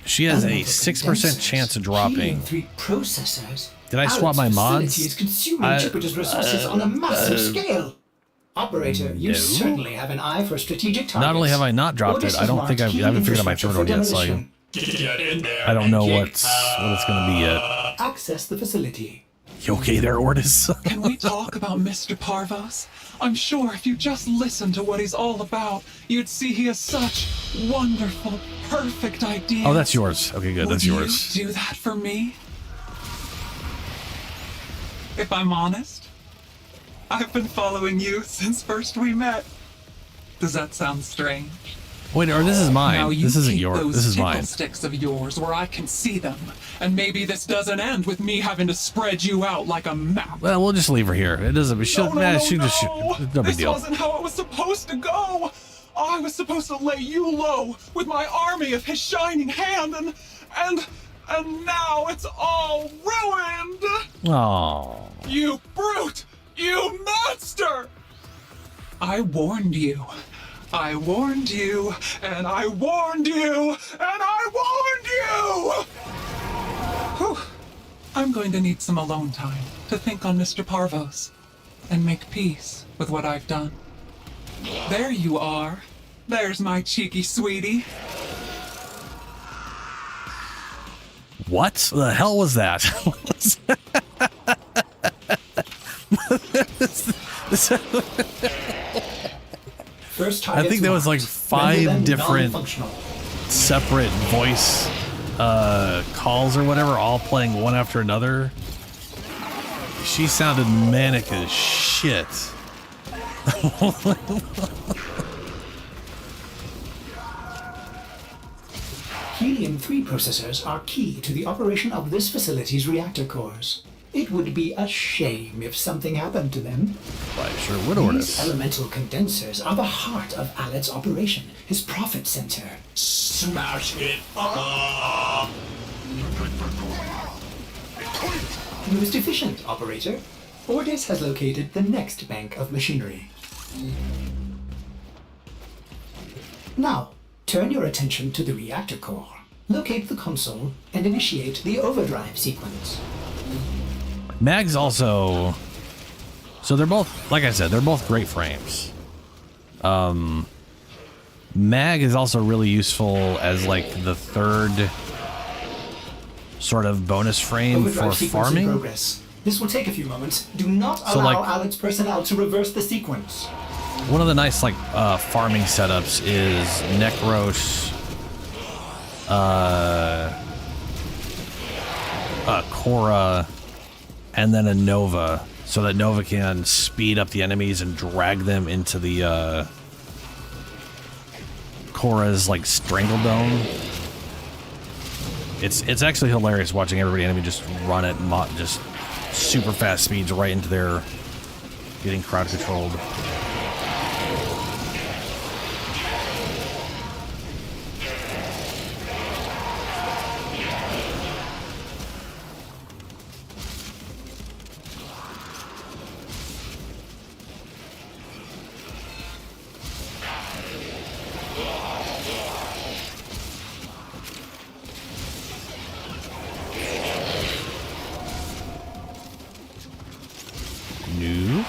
She has a 6% chance of dropping. Processors. Did I swap my mods? Is consuming Jupiter's resources on a massive scale. Operator, you certainly have an eye for strategic targets. Not only have I not dropped it, I don't think I haven't figured out my third one yet, so I don't know what it's going to be yet. Access the facility. You okay there, Ordis? Can we talk about Mr. Parvos? I'm sure if you just listen to what he's all about, you'd see he has such wonderful, perfect ideas. Oh, that's yours. Okay, good. That's Would yours. you do that for me? If I'm honest, I've been following you since first we met. Does that sound strange? Wait, or this is mine. Now you This isn't keep yours. those This is tickle mine. sticks of yours where I can see them, and maybe this doesn't end with me having to spread you out like a map. Well, we'll just leave her here. It doesn't. We should. No big This deal. wasn't how it was supposed to go. I was supposed to lay you low with my army of his shining hand, and now it's all ruined. Oh. You brute! You monster! I warned you. I warned you, and I warned you, and I warned you! Whew. I'm going to need some alone time to think on Mr. Parvos and make peace with what I've done. There you are. There's my cheeky sweetie. What the hell was that? I think there was like 5 different separate voice calls or whatever, all playing one after another. She sounded manic as shit. Helium-3 processors are key to the operation of this facility's reactor cores. It would be a shame if something happened to them. I sure would, Ordis. These elemental condensers are the heart of Alet's operation, his profit center. Smash it up! Most efficient, operator. Ordis has located the next bank of machinery. Now, turn your attention to the reactor core. Locate the console and initiate the overdrive sequence. Mag's also... So they're both, like I said, they're both great frames. Mag is also really useful as like the third sort of bonus frame Overdrive for sequence in farming. progress. This will take a few moments. Do not So, allow like- Alex personnel to reverse the sequence. One of the nice farming setups is Necros, Korra, and then a Nova, so that Nova can speed up the enemies and drag them into the Korra's like strangle dome. It's actually hilarious watching enemy just run at just super fast speeds right into their getting crowd controlled. New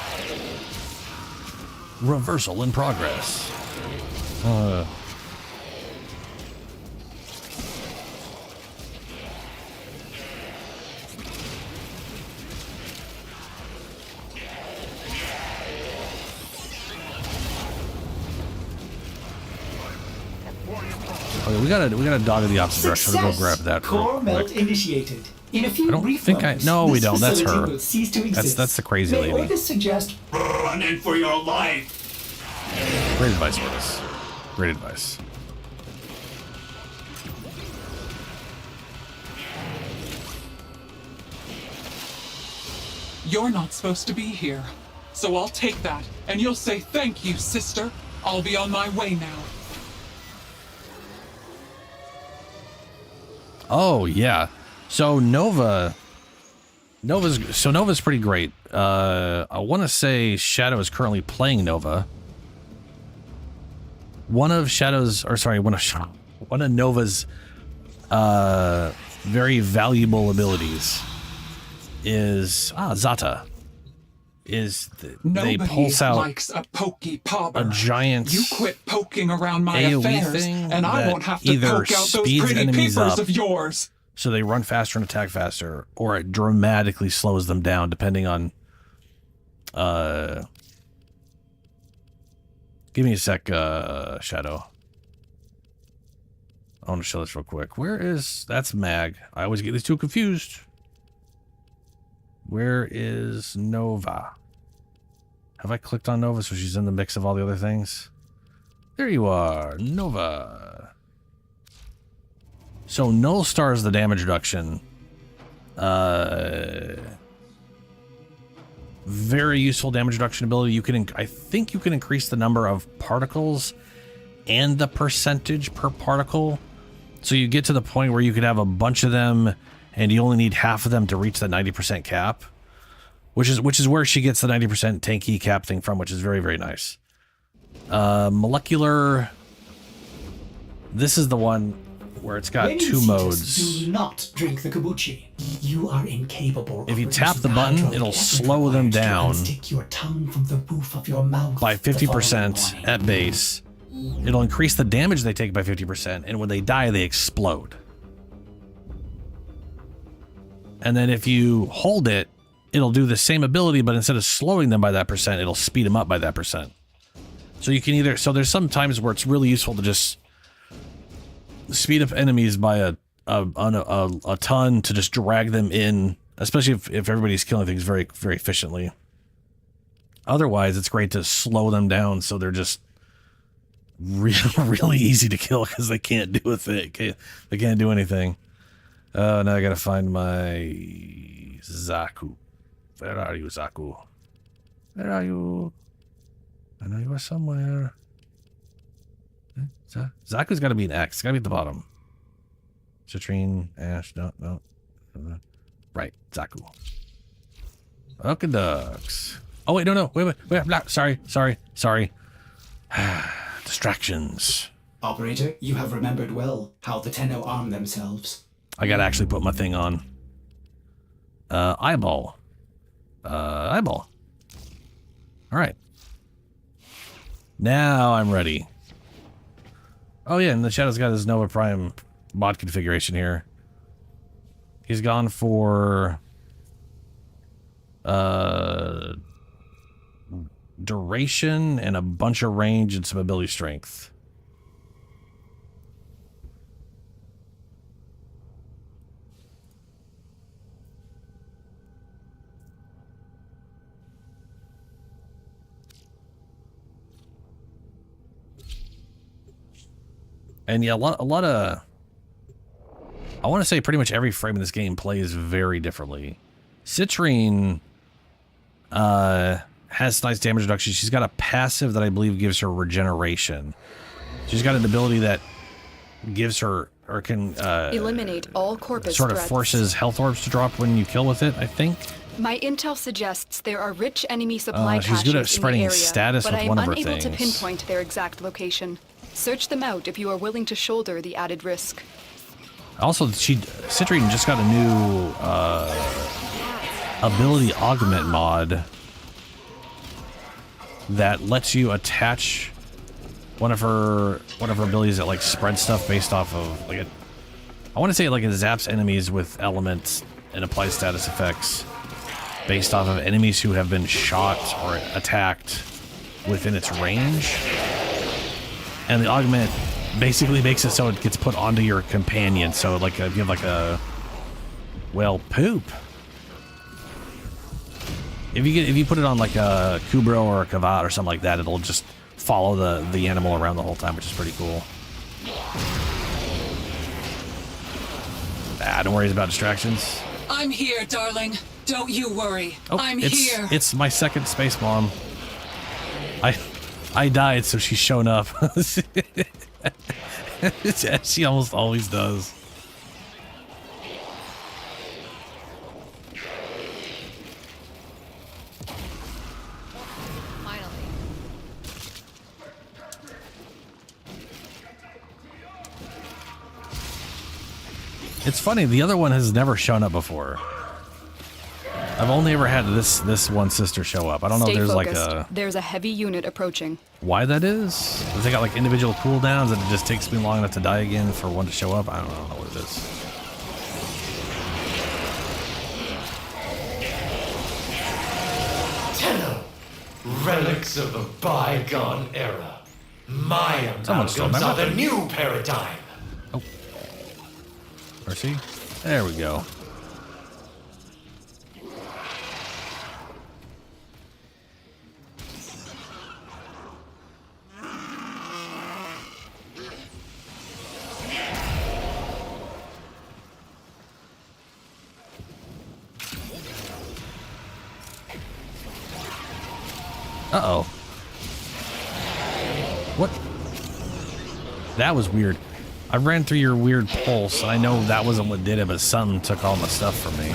reversal in progress. Okay, we gotta dog in the opposite direction. We'll go grab that. Core melt initiated. In a few I don't brief think moments, no, we this don't. That's facility her. will cease to exist. That's the crazy May lady. orders suggest Run in for your life. Great advice, Curtis. Great advice. You're not supposed to be here. So I'll take that, and you'll say thank you, sister. I'll be on my way now. Oh yeah. So Nova's pretty great. I want to say Shadow is currently playing Nova. One of Nova's very valuable abilities is Zata. They pulse out likes a pokey pobber. a giant You quit poking around my AoE affairs, thing and I that won't have to either poke out those speeds pretty enemies peepers up of yours. so they run faster and attack faster, or it dramatically slows them down depending on give me a sec, Shadow. I want to show this real quick. That's Mag. I always get these two confused. Where is Nova? Have I clicked on Nova so she's in the mix of all the other things? There you are, Nova. So Null Star is the damage reduction. Very useful damage reduction ability. I think you can increase the number of particles and the percentage per particle. So you get to the point where you could have a bunch of them and you only need half of them to reach the 90% cap, which is where she gets the 90% tanky cap thing from, which is very, very nice. Molecular. This is the one where it's got two modes. Do not drink the kombucha. You are incapable. If you of tap the producing button, hydrogen it'll gas slow them required to down unstick your tongue from the roof of your mouth by the following 50% morning. at base. It'll increase the damage they take by 50%, and when they die, they explode. And then if you hold it, it'll do the same ability, but instead of slowing them by that percent, it'll speed them up by that percent. So you can either, so there's some times where it's really useful to just speed up enemies by a ton to just drag them in, especially if everybody's killing things very, very efficiently. Otherwise, it's great to slow them down so they're just really easy to kill because they can't do a thing. They can't do anything. Oh, now I gotta find my Zaku. Where are you, Zaku? Where are you? I know you are somewhere. Zaku's gotta be an X. It's gotta be at the bottom. Citrine, Ash, no. Right, Zaku. Okay, ducks. Oh, wait, no. Wait. Sorry. Distractions. Operator, you have remembered well how the Tenno arm themselves. I gotta actually put my thing on. Eyeball. Eyeball. Alright. Now I'm ready. Oh yeah, and the Shadow's got his Nova Prime mod configuration here. He's gone for duration and a bunch of range and some ability strength. And yeah, a lot of, I want to say pretty much every frame in this game plays very differently. Citrine has nice damage reduction. She's got a passive that I believe gives her regeneration. She's got an ability that gives her, or can eliminate all corpus sort of threats. forces health orbs to drop when you kill with it, I think. My intel suggests there are rich enemy supply she's good at caches spreading in the area, status but with I am one of her unable to things. pinpoint their exact location. Search them out if you are willing to shoulder the added risk. Also, Citrine just got a new ability augment mod that lets you attach one of her abilities that like spread stuff based off of like I want to say like it zaps enemies with elements and applies status effects based off of enemies who have been shot or attacked within its range. And the augment basically makes it so it gets put onto your companion. So like if you have like a, well, poop. If you put it on like a Kubro or a Kavat or something like that, it'll just follow the animal around the whole time, which is pretty cool. Don't worry about distractions. I'm here, darling. Don't you worry. Oh, I'm here. It's my second space mom. I died, so she's shown up. She almost always does. It's funny, the other one has never shown up before. I've only ever had this one sister show up. I don't know if there's focused. like There's a heavy unit approaching. why that is. If they got like individual cooldowns and it just takes me long enough to die again for one to show up. I don't know what it is. Tenno, relics of a bygone era. My Someone stole amalgams my are the weapon. new paradigm. Mercy. There we go. Uh-oh. What? That was weird. I ran through your weird pulse, and I know that wasn't what did it, but something took all my stuff from me.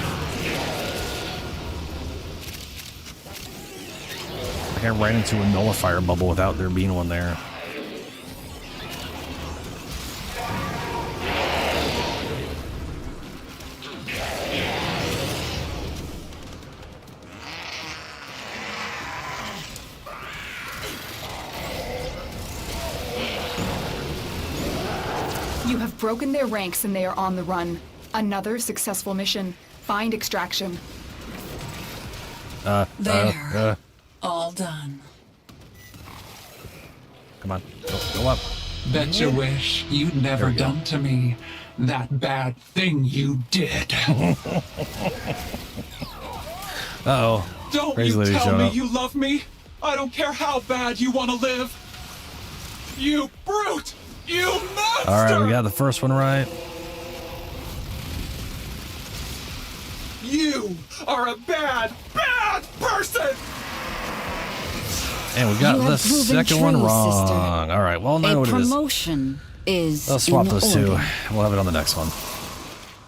Like I ran into a nullifier bubble without there being one there. You have broken their ranks and they are on the run. Another successful mission. Find extraction. There. All done. Come on, go up. Bet you wish you'd never done to me that bad thing you did. Uh-oh. Don't Crazy you lady tell showed me up. you love me? I don't care how bad you want to live. You brute! You monster! All right, we got the first one right. You are a bad, bad person! And we got You the have proven second one true, wrong. sister. All right, well, I know A what it is. promotion is Let's swap in those two. order. We'll have it on the next one.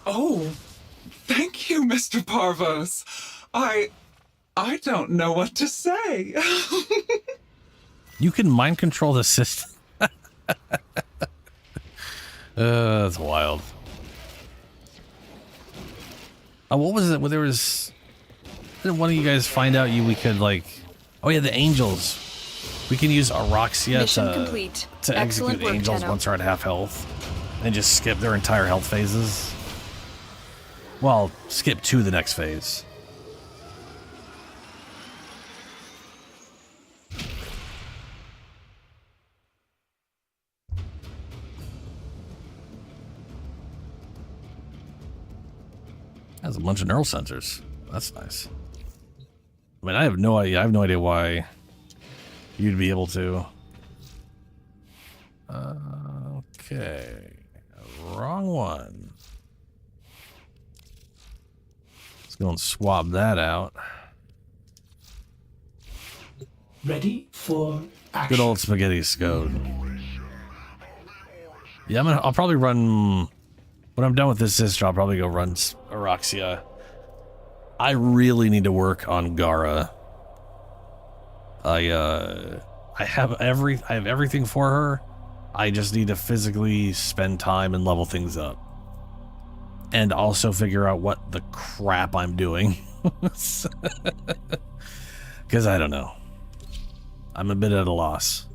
Oh, thank you, Mr. Parvos. I don't know what to say. You can mind control the system. That's wild. What was it? Well, there was. Didn't one of you guys find out we could like? Oh yeah, the angels. We can use Araxia Mission complete. to Excellent execute work, angels Tenno. once they're at half health, and just skip their entire health phases. Well, skip to the next phase. Has a bunch of neural sensors. That's nice. I mean, I have no idea why you'd be able to. Okay. Wrong one. Let's go and swab that out. Ready for action. Good old spaghetti scode. Yeah, I'll probably run when I'm done with this sister. I'll probably go run Araxia. I really need to work on Gara. I have everything for her. I just need to physically spend time and level things up. And also figure out what the crap I'm doing. Because I don't know. I'm a bit at a loss.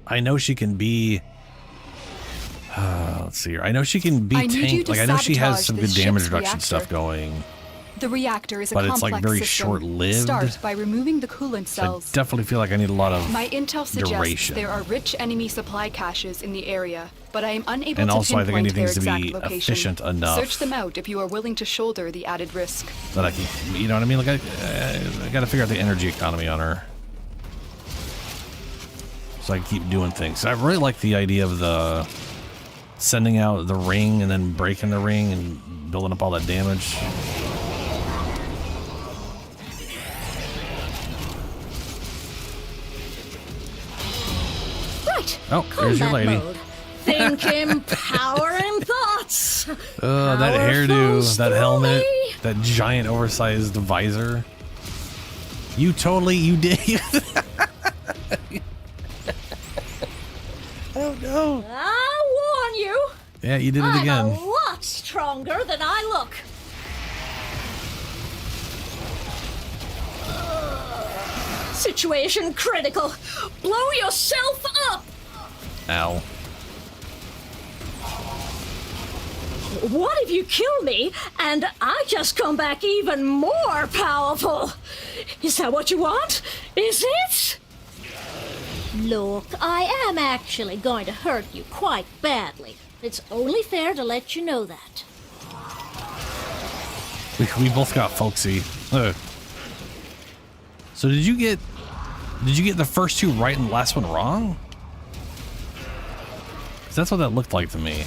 I know she can be... let's see here. I know she can be tank. Like, I know she has some good damage reduction stuff going. The reactor is a but complex it's like very system. short-lived. Start by removing the coolant So I cells. definitely feel like I need a lot of My intel suggests duration. there are rich enemy supply caches in the area, but I am unable And to also, I think I pinpoint need their things to exact be location. efficient enough. Search them out if you are willing to shoulder the added risk. That I can, you know what I mean? Like, I got to figure out the energy economy on her. So I can keep doing things. I really like the idea of the sending out the ring and then breaking the ring and building up all that damage. Right. Oh, there's your Combat lady. mode. Thinking, power, and thoughts. That Power hairdo, flows that through helmet, me. that giant oversized visor. You did. Oh no. I warn you. Yeah, you did it I'm again. a lot stronger than I look. Situation critical. Blow yourself up. Ow. What if you kill me and I just come back even more powerful? Is that what you want? Is it? Look, I am actually going to hurt you quite badly. It's only fair to let you know that. We both got folksy. So did you get the first two right and the last one wrong? 'Cause that's what that looked like to me.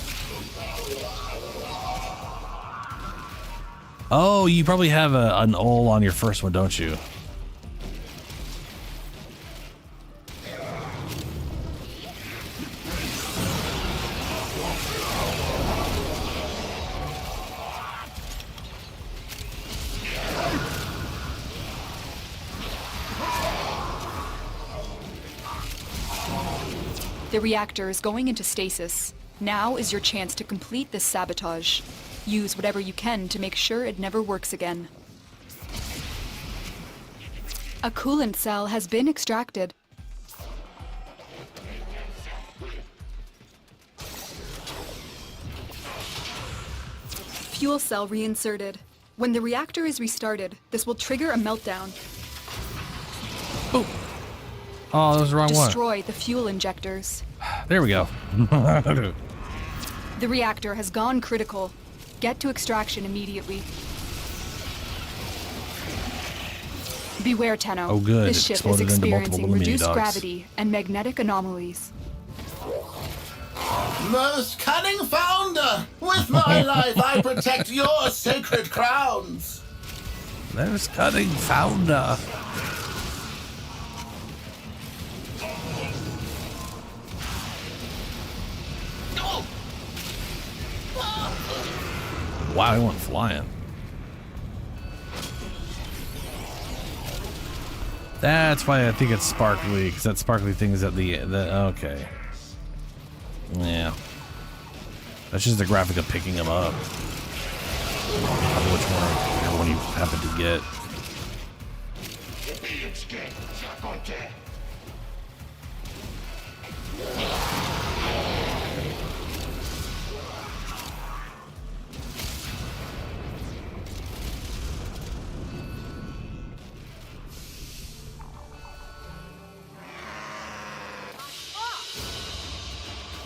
Oh, you probably have an ol on your first one, don't you? The reactor is going into stasis. Now is your chance to complete this sabotage. Use whatever you can to make sure it never works again. A coolant cell has been extracted. Fuel cell reinserted. When the reactor is restarted, this will trigger a meltdown. Oh, that was the wrong one. Destroy the fuel injectors. There we go. The reactor has gone critical. Get to extraction immediately. Beware, Tenno. Oh, good. This It ship is exploded into multiple experiencing Lumini reduced dogs. gravity and magnetic anomalies. Most cunning founder, with my life I protect your sacred crowns. There's cutting founder. Wow, he went flying. That's why I think it's sparkly, because that sparkly thing is at the okay. Yeah. That's just the graphic of picking them up. Which one you happen to get.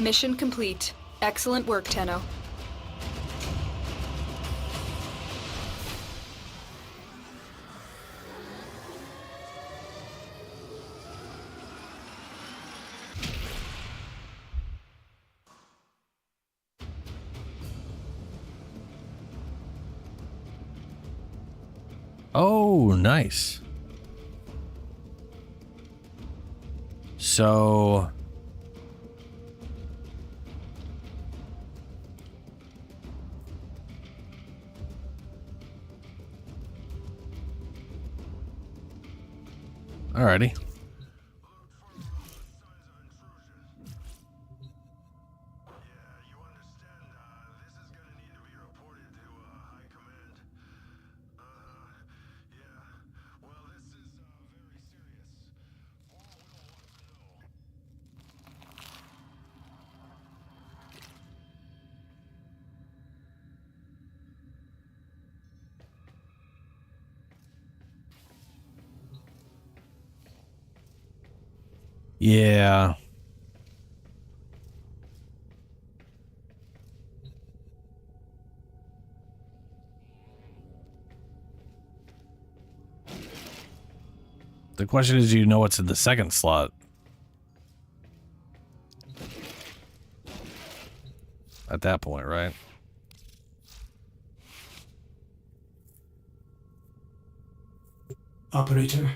Mission complete. Excellent work, Tenno. Oh, nice. So... Alrighty. Yeah. The question is, do you know what's in the second slot? At that point, right? Operator.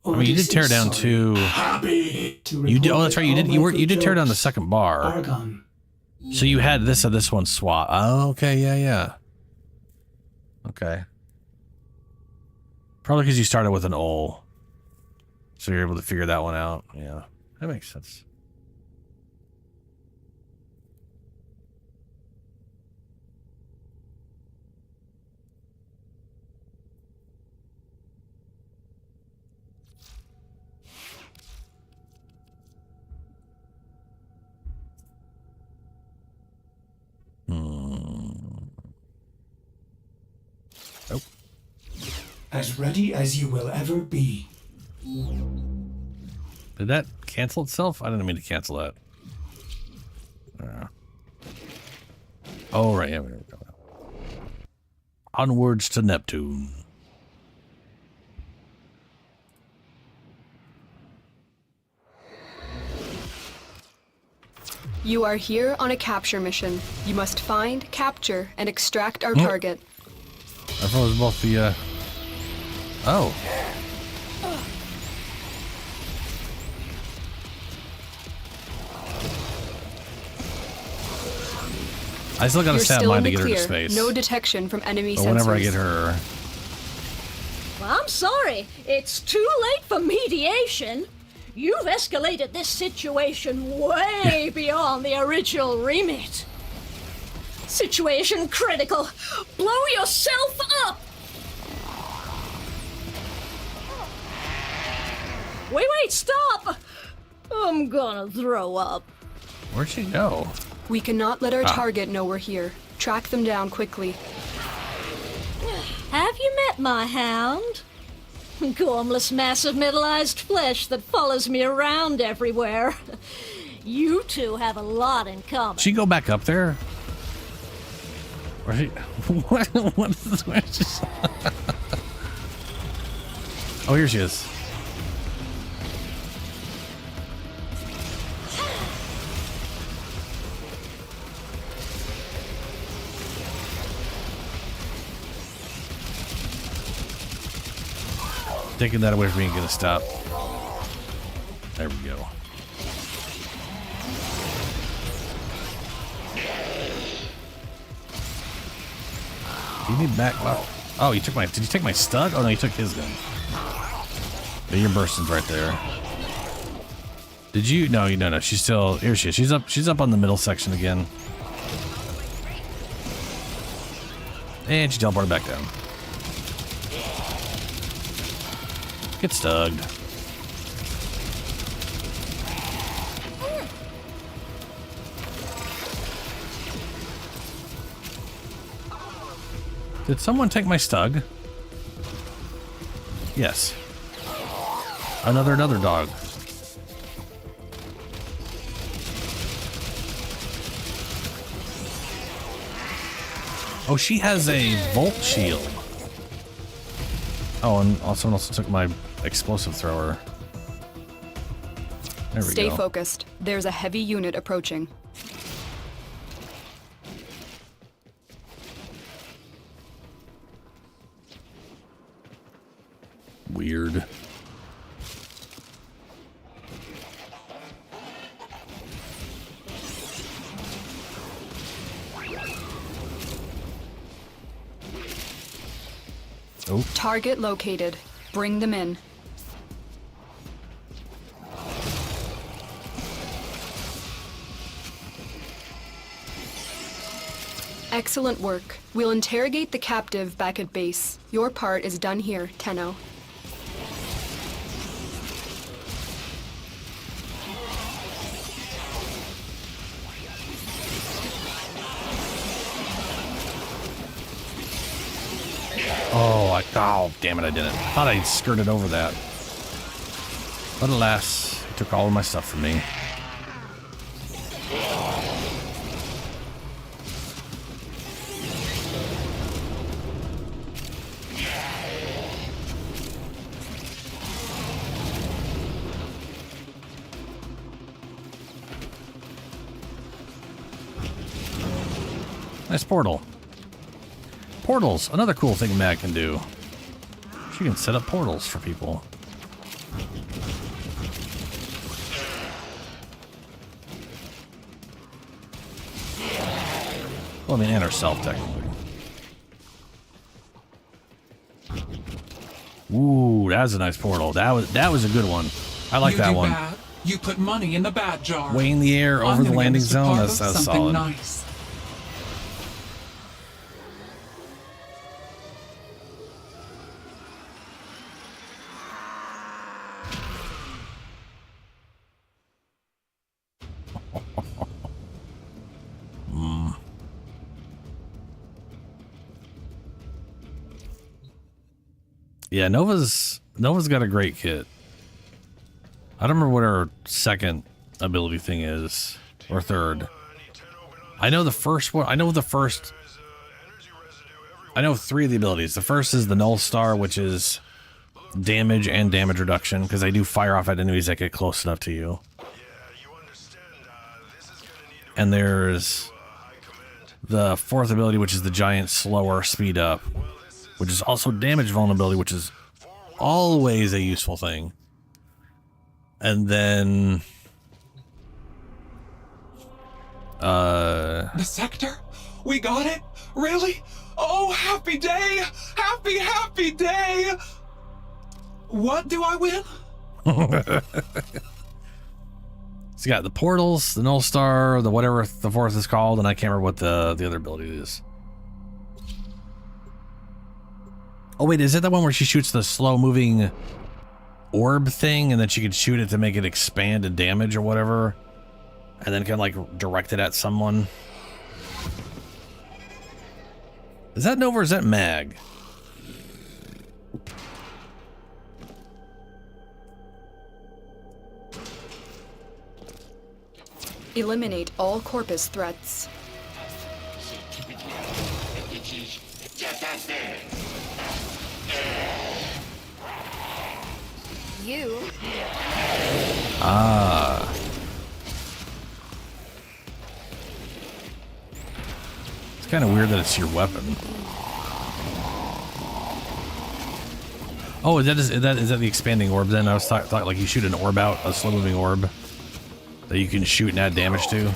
I mean, you did tear down two. You did. Oh, that's right. You did. You did tear down the second bar. Argon. So you had this and this one swap. Oh, okay. Yeah, yeah. Okay. Probably because you started with an ol. So you're able to figure that one out. Yeah, that makes sense. Nope. As ready as you will ever be. Did that cancel itself? I didn't mean to cancel that. Oh, right. Yeah, we go. Onwards to Neptune. You are here on a capture mission. You must find, capture, and extract our target. I thought it was both the, Oh. I still gotta stab mine to get her to space. No detection from enemy sensors. But whenever I get her... Well, I'm sorry. It's too late for mediation. You've escalated this situation way beyond the original remit. Situation critical. Blow yourself up! Wait, stop! I'm gonna throw up. Where'd she go? We cannot let our target know we're here. Track them down quickly. Have you met my hound? Gormless mass of metallized flesh that follows me around everywhere. You two have a lot in common. Did she go back up there? Or she... what is this? Where is this? Oh, here she is. Taking that away from me and gonna stop. There we go. You need back. Oh, you took my. Did you take my stud? Oh no, you took his gun. Yeah, your bursting's right there. Did you? No, no. She's still. Here she is. She's up. She's up on the middle section again. And she teleported back down. Get stugged. Did someone take my stug? Yes. Another dog. Oh, she has a Volt Shield. Oh, and someone also took my explosive thrower. There we Stay go. focused. There's a heavy unit approaching. Weird. Oh. Target located. Bring them in. Excellent work. We'll interrogate the captive back at base. Your part is done here, Tenno. Oh, damn it, I didn't. I thought I skirted over that. But alas, it took all of my stuff from me. Nice portal. Portals, another cool thing Mag can do. She can set up portals for people. Well, I mean, and herself, technically. Ooh, that was a nice portal. That was a good one. I like that one. Bad, you put money in the bad jar. Way in the air over the landing zone. That's something solid. Nice. Yeah, Nova's got a great kit. I don't remember what her second ability thing is, or third. I know the first one. I know three of the abilities. The first is the Null Star, which is damage and damage reduction, because they do fire off at enemies that get close enough to you. And there's the fourth ability, which is the giant slower speed up, which is also damage vulnerability, which is always a useful thing. And then the sector? We got it? Really? Oh, happy day! Happy day! What do I win? It's got the portals, the Null Star, the whatever the fourth is called, and I can't remember what the other ability is. Oh wait, is it the one where she shoots the slow-moving orb thing, and then she can shoot it to make it expand and damage or whatever, and then can like direct it at someone? Is that Nova or is that Mag? Eliminate all Corpus threats. You? Ah. It's kind of weird that it's your weapon. Oh, is that the expanding orb then? I was thought like you shoot an orb out, a slow-moving orb that you can shoot and add damage to.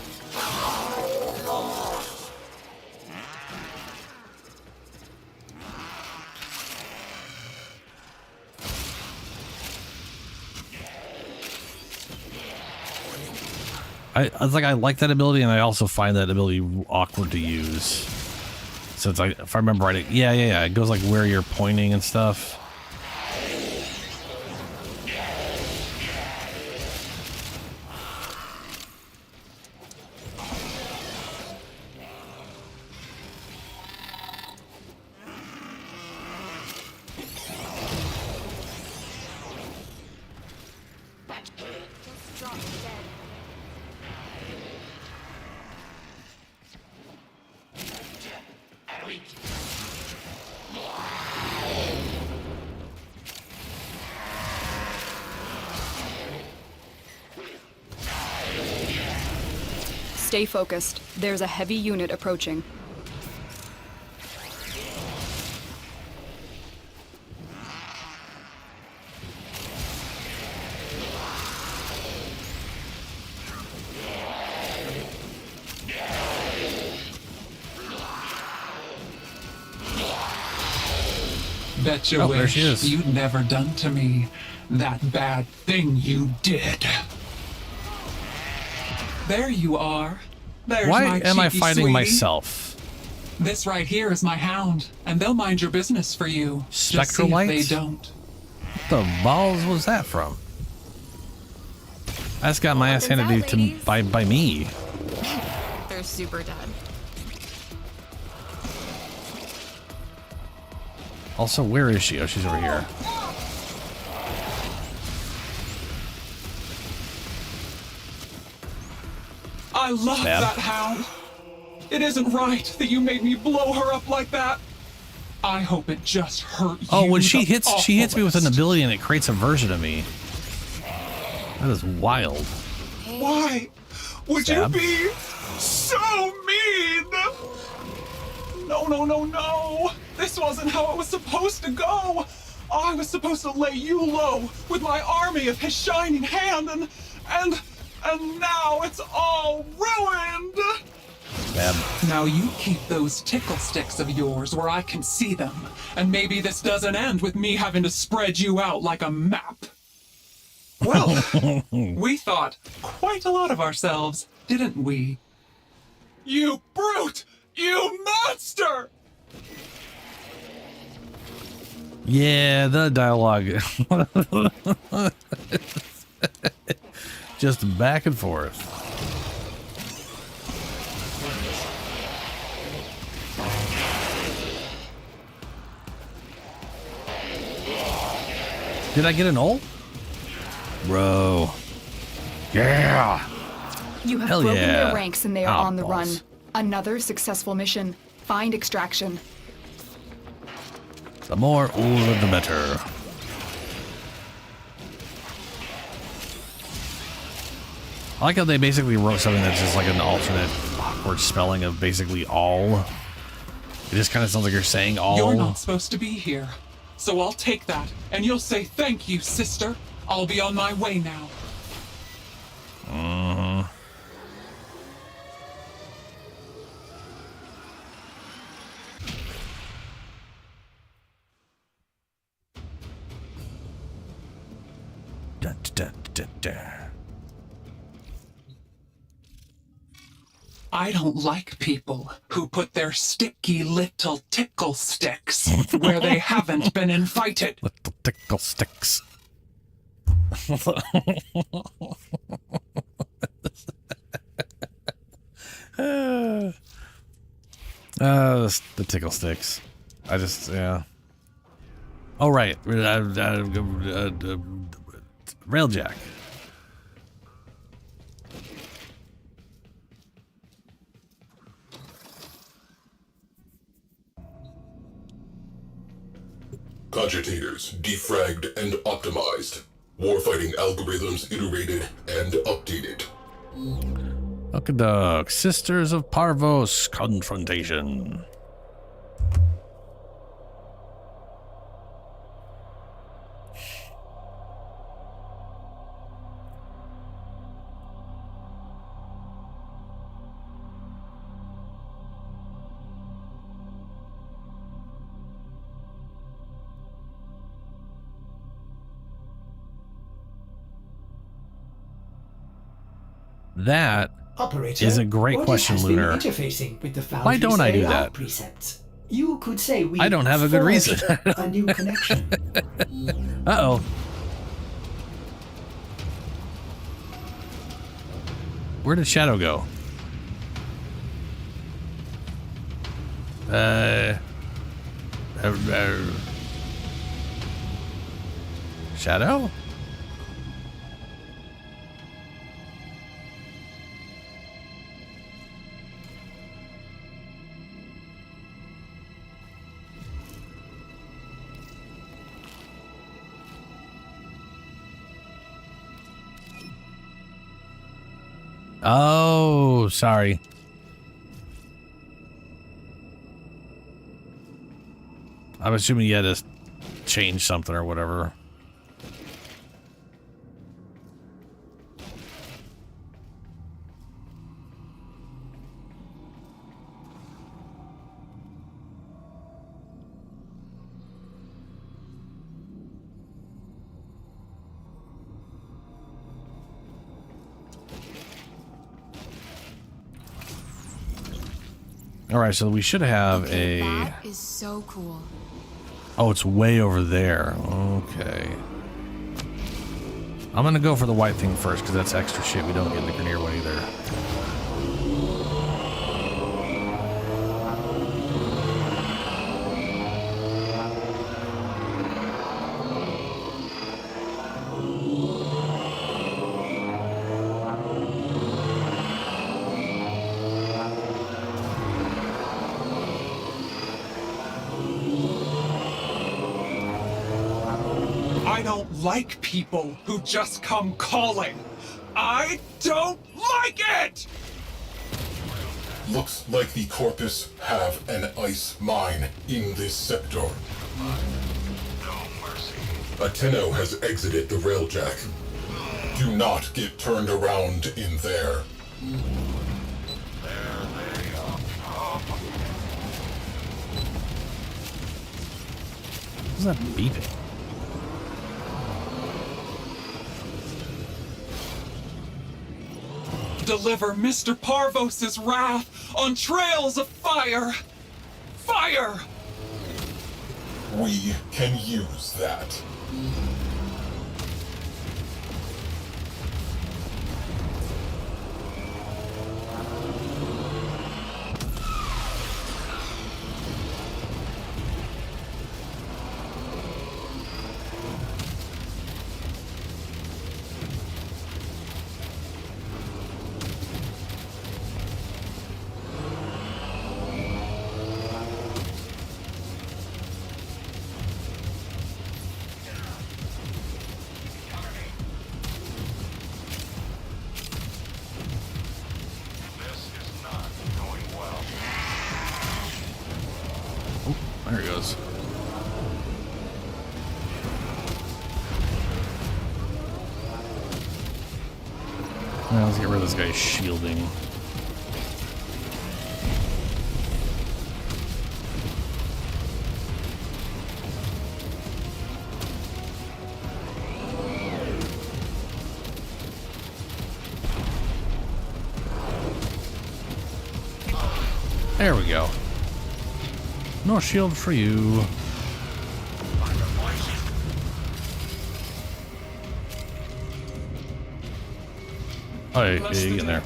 I like that ability, and I also find that ability awkward to use. So it's like, if I remember right, yeah, it goes like where you're pointing and stuff. Stay focused. There's a heavy unit approaching. Bet you Oh, there wish she is. you'd never done to me that bad thing you did. There you are. There's Why my am I cheeky fighting sweetie. myself? This right here is my hound, and they'll mind your business for you. Spectral Just see lights? if they don't. What the balls was that from? I just got my ass handed to by me. They're super dead. Also, where is she? Oh, she's over here. I love Stab. that hound. It isn't right that you made me blow her up like that. I hope it just hurt you. Oh, when she the hits me with an awfulest. ability and it creates a version of me. That is wild. Why would Stab. you be so mean? No, no, no, no. This wasn't how it was supposed to go. I was supposed to lay you low with my army of his shining hand, and now it's all ruined. Stab. Now you keep those tickle sticks of yours where I can see them, and maybe this doesn't end with me having to spread you out like a map. Well, we thought quite a lot of ourselves, didn't we? You brute! You monster! Yeah, the dialogue. Just back and forth. Did I get an ult? Bro. Yeah. You have Hell broken yeah. their ranks and they are Oh, on the balls. run. Another successful mission. Find extraction. The more ult, the better. I like how they basically wrote something that's just like an alternate awkward spelling of basically all. It just kind of sounds like you're saying all. You're not supposed to be here. So I'll take that, and you'll say thank you, sister. I'll be on my way now. Mhm. Dun, dun, dun, dun. I don't like people who put their sticky little tickle sticks where they haven't been invited. Little tickle sticks. The tickle sticks. I just, yeah. Oh, right. Railjack. Cogitators defragged and optimized. Warfighting algorithms iterated and updated. Okadok, Sisters of Parvos confrontation. That Operator, is a great Audit question, has been Lunar. interfacing with the Why don't I do AI that? Precepts. You could say we I don't have a good forged reason. a new connection. Uh-oh. Where did Shadow go? Shadow? Oh, sorry. I'm assuming you had to change something or whatever. All right, so we should have a... That is so cool. Oh, it's way over there. Okay. I'm gonna go for the white thing first, because that's extra shit we don't get in the Grenier one either. I don't like people who just come calling. I don't like it! Looks like the Corpus have an ice mine in this sector. A Tenno has exited the railjack. Do not get turned around in there. What's that beeping? Deliver Mr. Parvos's wrath on trails of fire! Fire! We can use that. There he goes. Now let's get rid of this guy's shielding. There we go. No shield for you. Oh, yeah, you get in there.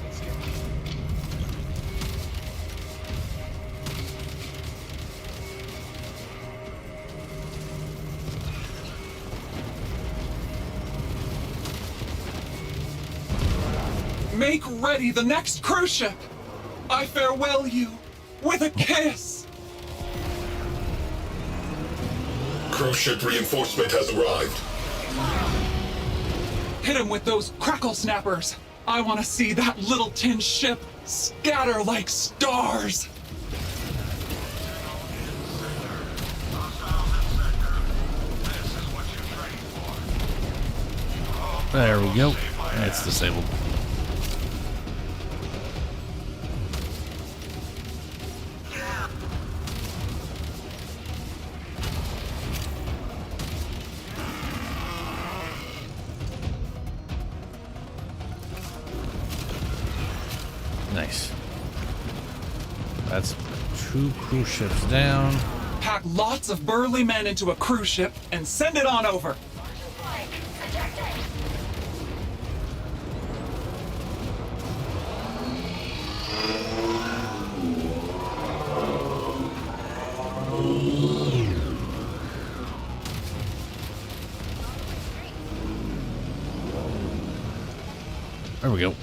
Make ready the next cruise ship! I farewell you with a kiss! Cruise ship reinforcement has arrived. Hit him with those crackle snappers! I want to see that little tin ship scatter like stars! There we go. It's disabled. Nice. That's 2 cruise ships down. Pack lots of burly men into a cruise ship and send it on over. There we go.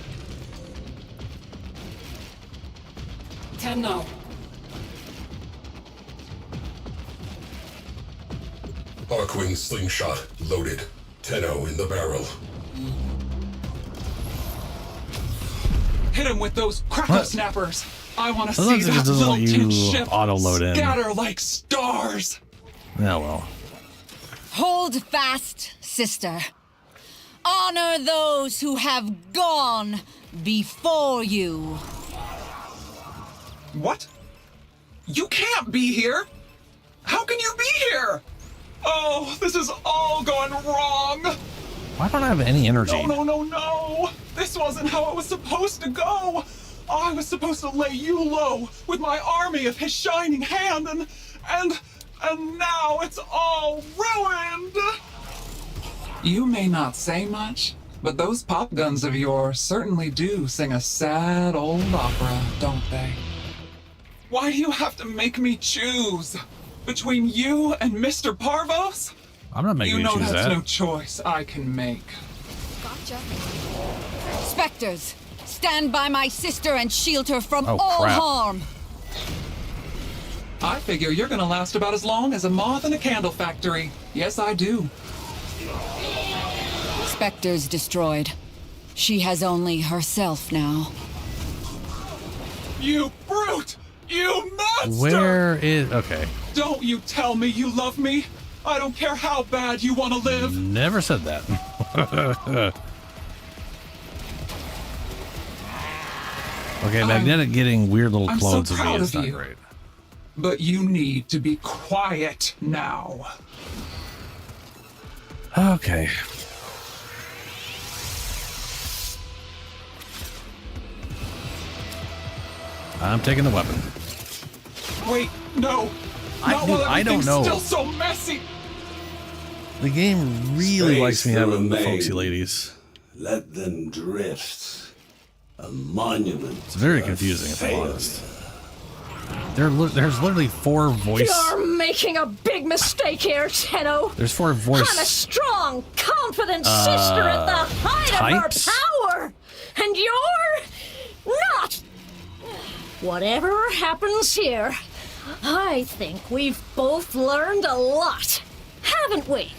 Tenno. Archwing slingshot loaded. Tenno in the barrel. Hit him with those crackle snappers. I want to see Sometimes it that just doesn't let little tin you ship auto-load in. scatter like stars. Yeah, well. Hold fast, sister. Honor those who have gone before you. What? You can't be here. How can you be here? Oh, this is all going wrong. Why don't I have any energy? No. This wasn't how it was supposed to go. I was supposed to lay you low with my army of his shining hand, and now it's all ruined. You may not say much, but those pop guns of yours certainly do sing a sad old opera, don't they? Why do you have to make me choose between you and Mr. Parvos? I'm not making you choose that. You know that's no choice I can make. Gotcha. Spectres, stand by my sister and shield her from all crap. harm. I figure you're gonna last about as long as a moth in a candle factory. Yes, I do. Spectres destroyed. She has only herself now. You brute! You monster! Where is... Okay. Don't you tell me you love me. I don't care how bad you want to live. Never said that. Okay, Magnetic getting weird little I'm clones so of me proud is of not you. great. But you need to be quiet now. Okay. I'm taking the weapon. Wait, no. I don't know. Still so messy. The game really likes me Face the having the remains. folksy ladies. Let them drift. A monument. It's very confusing, if I'm honest. There's literally 4 voice... You're making a big mistake here, Tenno. There's 4 voice... I'm a strong, confident sister at the height types? of her power. And you're not. Whatever happens here, I think we've both learned a lot, haven't we?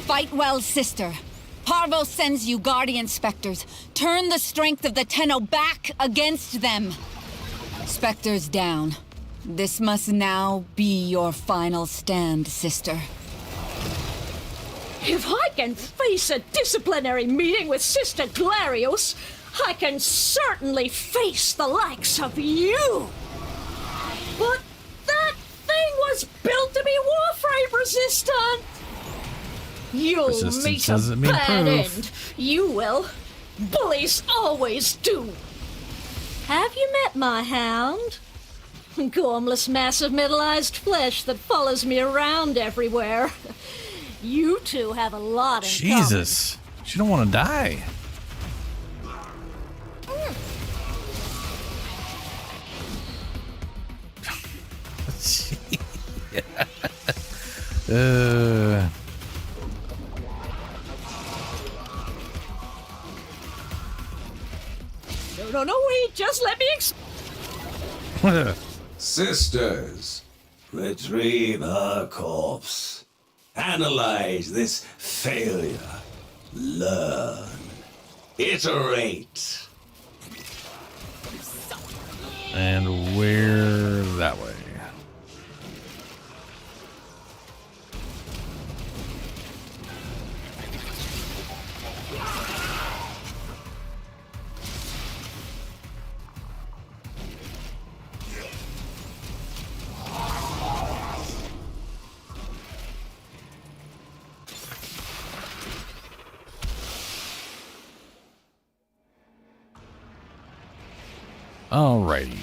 Fight well, sister. Parvo sends you guardian specters. Turn the strength of the Tenno back against them. Specters down. This must now be your final stand, sister. If I can face a disciplinary meeting with Sister Glarios, I can certainly face the likes of you. But that thing was built to be Warframe resistant. You'll Resistance meet a doesn't mean bad proof. end. You will. Bullies always do. Have you met my hound? Gormless mass of metallized flesh that follows me around everywhere. You two have a lot in common. Jesus. She don't want to die. No, wait, just let me Sisters, retrieve her corpse. Analyze this failure. Learn. Iterate. And we're that way. Alrighty.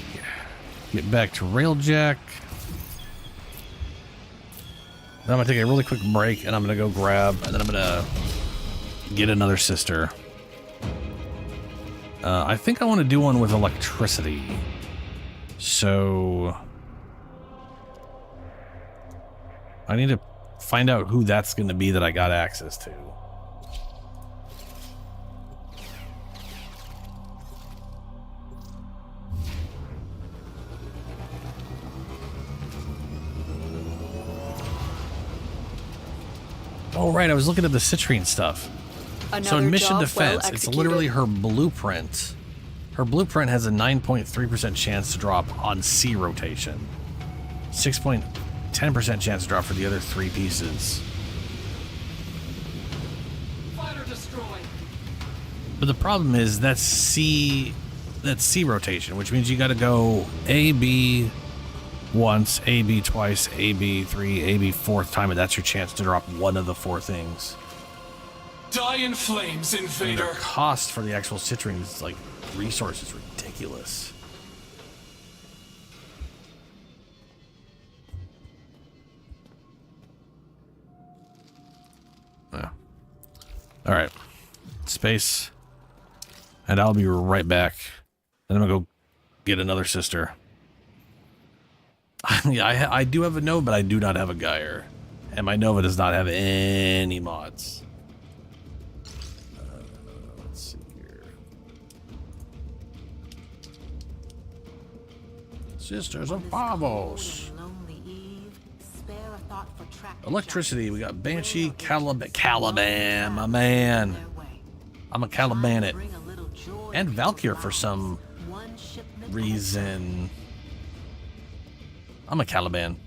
Get back to Railjack. Then I'm gonna take a really quick break and I'm gonna go grab, and then I'm gonna get another sister. I think I want to do one with electricity. So I need to find out who that's gonna be that I got access to. Oh, right, I was looking at the citrine stuff. Another So in mission job defense, well it's executed. literally her blueprint. Her blueprint has a 9.3% chance to drop on C rotation. 6.10% chance to drop for the other 3 pieces. Fighter destroyed. But the problem is that's C rotation, which means you got to go A, B once, A, B twice, A, B 3, A, B 4th time, and that's your chance to drop one of the 4 things. Die in flames, And invader. the cost for the actual citrines, like resource, is ridiculous. Yeah. All right, space, and I'll be right back. And I'm gonna go get another sister. Yeah, I do have a Nova, but I do not have a Geyer, and my Nova does not have any mods. Let's see here. Sisters of Pavos. Electricity, we got Banshee, Caliban, my man. I'm a Caliban it. And Valkyr for some reason. I'm a Caliban.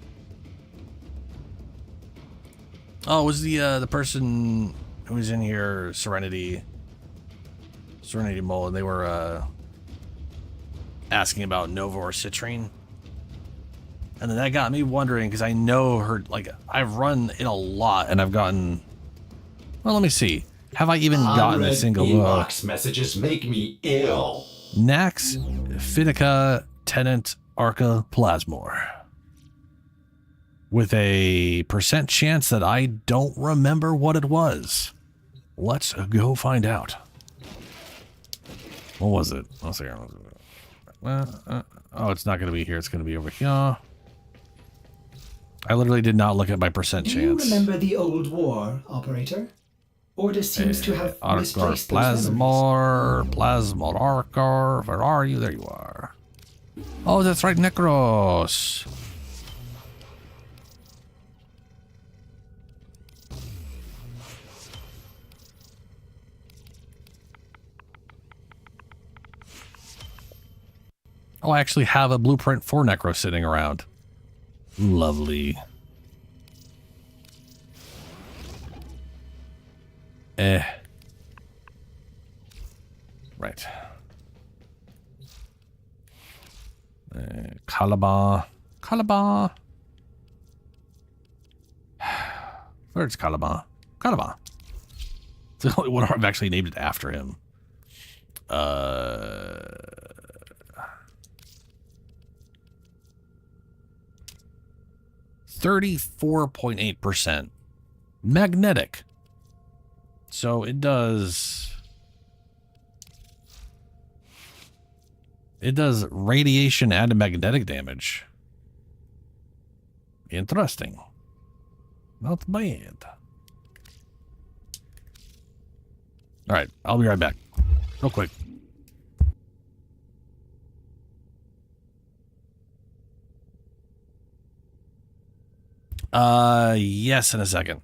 Oh, was the person who was in here Serenity Mole, and they were asking about Nova or Citrine. And then that got me wondering, because I know her, like, I've run it a lot, and I've gotten... Well, let me see. Have I even gotten a single... inbox messages make me ill. Nax, Finica, Tenant, Arca, Plasmor. With a % chance that I don't remember what it was. Let's go find out. What was it? Let's see. Oh, it's not going to be here. It's going to be over here. I literally did not look at my % chance. Do you remember the old war, Operator? Order seems to have misplaced those memories. Plasmor, Arcar. Where are you? There you are. Oh, that's right, Necros. Oh, I actually have a blueprint for Necro sitting around. Lovely. Right. Caliban. Caliban. Where's Caliban? Caliban. It's the only one I've actually named it after him. 34.8% magnetic. So it does radiation and magnetic damage. Interesting. Not bad. All right, I'll be right back. Real quick. Yes, in a second.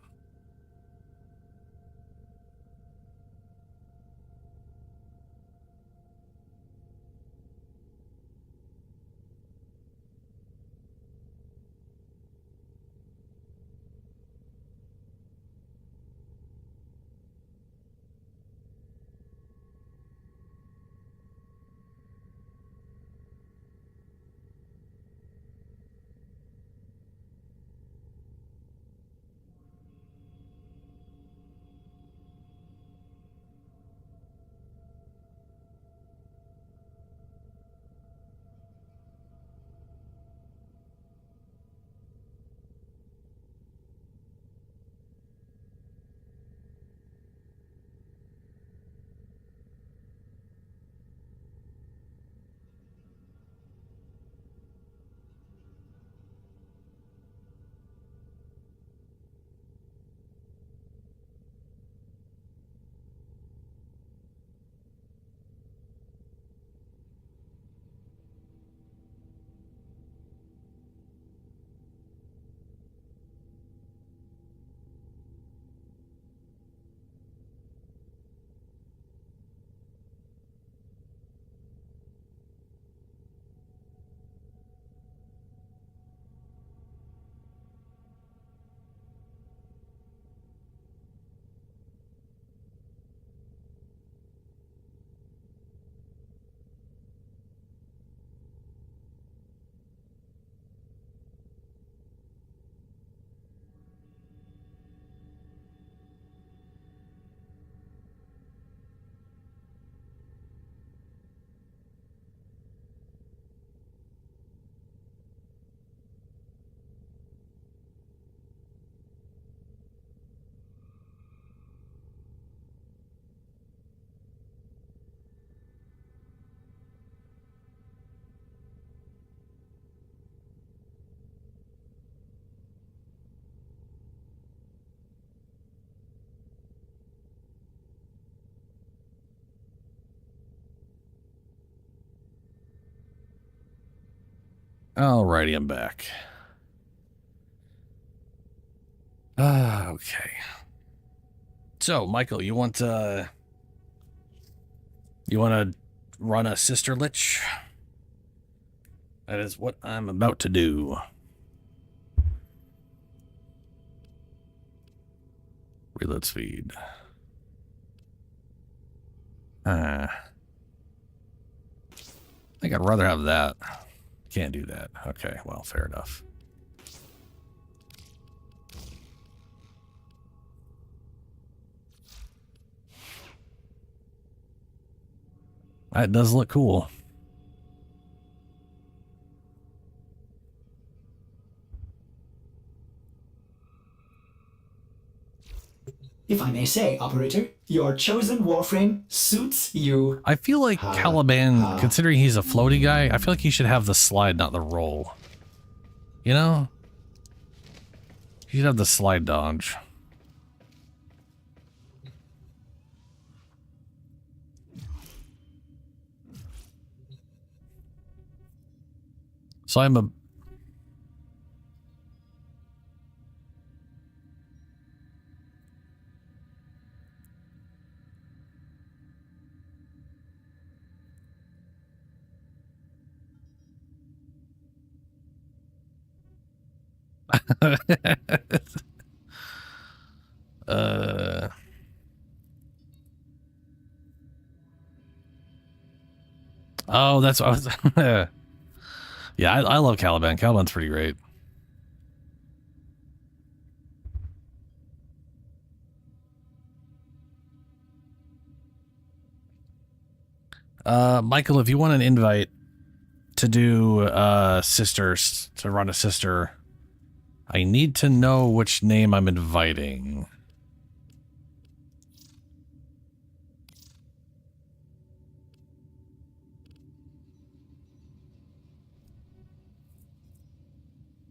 Alrighty, I'm back. Okay. So, Michael, you want to run a sister lich? That is what I'm about to do. Reload speed. I think I'd rather have that. Can't do that. Okay, well, fair enough. That does look cool. If I may say, operator, your chosen Warframe suits you. I feel like Caliban, considering he's a floaty guy, I feel like he should have the slide, not the roll. You know? He should have the slide dodge. So I'm a... Oh, that's what I was... Yeah, I love Caliban. Caliban's pretty great. Michael, if you want an invite to do sisters, to run a sister, I need to know which name I'm inviting.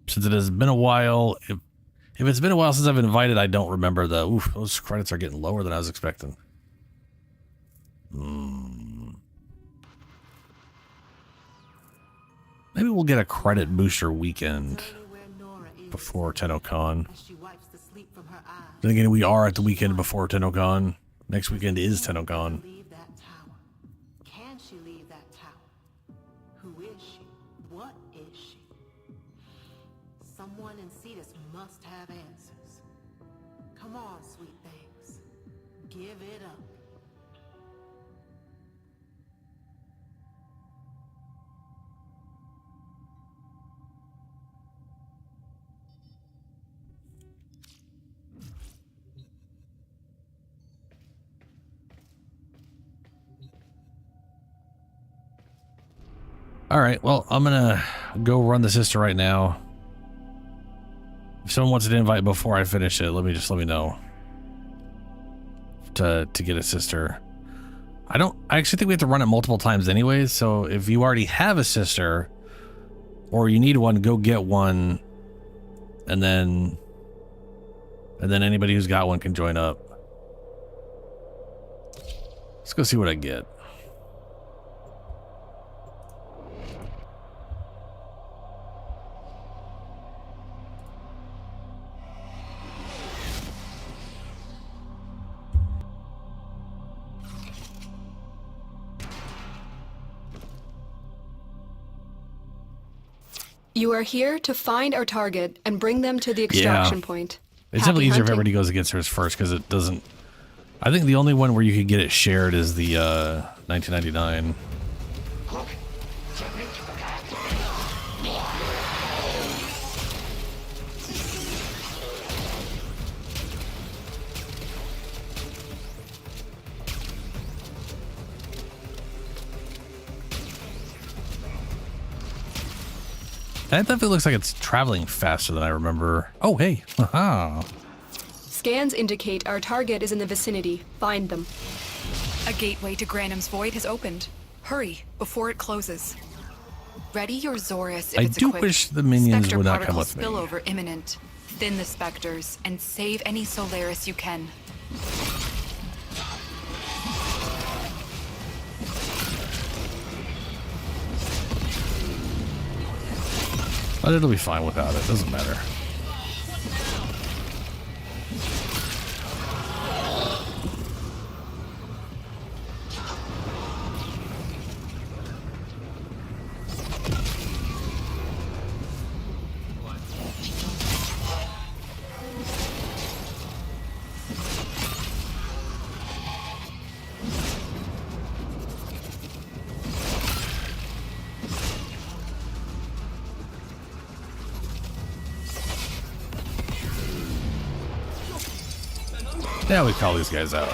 Since it has been a while, if it's been a while since I've invited, I don't remember the... Oof, those credits are getting lower than I was expecting. Maybe we'll get a credit booster weekend before TennoCon. Then again, we are at the weekend before TennoCon. Next weekend is TennoCon. Can she leave that tower? Who is she? What is she? Someone in Cetus must have answers. Come on, sweet things. Give it up. All right, well, I'm gonna go run the sister right now. If someone wants an invite before I finish it, let me know to get a sister. I actually think we have to run it multiple times anyways, so if you already have a sister or you need one, go get one, and then anybody who's got one can join up. Let's go see what I get. You are here to find our target and bring them to the extraction point. It's definitely easier if everybody goes against hers first, because it doesn't... I think the only one where you could get it shared is the 1999. That definitely looks like it's traveling faster than I remember. Oh, hey. Haha. Scans indicate our target is in the vicinity. Find them. A gateway to Granum's Void has opened. Hurry, before it closes. Ready your Zorus if I it's do equipped. wish the minions Spectre would not come particle with me. spillover imminent. Thin the specters and save any Solaris you can. But it'll be fine without it. Doesn't matter. Yeah, we call these guys out.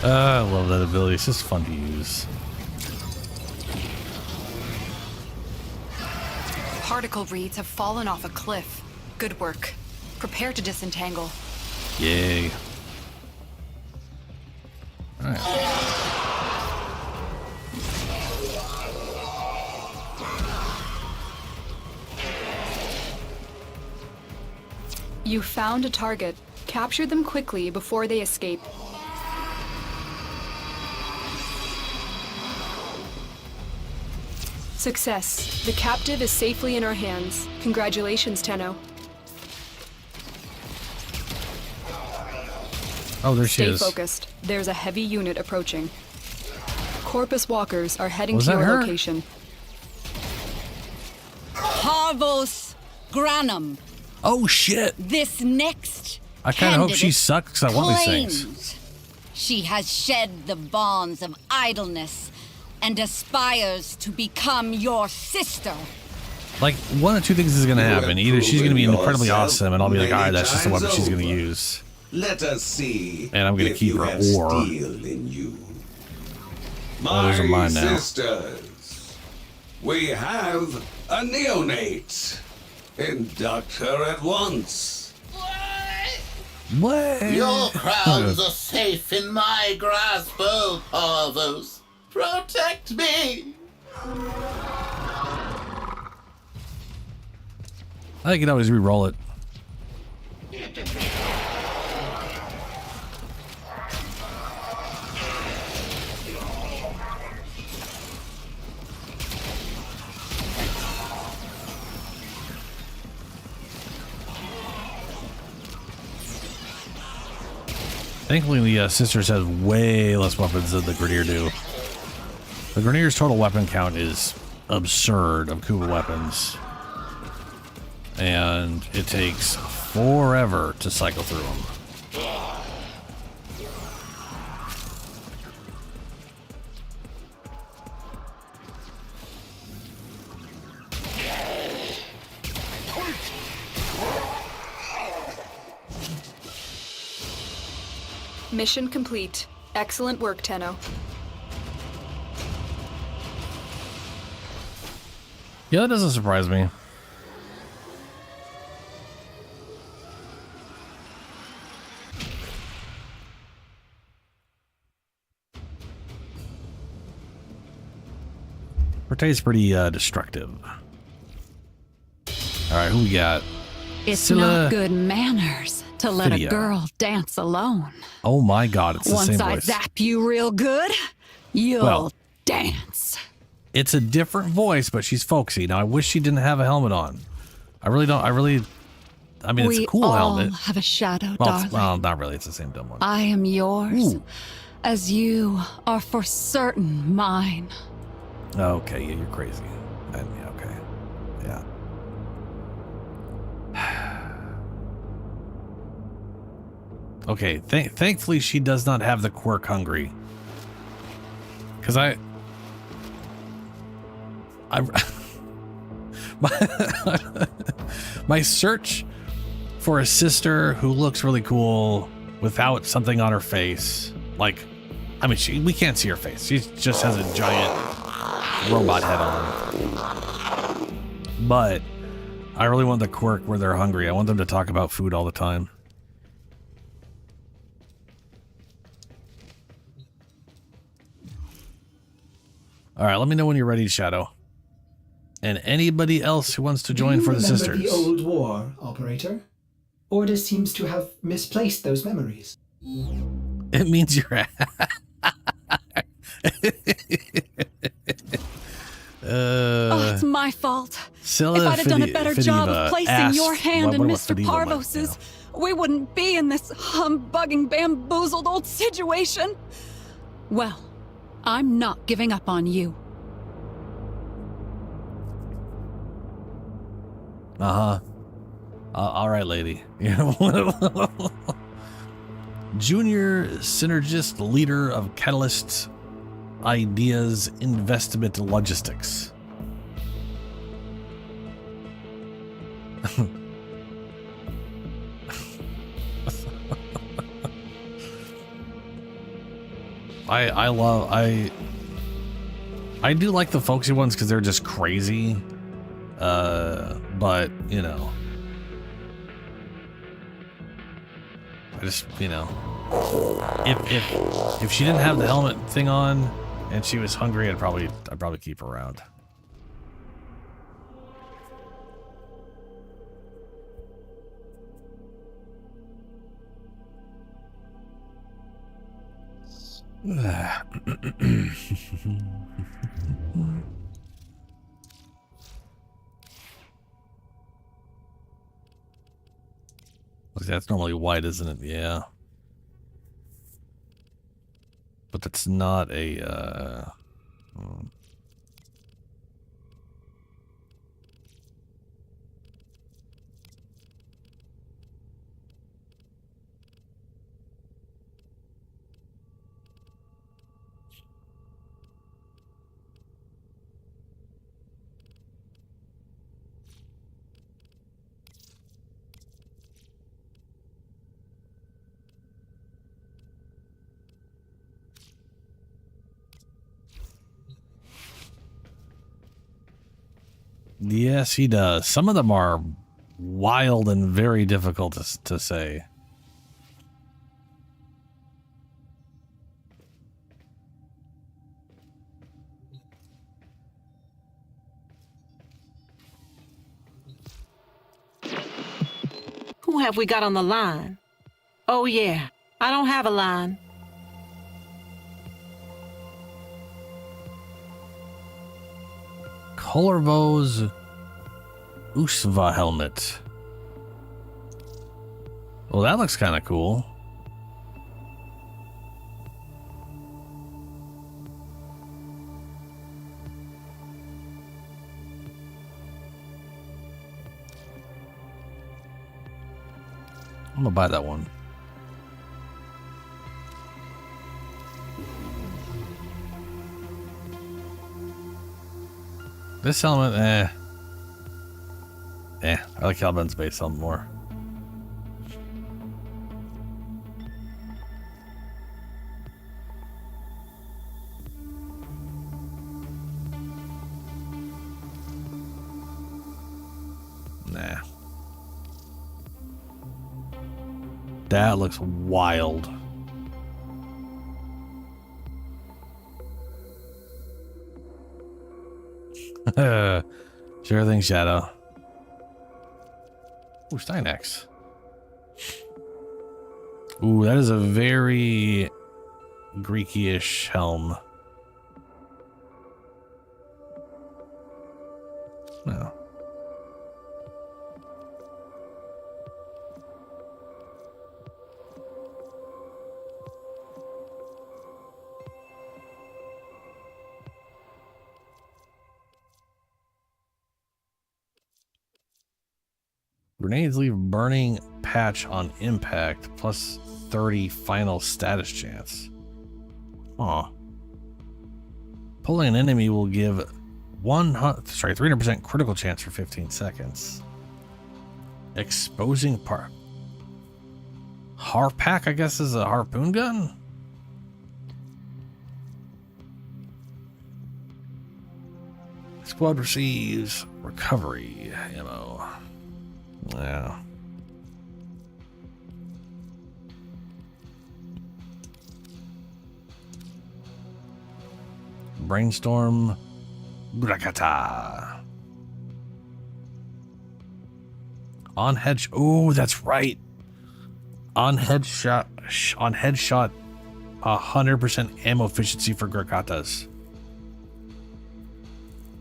I love that ability. It's just fun to use. Particle reeds have fallen off a cliff. Good work. Prepare to disentangle. Yay. All right. You found a target. Capture them quickly before they escape. Success. The captive is safely in our hands. Congratulations, Tenno. Oh, there she is. Stay focused. There's a heavy unit approaching. Corpus walkers are heading Was to that your her? location. Parvos Granum. Oh shit! This next I kind of hope she candidate sucks because I want these claims things. she has shed the bonds of idleness and aspires to become your sister. Like, one of two things is going to happen. Either she's going to be incredibly yourself awesome, and I'll be like, many alright, that's just the times weapon she's going to over. use. Let us see. And I'm going to if keep you her, have or... steel in you. Oh, those are mine now. Sisters, we have a neonate. Induct her at once. What? Your crowns are safe in my grasp, oh Parvos. Protect me! I think you can always re-roll it. Thankfully, the Sisters has way less weapons than the Grenadier do. The Grenadier's total weapon count is absurd of Kuba weapons. And it takes forever to cycle through them. Mission complete. Excellent work, Tenno. Yeah, that doesn't surprise me. Forte's pretty destructive. Alright, who we got? It's Scylla not good manners to let Phidia. a girl dance alone. Oh my god, it's the Once same I voice. zap you real good, you'll Well, dance. It's a different voice, but she's folksy. Now, I wish she didn't have a helmet on. I really don't. I mean, it's We a cool all helmet. have a shadow, Well, darling. well, not really. It's the same dumb one. I am yours, Ooh. as you are for certain mine. Okay, yeah, you're crazy. Yeah, okay. Yeah. Okay, thankfully she does not have the quirk hungry. Because my search for a sister who looks really cool without something on her face, like, I mean, we can't see her face. She just has a giant robot head on. But I really want the quirk where they're hungry. I want them to talk about food all the time. All right, let me know when you're ready, Shadow. And anybody else who wants to join for the sisters. Remember the old war, Operator? Order seems to have misplaced those memories. It means you're it's my fault. If I'd have done a better job of placing your hand in Mr. Parvos's, we wouldn't be in this humbugging, bamboozled old situation. Well, I'm not giving up on you. Uh-huh. All right, lady. Junior synergist leader of Catalyst Ideas Investment Logistics. I do like the folksy ones because they're just crazy. But you know, I just, you know, if she didn't have the helmet thing on and she was hungry, I'd probably keep her around. That's normally white, isn't it? Yeah. But that's not a, Yes, he does. Some of them are wild and very difficult to say. Who have we got on the line? Oh, yeah. I don't have a line. Kolarvo's Usva helmet. Well, that looks kind of cool. I'm gonna buy that one. This helmet, I like Calvin's base helmet more. Nah. That looks wild. Sure thing, Shadow. Ooh, Stynex. Ooh, that is a very Greeky-ish helm. No. Grenades leave burning patch on impact, plus 30 final status chance. Aw. Pulling an enemy will give 300% critical chance for 15 seconds. Exposing part. Harpack, I guess, is a harpoon gun? Squad receives recovery ammo. Yeah. Brainstorm. Grakata. On headshot. Oh, that's right. On headshot. 100% ammo efficiency for Grakatas.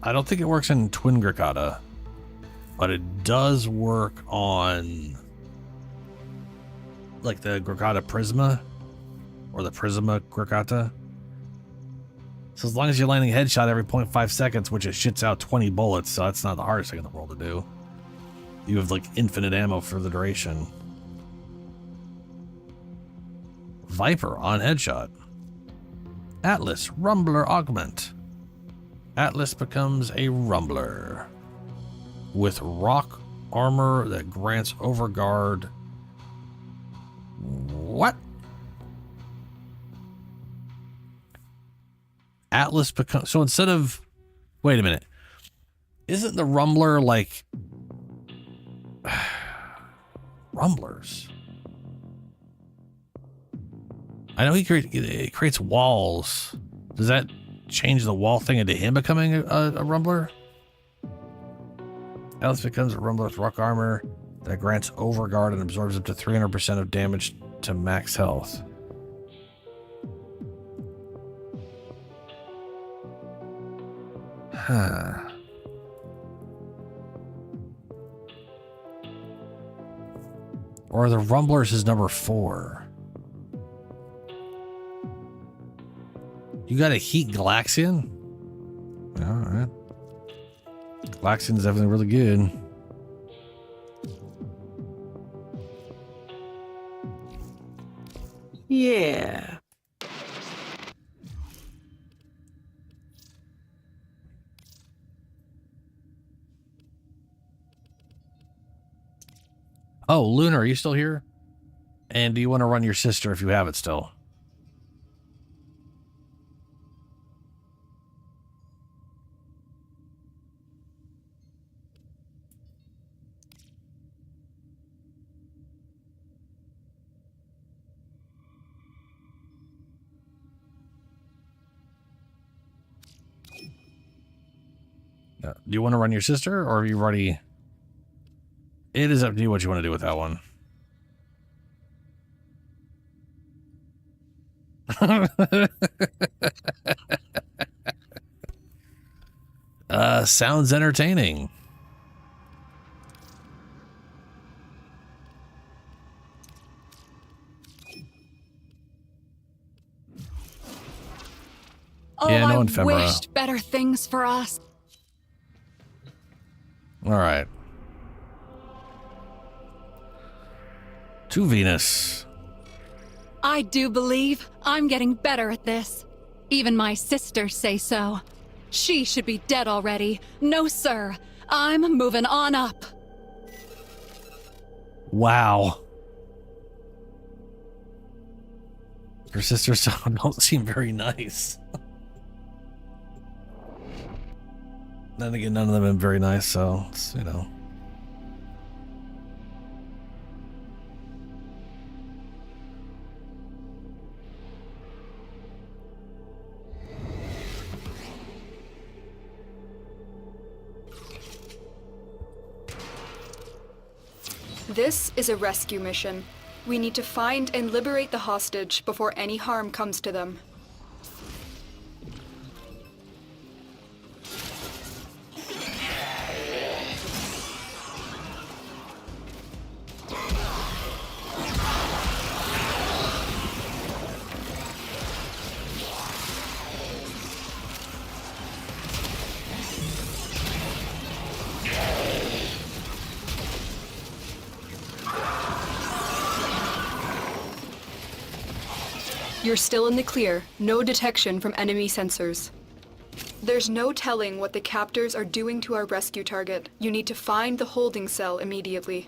I don't think it works in Twin Grakata, but it does work on like the Grakata Prisma or the Prisma Grakata. So as long as you're landing a headshot every 0.5 seconds, which it shits out 20 bullets, so that's not the hardest thing in the world to do. You have like infinite ammo for the duration. Viper on headshot. Atlas Rumbler Augment. Atlas becomes a Rumbler with rock armor that grants overguard. What? Atlas becomes... So instead of... Wait a minute. Isn't the Rumbler like... Rumblers? I know it creates walls. Does that change the wall thing into him becoming a Rumbler? Atlas becomes a Rumbler with rock armor that grants overguard and absorbs up to 300% of damage to max health. Huh. Or the Rumblers is number 4. You got a Heat Galaxian? Alright. Galaxian's definitely really good. Yeah. Oh, Lunar, are you still here? And do you want to run your sister if you have it still? Do you want to run your sister, or are you ready? It is up to you what you want to do with that one. Sounds entertaining. Oh, yeah, no I ephemera. wished better things for us. All right. To Venus. I do believe I'm getting better at this. Even my sisters say so. She should be dead already. No, sir. I'm moving on up. Wow. Your sisters don't seem very nice. Then again, none of them have been very nice, so it's, you know. This is a rescue mission. We need to find and liberate the hostage before any harm comes to them. You're still in the clear. No detection from enemy sensors. There's no telling what the captors are doing to our rescue target. You need to find the holding cell immediately.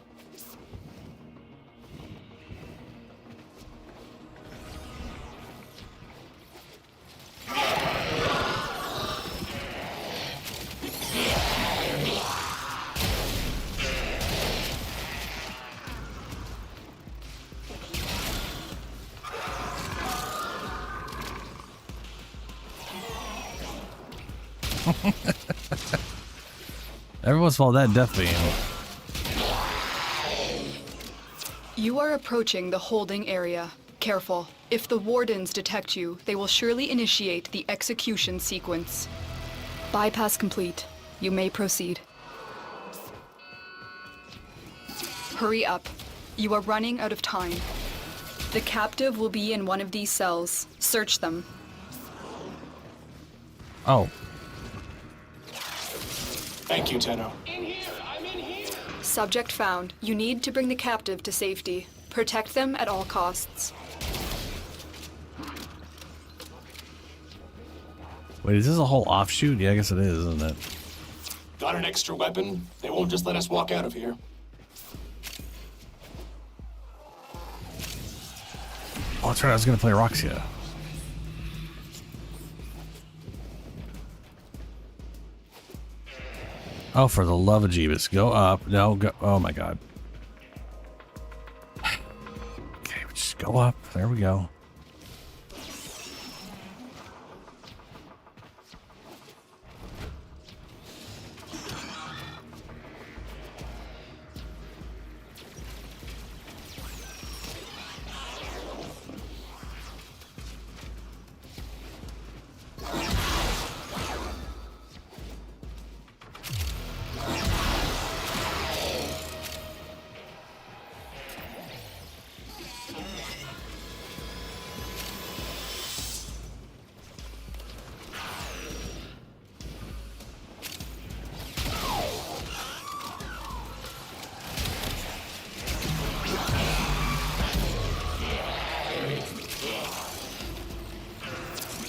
Every once in a while, that death beam. You are approaching the holding area. Careful. If the wardens detect you, they will surely initiate the execution sequence. Bypass complete. You may proceed. Hurry up. You are running out of time. The captive will be in one of these cells. Search them. Oh. Thank you, Tenno. Subject found. You need to bring the captive to safety. Protect them at all costs. Wait, is this a whole offshoot? Yeah, I guess it is, isn't it? Got an extra weapon? They won't just let us walk out of here. Oh, that's right. I was going to play Roxia. Oh, for the love of Jeebus. Go up. No, go. Oh, my God. Okay, just go up. There we go.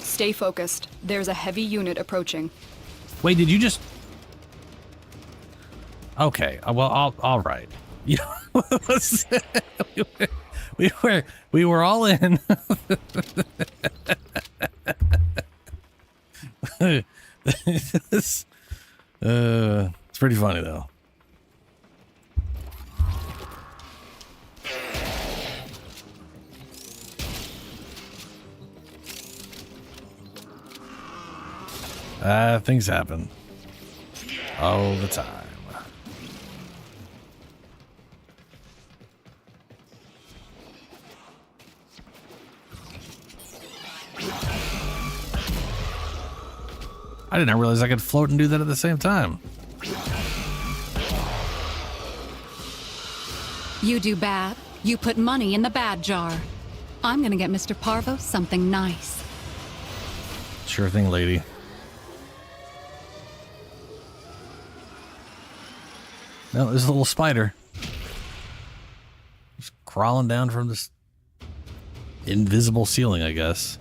Stay focused. There's a heavy unit approaching. Wait, did you just... Okay, well, all right. You know, we were all in. It's pretty funny though. Things happen all the time. I did not realize I could float and do that at the same time. You do bad, you put money in the bad jar. I'm gonna get Mr. Parvo something nice. Sure thing, lady. No, there's a little spider. Just crawling down from this invisible ceiling, I guess.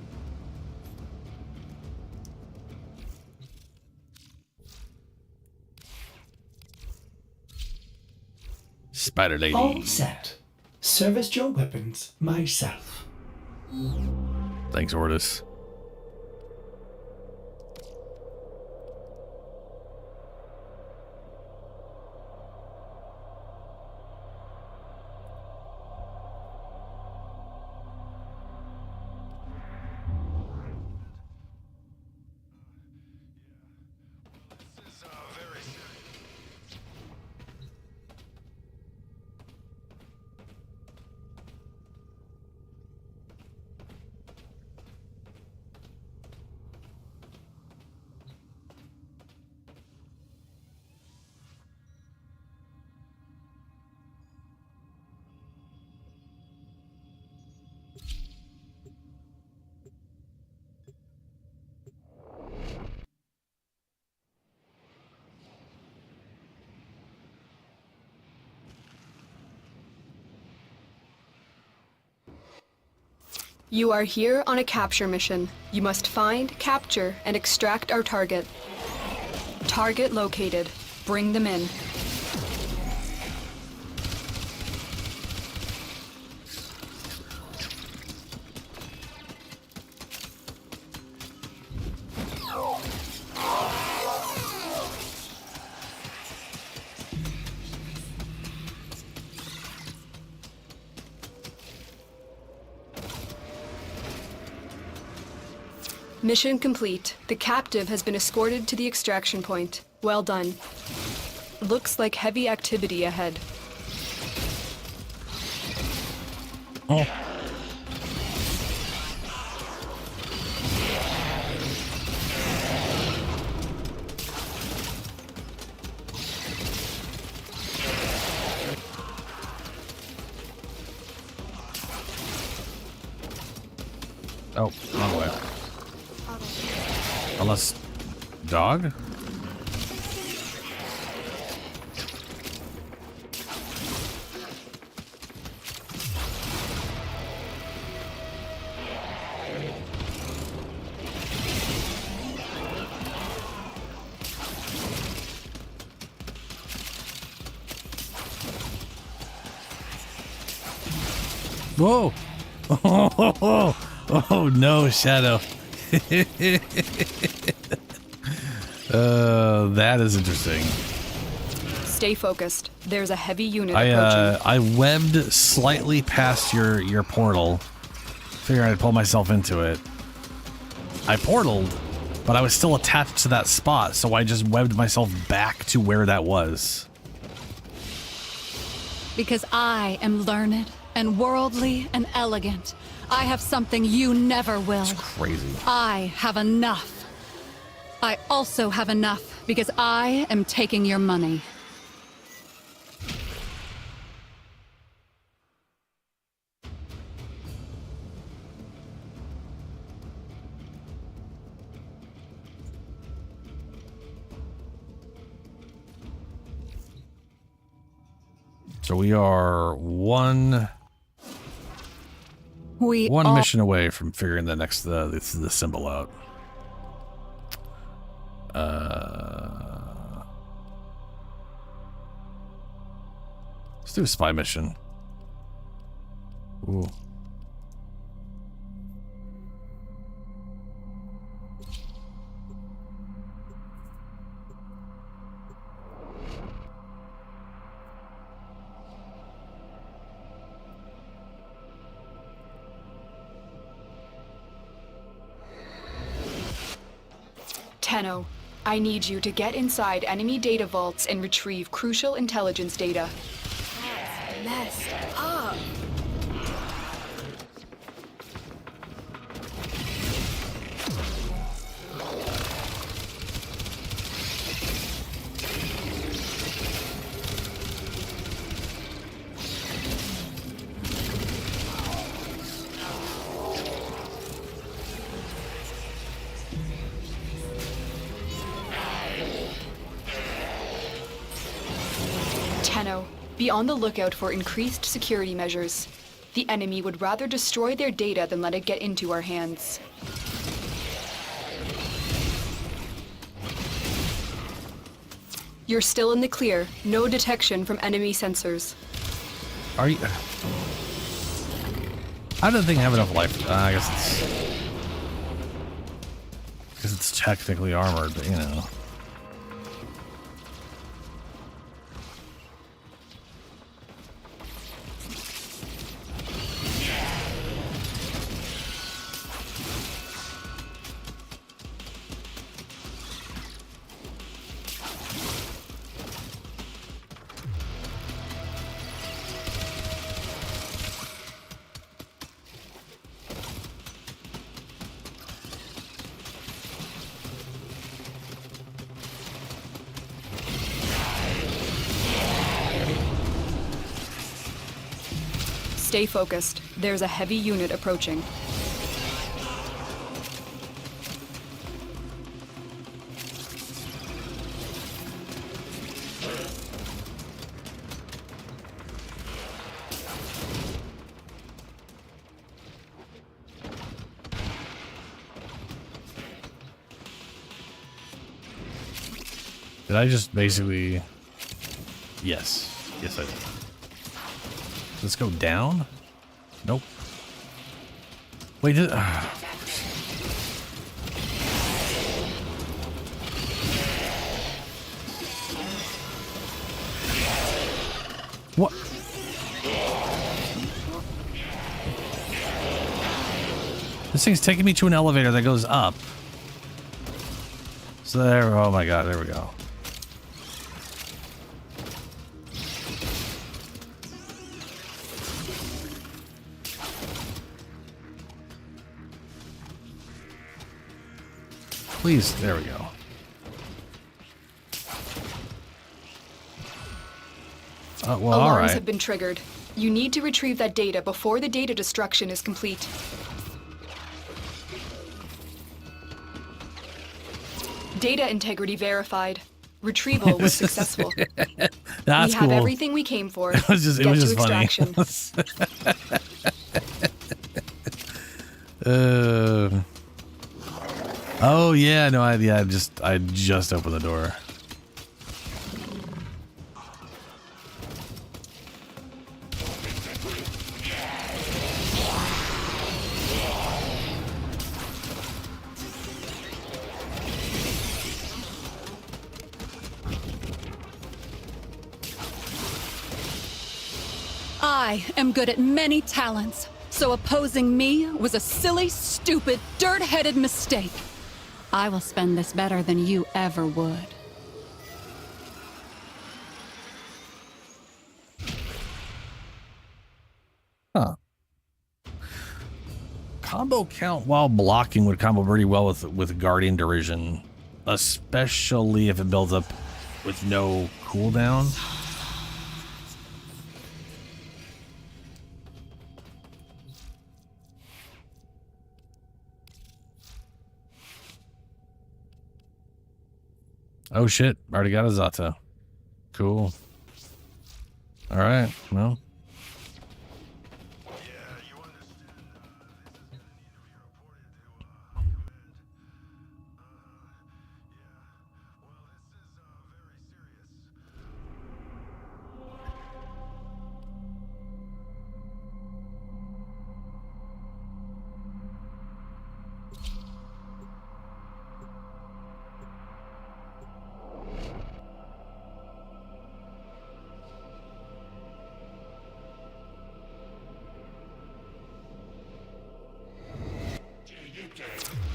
Spider lady. All set. Service your weapons myself. Thanks, Ordis. You are here on a capture mission. You must find, capture, and extract our target. Target located. Bring them in. Mission complete. The captive has been escorted to the extraction point. Well done. Looks like heavy activity ahead. Oh. Oh, wrong way. Unless... dog? Whoa! Oh no, Shadow. That is interesting. Stay focused. There's a heavy unit approaching. I webbed slightly past your portal. Figuring I'd pull myself into it. I portaled, but I was still attached to that spot, so I just webbed myself back to where that was. Because I am learned and worldly and elegant. I have something you never will. It's crazy. I have enough. I also have enough because I am taking your money. So we are one mission away from figuring the next the symbol out. Let's do a spy mission. Ooh. Tenno, I need you to get inside enemy data vaults and retrieve crucial intelligence data. That's messed up. Tenno, be on the lookout for increased security measures. The enemy would rather destroy their data than let it get into our hands. You're still in the clear. No detection from enemy sensors. Are you... How did the thing have enough life? I guess it's technically armored, but you know. Stay focused. There's a heavy unit approaching. Did I just basically... Yes. Yes, I did. Let's go down? Nope. Wait, did... What? This thing's taking me to an elevator that goes up. So there, oh my god, there we go. Please, there we go. Well, all right. Alarms have been triggered. You need to retrieve that data before the data destruction is complete. Data integrity verified. Retrieval was successful. That's we have cool. everything we came for. It was just extraction. Funny. Oh yeah, no, I just opened the door. I am good at many talents, so opposing me was a silly, stupid, dirt-headed mistake. I will spend this better than you ever would. Huh. Combo count while blocking would combo pretty well with Guardian Derision, especially if it builds up with no cooldown. Oh shit, already got a Zata. Cool. Alright, well.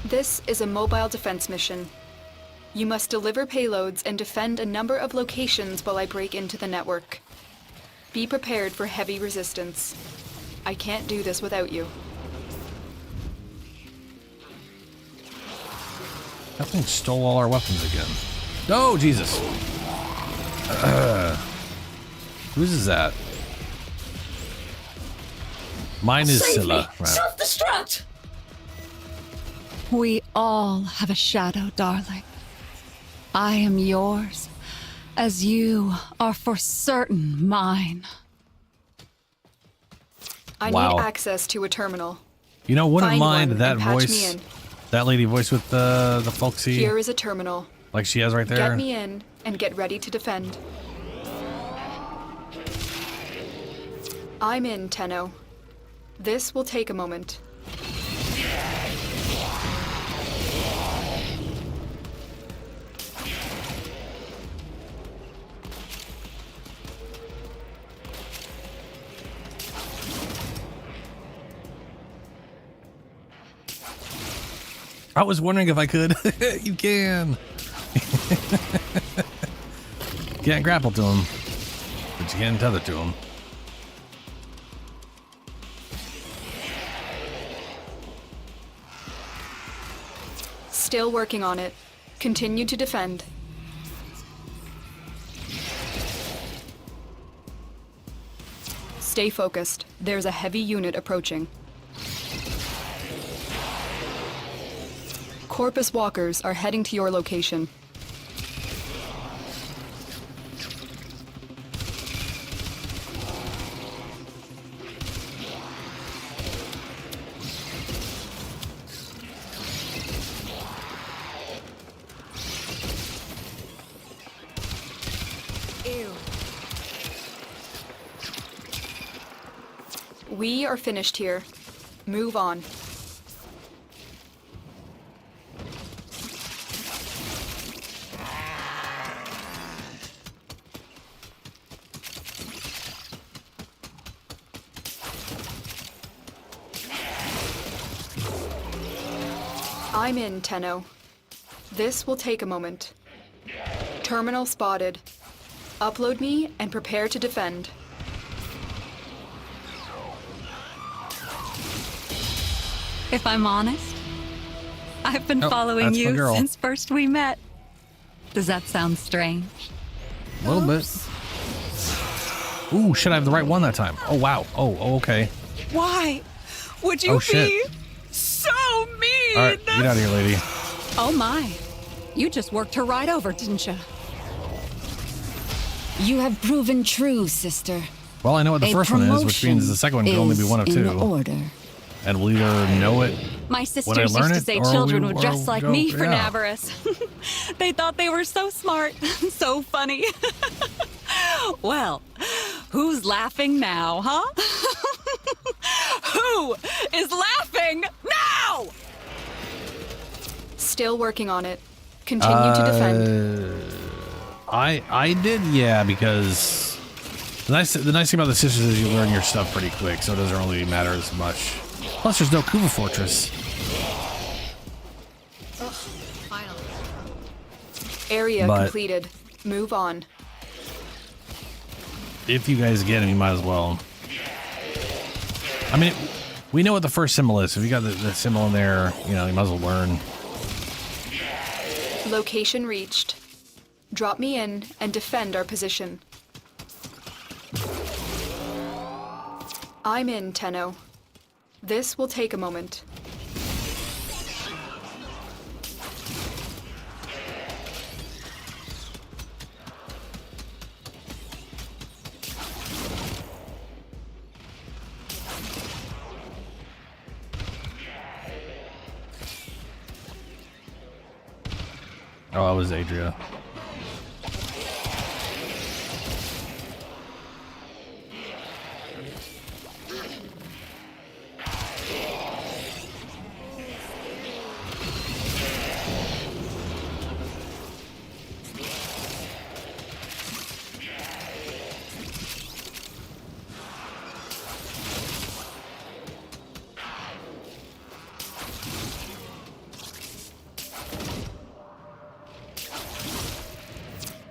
This is a mobile defense mission. You must deliver payloads and defend a number of locations while I break into the network. Be prepared for heavy resistance. I can't do this without you. That thing stole all our weapons again. Oh, Jesus. Whose is that? Mine is Save Scylla. me. Right. Self-destruct! We all have a shadow, darling. I am yours, as you are for certain mine. I Wow. need access to a terminal. You know, wouldn't Find mind one that and patch me voice, in. that lady voice with the folksy, Here is a terminal. like she has right there. Get me in and get ready to defend. I'm in, Tenno. This will take a moment. I was wondering if I could. You can. Can't grapple to him, but you can tether to him. Still working on it. Continue to defend. Stay focused. There's a heavy unit approaching. Corpus walkers are heading to your location. We are finished here. Move on. I'm in, Tenno. This will take a moment. Terminal spotted. Upload me and prepare to defend. If I'm honest, I've been following you since first we met. Does that sound strange? A little bit. Ooh, should I have the right one that time? Oh, wow. Oh, okay. Why would you be so mean? All right, get out of here, lady. Oh my. You just worked her right over, didn't you? You have proven true, sister. Well, I know what the first one is, which means the second one can only be one of two. Order. And we'll either know it My sisters when I used learn to it, say or children we- would or dress like go- me for yeah. Navarus. They thought they were so smart, so funny. Well, who's laughing now, huh? Who is laughing now? Still working on it. Continue to defend. I did, yeah, because the nice thing about the sisters is you learn your stuff pretty quick, so it doesn't really matter as much. Plus, there's no Kuva Fortress. Finally. Area But- completed. Move on. If you guys get him, you might as well. I mean, we know what the first symbol is. If you got the symbol in there, you know, you might as well learn. Location reached. Drop me in and defend our position. I'm in, Tenno. This will take a moment. Oh, that was Adria.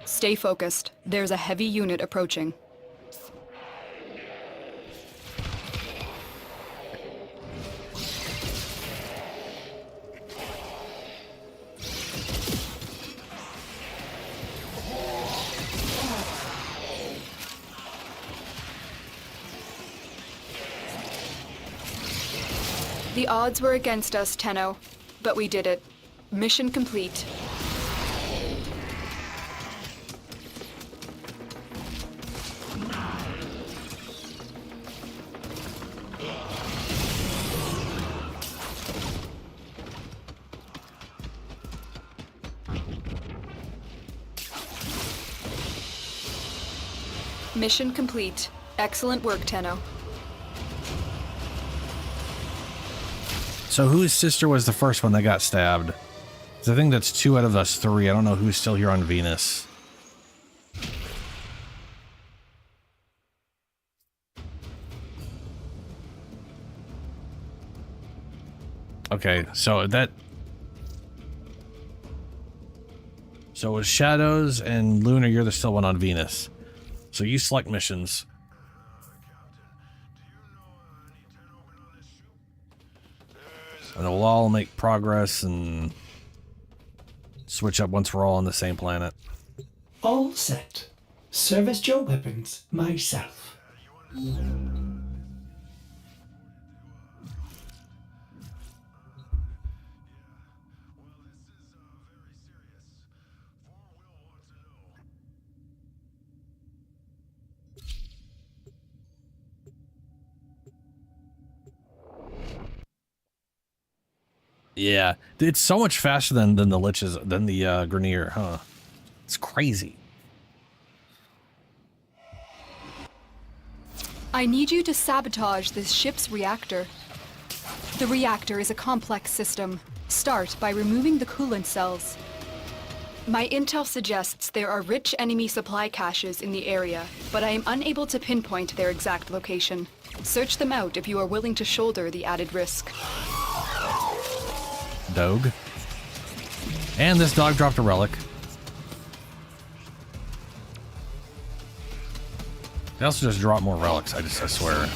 Stay focused. There's a heavy unit approaching. The odds were against us, Tenno, but we did it. Mission complete. Mission complete. Excellent work, Tenno. So whose sister was the first one that got stabbed? 'Cause I think that's 2 out of us 3. I don't know who's still here on Venus. Okay, so it was Shadows and Luna, you're the still one on Venus. So you select missions. And we'll all make progress and switch up once we're all on the same planet. All set. Service Joe weapons myself. Yeah, it's so much faster than the Lichs, than the Grenier, huh? It's crazy. I need you to sabotage this ship's reactor. The reactor is a complex system. Start by removing the coolant cells. My intel suggests there are rich enemy supply caches in the area, but I am unable to pinpoint their exact location. Search them out if you are willing to shoulder the added risk. Dog. And this dog dropped a relic. They also just drop more relics, I swear.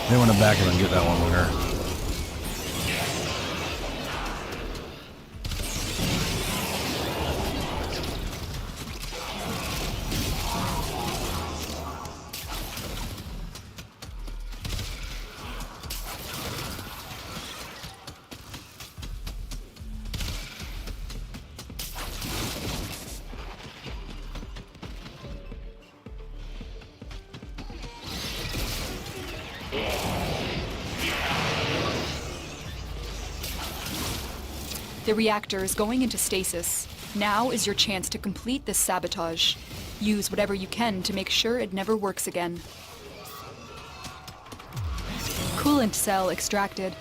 They want to back him and get that one winner. The reactor is going into stasis. Now is your chance to complete this sabotage. Use whatever you can to make sure it never works again. Coolant cell extracted.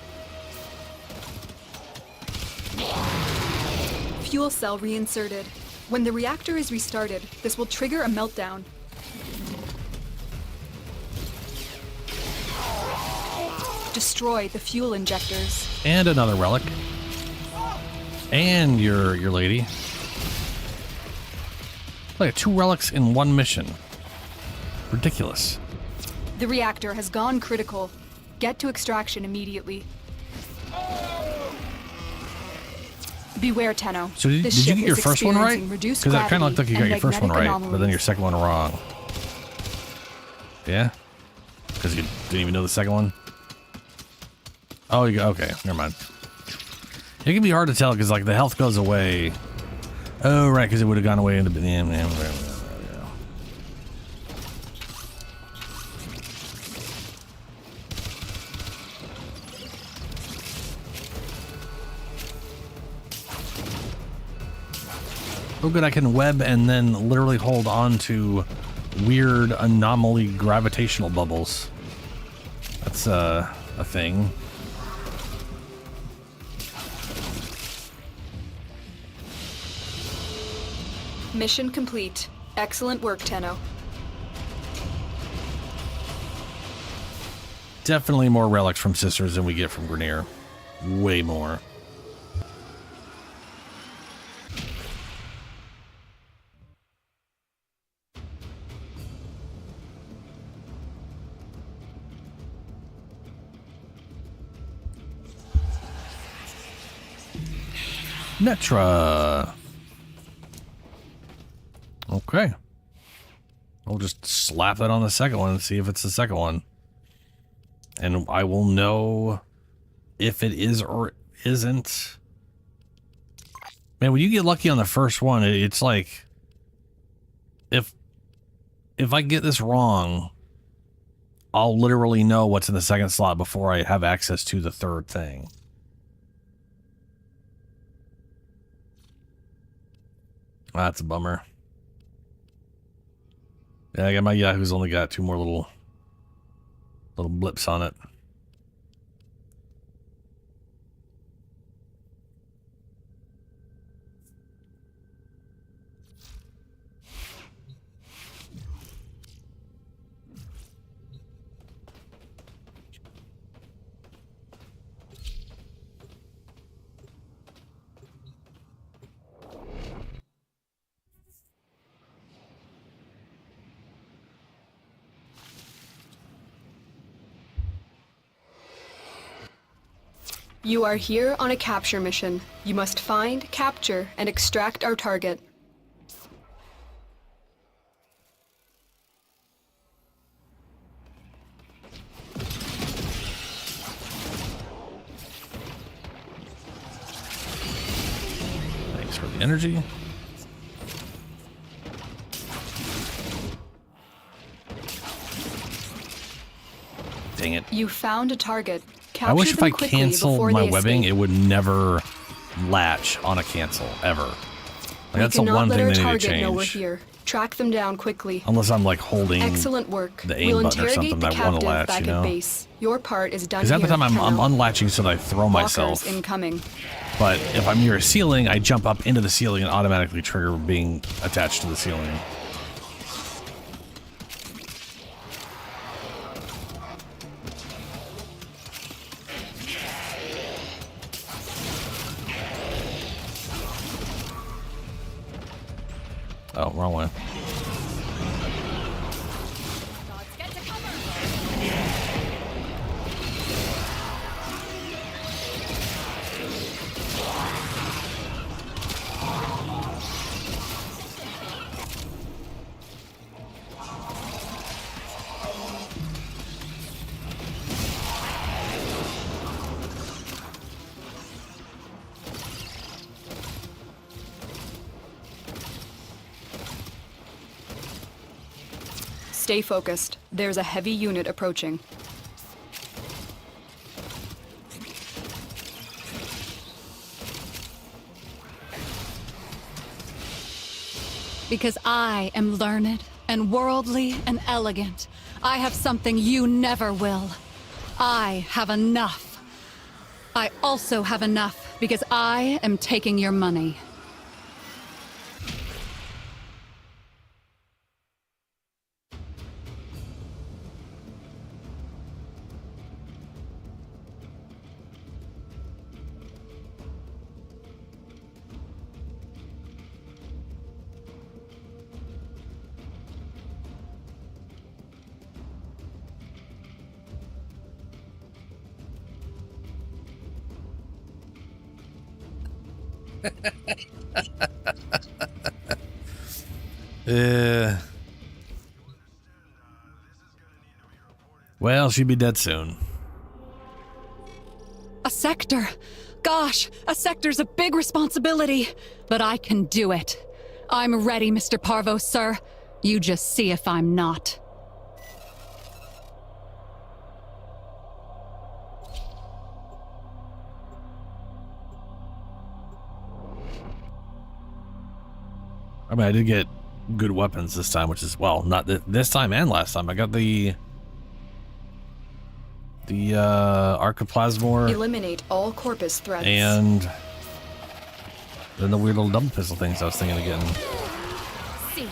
Fuel cell reinserted. When the reactor is restarted, this will trigger a meltdown. Destroy the fuel injectors. And another relic. And your lady. Look at 2 relics in 1 mission. Ridiculous. The reactor has gone critical. Get to extraction immediately. Beware, Tenno. So did you get your first one right? Because it kind of looked like you got your first one right, but then your second one wrong. Yeah? Because you didn't even know the second one? Oh, you go. Okay, never mind. It can be hard to tell because, like, the health goes away. Oh, right, because it would have gone away into the end. Oh, good, I can web and then literally hold on to weird anomaly gravitational bubbles. That's a thing. Mission complete. Excellent work, Tenno. Definitely more relics from Sisters than we get from Grenier. Way more. Netra. Okay. I'll just slap that on the second one and see if it's the second one. And I will know if it is or isn't. Man, when you get lucky on the first one, it's like if I get this wrong, I'll literally know what's in the second slot before I have access to the third thing. That's a bummer. Yeah, I got my Yahoo's only got 2 more little blips on it. You are here on a capture mission. You must find, capture, and extract our target. Thanks for the energy. Dang it. You found a target. I wish if I canceled my webbing, it would never latch on a cancel, ever. Like, that's the one thing they need to change. Know we're here. Track them down quickly. Unless I'm like holding Excellent work. the aim button or something that I want to latch, back you know? at base. Your part is done. Because half the here, time I'm Tenno. unlatching so that I throw myself. Walkers incoming. But if I'm near a ceiling, I jump up into the ceiling and automatically trigger being attached to the ceiling. Oh, wrong way. Stay focused. There's a heavy unit approaching. Because I am learned and worldly and elegant. I have something you never will. I have enough. I also have enough because I am taking your money. Well, she'd be dead soon. A sector. Gosh, a sector's a big responsibility. But I can do it. I'm ready, Mr. Parvo, sir. You just see if I'm not. I mean, I did get good weapons this time, which is, well, not this time and last time. I got the Archiplasmor. Eliminate all corpus threats. And then the weird little double pistol things I was thinking of getting. See.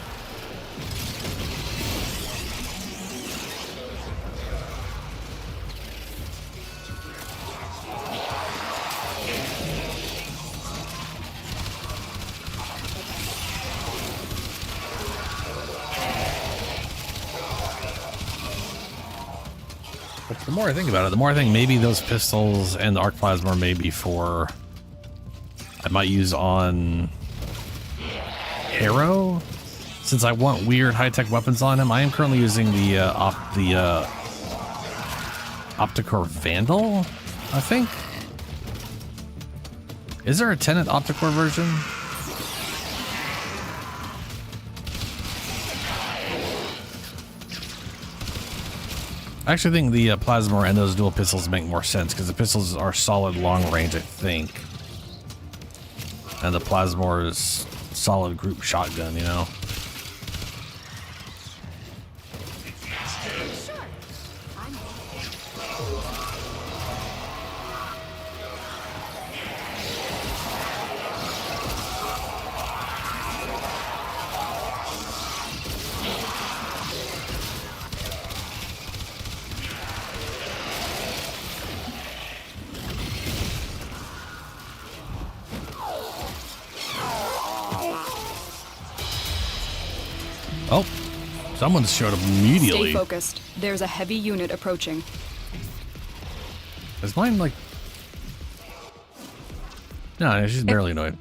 But the more I think about it, the more I think maybe those pistols and the Archiplasmor may be for... I might use on Harrow, since I want weird high-tech weapons on him. I am currently using the Opticore Vandal, I think. Is there a Tenet Opticore version? I actually think the Plasmor and those dual pistols make more sense because the pistols are solid long range, I think. And the Plasmor is solid group shotgun, you know? Oh, someone showed up immediately. Stay focused. There's a heavy unit approaching. Is mine like... No, she's barely annoyed.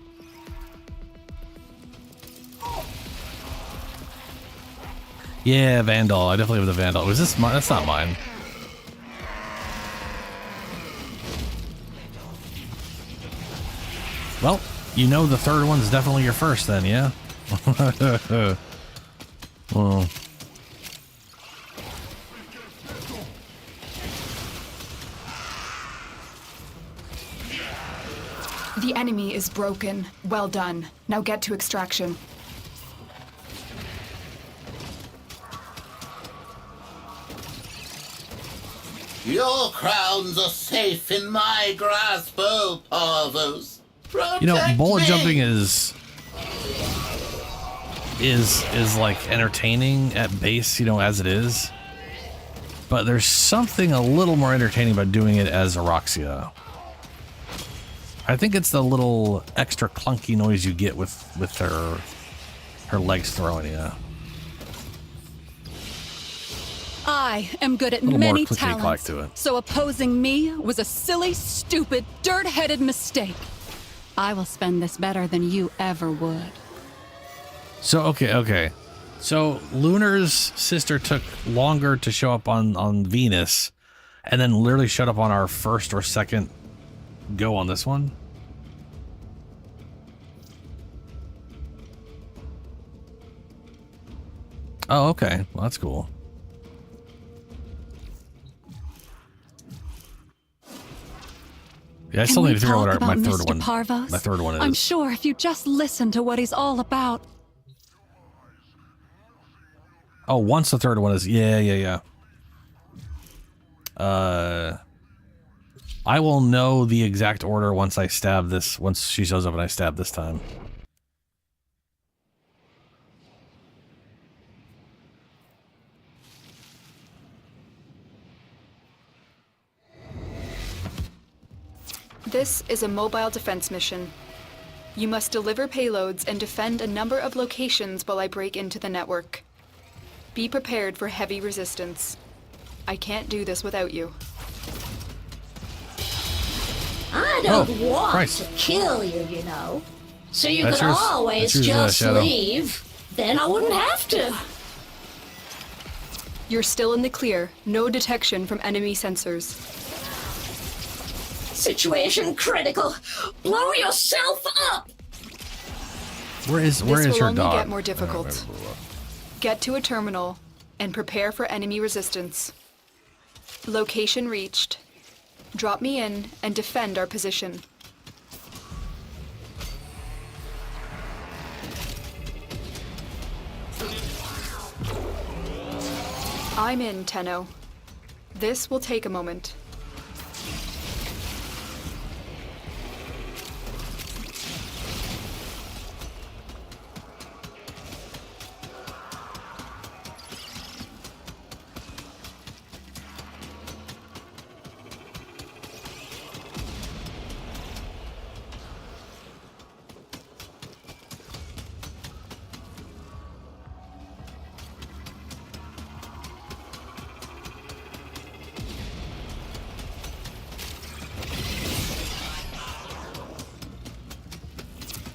Yeah, Vandal. I definitely have the Vandal. Was this mine? That's not mine. Well, you know the third one's definitely your first then, yeah? Well... The enemy is broken. Well done. Now get to extraction. Your crowns are safe in my grasp, oh Parvos. Protect You know, bullet me. jumping is like entertaining at base, you know, as it is. But there's something a little more entertaining about doing it as Aroxia. I think it's the little extra clunky noise you get with her legs throwing you. I am good at A little many more clickety-clack talents, to it. so opposing me was a silly, stupid, dirt-headed mistake. I will spend this better than you ever would. So, okay. So, Lunar's sister took longer to show up on Venus, and then literally showed up on our first or second go on this one. Oh, okay. Well, that's cool. Yeah, I still need to figure out what my third one is. I'm sure if you just listen to what he's all about. Oh, once the third one is, yeah. I will know the exact order once I stab this, once she shows up and I stab this time. This is a mobile defense mission. You must deliver payloads and defend a number of locations while I break into the network. Be prepared for heavy resistance. I can't do this without you. I don't want to kill you, you know. So you That's could yours. always That's yours, just Shadow. leave. Then I wouldn't have to. You're still in the clear. No detection from enemy sensors. Situation critical. Blow yourself up. Where is This will her only dog? get more difficult. Get to a terminal and prepare for enemy resistance. Location reached. Drop me in and defend our position. I'm in, Tenno. This will take a moment.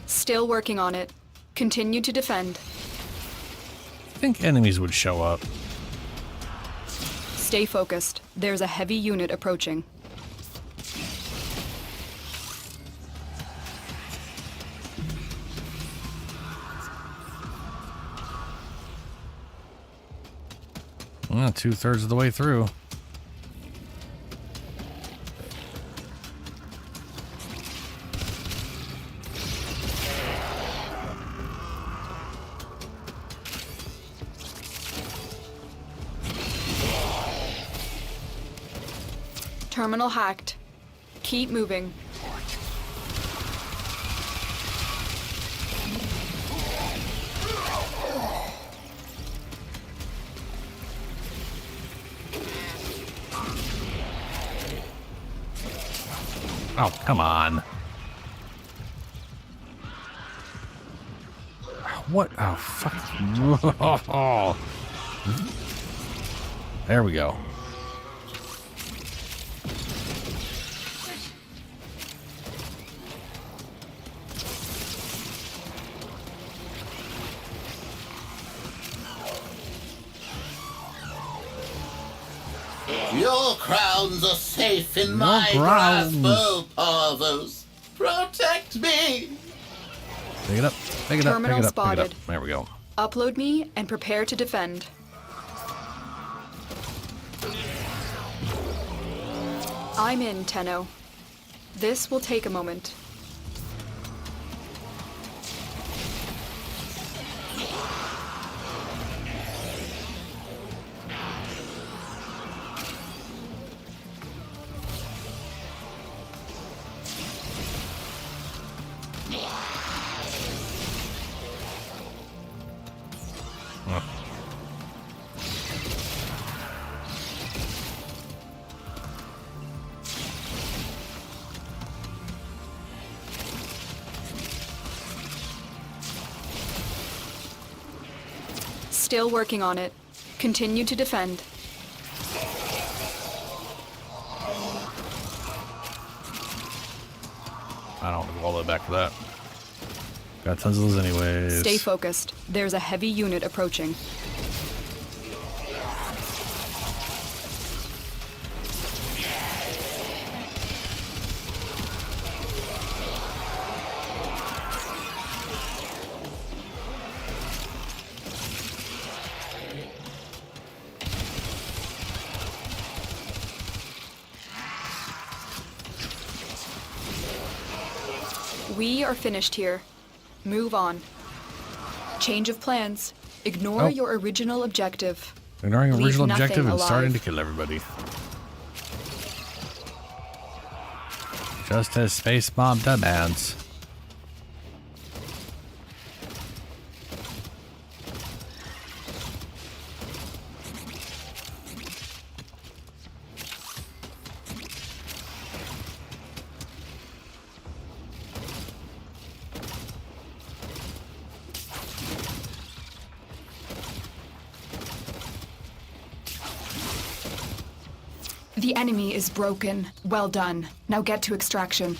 Still working on it. Continue to defend. I think enemies would show up. Stay focused. There's a heavy unit approaching. Well, 2/3 of the way through. Terminal hacked. Keep moving. Oh, come on. What? Oh, fuck. There we go. Your crowns are safe in my grasp, oh Parvos. Protect me! Pick it up, pick it up, pick Terminal it up, pick it spotted. up. There we go. Upload me and prepare to defend. I'm in, Tenno. This will take a moment. Still working on it. Continue to defend. I don't want to go all the way back for that. Got tons of those anyways. Stay focused. There's a heavy unit approaching. We are finished here. Move on. Change of plans. Ignore your original objective. Ignoring Leave original nothing objective and alive. starting to kill everybody. Just as Space Mom demands. The enemy is broken. Well done. Now get to extraction.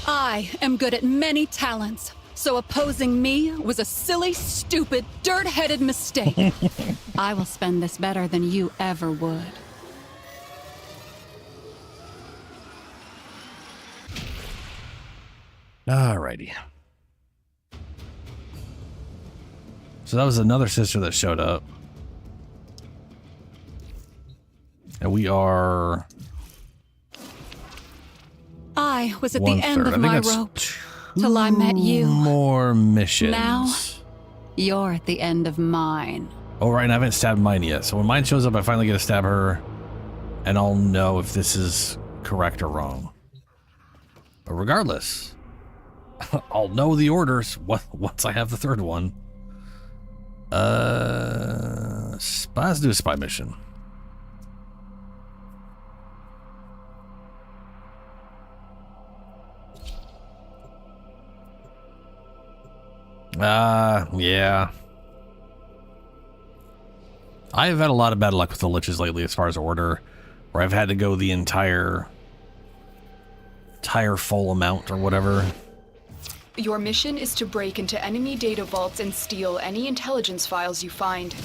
I am good at many talents, so opposing me was a silly, stupid, dirt-headed mistake. I will spend this better than you ever would. Alrighty. So that was another sister that showed up. And we are... I was at the end of my rope till I met you. More missions. Now, you're at the end of mine. Oh, right, and I haven't stabbed mine yet. So when mine shows up, I finally get to stab her, and I'll know if this is correct or wrong. But regardless, I'll know the orders once I have the third one. Let's do a spy mission. Yeah. I've had a lot of bad luck with the Lichs lately as far as order, where I've had to go the entire full amount or whatever. Your mission is to break into enemy data vaults and steal any intelligence files you find.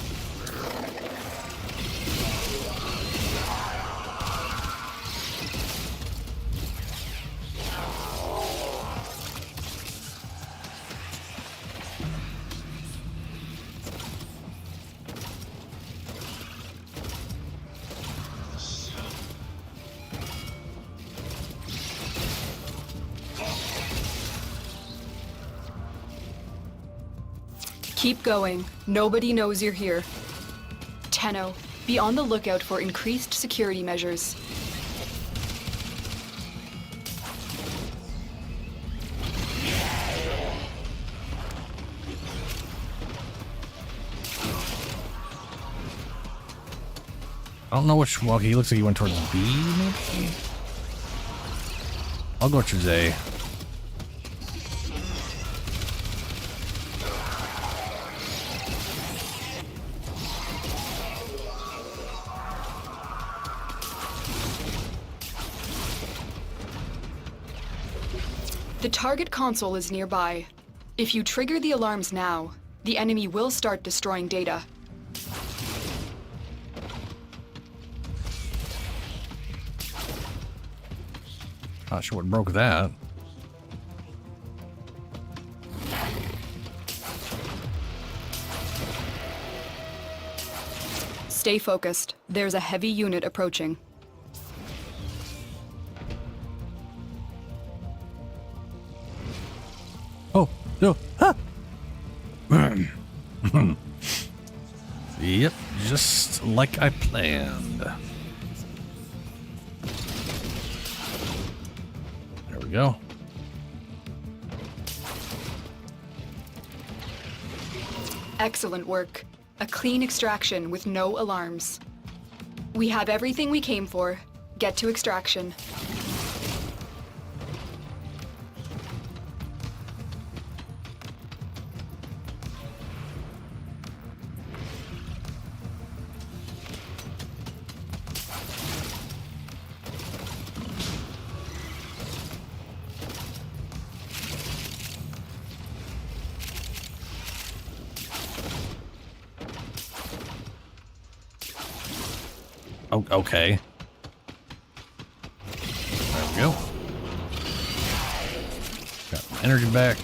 Keep going. Nobody knows you're here. Tenno, be on the lookout for increased security measures. I don't know which. Well, he looks like he went towards B, maybe? I'll go towards A. The target console is nearby. If you trigger the alarms now, the enemy will start destroying data. Not sure what broke that. Stay focused. There's a heavy unit approaching. Oh, no. Ah! Yep, just like I planned. There we go. Excellent work. A clean extraction with no alarms. We have everything we came for. Get to extraction. Oh, okay. There we go. Got my energy back.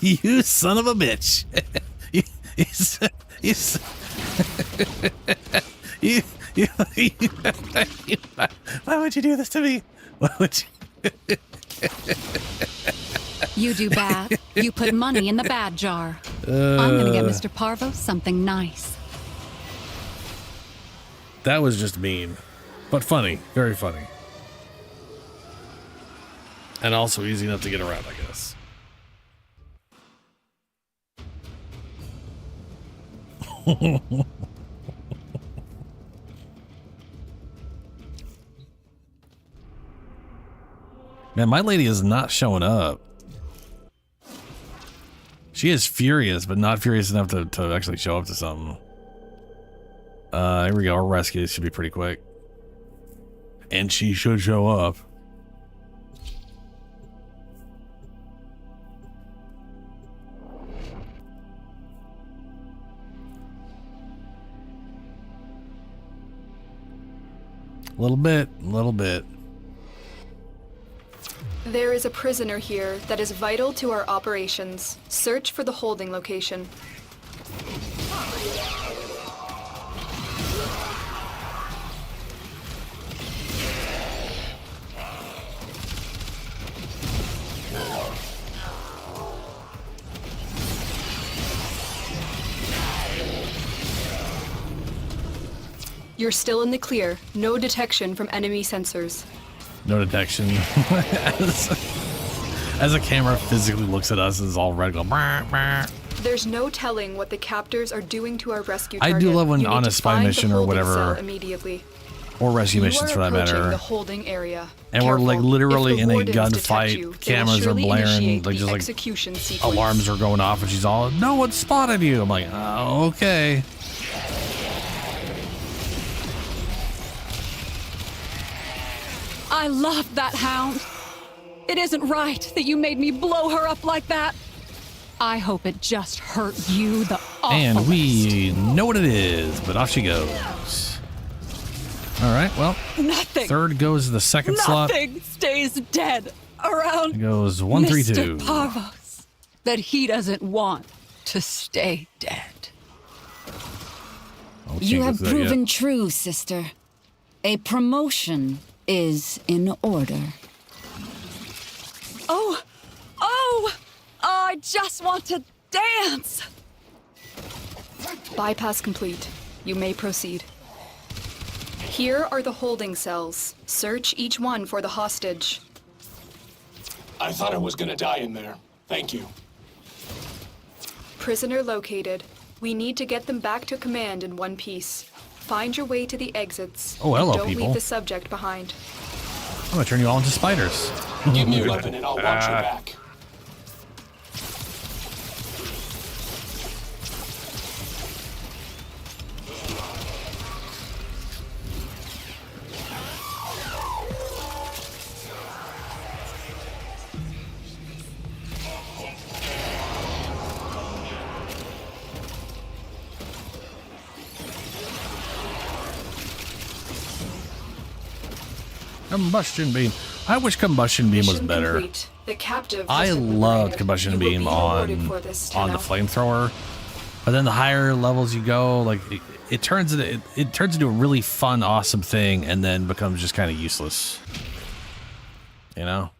You son of a bitch. Why would you do this to me? Why would you? You do bad. You put money in the bad jar. I'm gonna get Mr. Parvo something nice. That was just mean, but funny. Very funny. And also easy enough to get around, I guess. Man, my lady is not showing up. She is furious, but not furious enough to actually show up to something. Here we go. Our rescue should be pretty quick. And she should show up. A little bit. There is a prisoner here that is vital to our operations. Search for the holding location. You're still in the clear. No detection from enemy sensors. No detection. As a camera physically looks at us, it's all red. Go, bah, bah. There's no telling what the captors are doing to our rescue I target. do love when You need on to a spy find mission the or holding whatever, cell immediately. or rescue You missions are for that approaching matter, the holding area. and we're like Careful. literally If the in a wardens detect you, gunfight. they will Cameras are surely blaring, initiate like the just like execution sequence. alarms are going off, and she's all, "No one spotted you." I'm like, "Oh, okay." I love that hound. It isn't right that you made me blow her up like that. I hope it just hurt you the awfulest. And we know what it is, but off she goes. All right, well, Nothing. third goes to the second slot. Nothing stays dead around It goes 1, 3, 2. Mr. Parvos that he doesn't want to stay dead. You have proven true, sister. A promotion is in order. Oh, I just want to dance. Bypass complete. You may proceed. Here are the holding cells. Search each one for the hostage. I thought I was gonna die in there. Thank you. Prisoner located. We need to get them back to command in one piece. Find your way to the exits. Oh, hello, Don't people. leave the subject behind. I'm gonna turn you all into spiders. Give me a weapon and I'll watch your back. Combustion beam. I wish combustion beam was Mission better. complete. The captive I has been loved liberated. combustion You will beam be rewarded for this, on the Tenno. flamethrower, but then the higher levels you go, like it turns into a really fun, awesome thing, and then becomes just kind of useless. You know.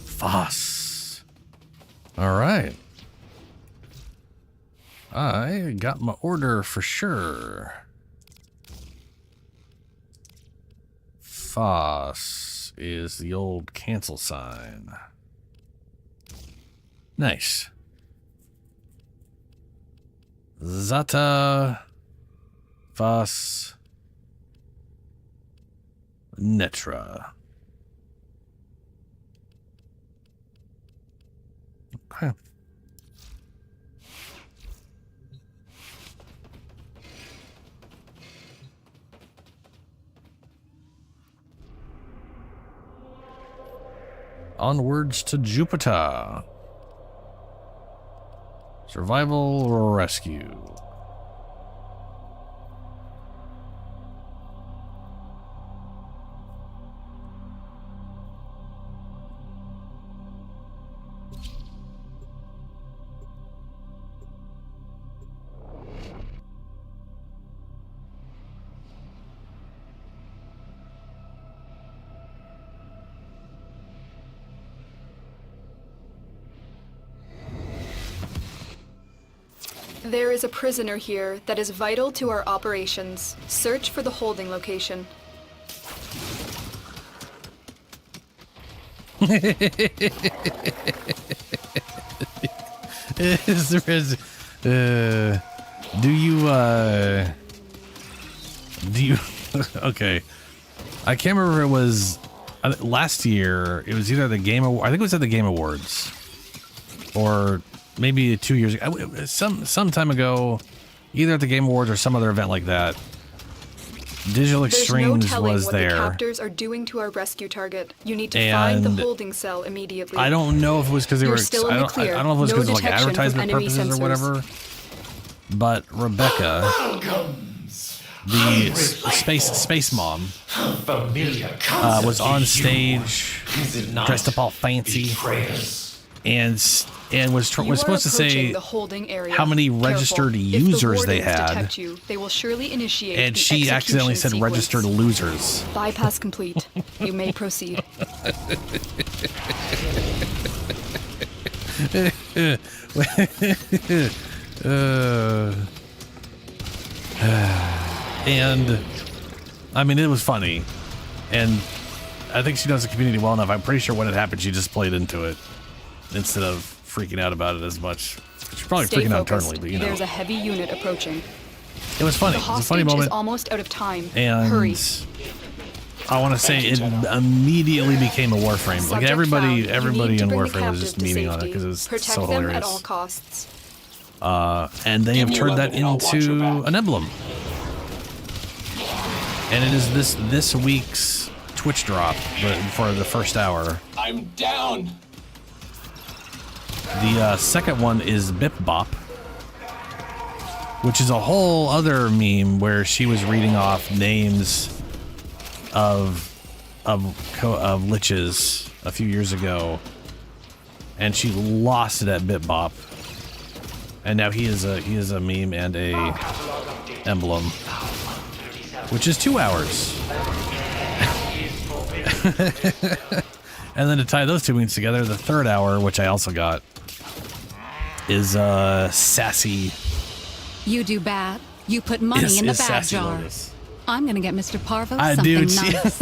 Foss. All right. I got my order for sure. Foss is the old cancel sign. Nice. Zata. Foss. Netra. Okay. Onwards to Jupiter. Survival or rescue? There is a prisoner here that is vital to our operations. Search for the holding location. Do you okay, I can't remember if it was last year. It was either the I think it was at the Game Awards or maybe 2 years ago, some time ago, either at the Game Awards or some other event like that. Digital Extremes There's no telling was what there. The captors are doing to our rescue target. You need to find the holding cell immediately. I don't know if it was because they were. Still in the clear. I don't know if it was because No of like detection from advertisement enemy purposes sensors. or whatever. But Rebecca, the space mom, was on stage, dressed up all fancy, and was supposed to say the holding area. how many registered Careful. users they If the wardens had, detect you, they will surely initiate and the she accidentally said execution registered sequence. losers. Bypass complete. You may proceed. And I mean, it was funny, and I think she knows the community well enough. I'm pretty sure when it happened, she just played into it instead of freaking out about it as much. She's probably Stay freaking out focused. internally, but you know, There's a heavy unit approaching. it was funny. The It was a funny hostage is moment, almost out of time. and Hurry. I want to say it immediately became a Warframe. Like Subject everybody found. You everybody need to in bring the Warframe was just captive to memeing on it safety. because it was Protect so them hilarious. at all costs. And they have me a turned that weapon and I'll watch your into back. an emblem. And it is this week's Twitch drop, but for the first hour. I'm down. The second one is Bip Bop, which is a whole other meme where she was reading off names of Lichs a few years ago, and she lost it at Bip Bop. And now he is a meme and a emblem, which is 2 hours. And then to tie those two memes together, the third hour, which I also got, is Sassy. You do bad. You put money in the bad Sassy jar. Lotus. I'm gonna get Mr. Parvo I something do. nice.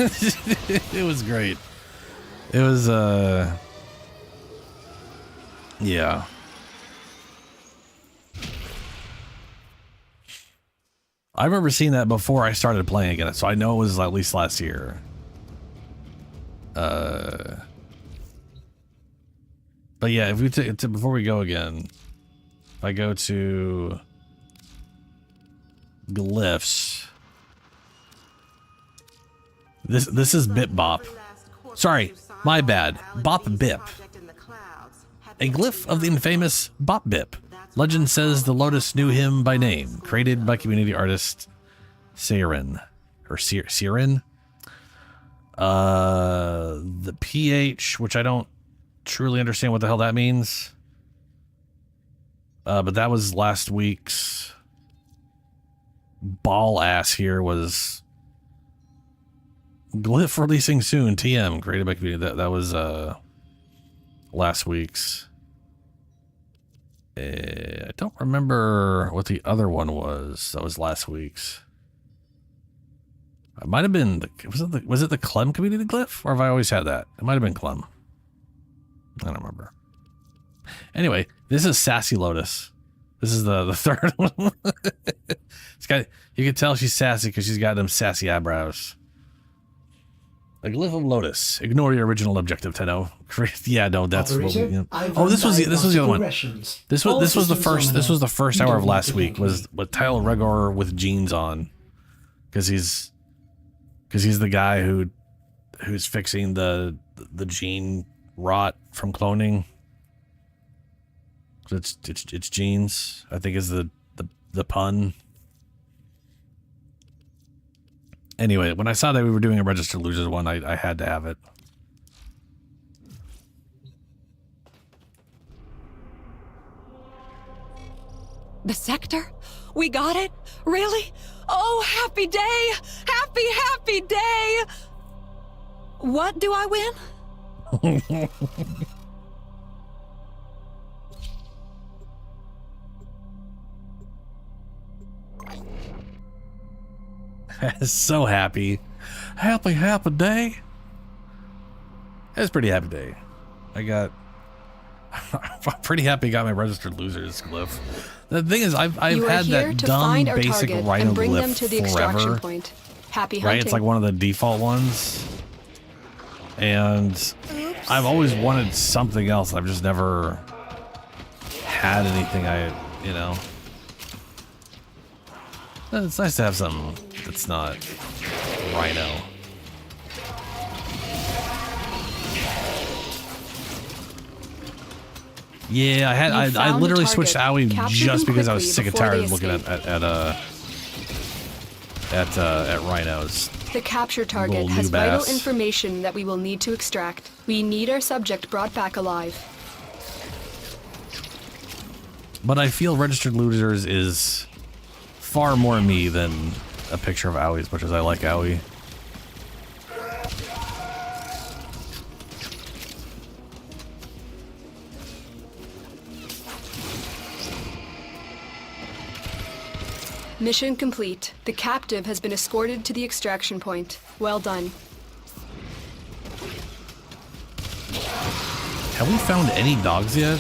It was great. It was yeah. I remember seeing that before I started playing again, so I know it was at least last year. But yeah, if we before we go again, if I go to glyphs, this is Bip Bop. Sorry, my bad. Bop Bip. A glyph of the infamous Bop Bip. Legend says the Lotus knew him by name, created by community artist Siren. Or Siren? The PH, which I don't truly understand what the hell that means. But that was last week's. Ball ass here was glyph releasing soon. TM created by community. That was last week's. I don't remember what the other one was. That was last week's. It might have been was it the Clem community glyph, or have I always had that? It might have been Clem. I don't remember. Anyway, this is Sassy Lotus. This is the third one. It's got, you can tell she's sassy because she's got them sassy eyebrows. A glyph of Lotus. Ignore your original objective, Tenno. Yeah, no, that's what we, you know. Oh, this was the other one. This was the first hour of last week, was with Tile Regor with jeans on, because he's the guy who's fixing the gene rot from cloning. It's genes, I think, is the pun. Anyway, when I saw that we were doing a Registered Losers one, I had to have it. The sector? We got it? Really? Oh, happy day! Happy, happy day! What do I win? So happy. Happy day. It's a pretty happy day. I'm pretty happy I got my Registered Losers glyph. The thing is, I've had that dumb basic Rhino bring glyph them to the extraction forever. point. Happy Right? hunting. It's like one of the default ones. And I've always wanted something else. I've just never had anything you know. It's nice to have something that's not Rhino. Yeah, I literally switched to Owie just because I was sick and tired of looking at rhinos. The capture target Little has noob vital ass. information that we will need to extract. We need our subject brought back alive. But I feel Registered Losers is far more me than a picture of Owie, as much as I like Owie. Mission complete. The captive has been escorted to the extraction point. Well done. Have we found any dogs yet?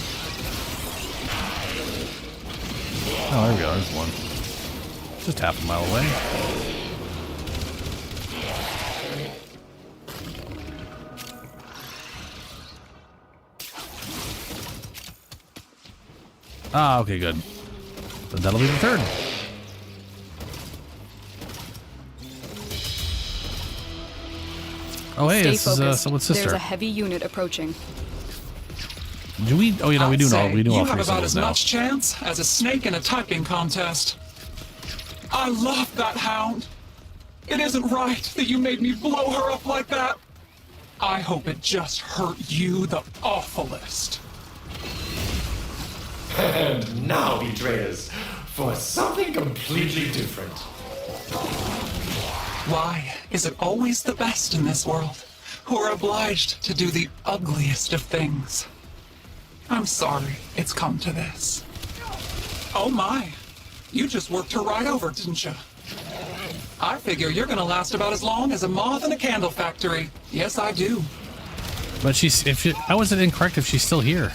Oh, there we go. There's one. Just half a mile away. Ah, okay, good. So that'll be the third. Oh, hey, Stay this focused. is someone's sister. There's a heavy unit approaching. Do we? Oh, you know, we do know. We do you all have three about symbols as now. much chance as a snake in a typing contest. I love that hound. It isn't right that you made me blow her up like that. I hope it just hurt you the awfulest. And now, betrayers, for something completely different. Why is it always the best in this world who are obliged to do the ugliest of things? I'm sorry it's come to this. Oh my, you just worked her right over, didn't you? I figure you're gonna last about as long as a moth in a candle factory. Yes, I do. But how is it incorrect if she's still here?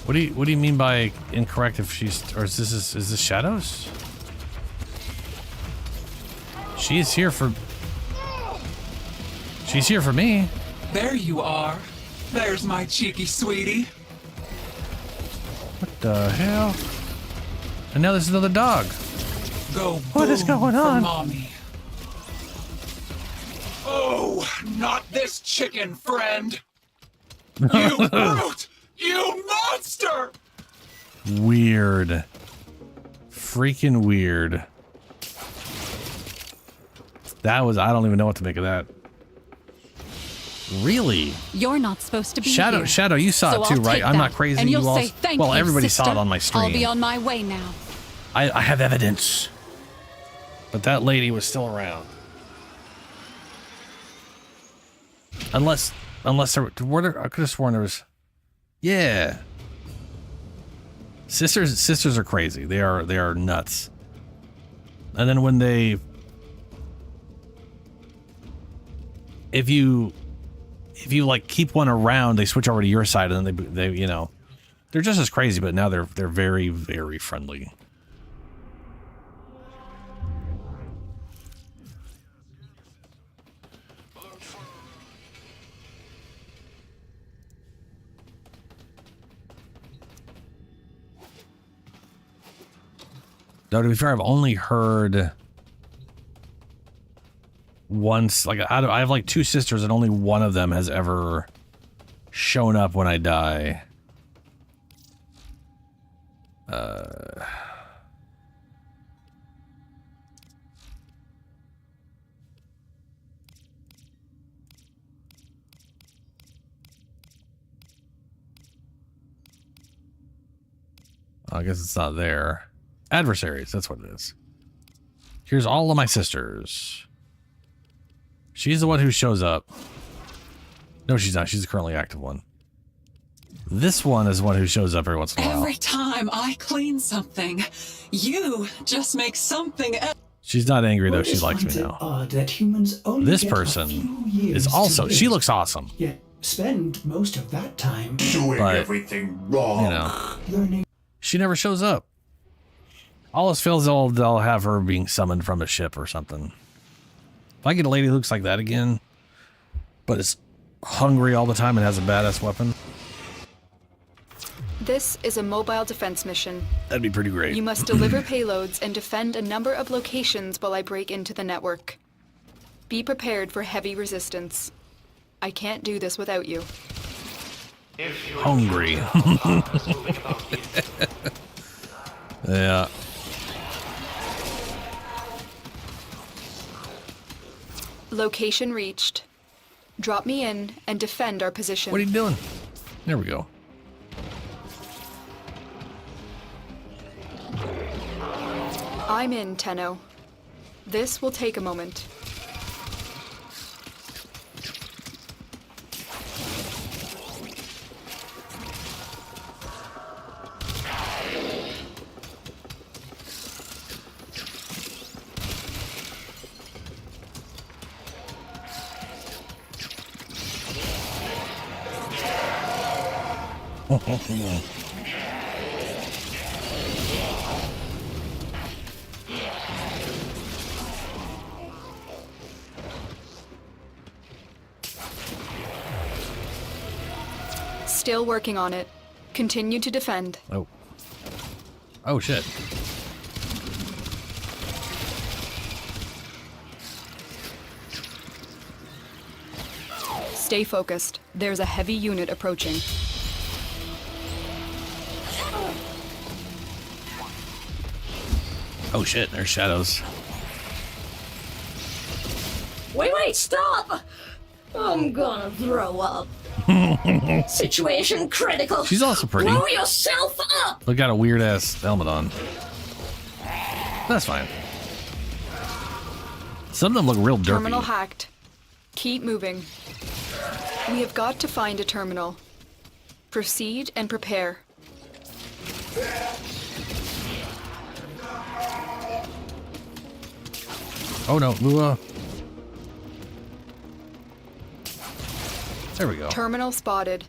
What do you mean by incorrect if she's, or is this Shadows? She's here for me. There you are. There's my cheeky sweetie. What the hell? And now there's another dog. Go What is boom going for on? Mommy. Oh, not this chicken, friend. You brute! You monster! Weird. Freaking weird. That was, I don't even know what to make of that. Really? You're not supposed to be here. Shadow, you saw So it too, I'll right? take I'm that, not crazy. And you'll you all, say thank well, you, everybody sister. saw it on my stream. I'll be on my way now. I have evidence. But that lady was still around. Unless Unless there were, I could have sworn there was. Yeah. Sisters are crazy. They are nuts. And then when they, if you like keep one around, they switch over to your side, and then they you know, they're just as crazy, but now they're very, very friendly. Now, to be fair, I've only heard once, like, I have like 2 sisters, and only one of them has ever shown up when I die. I guess it's not there. Adversaries, that's what it is. Here's all of my sisters. She's the one who shows up. No, she's not. She's the currently active one. This one is the one who shows up every once in a while. Every time I clean something, you just make something else. She's not angry, though. She likes me now. Odd that humans only This get person a few years is also... to She live, looks awesome. Yet spend most of that time doing But, everything wrong. You know, learning. she never shows up. All else fails, they'll have her being summoned from a ship or something. If I get a lady who looks like that again, but is hungry all the time and has a badass weapon, This is a mobile defense mission. that'd be pretty great. You must deliver payloads and defend a number of locations while I break into the network. Be prepared for heavy resistance. I can't do this without you. Hungry. Yeah. Location reached. Drop me in and defend our position. What are you doing? There we go. I'm in, Tenno. This will take a moment. Still working on it. Continue to defend. Oh. Oh, shit. Stay focused. There's a heavy unit approaching. Oh, shit. There's shadows. Wait, stop! I'm gonna throw up. Situation critical. She's also pretty. Blow yourself up! But got a weird ass helmet on. That's fine. Some of them look real derpy. Terminal hacked. Keep moving. We have got to find a terminal. Proceed and prepare. Oh no, Lua. There we go. Terminal spotted.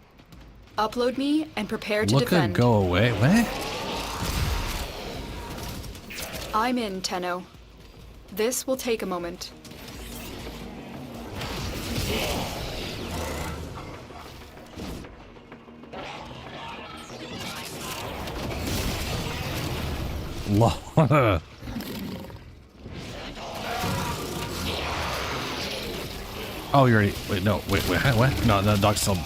Upload me and prepare to Look defend. go away. What? I'm in, Tenno. This will take a moment. Oh, you already. Wait, no. Wait, what? No, the dog's still.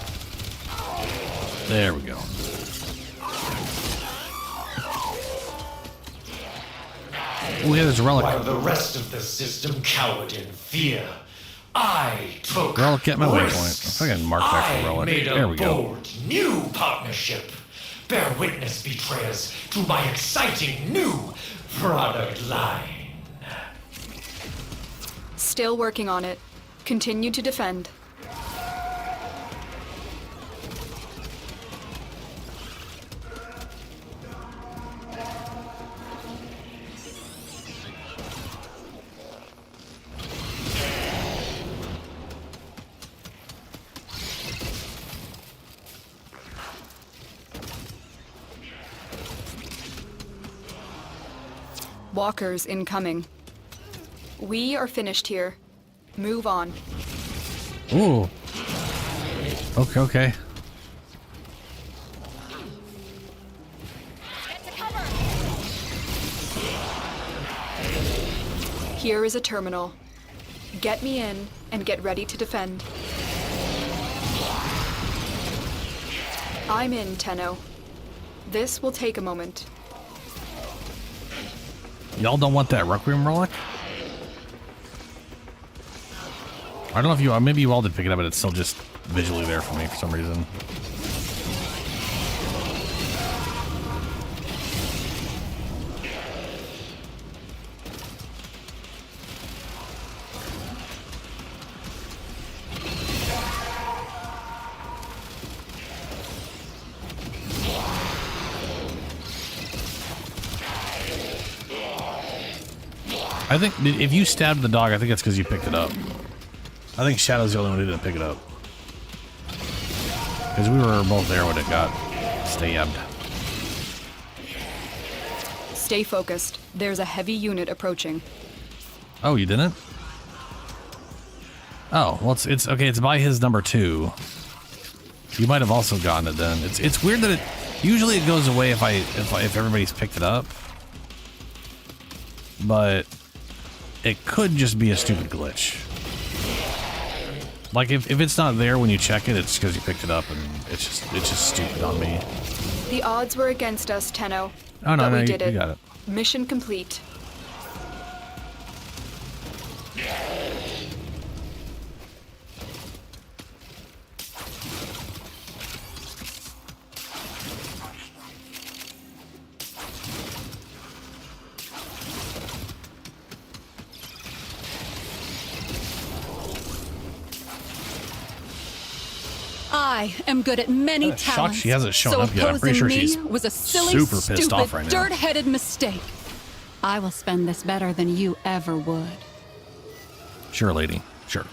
There we go. Oh, yeah, there's a relic. While the rest of the system cowered in fear, I took Relic at my waypoint. risks. If I can mark that for relic. Made a There we go. bold new partnership. Bear witness, betrayers, to my exciting new product line. Still working on it. Continue to defend. Walkers incoming. We are finished here. Move on. Ooh. Okay. Here is a terminal. Get me in and get ready to defend. I'm in, Tenno. This will take a moment. Y'all don't want that Requiem relic? I don't know if you, maybe you all did pick it up, but it's still just visually there for me for some reason. I think if you stabbed the dog, I think it's because you picked it up. I think Shadow's the only one who didn't pick it up. Because we were both there when it got stabbed. Stay focused. There's a heavy unit approaching. Oh, you didn't? Oh, well, it's okay. It's by his number 2. You might have also gotten it then. It's weird that usually it goes away if everybody's picked it up, but it could just be a stupid glitch. Like if it's not there when you check it, it's because you picked it up, and it's just stupid on me. The odds were against us, Tenno. Oh no, but no, we did you got it. Mission complete. I am good at many talents. Shocked she hasn't shown so up yet. I'm pretty sure she's was a silly, super pissed off right now. dirt-headed mistake. I will spend this better than you ever would. Sure, lady. Sure.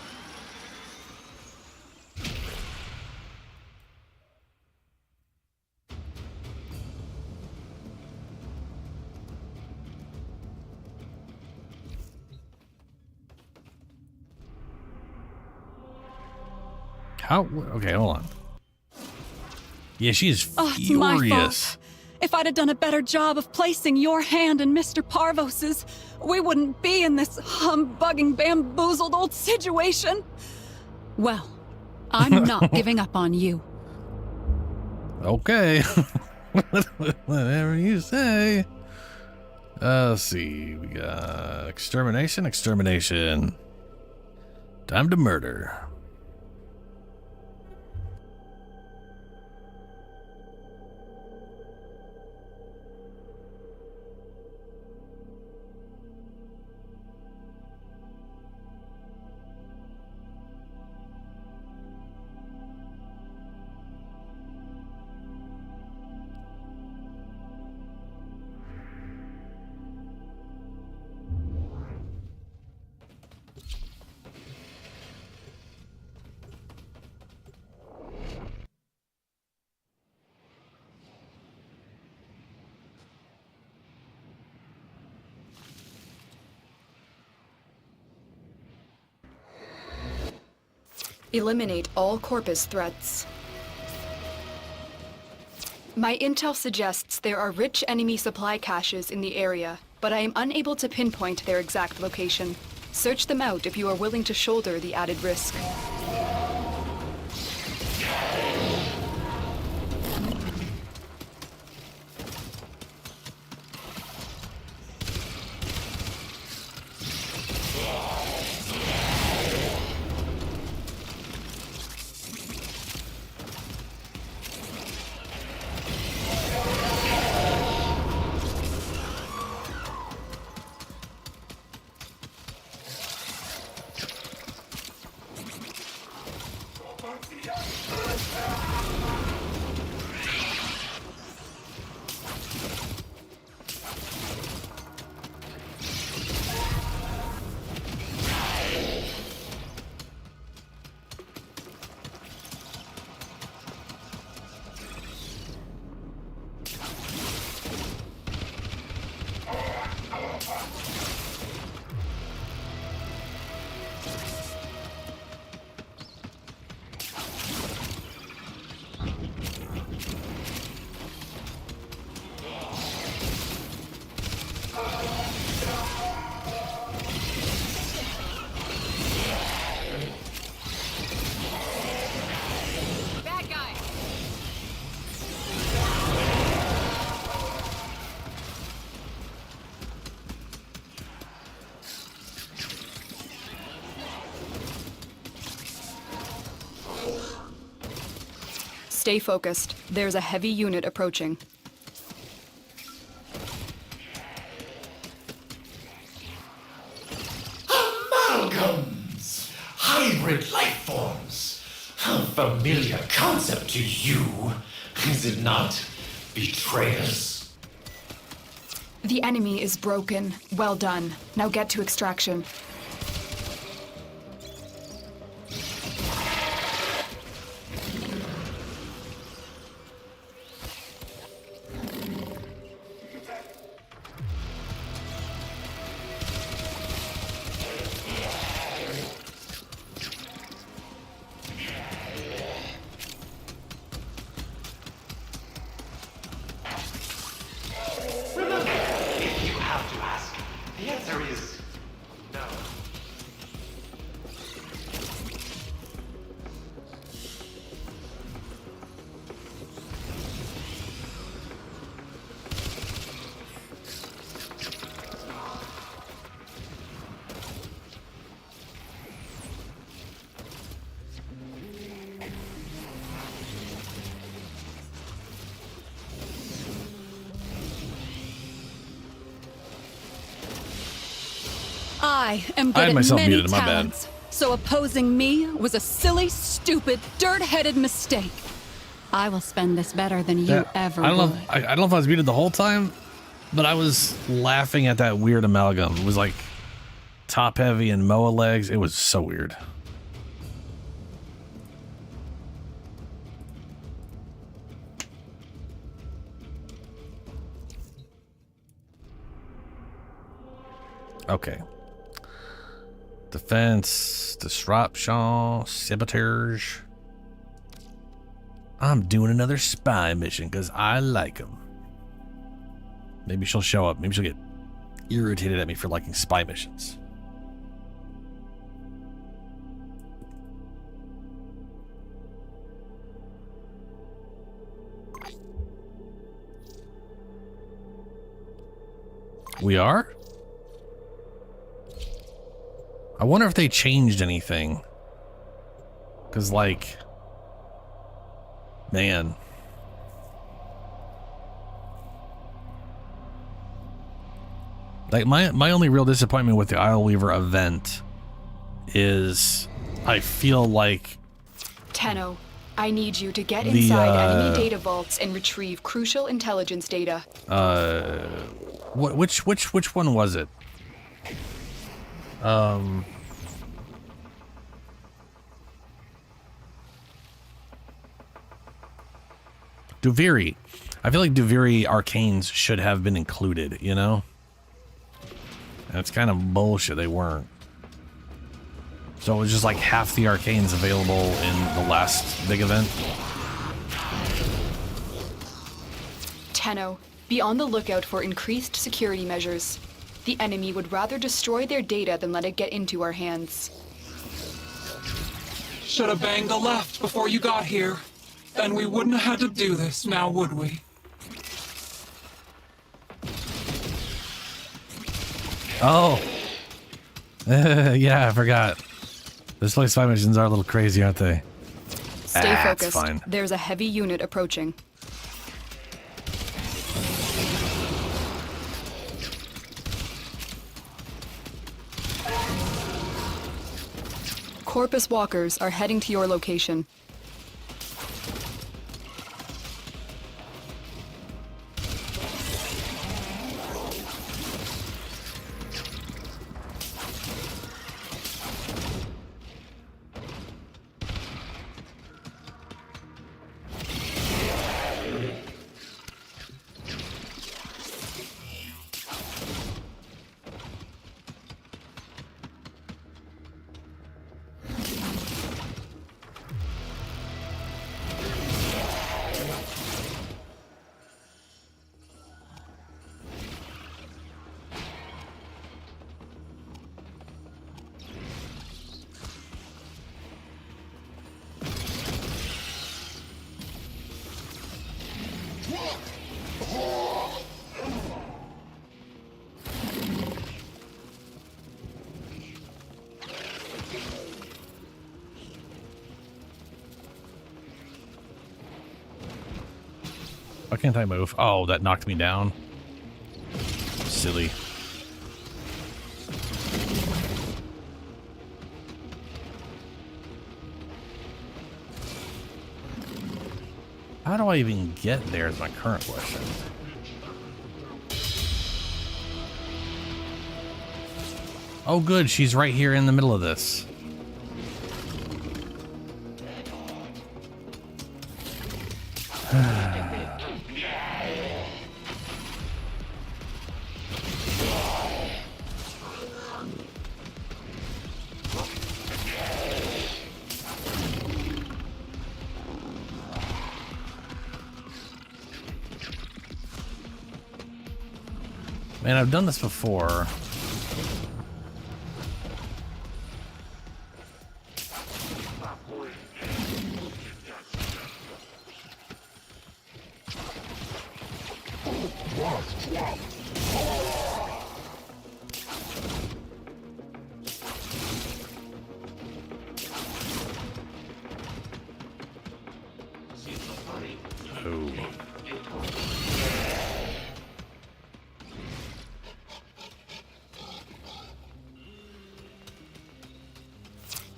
How? Okay, hold on. Yeah, she's Oh, it's my furious. fault. If I'd have done a better job of placing your hand in Mr. Parvos's, we wouldn't be in this humbugging, bamboozled old situation. Well, I'm not giving up on you. Okay. Whatever you say. Let's see. We got extermination. Time to murder. Eliminate all Corpus threats. My intel suggests there are rich enemy supply caches in the area, but I am unable to pinpoint their exact location. Search them out if you are willing to shoulder the added risk. Stay focused. There's a heavy unit approaching. Amalgams! Hybrid life forms! A familiar concept to you, is it not, betrayers? The enemy is broken. Well done. Now get to extraction. If you have to ask, the answer is no. I am I good had at myself many muted, my bad. talents, so opposing me was a silly, stupid, dirt-headed mistake. I will spend this better than you ever I don't would. know. I don't know if I was muted the whole time, but I was laughing at that weird amalgam. It was like top heavy and Moa legs. It was so weird. Okay. Defense, disruption, sabotage. I'm doing another spy mission because I like them. Maybe she'll show up. Maybe she'll get irritated at me for liking spy missions. We are? I wonder if they changed anything. Because, like, man. Like, my only real disappointment with the Isle Weaver event is I feel like Tenno, I need you to get inside enemy data vaults and retrieve crucial intelligence data. which one was it? Duviri. I feel like Duviri arcanes should have been included, you know? That's kind of bullshit they weren't. So it was just like half the arcanes available in the last big event. Tenno, be on the lookout for increased security measures. The enemy would rather destroy their data than let it get into our hands. Should have banged the left before you got here. Then we wouldn't have had to do this now, would we? Oh. Yeah, I forgot. This place spy missions are a little crazy, aren't they? Stay It's focused. fine. There's a heavy unit approaching. Corpus walkers are heading to your location. Why can't I move? Oh, that knocked me down. Silly. How do I even get there is my current question. Oh good, she's right here in the middle of this. Man, I've done this before.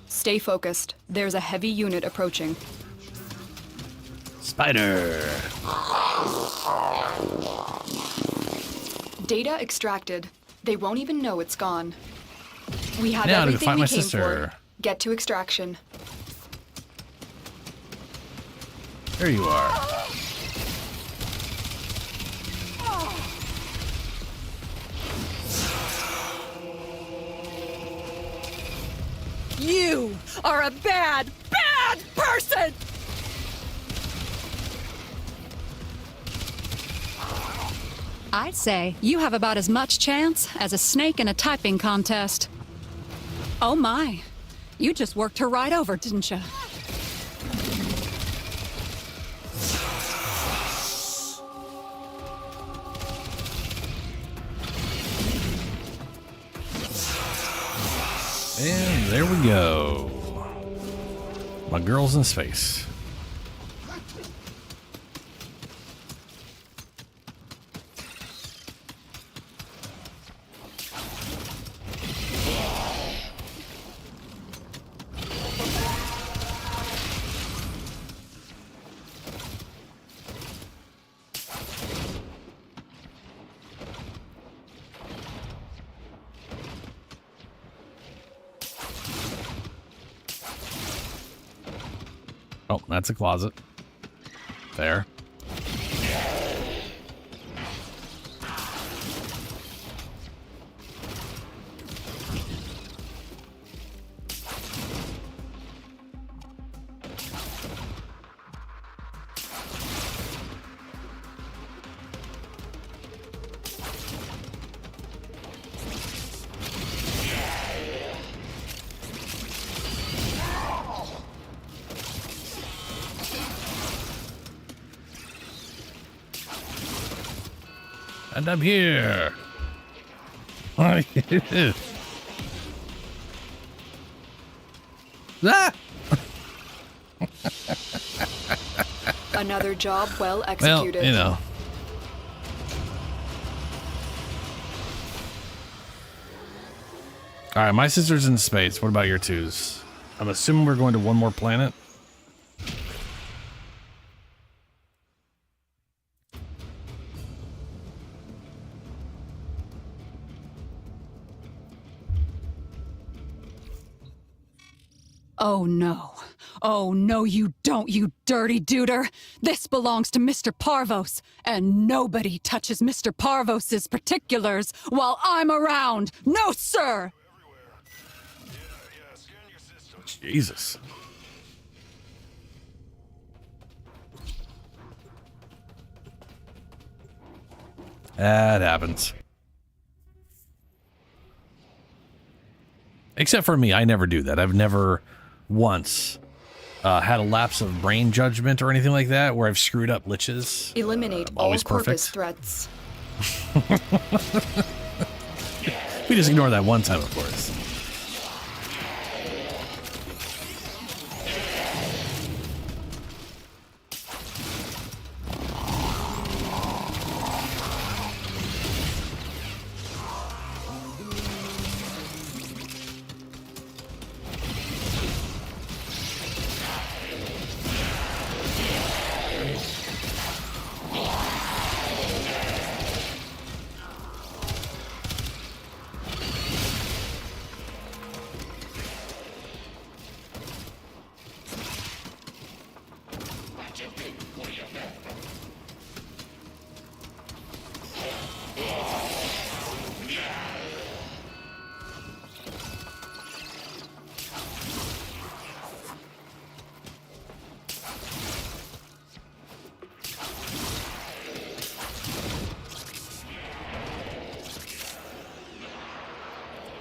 Stay focused. There's a heavy unit approaching. Spider! Data extracted. They won't even know it's gone. We have now everything to find we my came sister. for. Get to extraction. There you are. You are a bad, bad person! I'd say you have about as much chance as a snake in a typing contest. Oh my, you just worked her right over, didn't you? And there we go. My girl's in space. Oh, that's a closet. There. And I'm here. Ah! Another job well executed. Well, you know. All right, my sister's in space. What about your twos? I'm assuming we're going to one more planet. Oh no. Oh no, you don't, you dirty duder. This belongs to Mr. Parvos, and nobody touches Mr. Parvos's particulars while I'm around. No, sir! Jesus. That happens. Except for me, I never do that. I've never once had a lapse of brain judgment or anything like that where I've screwed up liches. Eliminate all corpus threats. We just ignore that one time, of course.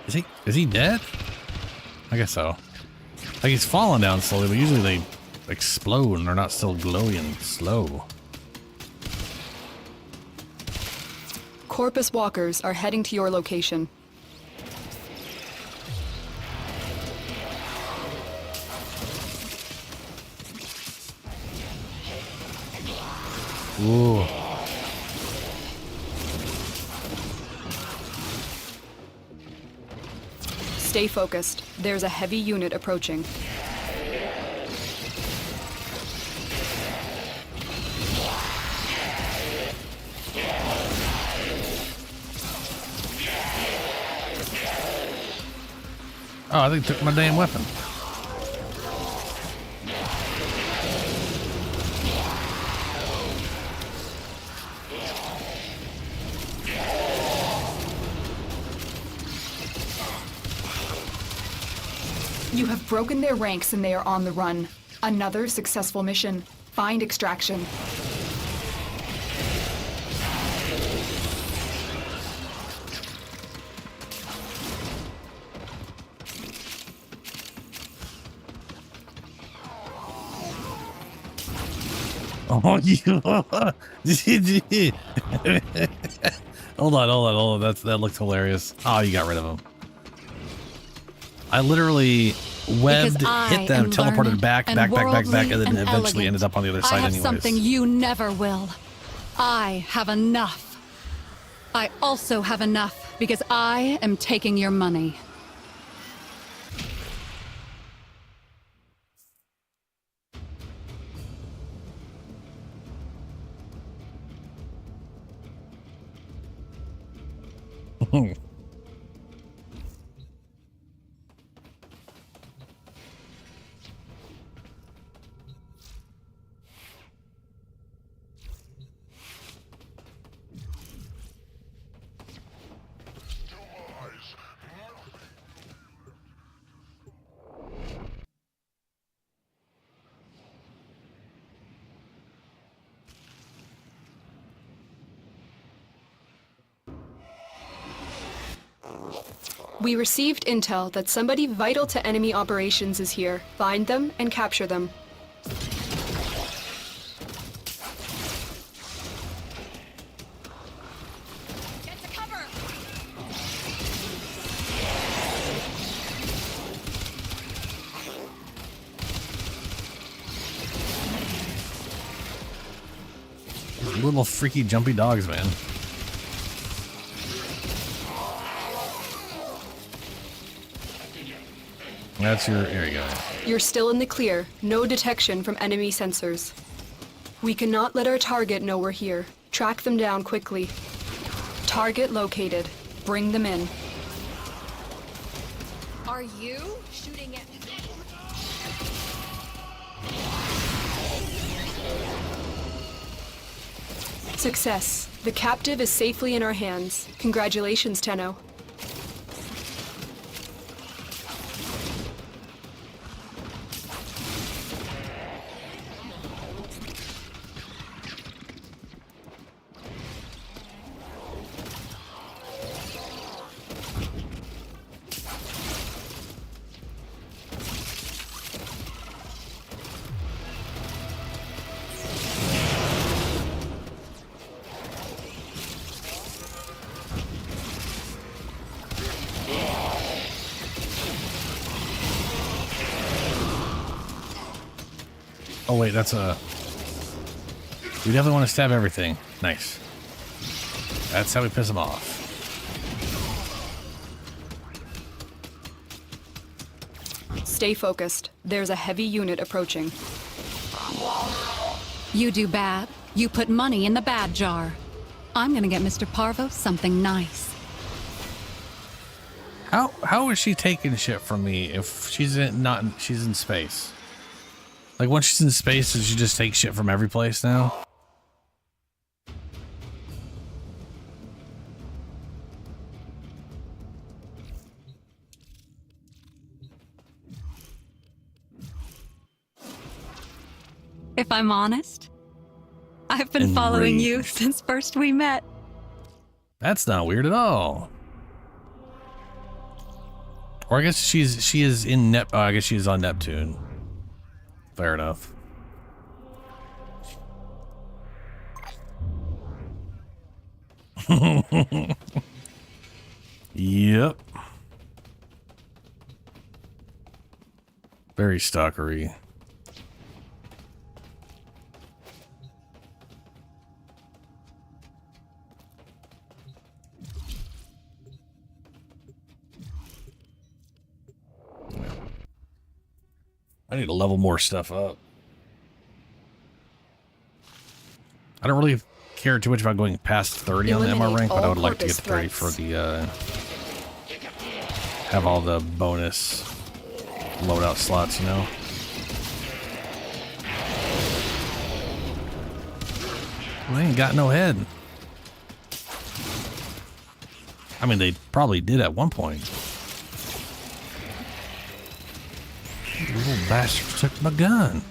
Is he dead? I guess so. Like he's falling down slowly, but usually they explode and they're not still glowing slow. Corpus walkers are heading to your location. Ooh. Stay focused. There's a heavy unit approaching. Oh, I think it took my damn weapon. You have broken their ranks and they are on the run. Another successful mission. Find extraction. Oh, you. Hold on. That looked hilarious. Oh, you got rid of him. I literally webbed, hit them, teleported back, and then eventually ended up on the other side anyways. I have something you never will. I have enough. I also have enough because I am taking your money. We received intel that somebody vital to enemy operations is here. Find them and capture them. Get to cover! Little freaky jumpy dogs, man. That's your, there you go. You're still in the clear. No detection from enemy sensors. We cannot let our target know we're here. Track them down quickly. Target located. Bring them in. Are you shooting at... Success. The captive is safely in our hands. Congratulations, Tenno. Oh wait, that's a... We definitely want to stab everything. Nice. That's how we piss them off. Stay focused. There's a heavy unit approaching. You do bad. You put money in the bad jar. I'm gonna get Mr. Parvo something nice. How is she taking shit from me if she's she's in space? Like once she's in space, does she just take shit from every place now? If I'm honest, I've been following you since first we met. That's not weird at all. Or I guess she is in I guess she is on Neptune. Fair enough. Yep. Very stalkery. I need to level more stuff up. I don't really care too much about going past 30 on the MR rank, but I would like to get to 30 for the, have all the bonus loadout slots, you know? Well, they ain't got no head. I mean, they probably did at one point. You little bastards took my gun.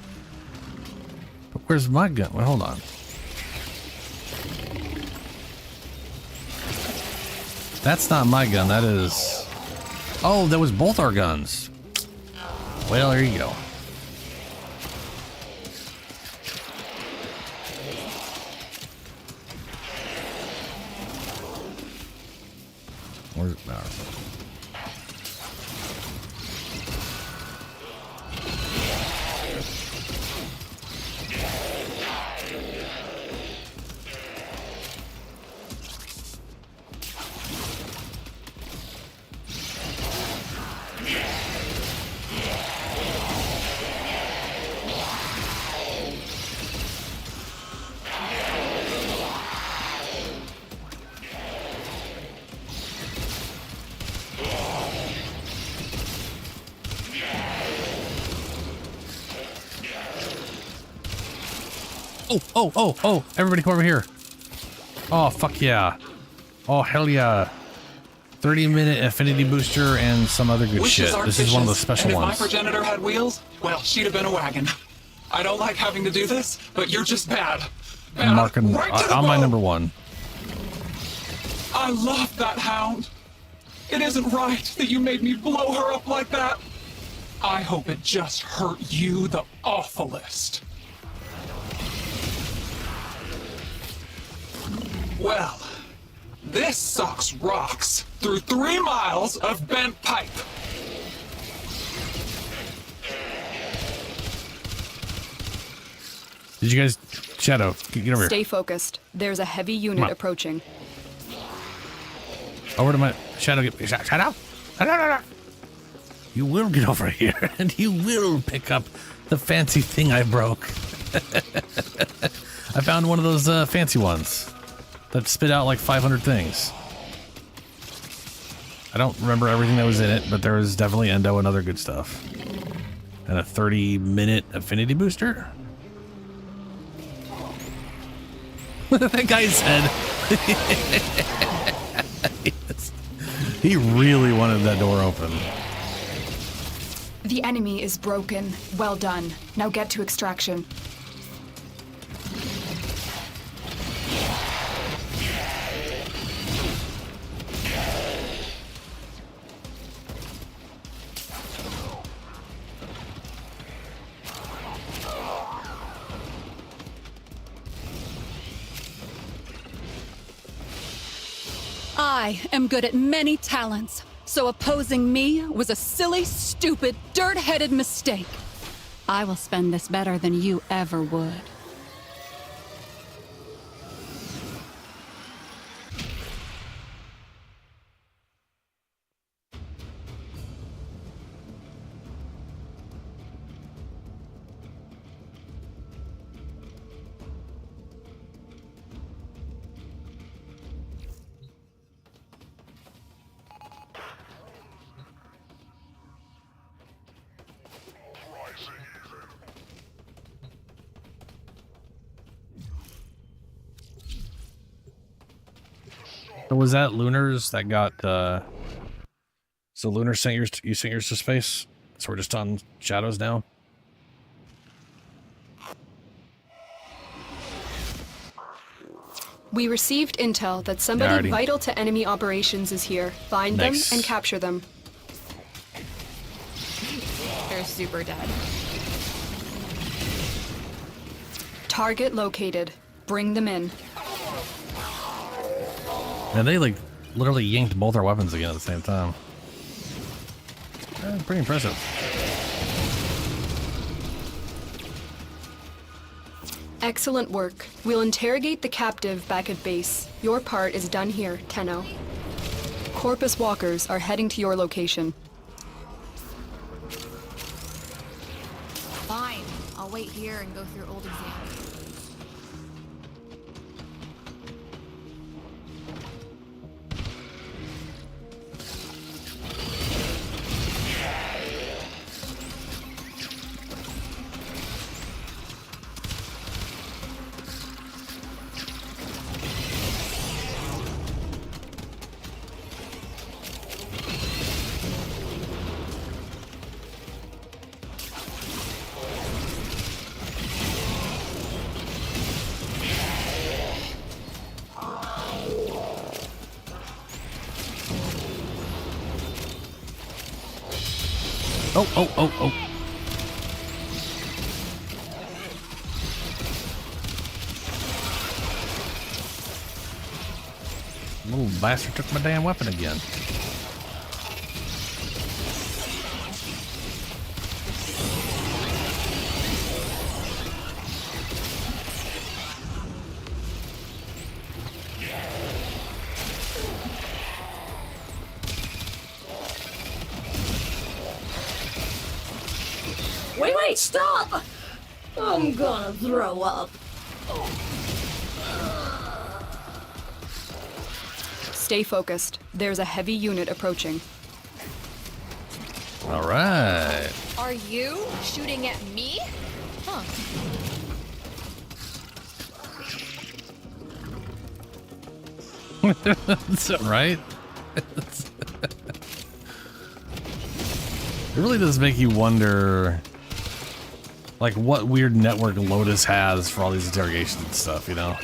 But where's my gun? Well, hold on. That's not my gun. That is... Oh, that was both our guns. Well, there you go. Where's it? Oh, everybody come over here. Oh, fuck yeah. Oh, hell yeah. 30-minute affinity booster and some other good shit. This is one of the special ones. If my progenitor had wheels, well, she'd have been a wagon. I don't like having to do this, but you're just bad. I'm marking on my number 1. I love that hound. It isn't right that you made me blow her up like that. I hope it just hurt you the awfulest. Well, this sucks rocks through 3 miles of bent pipe. Did you guys... Shadow, get over here. Stay focused. There's a heavy unit approaching. Over to my... Shadow, get... Shadow! You will get over here, and you will pick up the fancy thing I broke. I found one of those fancy ones that spit out like 500 things. I don't remember everything that was in it, but there was definitely endo and other good stuff. And a 30-minute affinity booster? That guy said. Yes. He really wanted that door open. The enemy is broken. Well done. Now get to extraction. I am good at many talents, so opposing me was a silly, stupid, dirt-headed mistake. I will spend this better than you ever would. So was that Lunar's that got, so Lunar sent yours, you sent yours to space? So we're just on Shadows now? We received intel that somebody vital to enemy operations is here. Find them and capture them. they're super dead. Target located. Bring them in. And they like literally yanked both our weapons again at the same time. Pretty impressive. Excellent work. We'll interrogate the captive back at base. Your part is done here, Tenno. Corpus walkers are heading to your location. Fine. I'll wait here and go through old exams. Oh. Little bastard took my damn weapon again. Wait, stop! I'm gonna throw up. Stay focused. There's a heavy unit approaching. All right. Are you shooting at me? Huh. Is that right? It really does make you wonder, like, what weird network Lotus has for all these interrogations and stuff, you know?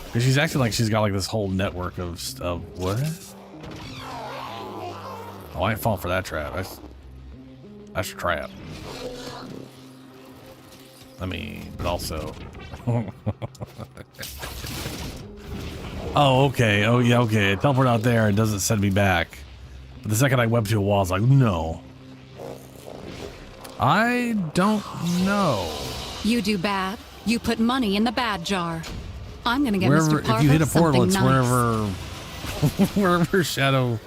Because she's acting like she's got, like, this whole network of what? Oh, I ain't falling for that trap. That's a trap. I mean, but also... Oh, okay. Oh, yeah, okay. I teleport out there and doesn't send me back. But the second I web to a wall, I was like, no. I don't know. You do bad. You put money in the bad jar. I'm gonna get wherever, Mr. Parvo if you hit a portal, it's nice. wherever Shadow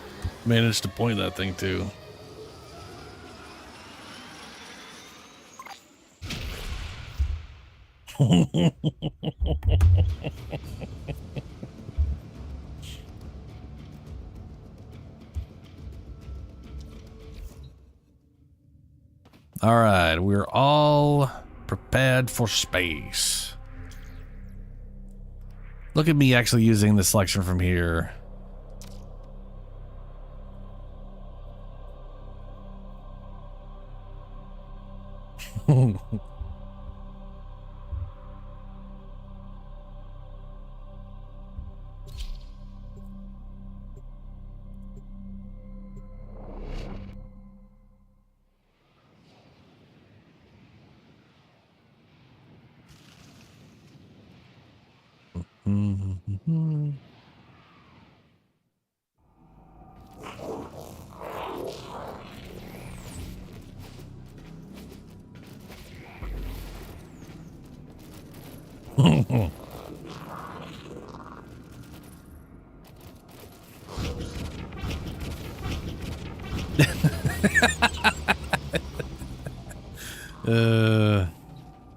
managed to point that thing to. All right, we're all prepared for space. Look at me actually using the selection from here.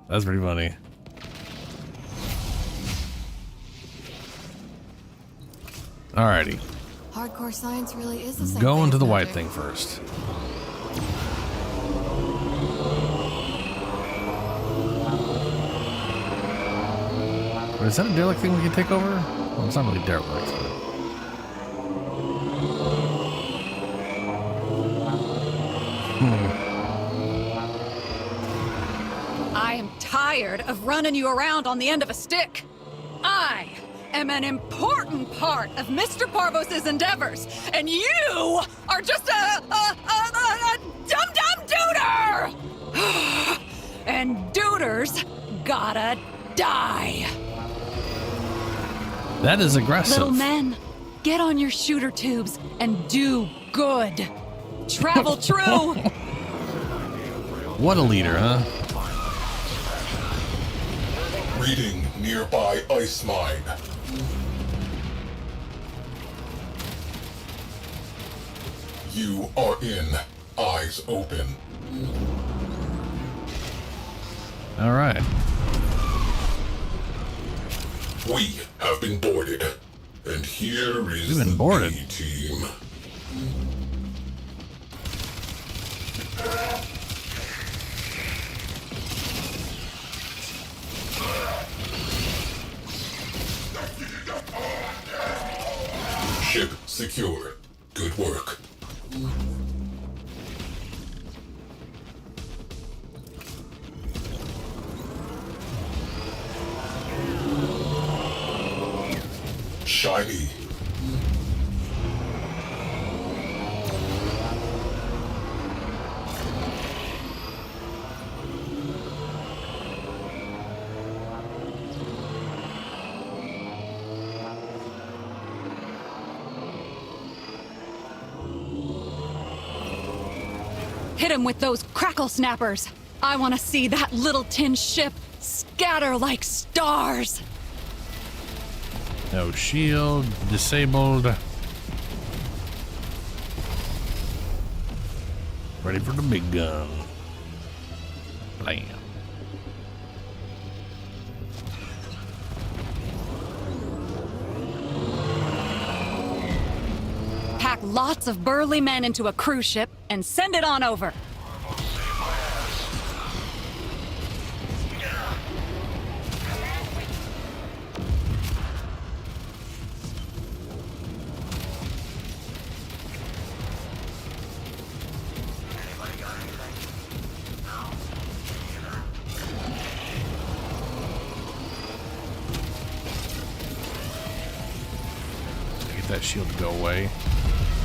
That's pretty funny. Alrighty. Hardcore science really is the same. Go into the white thing first. But is that a derelict thing we can take over? Well, it's not really derelict. I am tired of running you around on the end of a stick. I am an important part of Mr. Parvos's endeavors, and you are just a dumb snappers gotta die. That is aggressive. Little men, get on your shooter tubes and do good. Travel true. What a leader, huh? Reading nearby ice mine. You are in. Eyes open. All right. We have been boarded. And here is We've been boarded. the team. Ship secure. Good work. Shiny. Hit him with those crackle snappers. I want to see that little tin ship scatter like stars. No shield. Disabled. Ready for the big gun. Blam. Pack lots of burly men into a cruise ship and send it on over. Get that shield to go away.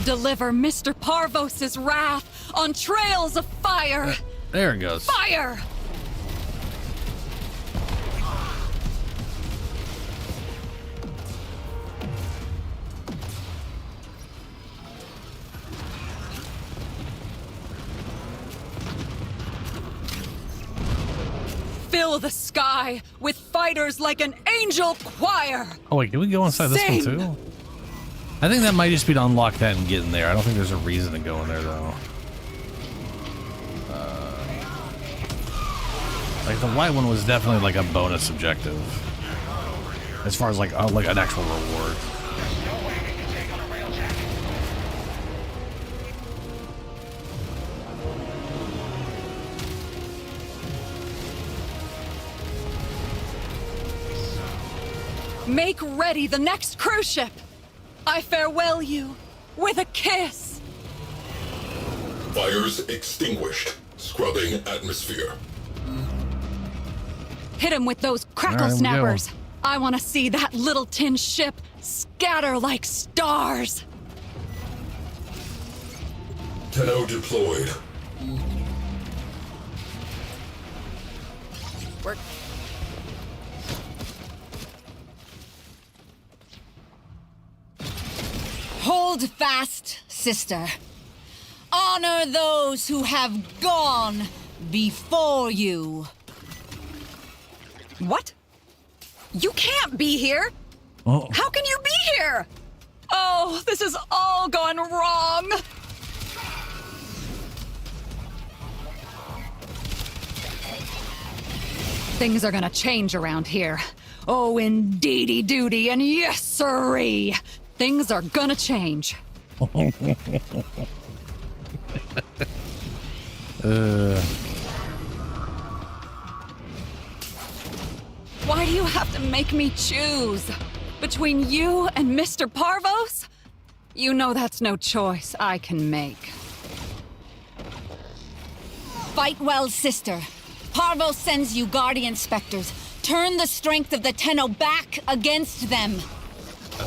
Deliver Mr. Parvos's wrath on trails of fire. There it goes. Fire! Fill the sky with fighters like an angel choir. Oh wait, can we go inside this one too? I think that might just be to unlock that and get in there. I don't think there's a reason to go in there though. Like the white one was definitely like a bonus objective, as far as like an actual reward. Make ready the next cruise ship. I farewell you with a kiss. Fires extinguished. Scrubbing atmosphere. Hit him with those crackle snappers. I want to see that little tin ship scatter like stars. Tenno deployed. Work. Hold fast, sister. Honor those who have gone before you. What? You can't be here. Oh. How can you be here? Oh, this has all gone wrong. Things are gonna change around here. Oh, indeedy doody, and yes sirree. Things are gonna change. Why do you have to make me choose? Between you and Mr. Parvos? You know that's no choice I can make. Fight well, sister. Parvos sends you guardian specters. Turn the strength of the Tenno back against them.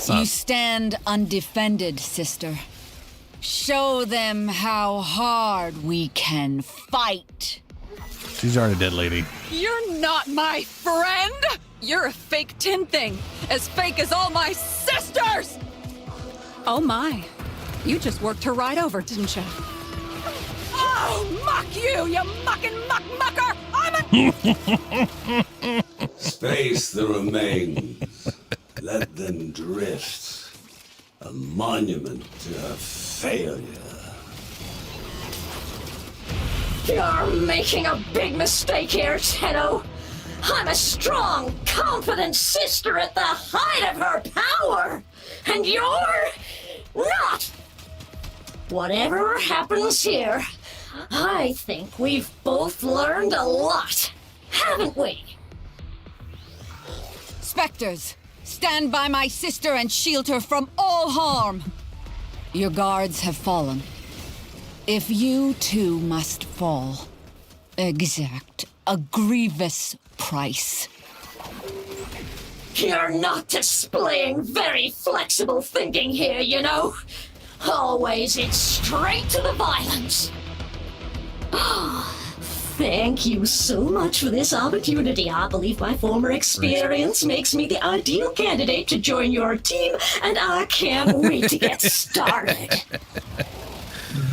You stand undefended, sister. Show them how hard we can fight. She's already dead, lady. You're not my friend! You're a fake tin thing, as fake as all my sisters! Oh my, you just worked her right over, didn't you? Oh, muck you mucking mucker! Space the remains. Let them drift. A monument to her failure. You're making a big mistake here, Tenno. I'm a strong, confident sister at the height of her power, and you're not. Whatever happens here, I think we've both learned a lot, haven't we? Spectres, stand by my sister and shield her from all harm. Your guards have fallen. If you too must fall, exact a grievous price. You're not displaying very flexible thinking here, you know. Always it's straight to the violence. Thank you so much for this opportunity. I believe my former experience makes me the ideal candidate to join your team, and I can't wait to get started.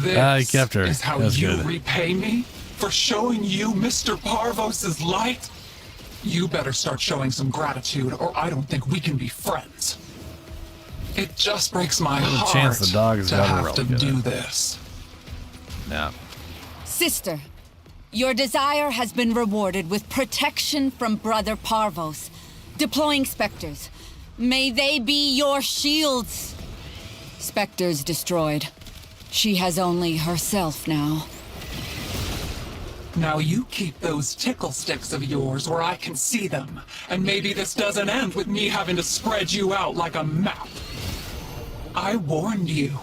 This kept her. is how you repay me for showing you Mr. Parvos's light? You better start showing some gratitude, or I don't think we can be friends. It just breaks my heart chance the dog has to got a have relic to in it. do this. Yeah. Sister, your desire has been rewarded with protection from Brother Parvos. Deploying Spectres. May they be your shields. Spectres destroyed. She has only herself now. Now you keep those tickle sticks of yours where I can see them, and maybe this doesn't end with me having to spread you out like a map. I warned you.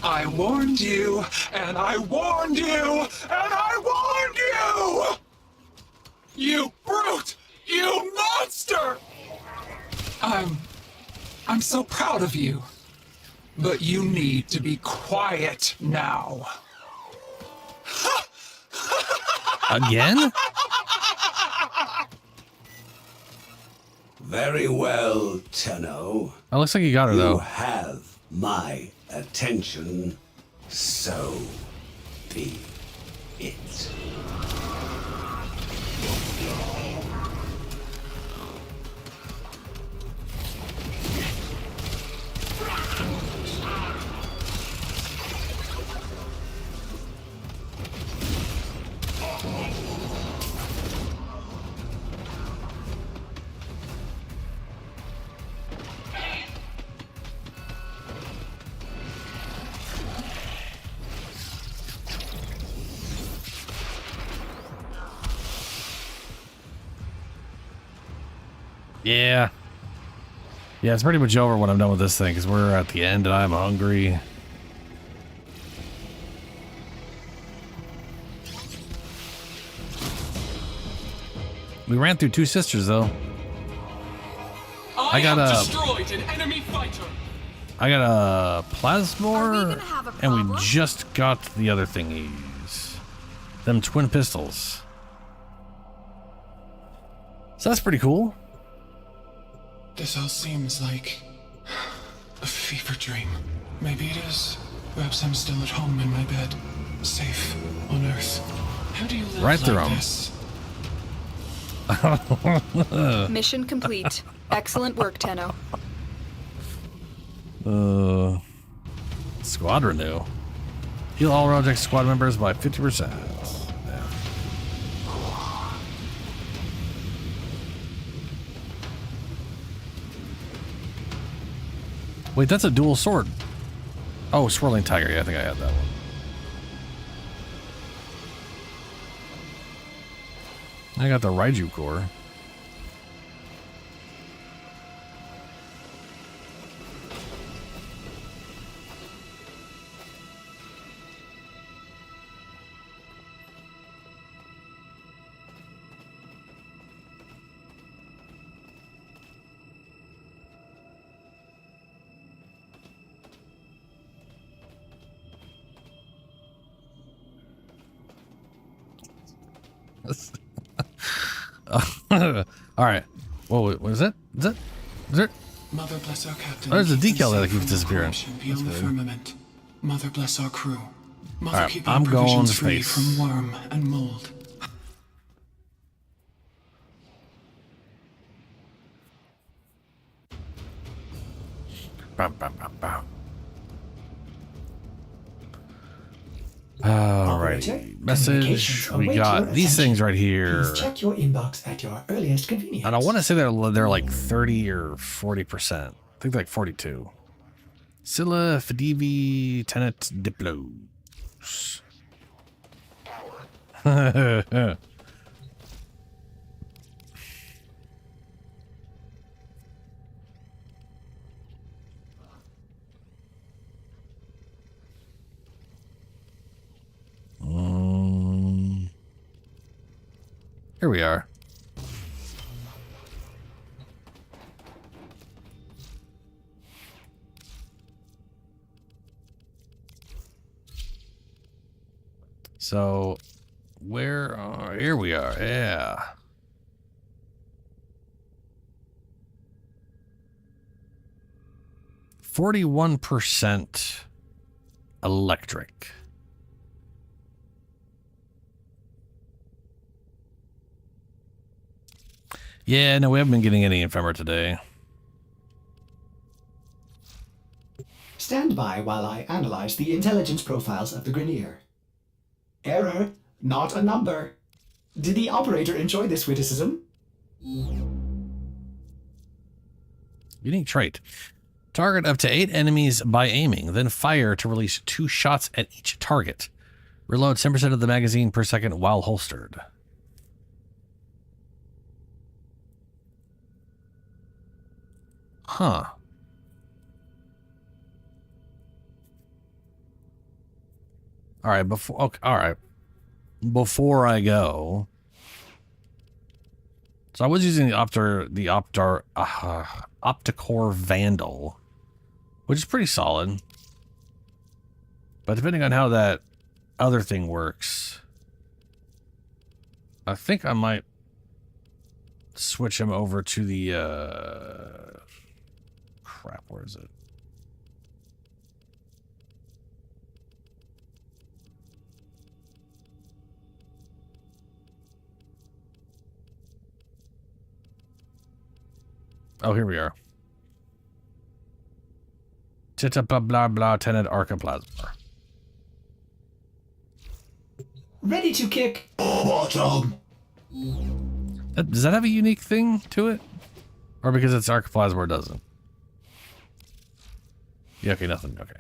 I warned you, and I warned you, and I warned you! You brute! You monster! I'm so proud of you. But you need to be quiet now. Again? Very well, Tenno. Oh, looks like you got her, You though. have my attention, so be it. Yeah. Yeah, it's pretty much over when I'm done with this thing, because we're at the end and I'm hungry. We ran through two sisters, though. I got destroyed an enemy fighter. I got a plasmor, and we just got the other thingies. Them twin pistols. So that's pretty cool. This all seems like a fever dream. Maybe it is. Perhaps I'm still at home in my bed, safe on Earth. How do you live Right through like 'em. this? Mission complete. Excellent work, Tenno. Squad renew. Heal all Project squad members by 50%. Yeah. Wait, that's a dual sword. Oh, Swirling Tiger. Yeah, I think I had that one. I got the Raiju core. All right. Whoa, what is it? Is it? Mother bless our captain. There's a keep decal them that safe keeps from disappearing. corruption beyond the firmament. Mother bless our crew. Mother All right, keep our I'm going provisions to free space. from worm and mold. Bam, bam, bam, bam. Alrighty, message. We got these things right here. Please check your inbox at your earliest convenience. And I want to say they're like 30 or 40%. I think they're like 42. Scylla, Fedivi, Tenet, Diplos. Here we are. So, where are... Here we are, yeah. %41 electric. Yeah, no, we haven't been getting any ephemer today. Stand by while I analyze the intelligence profiles of the Grenier. Error, not a number. Did the operator enjoy this witticism? Unique trait. Target up to 8 enemies by aiming, then fire to release 2 shots at each target. Reload 10% of the magazine per second while holstered. Huh. All right, before I go. So I was using the Opticore Vandal, which is pretty solid. But depending on how that other thing works, I think I might switch him over to the crap, where is it? Oh, here we are. Tita blah blah blah Tenet Archiplasma. Ready to kick bottom. Does that have a unique thing to it? Or because it's Archiplasma, it doesn't? Yeah, okay, nothing. Okay.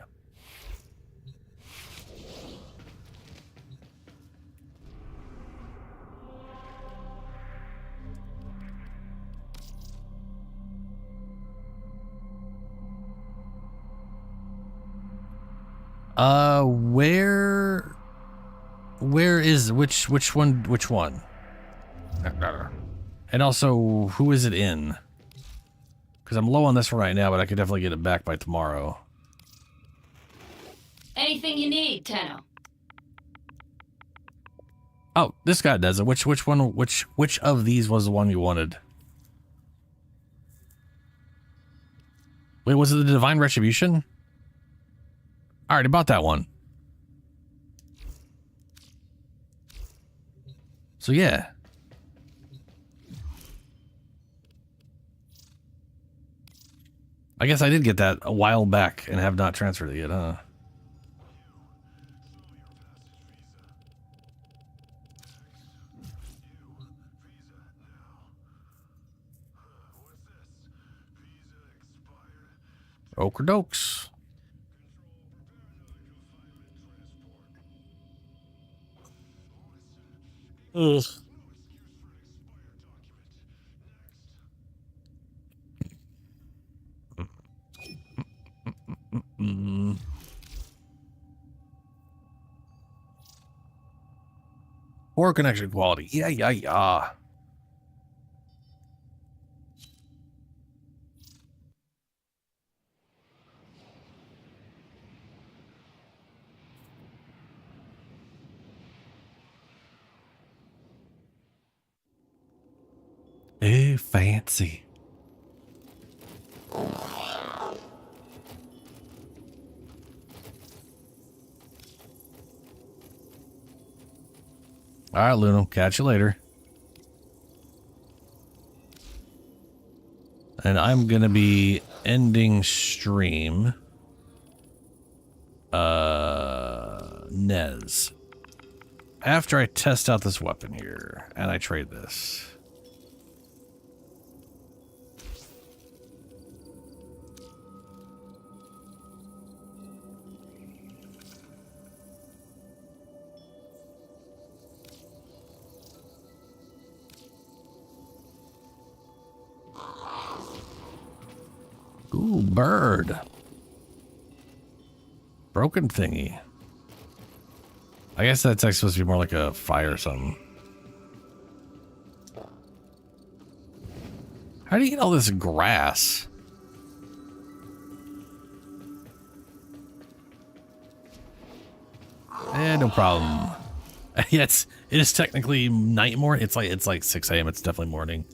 Where is which one? And also, who is it in? Because I'm low on this one right now, but I could definitely get it back by tomorrow. Anything you need, Tenno. Oh, this guy does it. Which of these was the one you wanted? Wait, was it the Divine Retribution? I already bought that one. So yeah. I guess I did get that a while back and have not transferred it yet, huh? Okerdokes. Ugh. Poor connection quality. Yeah. Hey, fancy. All right, Luna. Catch you later. And I'm going to be ending stream. Nez. After I test out this weapon here, and I trade this. Ooh, bird. Broken thingy. I guess that's actually supposed to be more like a fire or something. How do you get all this grass? No problem. Yes, it is technically night morning. It's like 6 a.m. It's definitely morning.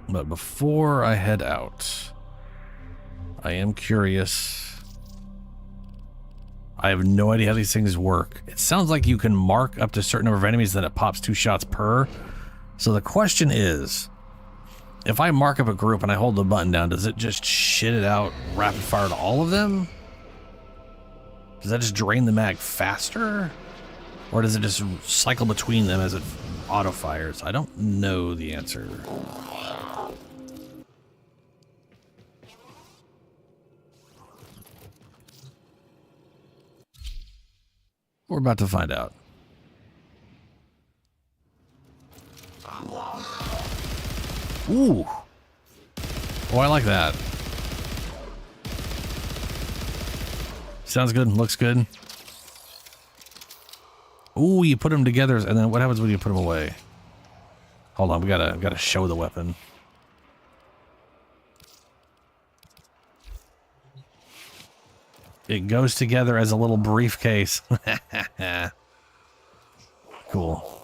But before I head out, I am curious. I have no idea how these things work. It sounds like you can mark up to a certain number of enemies, then it pops 2 shots per. So the question is, if I mark up a group and I hold the button down, does it just shit it out rapid fire to all of them? Does that just drain the mag faster? Or does it just cycle between them as it auto fires? I don't know the answer. We're about to find out. Ooh. Oh, I like that. Sounds good. Looks good. Ooh, you put them together, and then what happens when you put them away? Hold on, we gotta show the weapon. It goes together as a little briefcase. Cool.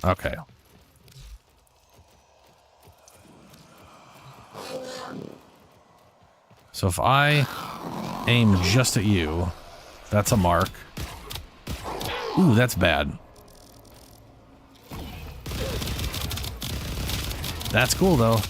Okay. So if I aim just at you, that's a mark. Ooh, that's bad. That's cool, though.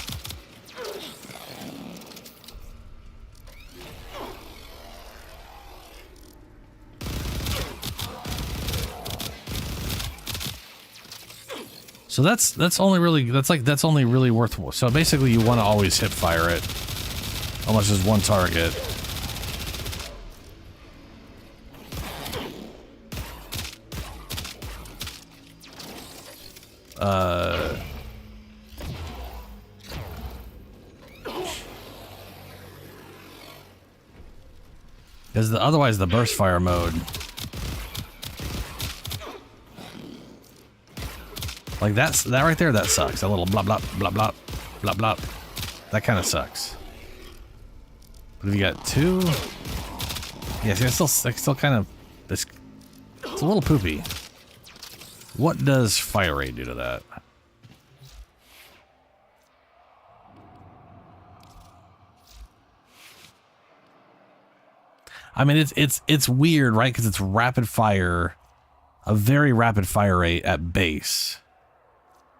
So that's only really worth. So basically, you want to always hip fire it, unless there's one target. Because otherwise the burst fire mode, like that right there, that sucks. That little blah blah blah blah blah blah, that kind of sucks. But if you got 2, yeah, see, it's still kind of it's a little poopy. What does fire rate do to that? I mean, it's weird, right? Because it's rapid fire, a very rapid fire rate at base.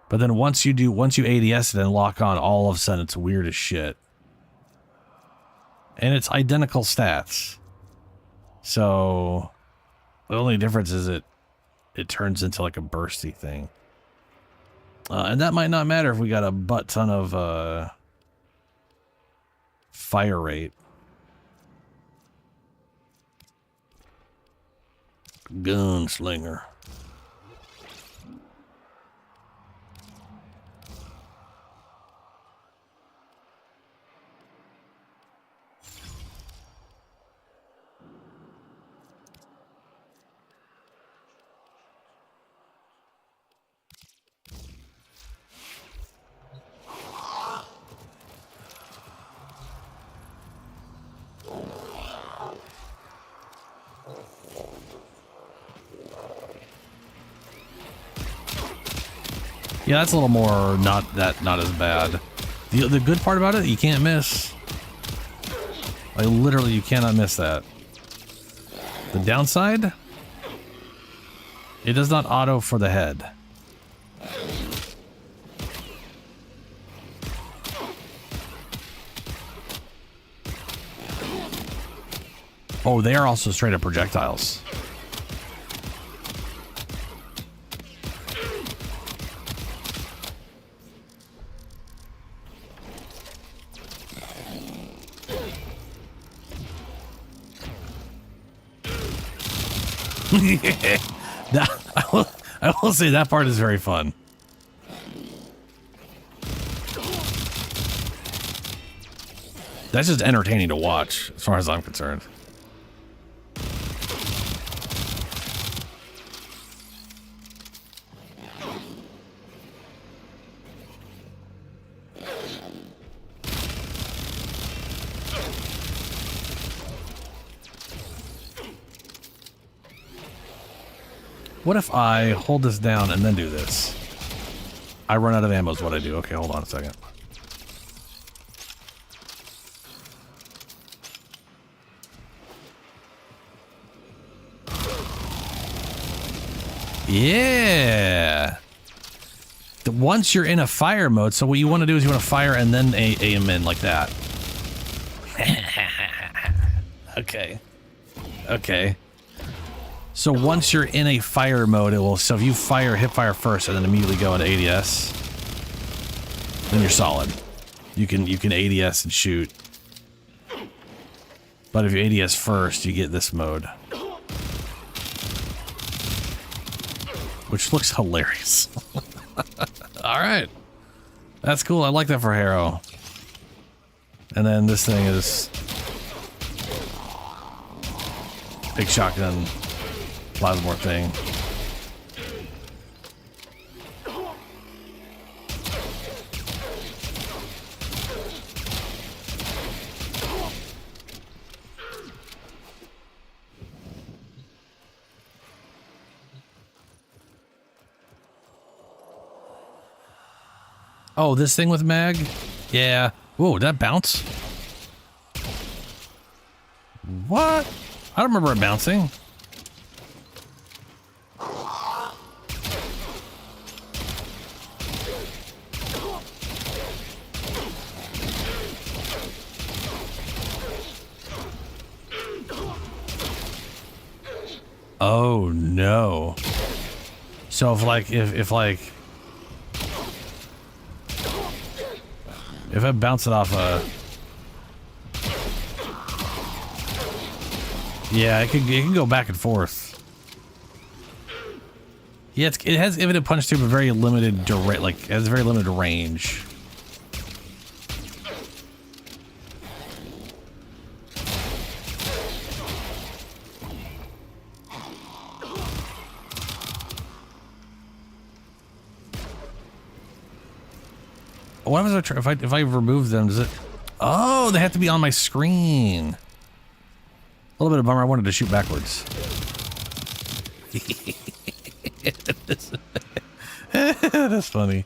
But then once you ADS it and lock on, all of a sudden it's weird as shit. And it's identical stats. So the only difference is it turns into like a bursty thing. And that might not matter if we got a butt ton of fire rate. Gunslinger. Yeah, that's a little more not as bad. The good part about it, you can't miss. Like literally, you cannot miss that. The downside, it does not auto for the head. Oh, they are also straight up projectiles. Yeah. I will say that part is very fun. That's just entertaining to watch, as far as I'm concerned. What if I hold this down and then do this? I run out of ammo is what I do. Okay, hold on a second. Yeah. Once you're in a fire mode, so what you want to do is you want to fire and then aim in like that. Okay. Okay. So once you're in a fire mode, it will. So if you hip fire first, and then immediately go into ADS, then you're solid. You can ADS and shoot. But if you ADS first, you get this mode, which looks hilarious. All right, that's cool. I like that for Harrow. And then this thing is big shotgun. Plasmor thing. Oh, this thing with mag? Yeah. Whoa, did that bounce? What? I don't remember it bouncing. Oh no. So if I bounce it off a, yeah, it can go back and forth. Yeah, it has infinite punch too, but very limited it has very limited range. What happens if I remove them? Does it? Oh, they have to be on my screen. A little bit of bummer. I wanted to shoot backwards. That's funny.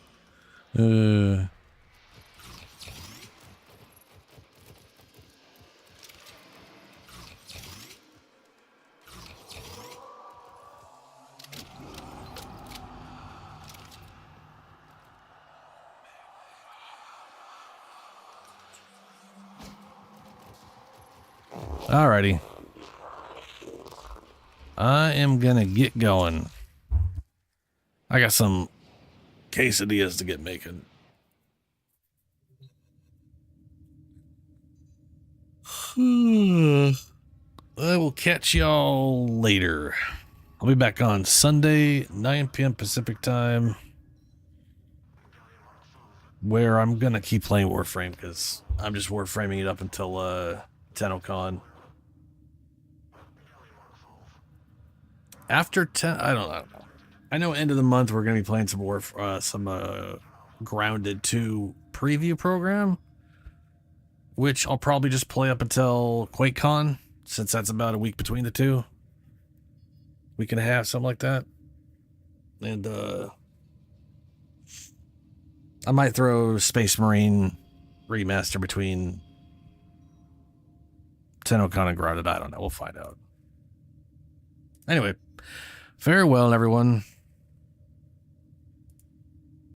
Alrighty. I am gonna get going. I got some quesadillas to get making. I will catch y'all later. I'll be back on Sunday, 9 p.m. Pacific time, where I'm gonna keep playing Warframe because I'm just Warframing it up until TennoCon. After 10, I don't know. I know end of the month we're gonna be playing some more Grounded 2 preview program, which I'll probably just play up until QuakeCon, since that's about a week between the two. Week and a half, something like that. And I might throw Space Marine remaster between TennoCon and Grounded. I don't know. We'll find out. Anyway, farewell, everyone.